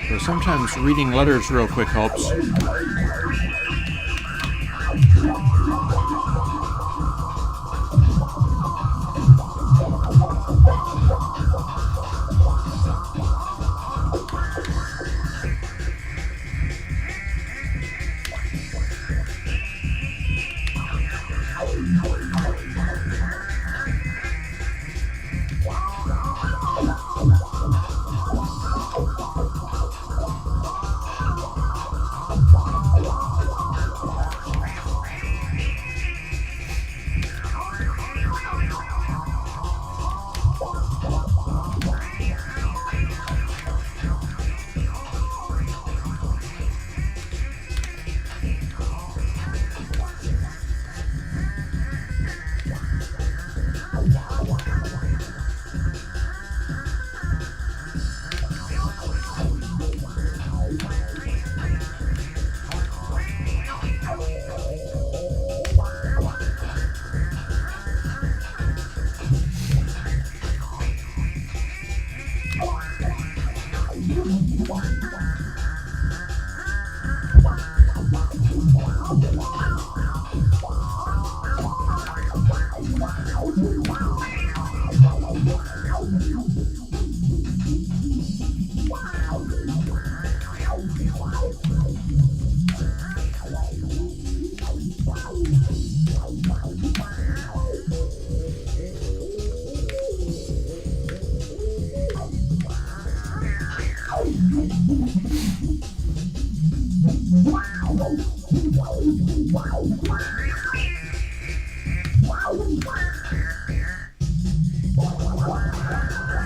So sometimes reading letters real quick helps.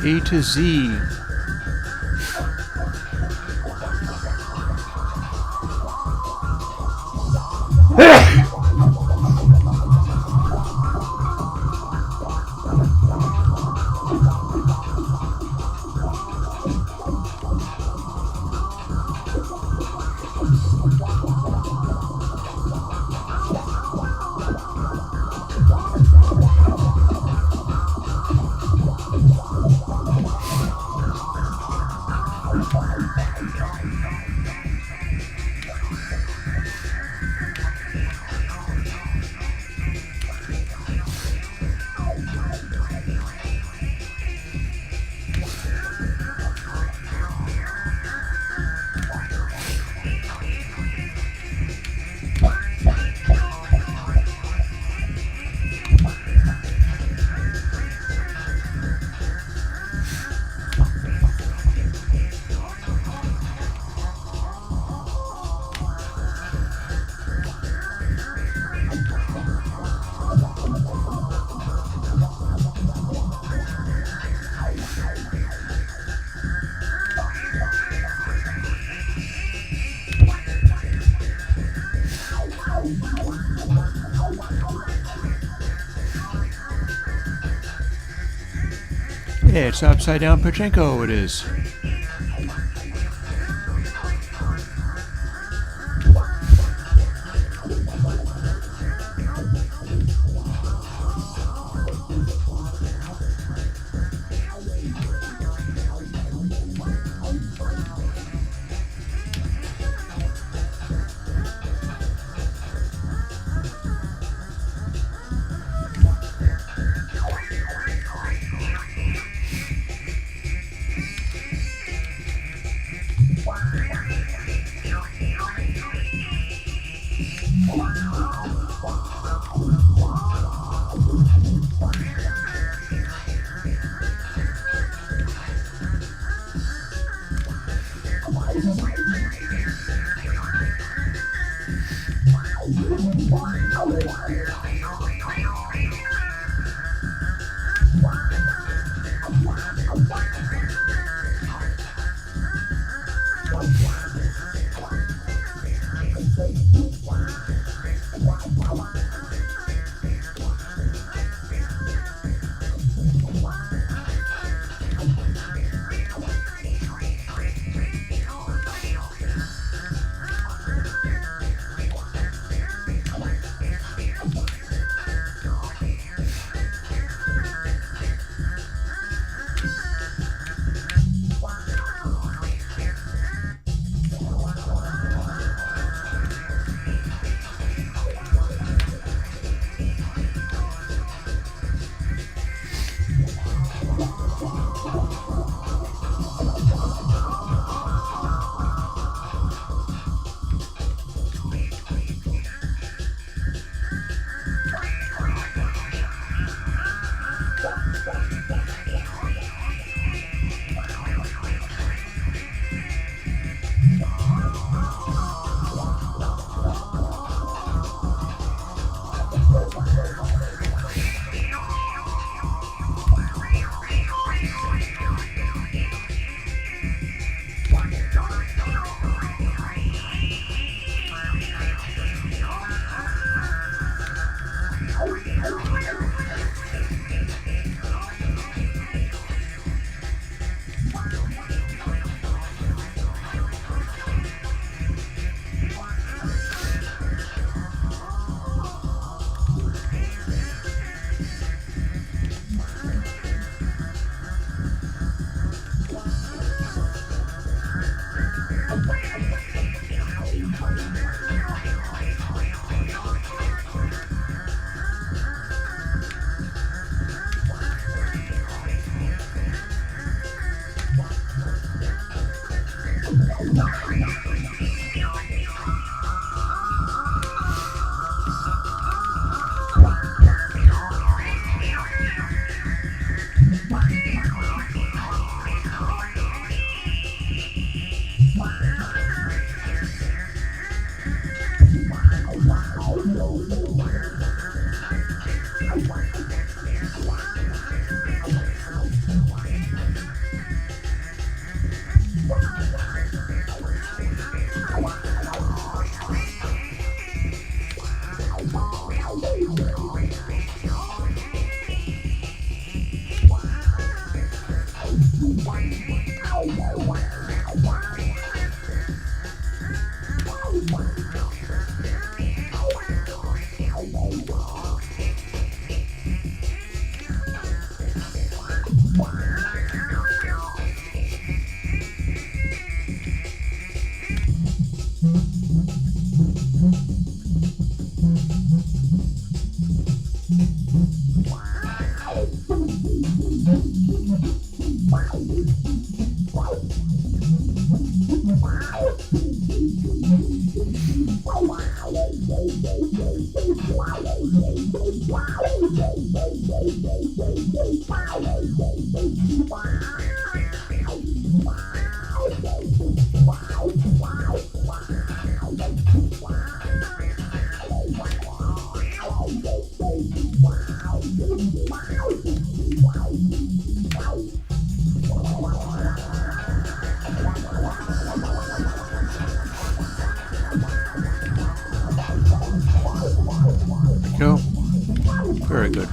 A to Z. Yeah, it's upside down pachinko, it is. Go. Very good.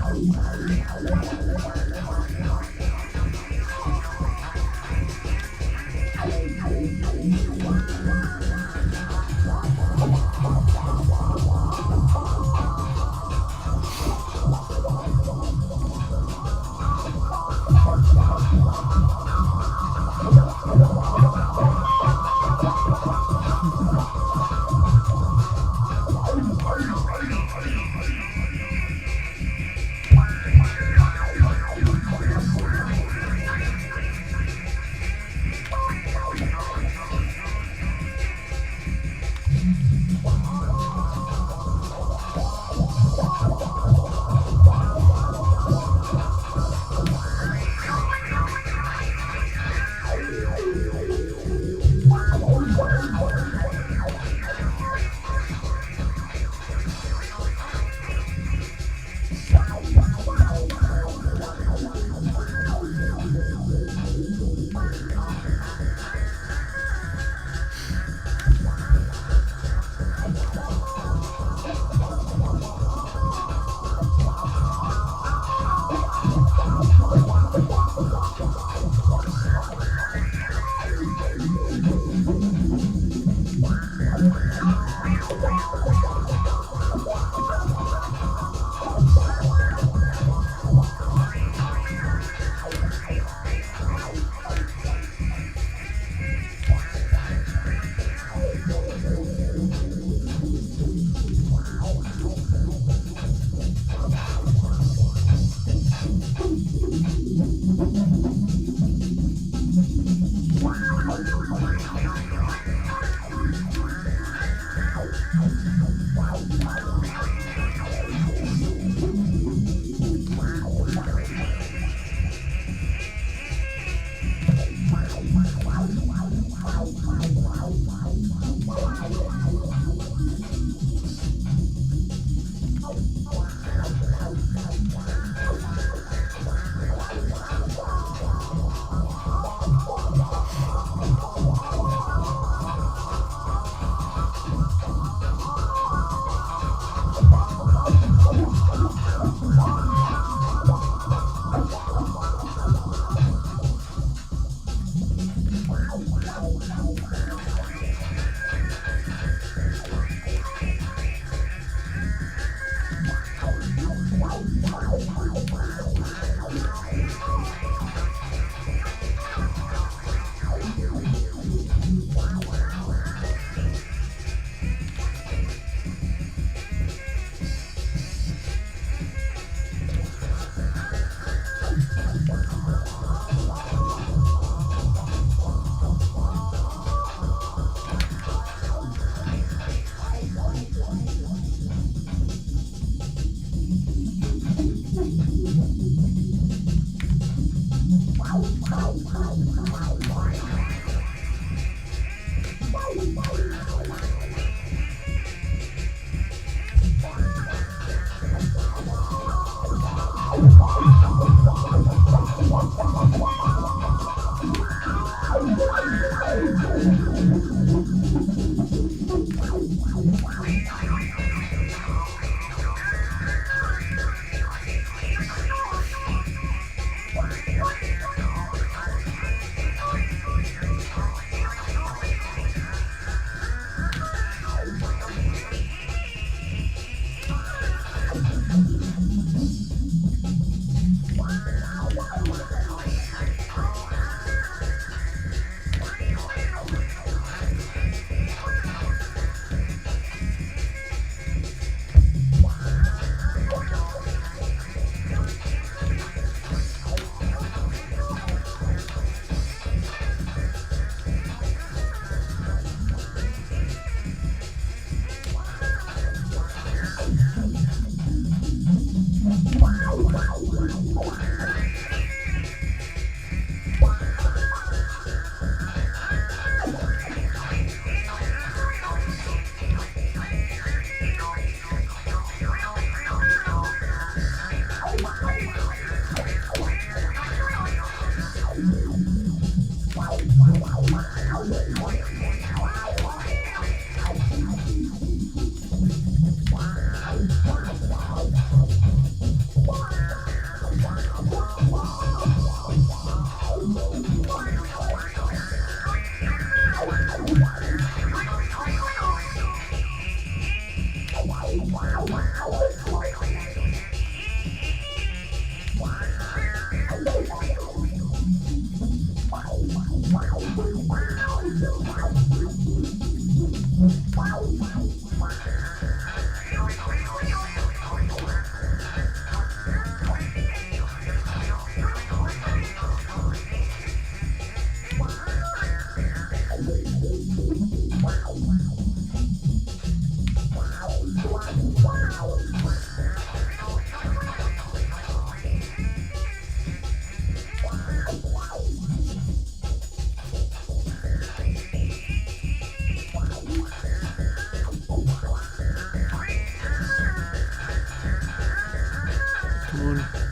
Come on.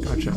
Gotcha.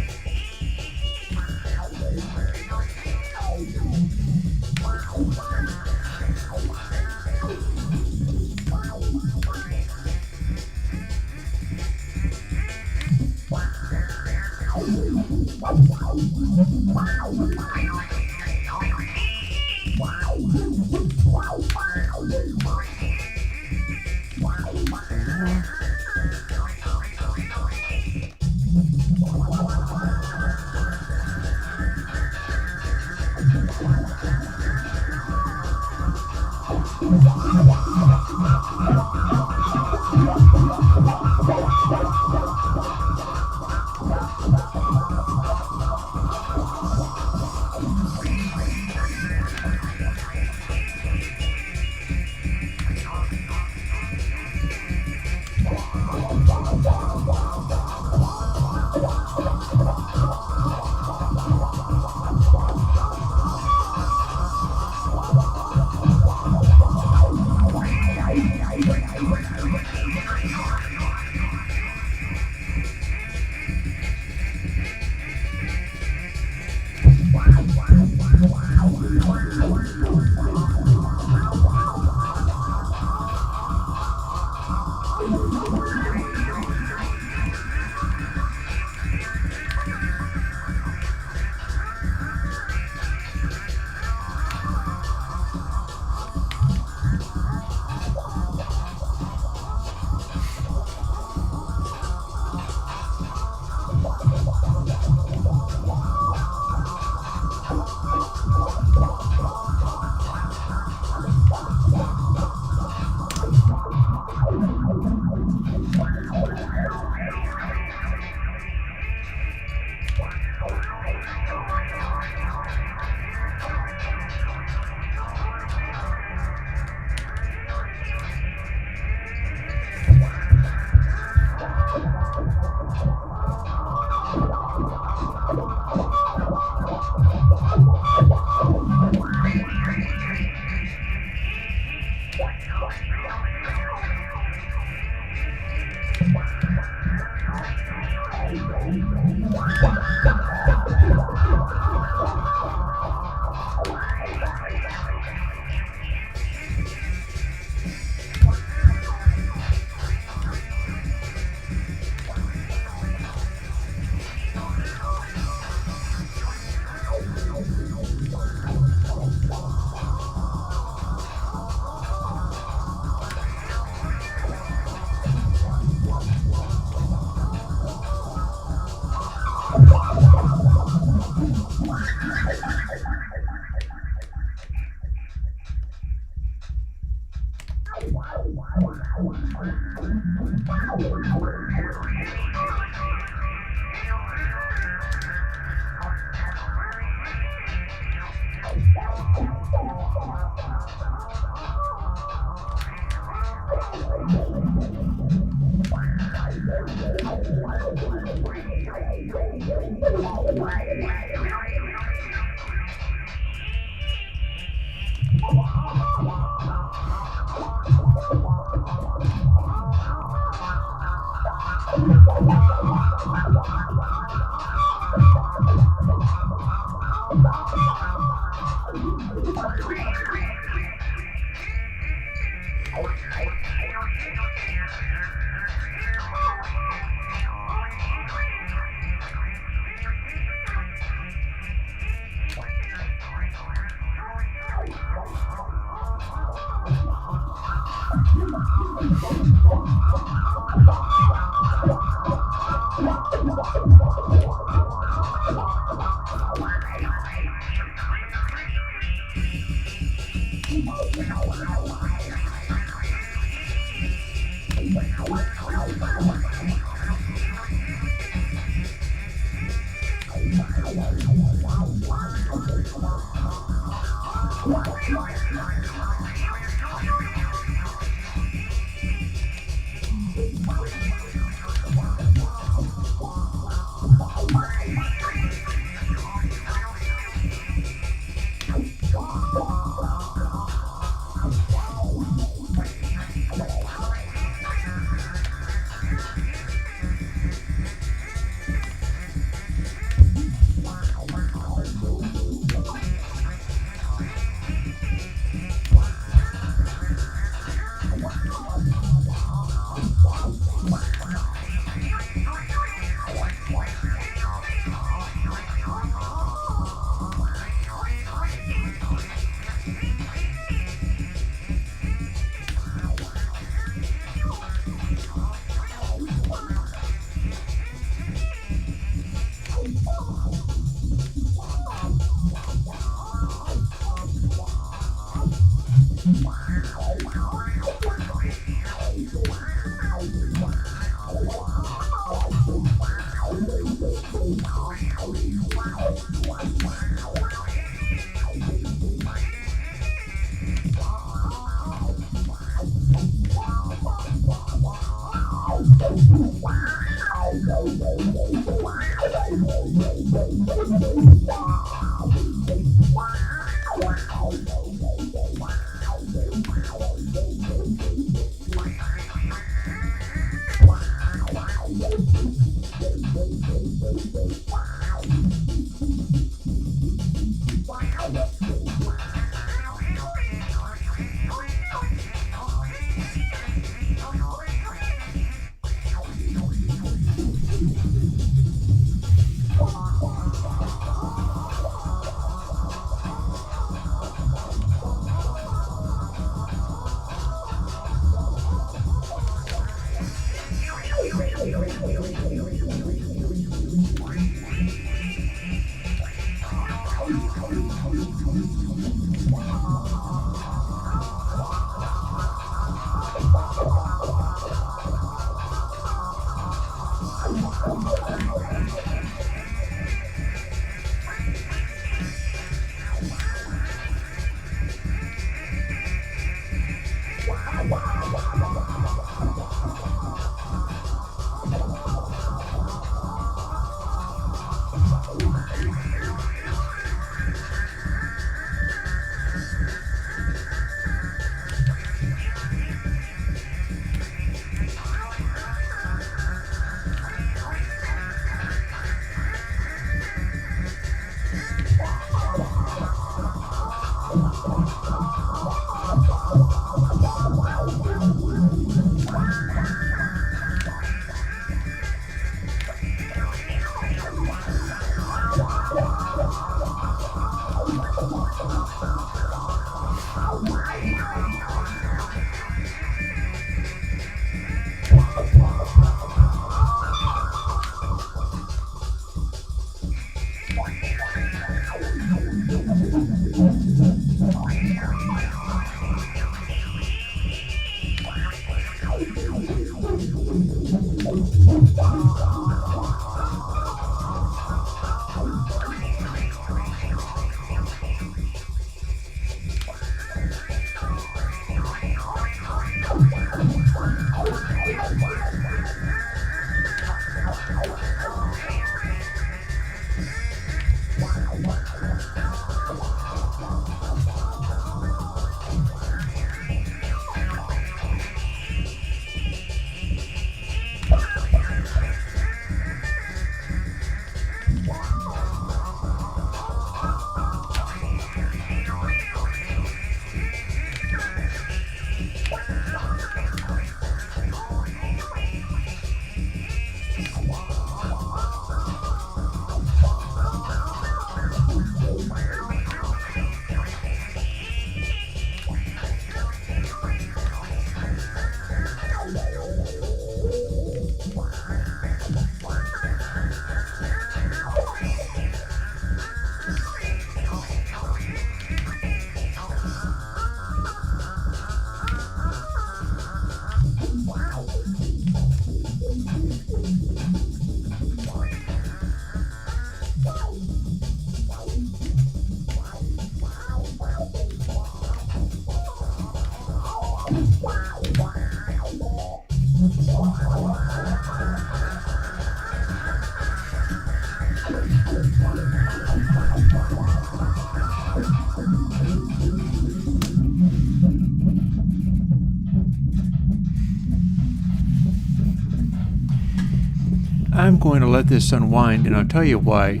I'm going to let this unwind, and I'll tell you why.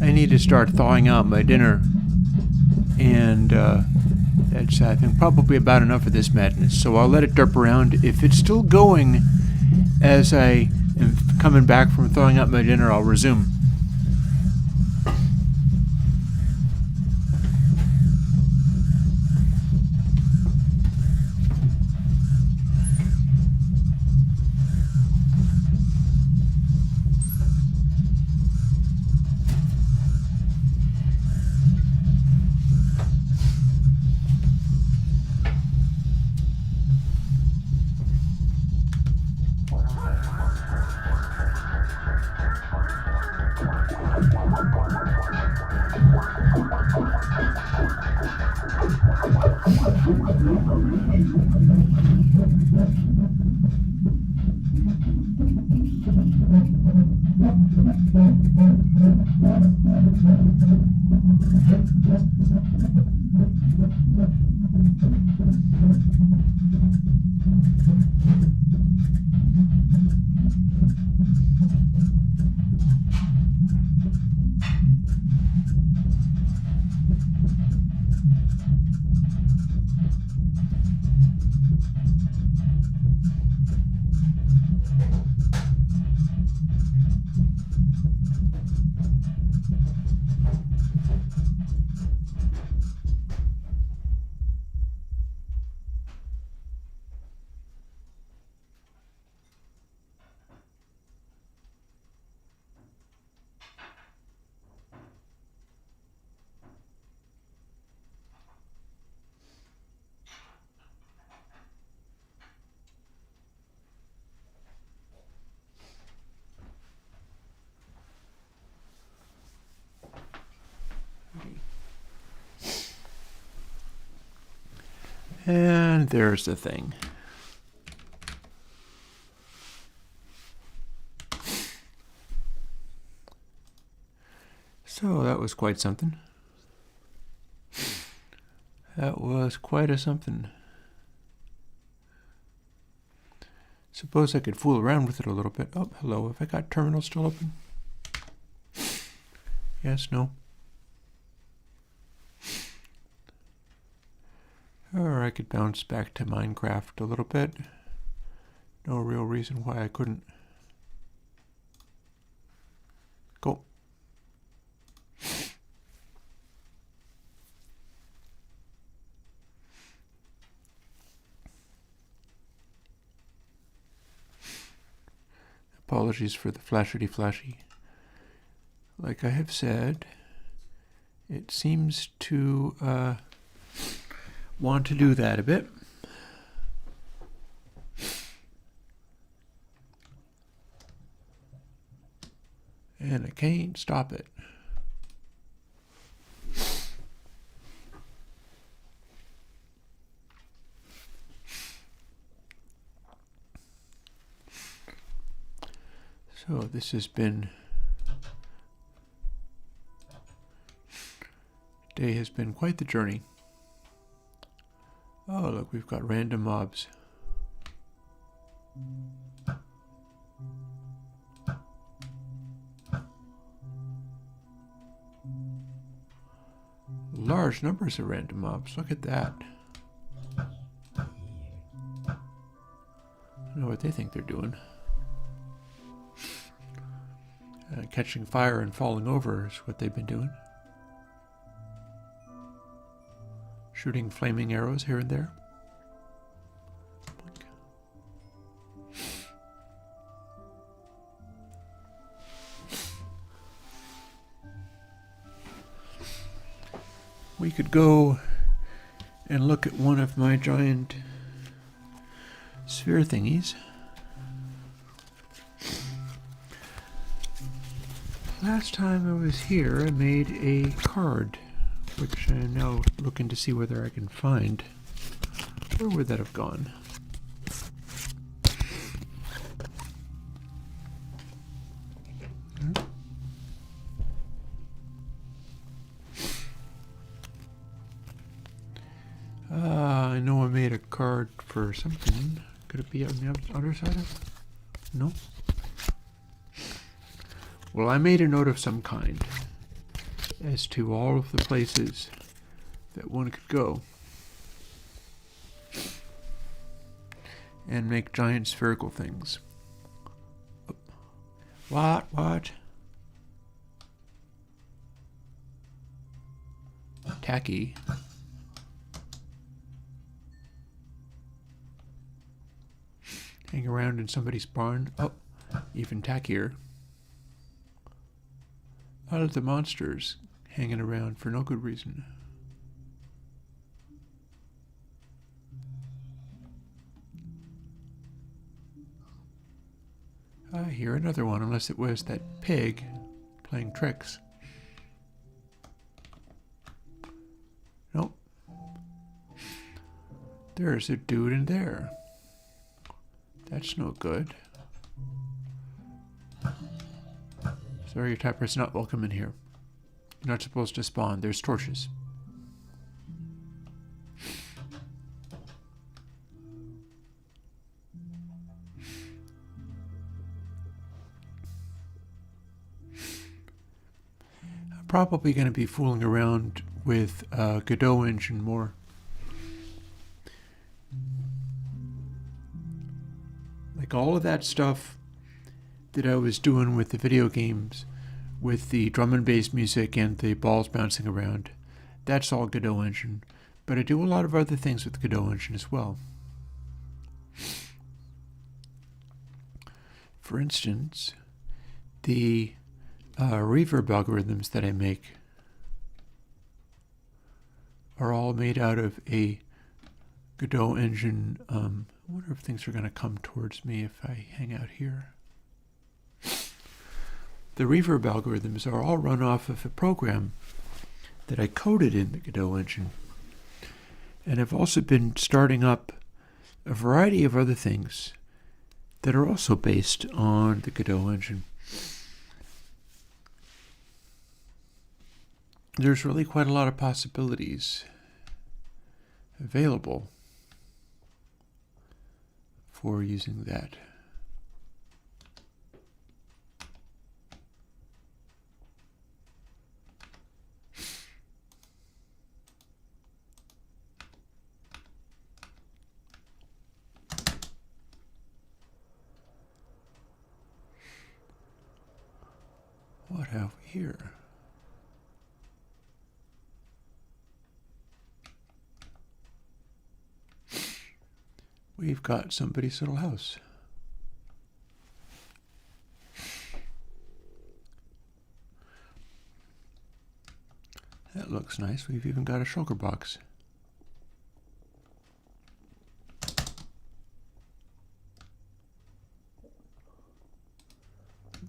I need to start thawing out my dinner, and that's, I think, probably about enough of this madness. So I'll let it derp around. If it's still going as I am coming back from thawing out my dinner, I'll resume. And there's the thing. So that was quite something. That was quite a something. Suppose I could fool around with it a little bit. Oh, hello. Have I got terminal still open? Yes, no. Or I could bounce back to Minecraft a little bit. No real reason why I couldn't. Go. Apologies for the flashy. Like I have said, it seems to want to do that a bit. And I can't stop it. So this has been, day has been quite the journey. Oh, look, we've got random mobs. Large numbers of random mobs. Look at that. I don't know what they think they're doing. Catching fire and falling over is what they've been doing. Shooting flaming arrows here and there. We could go and look at one of my giant sphere thingies. Last time I was here, I made a card, which I'm now looking to see whether I can find. Where would that have gone? I know I made a card for something. Could it be on the other side of it? No. Well, I made a note of some kind as to all of the places that one could go and make giant spherical things. What? Tacky. Hang around in somebody's barn. Oh, even tackier. All of the monsters hanging around for no good reason. I hear another one, unless it was that pig playing tricks. Nope. There's a dude in there. That's no good. Sorry, your typer's not welcome in here. You're not supposed to spawn. There's torches. I'm probably going to be fooling around with Godot engine more. Like all of that stuff that I was doing with the video games, with the drum and bass music and the balls bouncing around, that's all Godot engine. But I do a lot of other things with Godot engine as well. For instance, the reverb algorithms that I make are all made out of a Godot engine. I wonder if things are going to come towards me if I hang out here. The reverb algorithms are all run off of a program that I coded in the Godot engine. And I've also been starting up a variety of other things that are also based on the Godot engine. There's really quite a lot of possibilities available for using that. What have we here? We've got somebody's little house. That looks nice. We've even got a shulker box.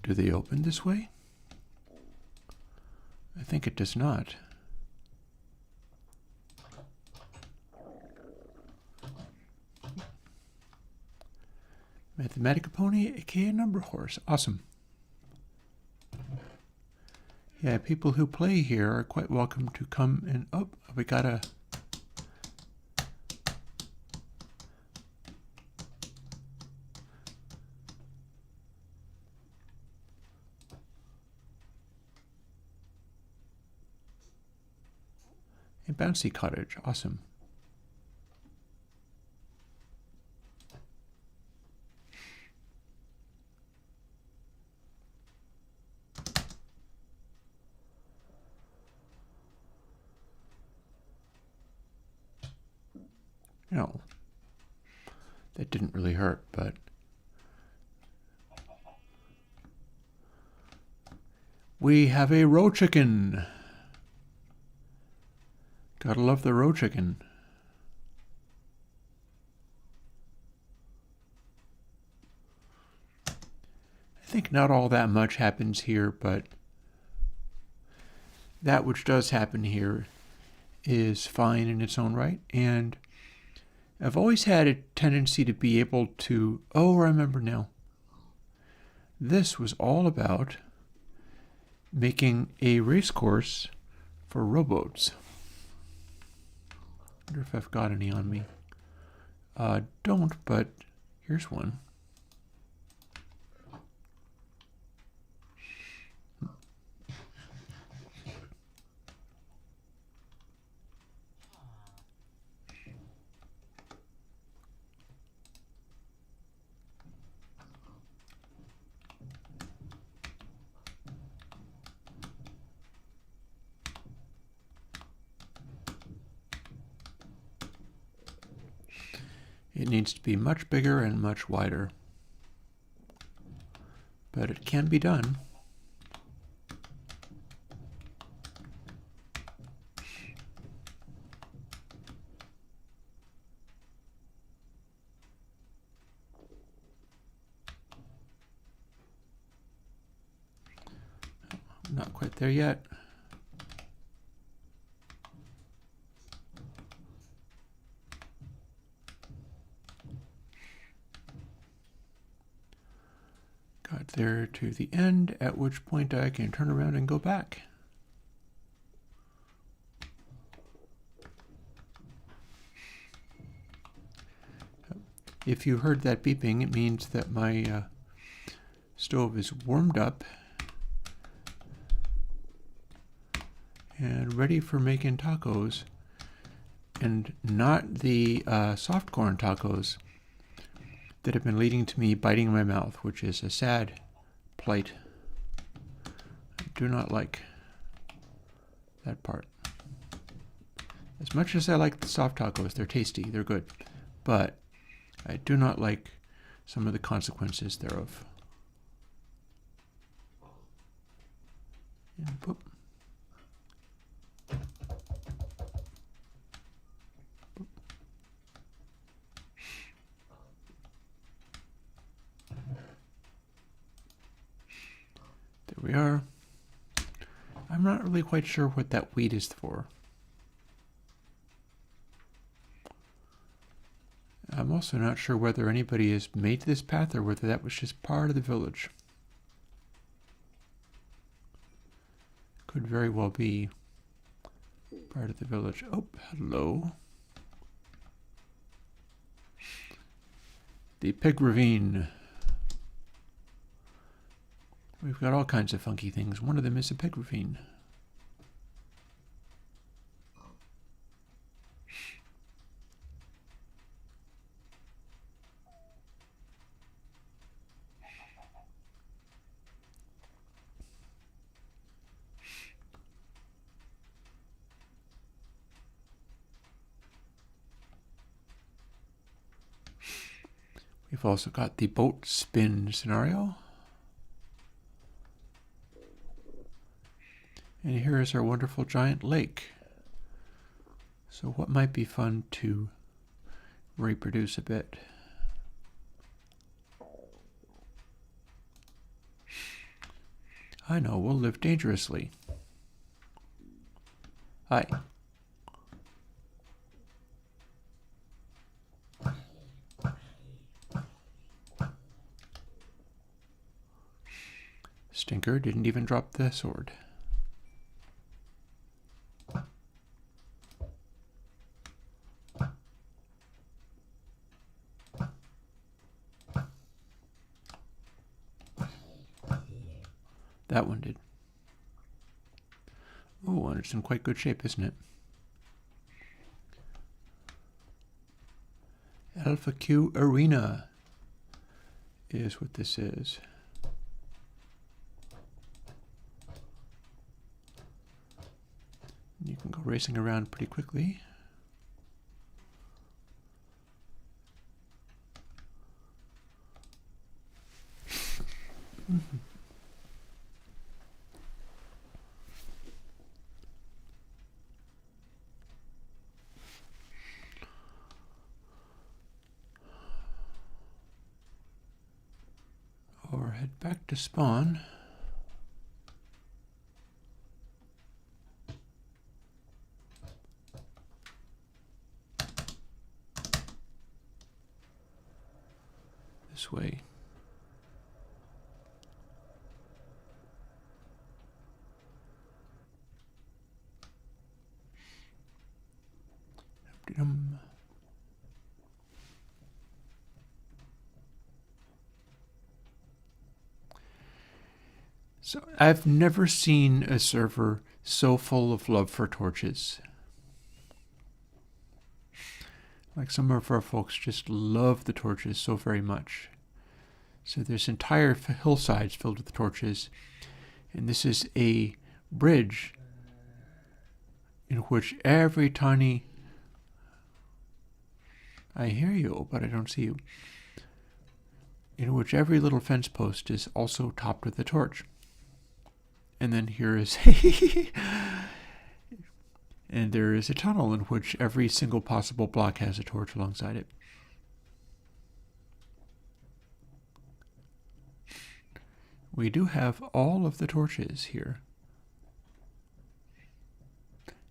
Do they open this way? think it does not. Mathematica Pony, aka Number Horse. Awesome. Yeah, people who play here are quite welcome to come and... Oh, we got a... A bouncy cottage. Awesome. No, that didn't really hurt, but we have a roe chicken. Gotta love the roe chicken. I think not all that much happens here, but that which does happen here is fine in its own right. And I've always had a tendency to be able to... Oh, I remember now. This was all about making a race course for rowboats. I wonder if I've got any on me. Don't, but here's one. It needs to be much bigger and much wider, but it can be done. Not quite there yet. Got there to the end, at which point I can turn around and go back. If you heard that beeping, it means that my stove is warmed up and ready for making tacos, and not the soft corn tacos that have been leading to me biting my mouth, which is a sad plight. I do not like that part. As much as I like the soft tacos, they're tasty, they're good, but I do not like some of the consequences thereof. And boop. There we are. I'm not really quite sure what that wheat is for. I'm also not sure whether anybody has made this path or whether that was just part of the village. Could very well be part of the village. Oh, hello. The Pig Ravine. We've got all kinds of funky things. One of them is a pig ravine. We've also got the boat spin scenario. And here is our wonderful giant lake. So what might be fun to reproduce a bit? I know, we'll live dangerously. Hi. Stinker didn't even drop the sword. That one did. Oh, and it's in quite good shape, isn't it? Alpha Q Arena is what this is. You can go racing around pretty quickly. Or head back to spawn. This way. So I've never seen a server so full of love for torches. Like some of our folks just love the torches so very much. So there's entire hillsides filled with torches. And this is a bridge in which every tiny... I hear you, but I don't see you. In which every little fence post is also topped with a torch. And then here is and there is a tunnel in which every single possible block has a torch alongside it. We do have all of the torches here.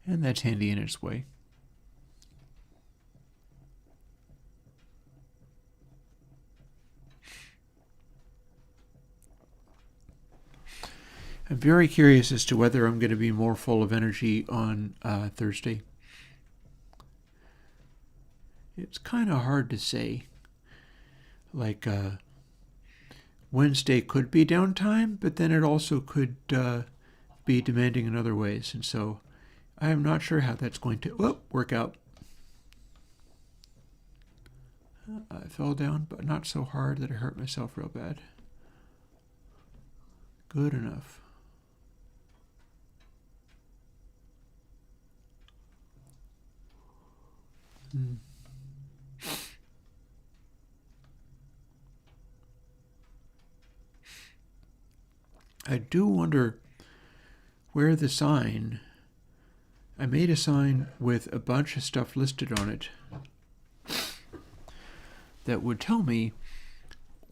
And that's handy in its way. I'm very curious as to whether I'm going to be more full of energy on Thursday. It's kind of hard to say. Like, Wednesday could be downtime, but then it also could be demanding in other ways. And so I'm not sure how that's going to work out. I fell down, but not so hard that I hurt myself real bad. Good enough. I do wonder where the sign... I made a sign with a bunch of stuff listed on it that would tell me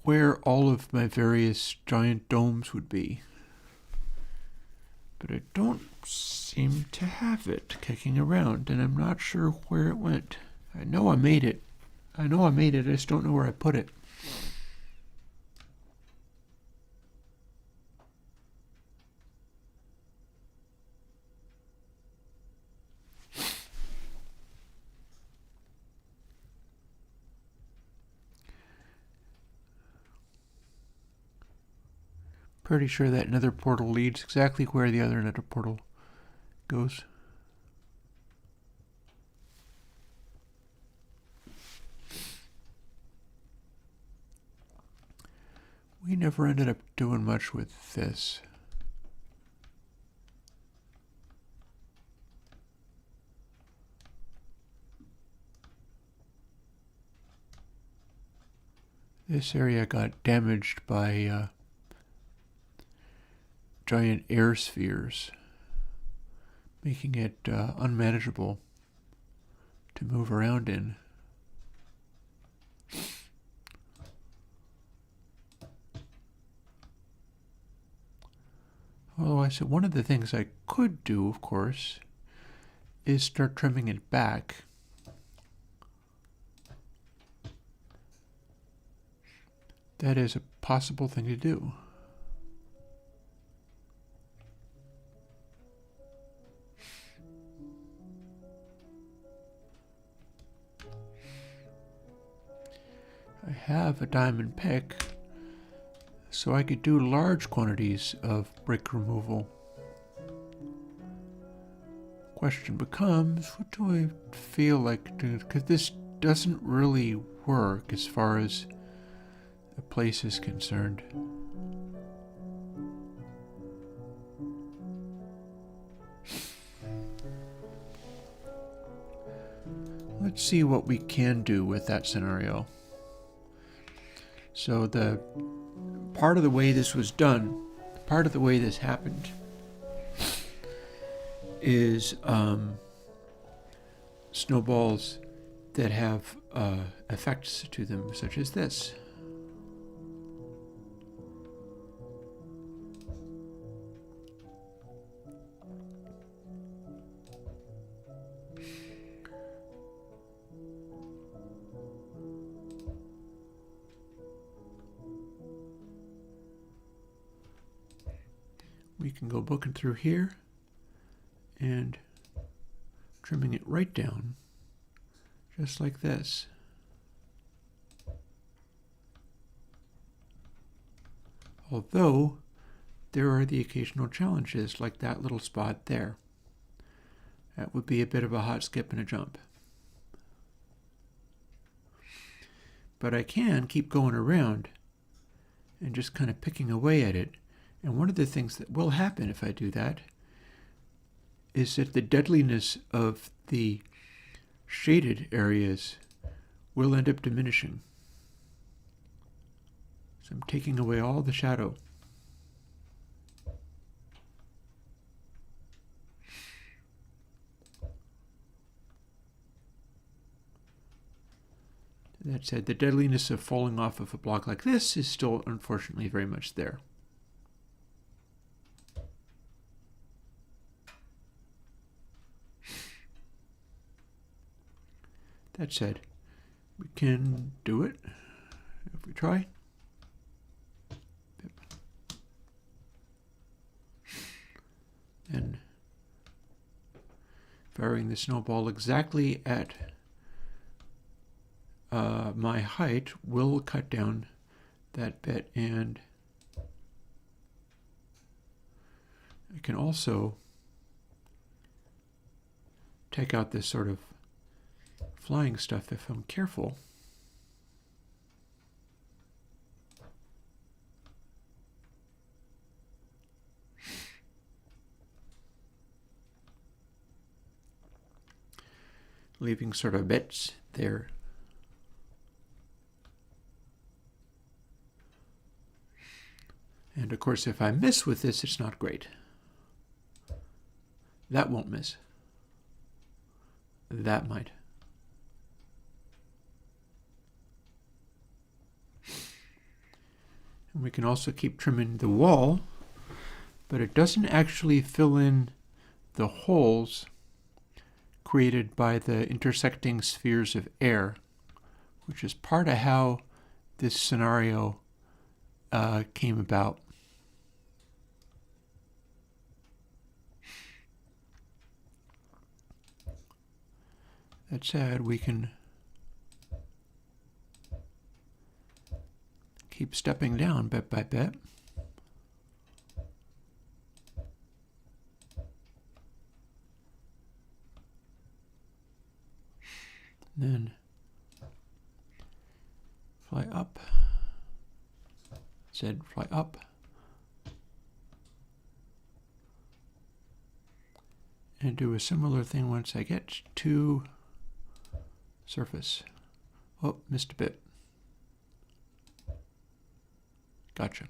where all of my various giant domes would be. But I don't seem to have it kicking around, and I'm not sure where it went. I know I made it. I just don't know where I put it. Pretty sure that nether portal leads exactly where the other nether portal goes. We never ended up doing much with this. This area got damaged by giant air spheres, making it unmanageable to move around in. Although I said one of the things I could do, of course, is start trimming it back. That is a possible thing to do. I have a diamond pick, so I could do large quantities of brick removal. Question becomes, what do I feel like doing? Because this doesn't really work as far as the place is concerned. Let's see what we can do with that scenario. So the part of the way this was done, part of the way this happened, is snowballs that have effects to them, such as this. We can go booking through here and trimming it right down, just like this. Although there are the occasional challenges, like that little spot there. That would be a bit of a hot skip and a jump. But I can keep going around and just kind of picking away at it. And one of the things that will happen if I do that is that the deadliness of the shaded areas will end up diminishing. So I'm taking away all the shadow. That said, the deadliness of falling off of a block like this is still, unfortunately, very much there. That said, we can do it if we try. And firing the snowball exactly at my height will cut down that bit, and I can also take out this sort of flying stuff if I'm careful. Leaving sort of bits there. And of course, if I miss with this, it's not great. That won't miss. That might. And we can also keep trimming the wall, but it doesn't actually fill in the holes created by the intersecting spheres of air, which is part of how this scenario came about. That said, we can keep stepping down bit by bit. Then fly up. Said fly up. And do a similar thing once I get to surface. Oh, missed a bit. Gotcha.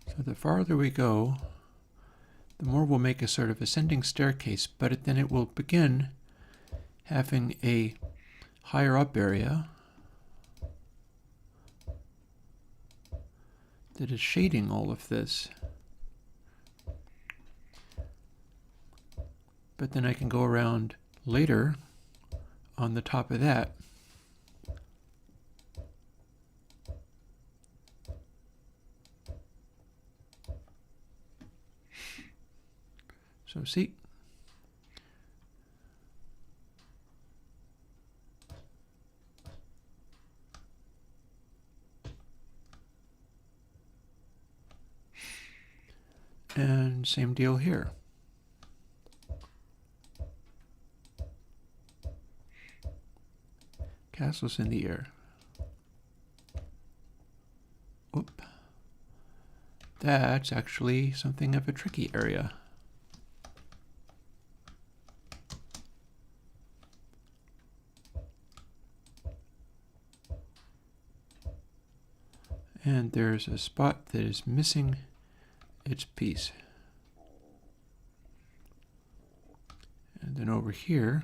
So the farther we go, the more we'll make a sort of ascending staircase, but then it will begin having a higher up area. that is shading all of this. But then I can go around later on the top of that. So see, and same deal here. Castles in the air. Whoop. That's actually something of a tricky area. And there's a spot that is missing its piece. And then over here,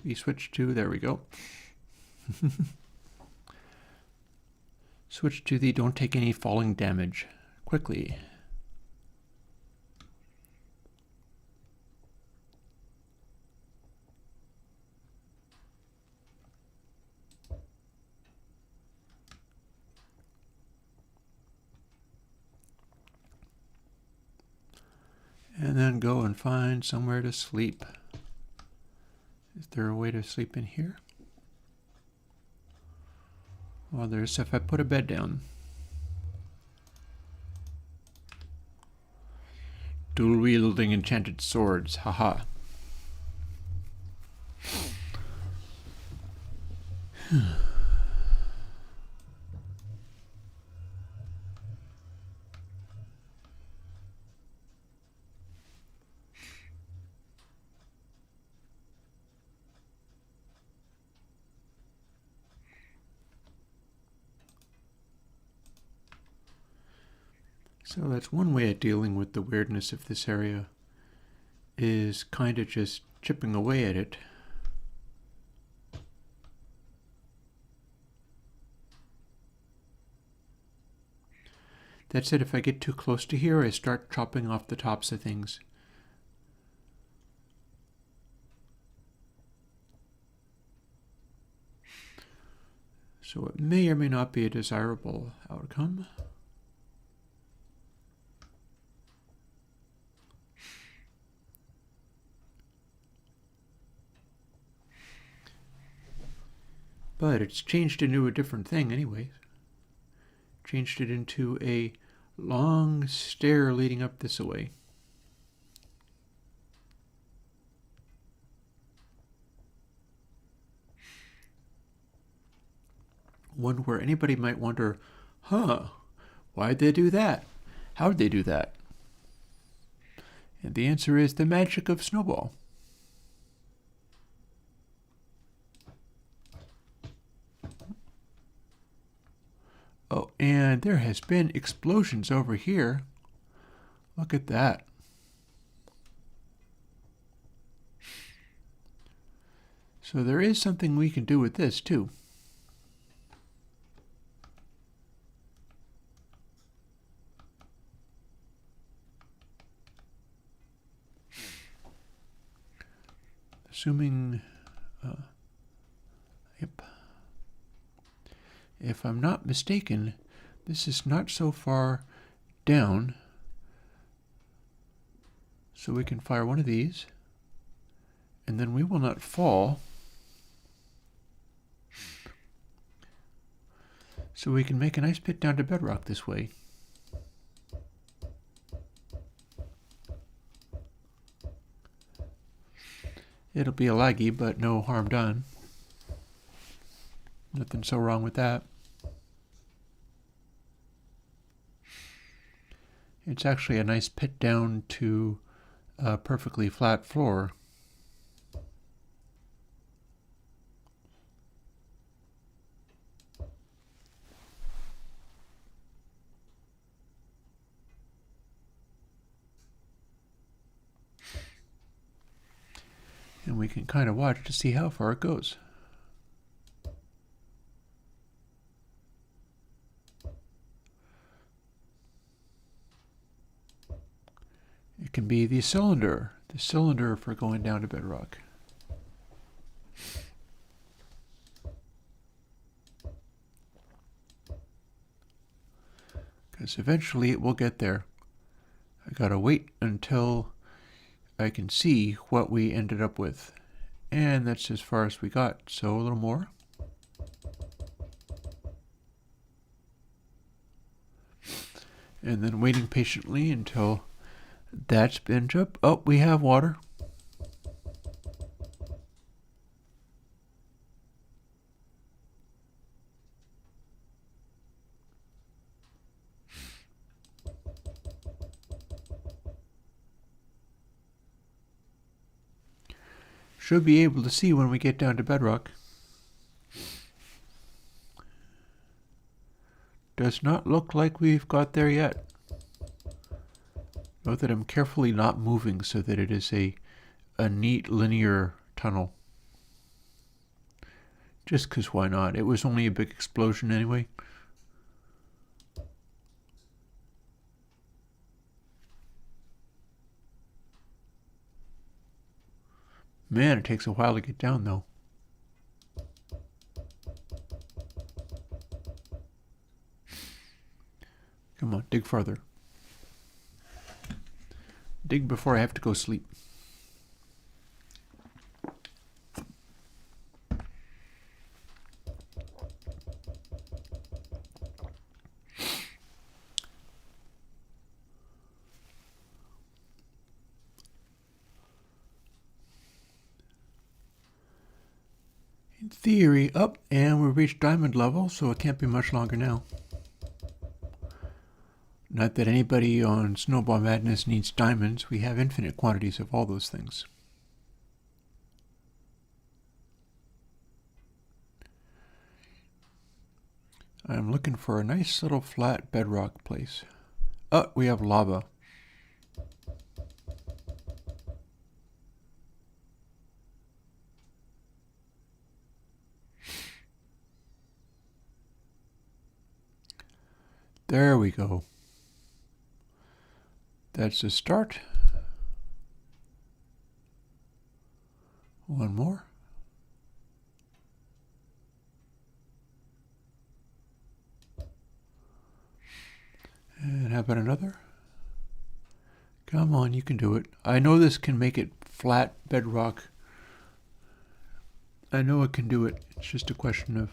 we switch to, there we go. Switch to the don't take any falling damage quickly. And then go and find somewhere to sleep. Is there a way to sleep in here? Well, there's if I put a bed down. Dual wielding enchanted swords, haha. So that's one way of dealing with the weirdness of this area, is kind of just chipping away at it. That said, if I get too close to here, I start chopping off the tops of things. So it may or may not be a desirable outcome. But it's changed into a different thing anyway. Changed it into a long stair leading up this way. One where anybody might wonder, why'd they do that? How'd they do that? And the answer is the magic of Snowball. Oh, and there has been explosions over here. Look at that. So there is something we can do with this too. Assuming, yep. If I'm not mistaken, this is not so far down. So we can fire one of these, and then we will not fall. So we can make a nice pit down to bedrock this way. It'll be a laggy, but no harm done. Nothing so wrong with that. It's actually a nice pit down to a perfectly flat floor. and we can kind of watch to see how far it goes. It can be the cylinder for going down to bedrock. Because eventually it will get there. I gotta wait until I can see what we ended up with. And that's as far as we got, so a little more. And then waiting patiently until that's been up. Oh, we have water. Should be able to see when we get down to bedrock. Does not look like we've got there yet. Note that I'm carefully not moving so that it is a neat linear tunnel. Just because why not? It was only a big explosion anyway. Man, it takes a while to get down though. Come on, dig farther. Dig before I have to go sleep. In theory, up, and we reached diamond level, so it can't be much longer now. Not that anybody on Snowball Madness needs diamonds. We have infinite quantities of all those things. I'm looking for a nice little flat bedrock place. Oh, we have lava. There we go. That's the start. One more. And how about another? Come on, you can do it. I know this can make it flat bedrock. I know it can do it. It's just a question of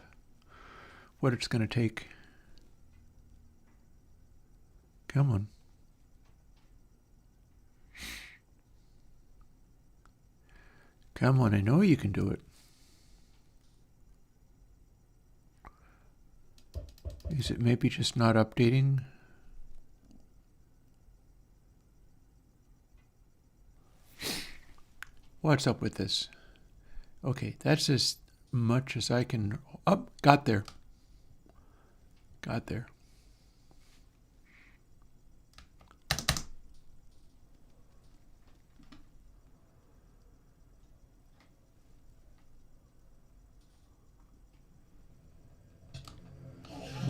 what it's going to take. Come on. Come on, I know you can do it. Is it maybe just not updating? What's up with this? Okay, that's as much as I can... Oh, got there. Got there.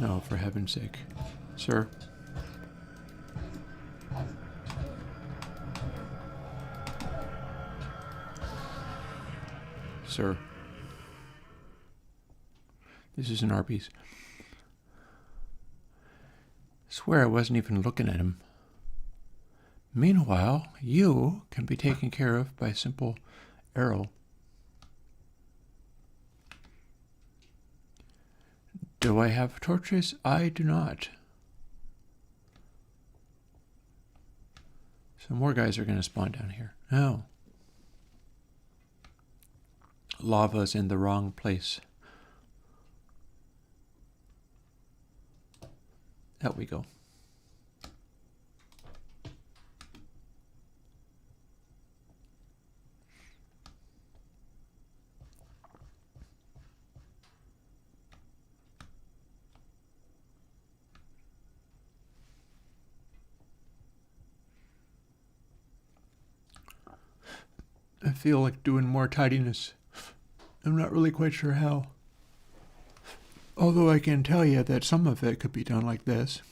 No, for heaven's sake. Sir. Sir. This is an Arby's. Swear I wasn't even looking at him. Meanwhile, you can be taken care of by a simple arrow. Do I have torches? I do not. So more guys are going to spawn down here. No. Lava's in the wrong place. Out we go. I feel like doing more tidiness. I'm not really quite sure how. Although I can tell you that some of it could be done like this.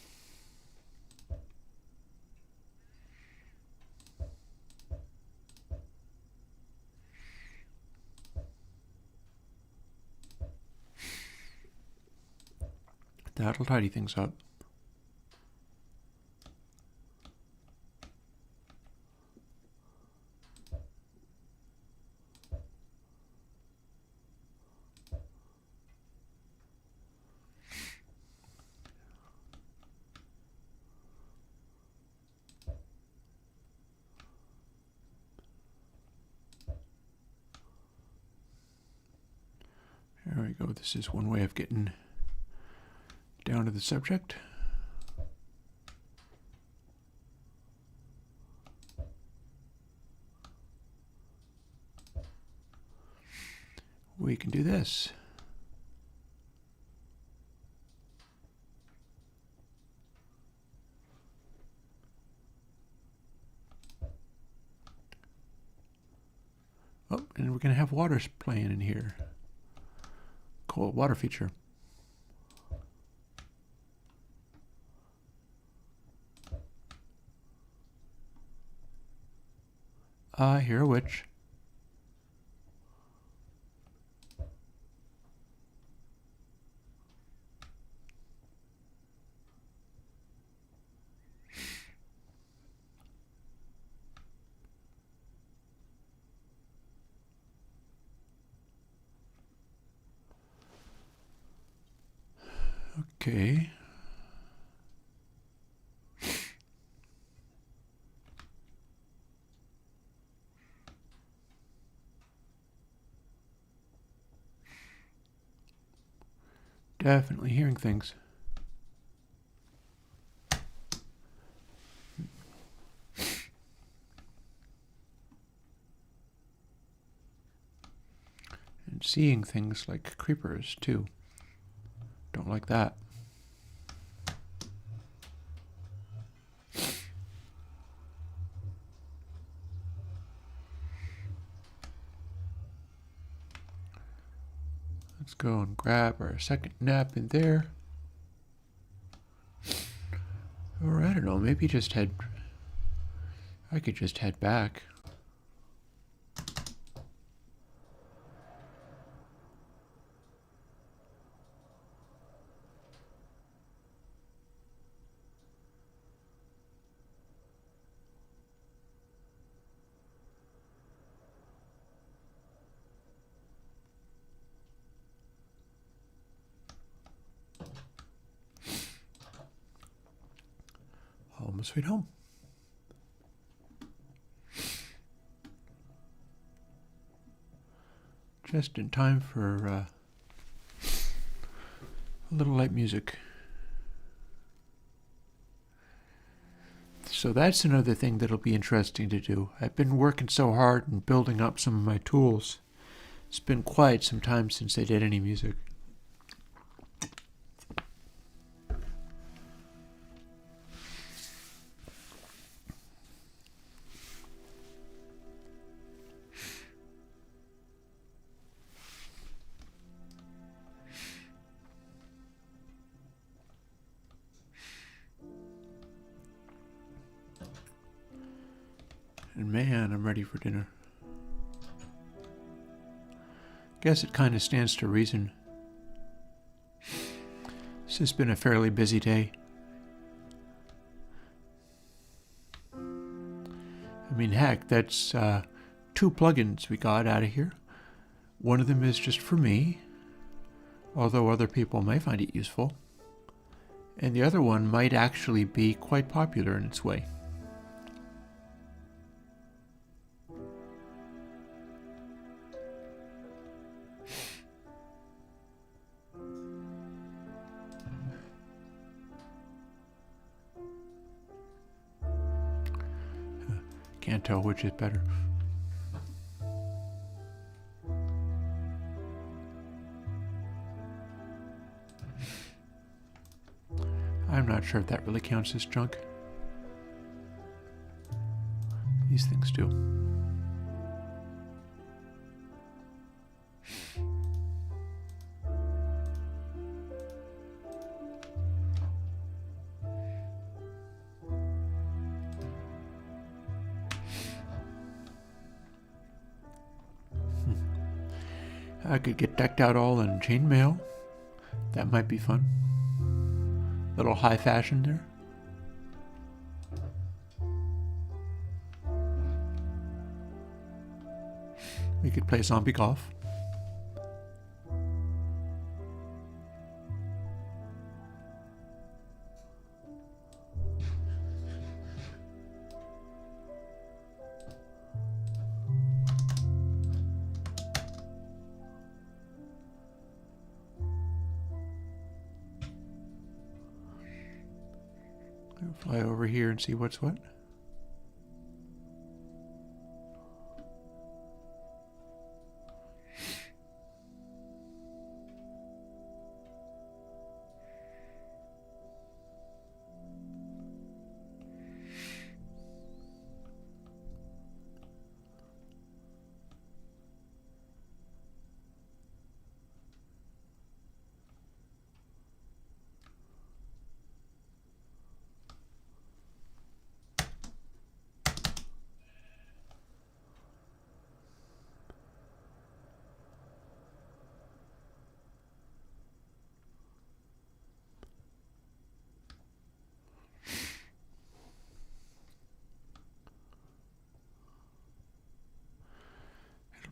That'll tidy things up. There we go. This is one way of getting down to the subject. We can do this. Oh, and we're going to have water playing in here. Cool, water feature. I hear a witch. Okay. Definitely hearing things. And seeing things like creepers, too. Don't like that. Let's go and grab our second nap in there. Or I don't know, maybe just head... I could just head back. Home sweet home. Just in time for a little light music. So that's another thing that'll be interesting to do. I've been working so hard and building up some of my tools. It's been quite some time since I did any music. And man, I'm ready for dinner. Guess it kind of stands to reason. This has been a fairly busy day. I mean, heck, that's 2 plugins we got out of here. One of them is just for me, although other people may find it useful. And the other one might actually be quite popular in its way. Can't tell which is better. I'm not sure if that really counts as junk. These things do. I could get decked out all in chainmail. That might be fun. Little high fashion there. We could play zombie golf. Fly over here and see what's what.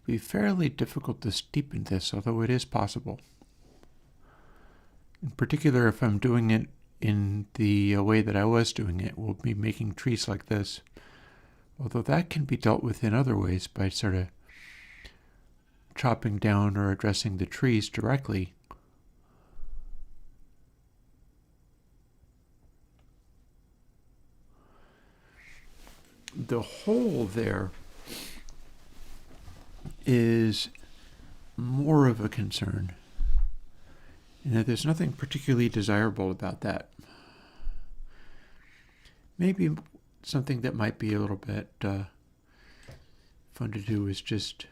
Be fairly difficult to steepen this, although it is possible. In particular, if I'm doing it in the way that I was doing it, we'll be making trees like this. Although that can be dealt with in other ways by sort of chopping down or addressing the trees directly. The hole there is more of a concern. There's nothing particularly desirable about that. Maybe something that might be a little bit fun to do is just...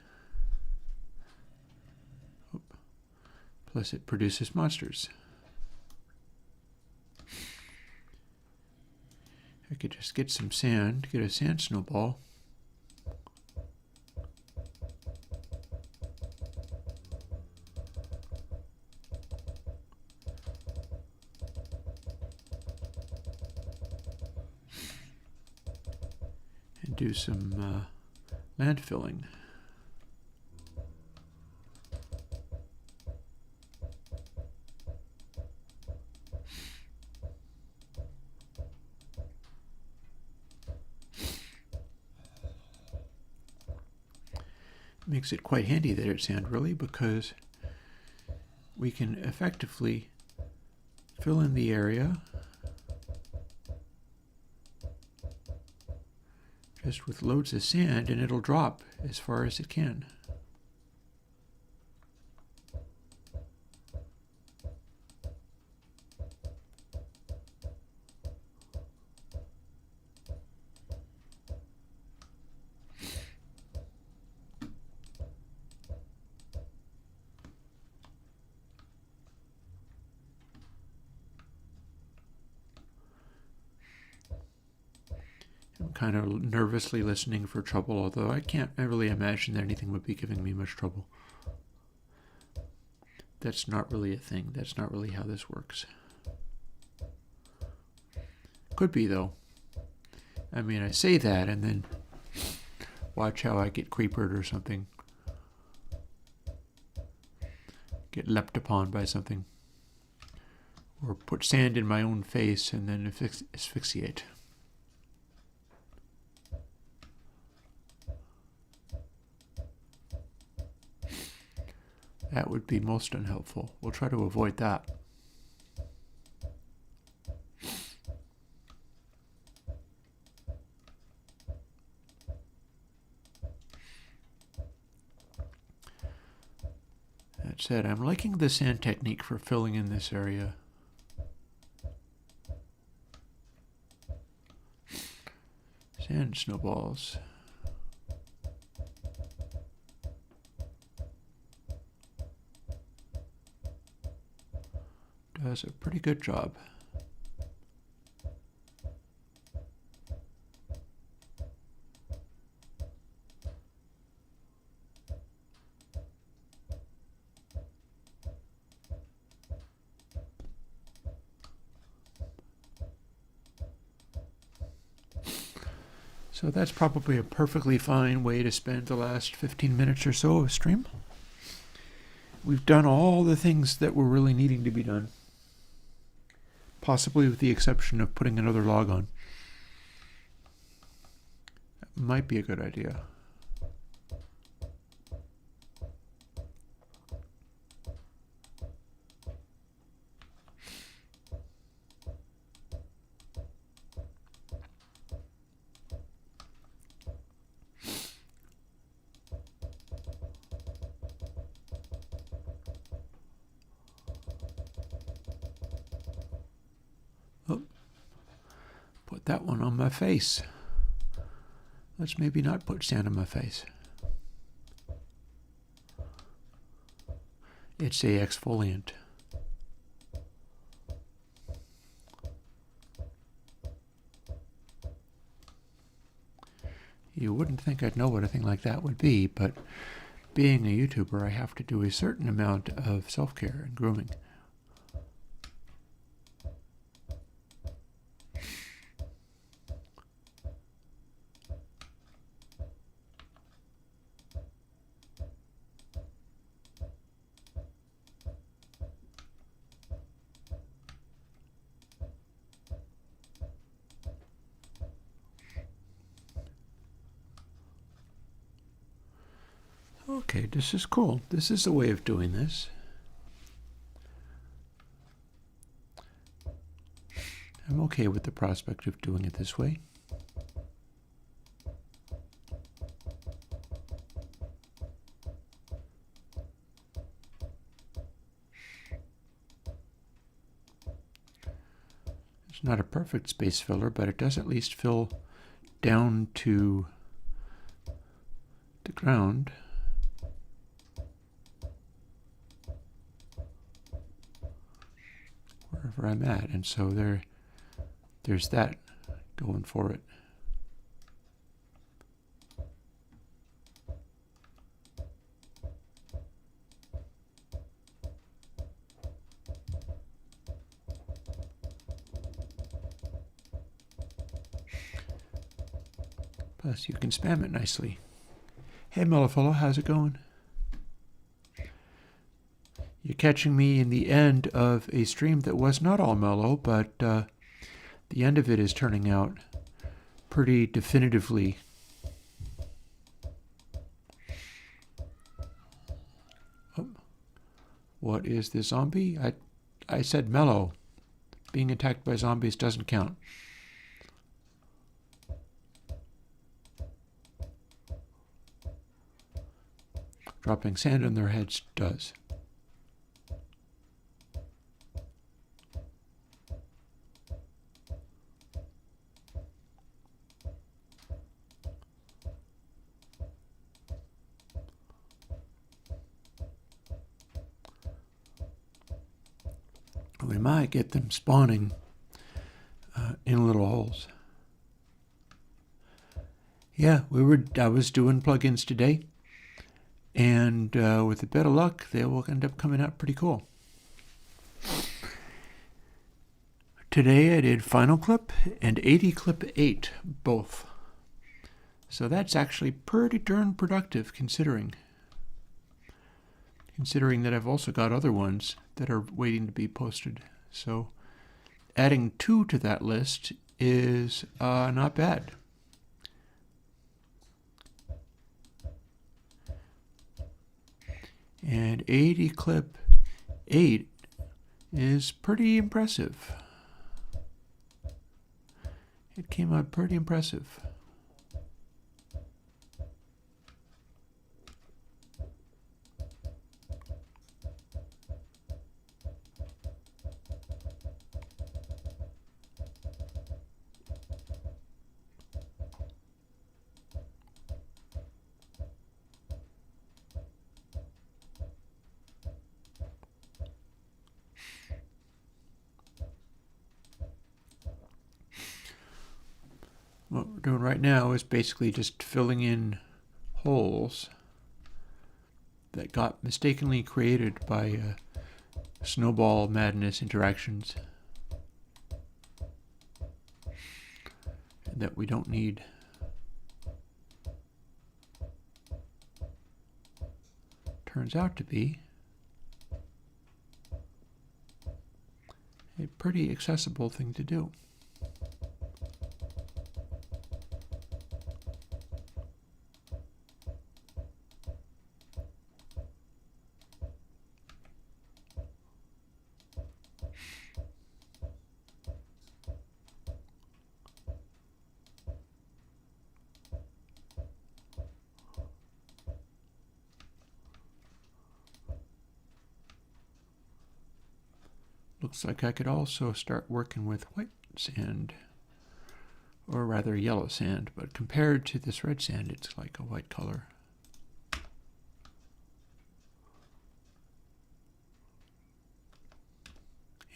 Plus it produces monsters. I could just get some sand, get a sand snowball. Do some land filling. Makes it quite handy that it's sand, really, because we can effectively fill in the area just with loads of sand, and it'll drop as far as it can. I'm kind of nervously listening for trouble, although I can't really imagine that anything would be giving me much trouble. That's not really a thing. That's not really how this works. Could be, though. I mean, I say that, and then watch how I get creepered or something. Get leapt upon by something. Or put sand in my own face and then asphyxiate. That would be most unhelpful. We'll try to avoid that. That said, I'm liking the sand technique for filling in this area. Sand snowballs. Does a pretty good job. So that's probably a perfectly fine way to spend the last 15 minutes or so of stream. We've done all the things that were really needing to be done, possibly with the exception of putting another log on. That might be a good idea. Put that one on my face. Let's maybe not put sand on my face. It's a exfoliant. You wouldn't think I'd know what a thing like that would be, but being a YouTuber, I have to do a certain amount of self-care and grooming. Okay, this is cool. This is a way of doing this. I'm okay with the prospect of doing it this way. It's not a perfect space filler, but it does at least fill down to the ground. Wherever I'm at, and so there's that going for it. Plus, you can spam it nicely. Hey, mellow fellow, how's it going? You're catching me in the end of a stream that was not all mellow, but the end of it is turning out pretty definitively. Oh, what is this zombie? I said mellow. Being attacked by zombies doesn't count. Dropping sand on their heads does. We might get them spawning in little holes. Yeah, I was doing plugins today, and with a bit of luck, they will end up coming out pretty cool. Today I did Final Clip and 80 Clip 8, both. So that's actually pretty darn productive, considering that I've also got other ones that are waiting to be posted. So adding 2 to that list is not bad. And 80 Clip 8 is pretty impressive. It came out pretty impressive. What we're doing right now is basically just filling in holes that got mistakenly created by snowball madness interactions that we don't need. turns out to be a pretty accessible thing to do. Looks like I could also start working with white sand, or rather yellow sand, but compared to this red sand, it's like a white color.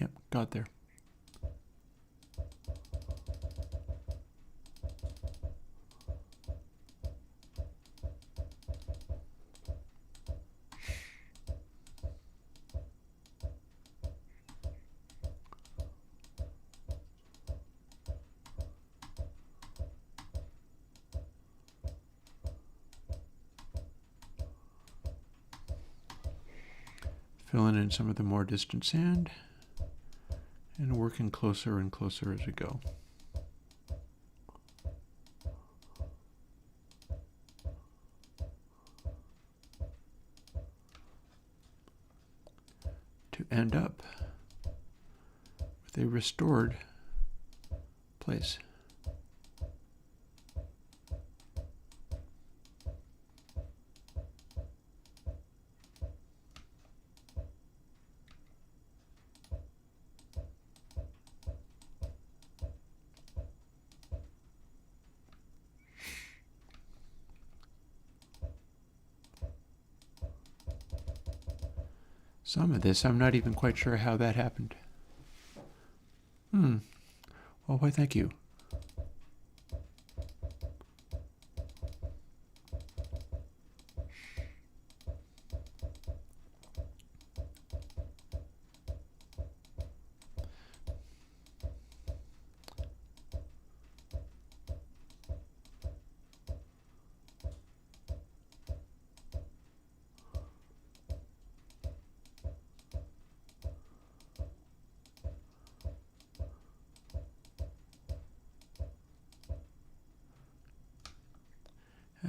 Yep, got there. Filling in some of the more distant sand and working closer and closer as we go. To end up with a restored place. Some of this, I'm not even quite sure how that happened. Well, why thank you.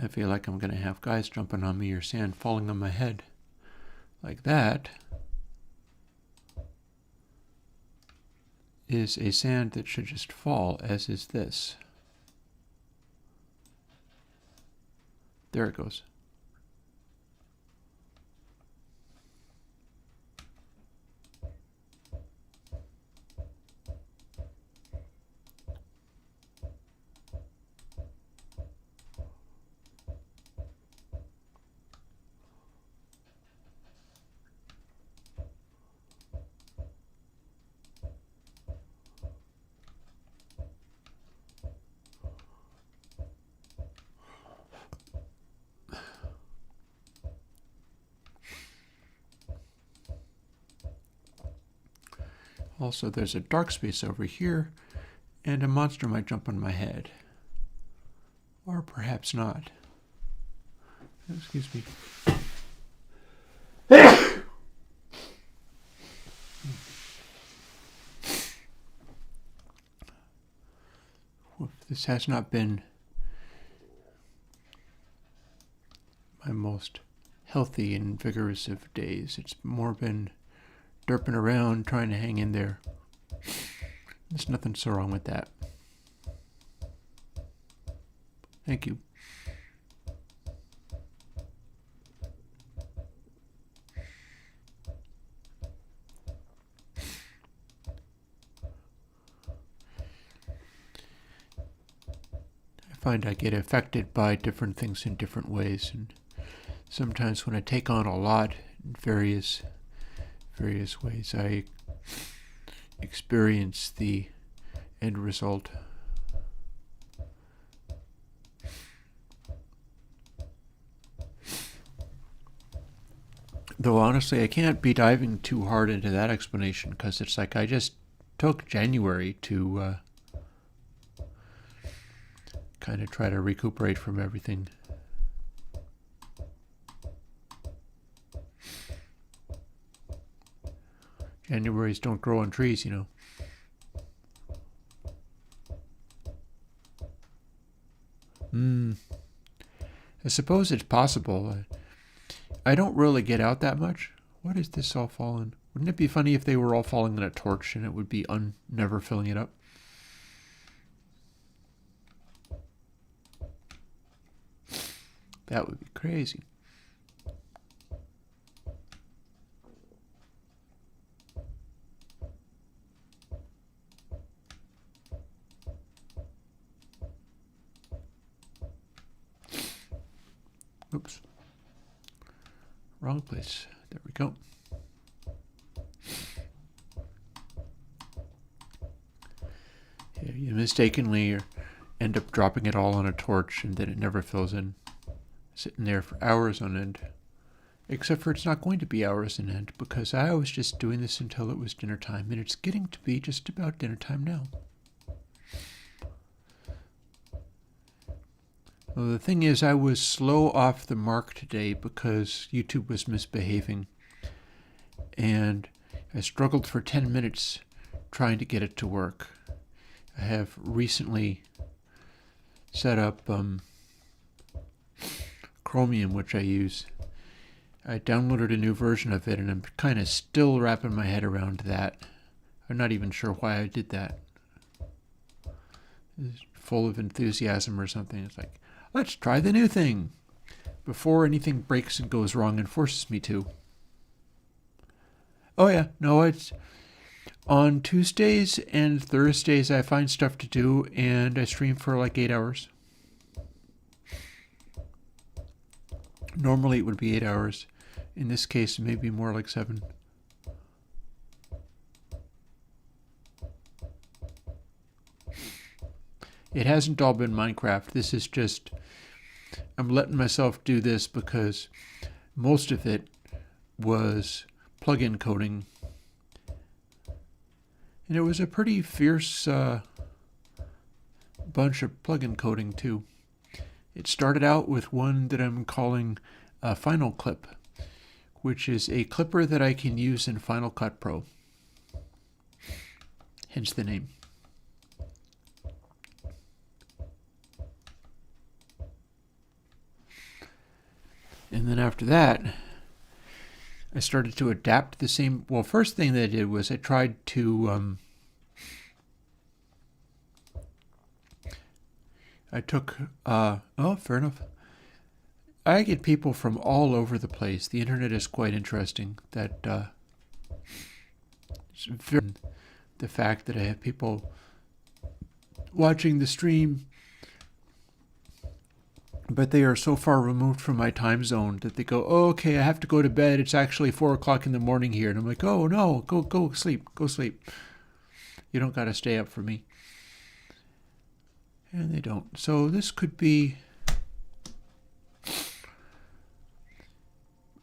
I feel like I'm going to have guys jumping on me or sand falling on my head. Like that is a sand that should just fall, as is this. There it goes. Also, there's a dark space over here, and a monster might jump on my head. Or perhaps not. Excuse me. This has not been my most healthy and vigorous of days. It's more been derping around, trying to hang in there. There's nothing so wrong with that. Thank you. I find I get affected by different things in different ways, and sometimes when I take on a lot in various ways, I experience the end result. Though honestly, I can't be diving too hard into that explanation, because it's like I just took January to kind of try to recuperate from everything. Januaries don't grow on trees, you know. I suppose it's possible. I don't really get out that much. What is this all falling? Wouldn't it be funny if they were all falling in a torch and it would be never filling it up? That would be crazy. Oops. Wrong place. There we go. Yeah, you mistakenly end up dropping it all on a torch and then it never fills in. Sitting there for hours on end. Except for it's not going to be hours on end because I was just doing this until it was dinner time, and it's getting to be just about dinner time now. Well, the thing is, I was slow off the mark today because YouTube was misbehaving, and I struggled for 10 minutes trying to get it to work. I have recently set up Chromium, which I use. I downloaded a new version of it, and I'm kind of still wrapping my head around that. I'm not even sure why I did that. It's full of enthusiasm or something. It's like, let's try the new thing before anything breaks and goes wrong and forces me to. Oh yeah, no, it's on Tuesdays and Thursdays I find stuff to do, and I stream for like 8 hours. Normally it would be 8 hours. In this case, maybe more like 7. It hasn't all been Minecraft. This is just, I'm letting myself do this because most of it was plugin coding. And it was a pretty fierce bunch of plugin coding too. It started out with one that I'm calling Final Clip, which is a clipper that I can use in Final Cut Pro. Hence the name. And then after that, I started to adapt the same. Well, first thing that I did was I tried to fair enough. I get people from all over the place. The internet is quite interesting. The fact that I have people watching the stream, but they are so far removed from my time zone that they go, oh, okay, I have to go to bed. It's actually 4 o'clock in the morning here. And I'm like, oh no, go sleep. You don't got to stay up for me. And they don't. So this could be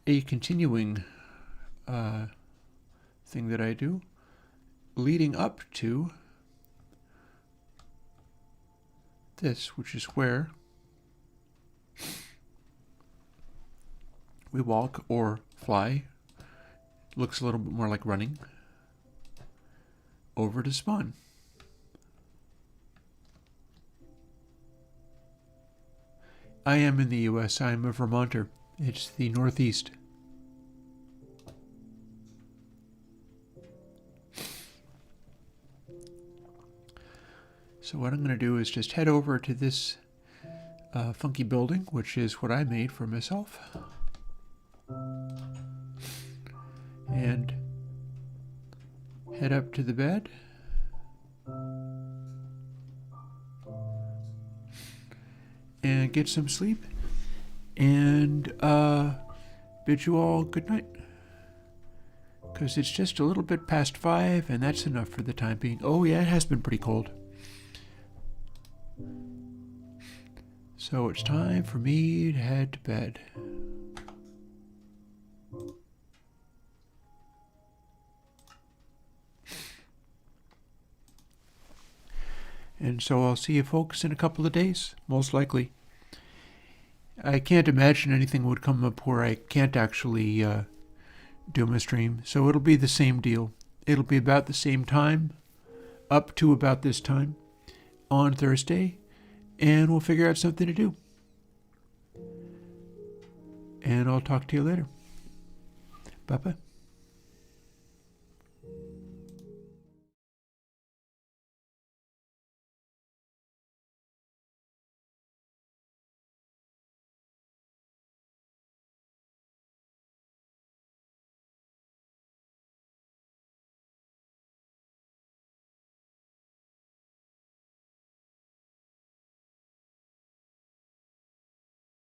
a continuing thing that I do leading up to this, which is where we walk or fly. Looks a little bit more like running over to spawn. I am in the US. I am a Vermonter. It's the Northeast. So what I'm going to do is just head over to this funky building, which is what I made for myself. And head up to the bed. And get some sleep. And bid you all good night. Because it's just a little bit past 5, and that's enough for the time being. Oh yeah, it has been pretty cold. So it's time for me to head to bed. And so I'll see you folks in a couple of days, most likely. I can't imagine anything would come up where I can't actually do my stream, so it'll be the same deal. It'll be about the same time, up to about this time on Thursday, and we'll figure out something to do. And I'll talk to you later. Bye-bye.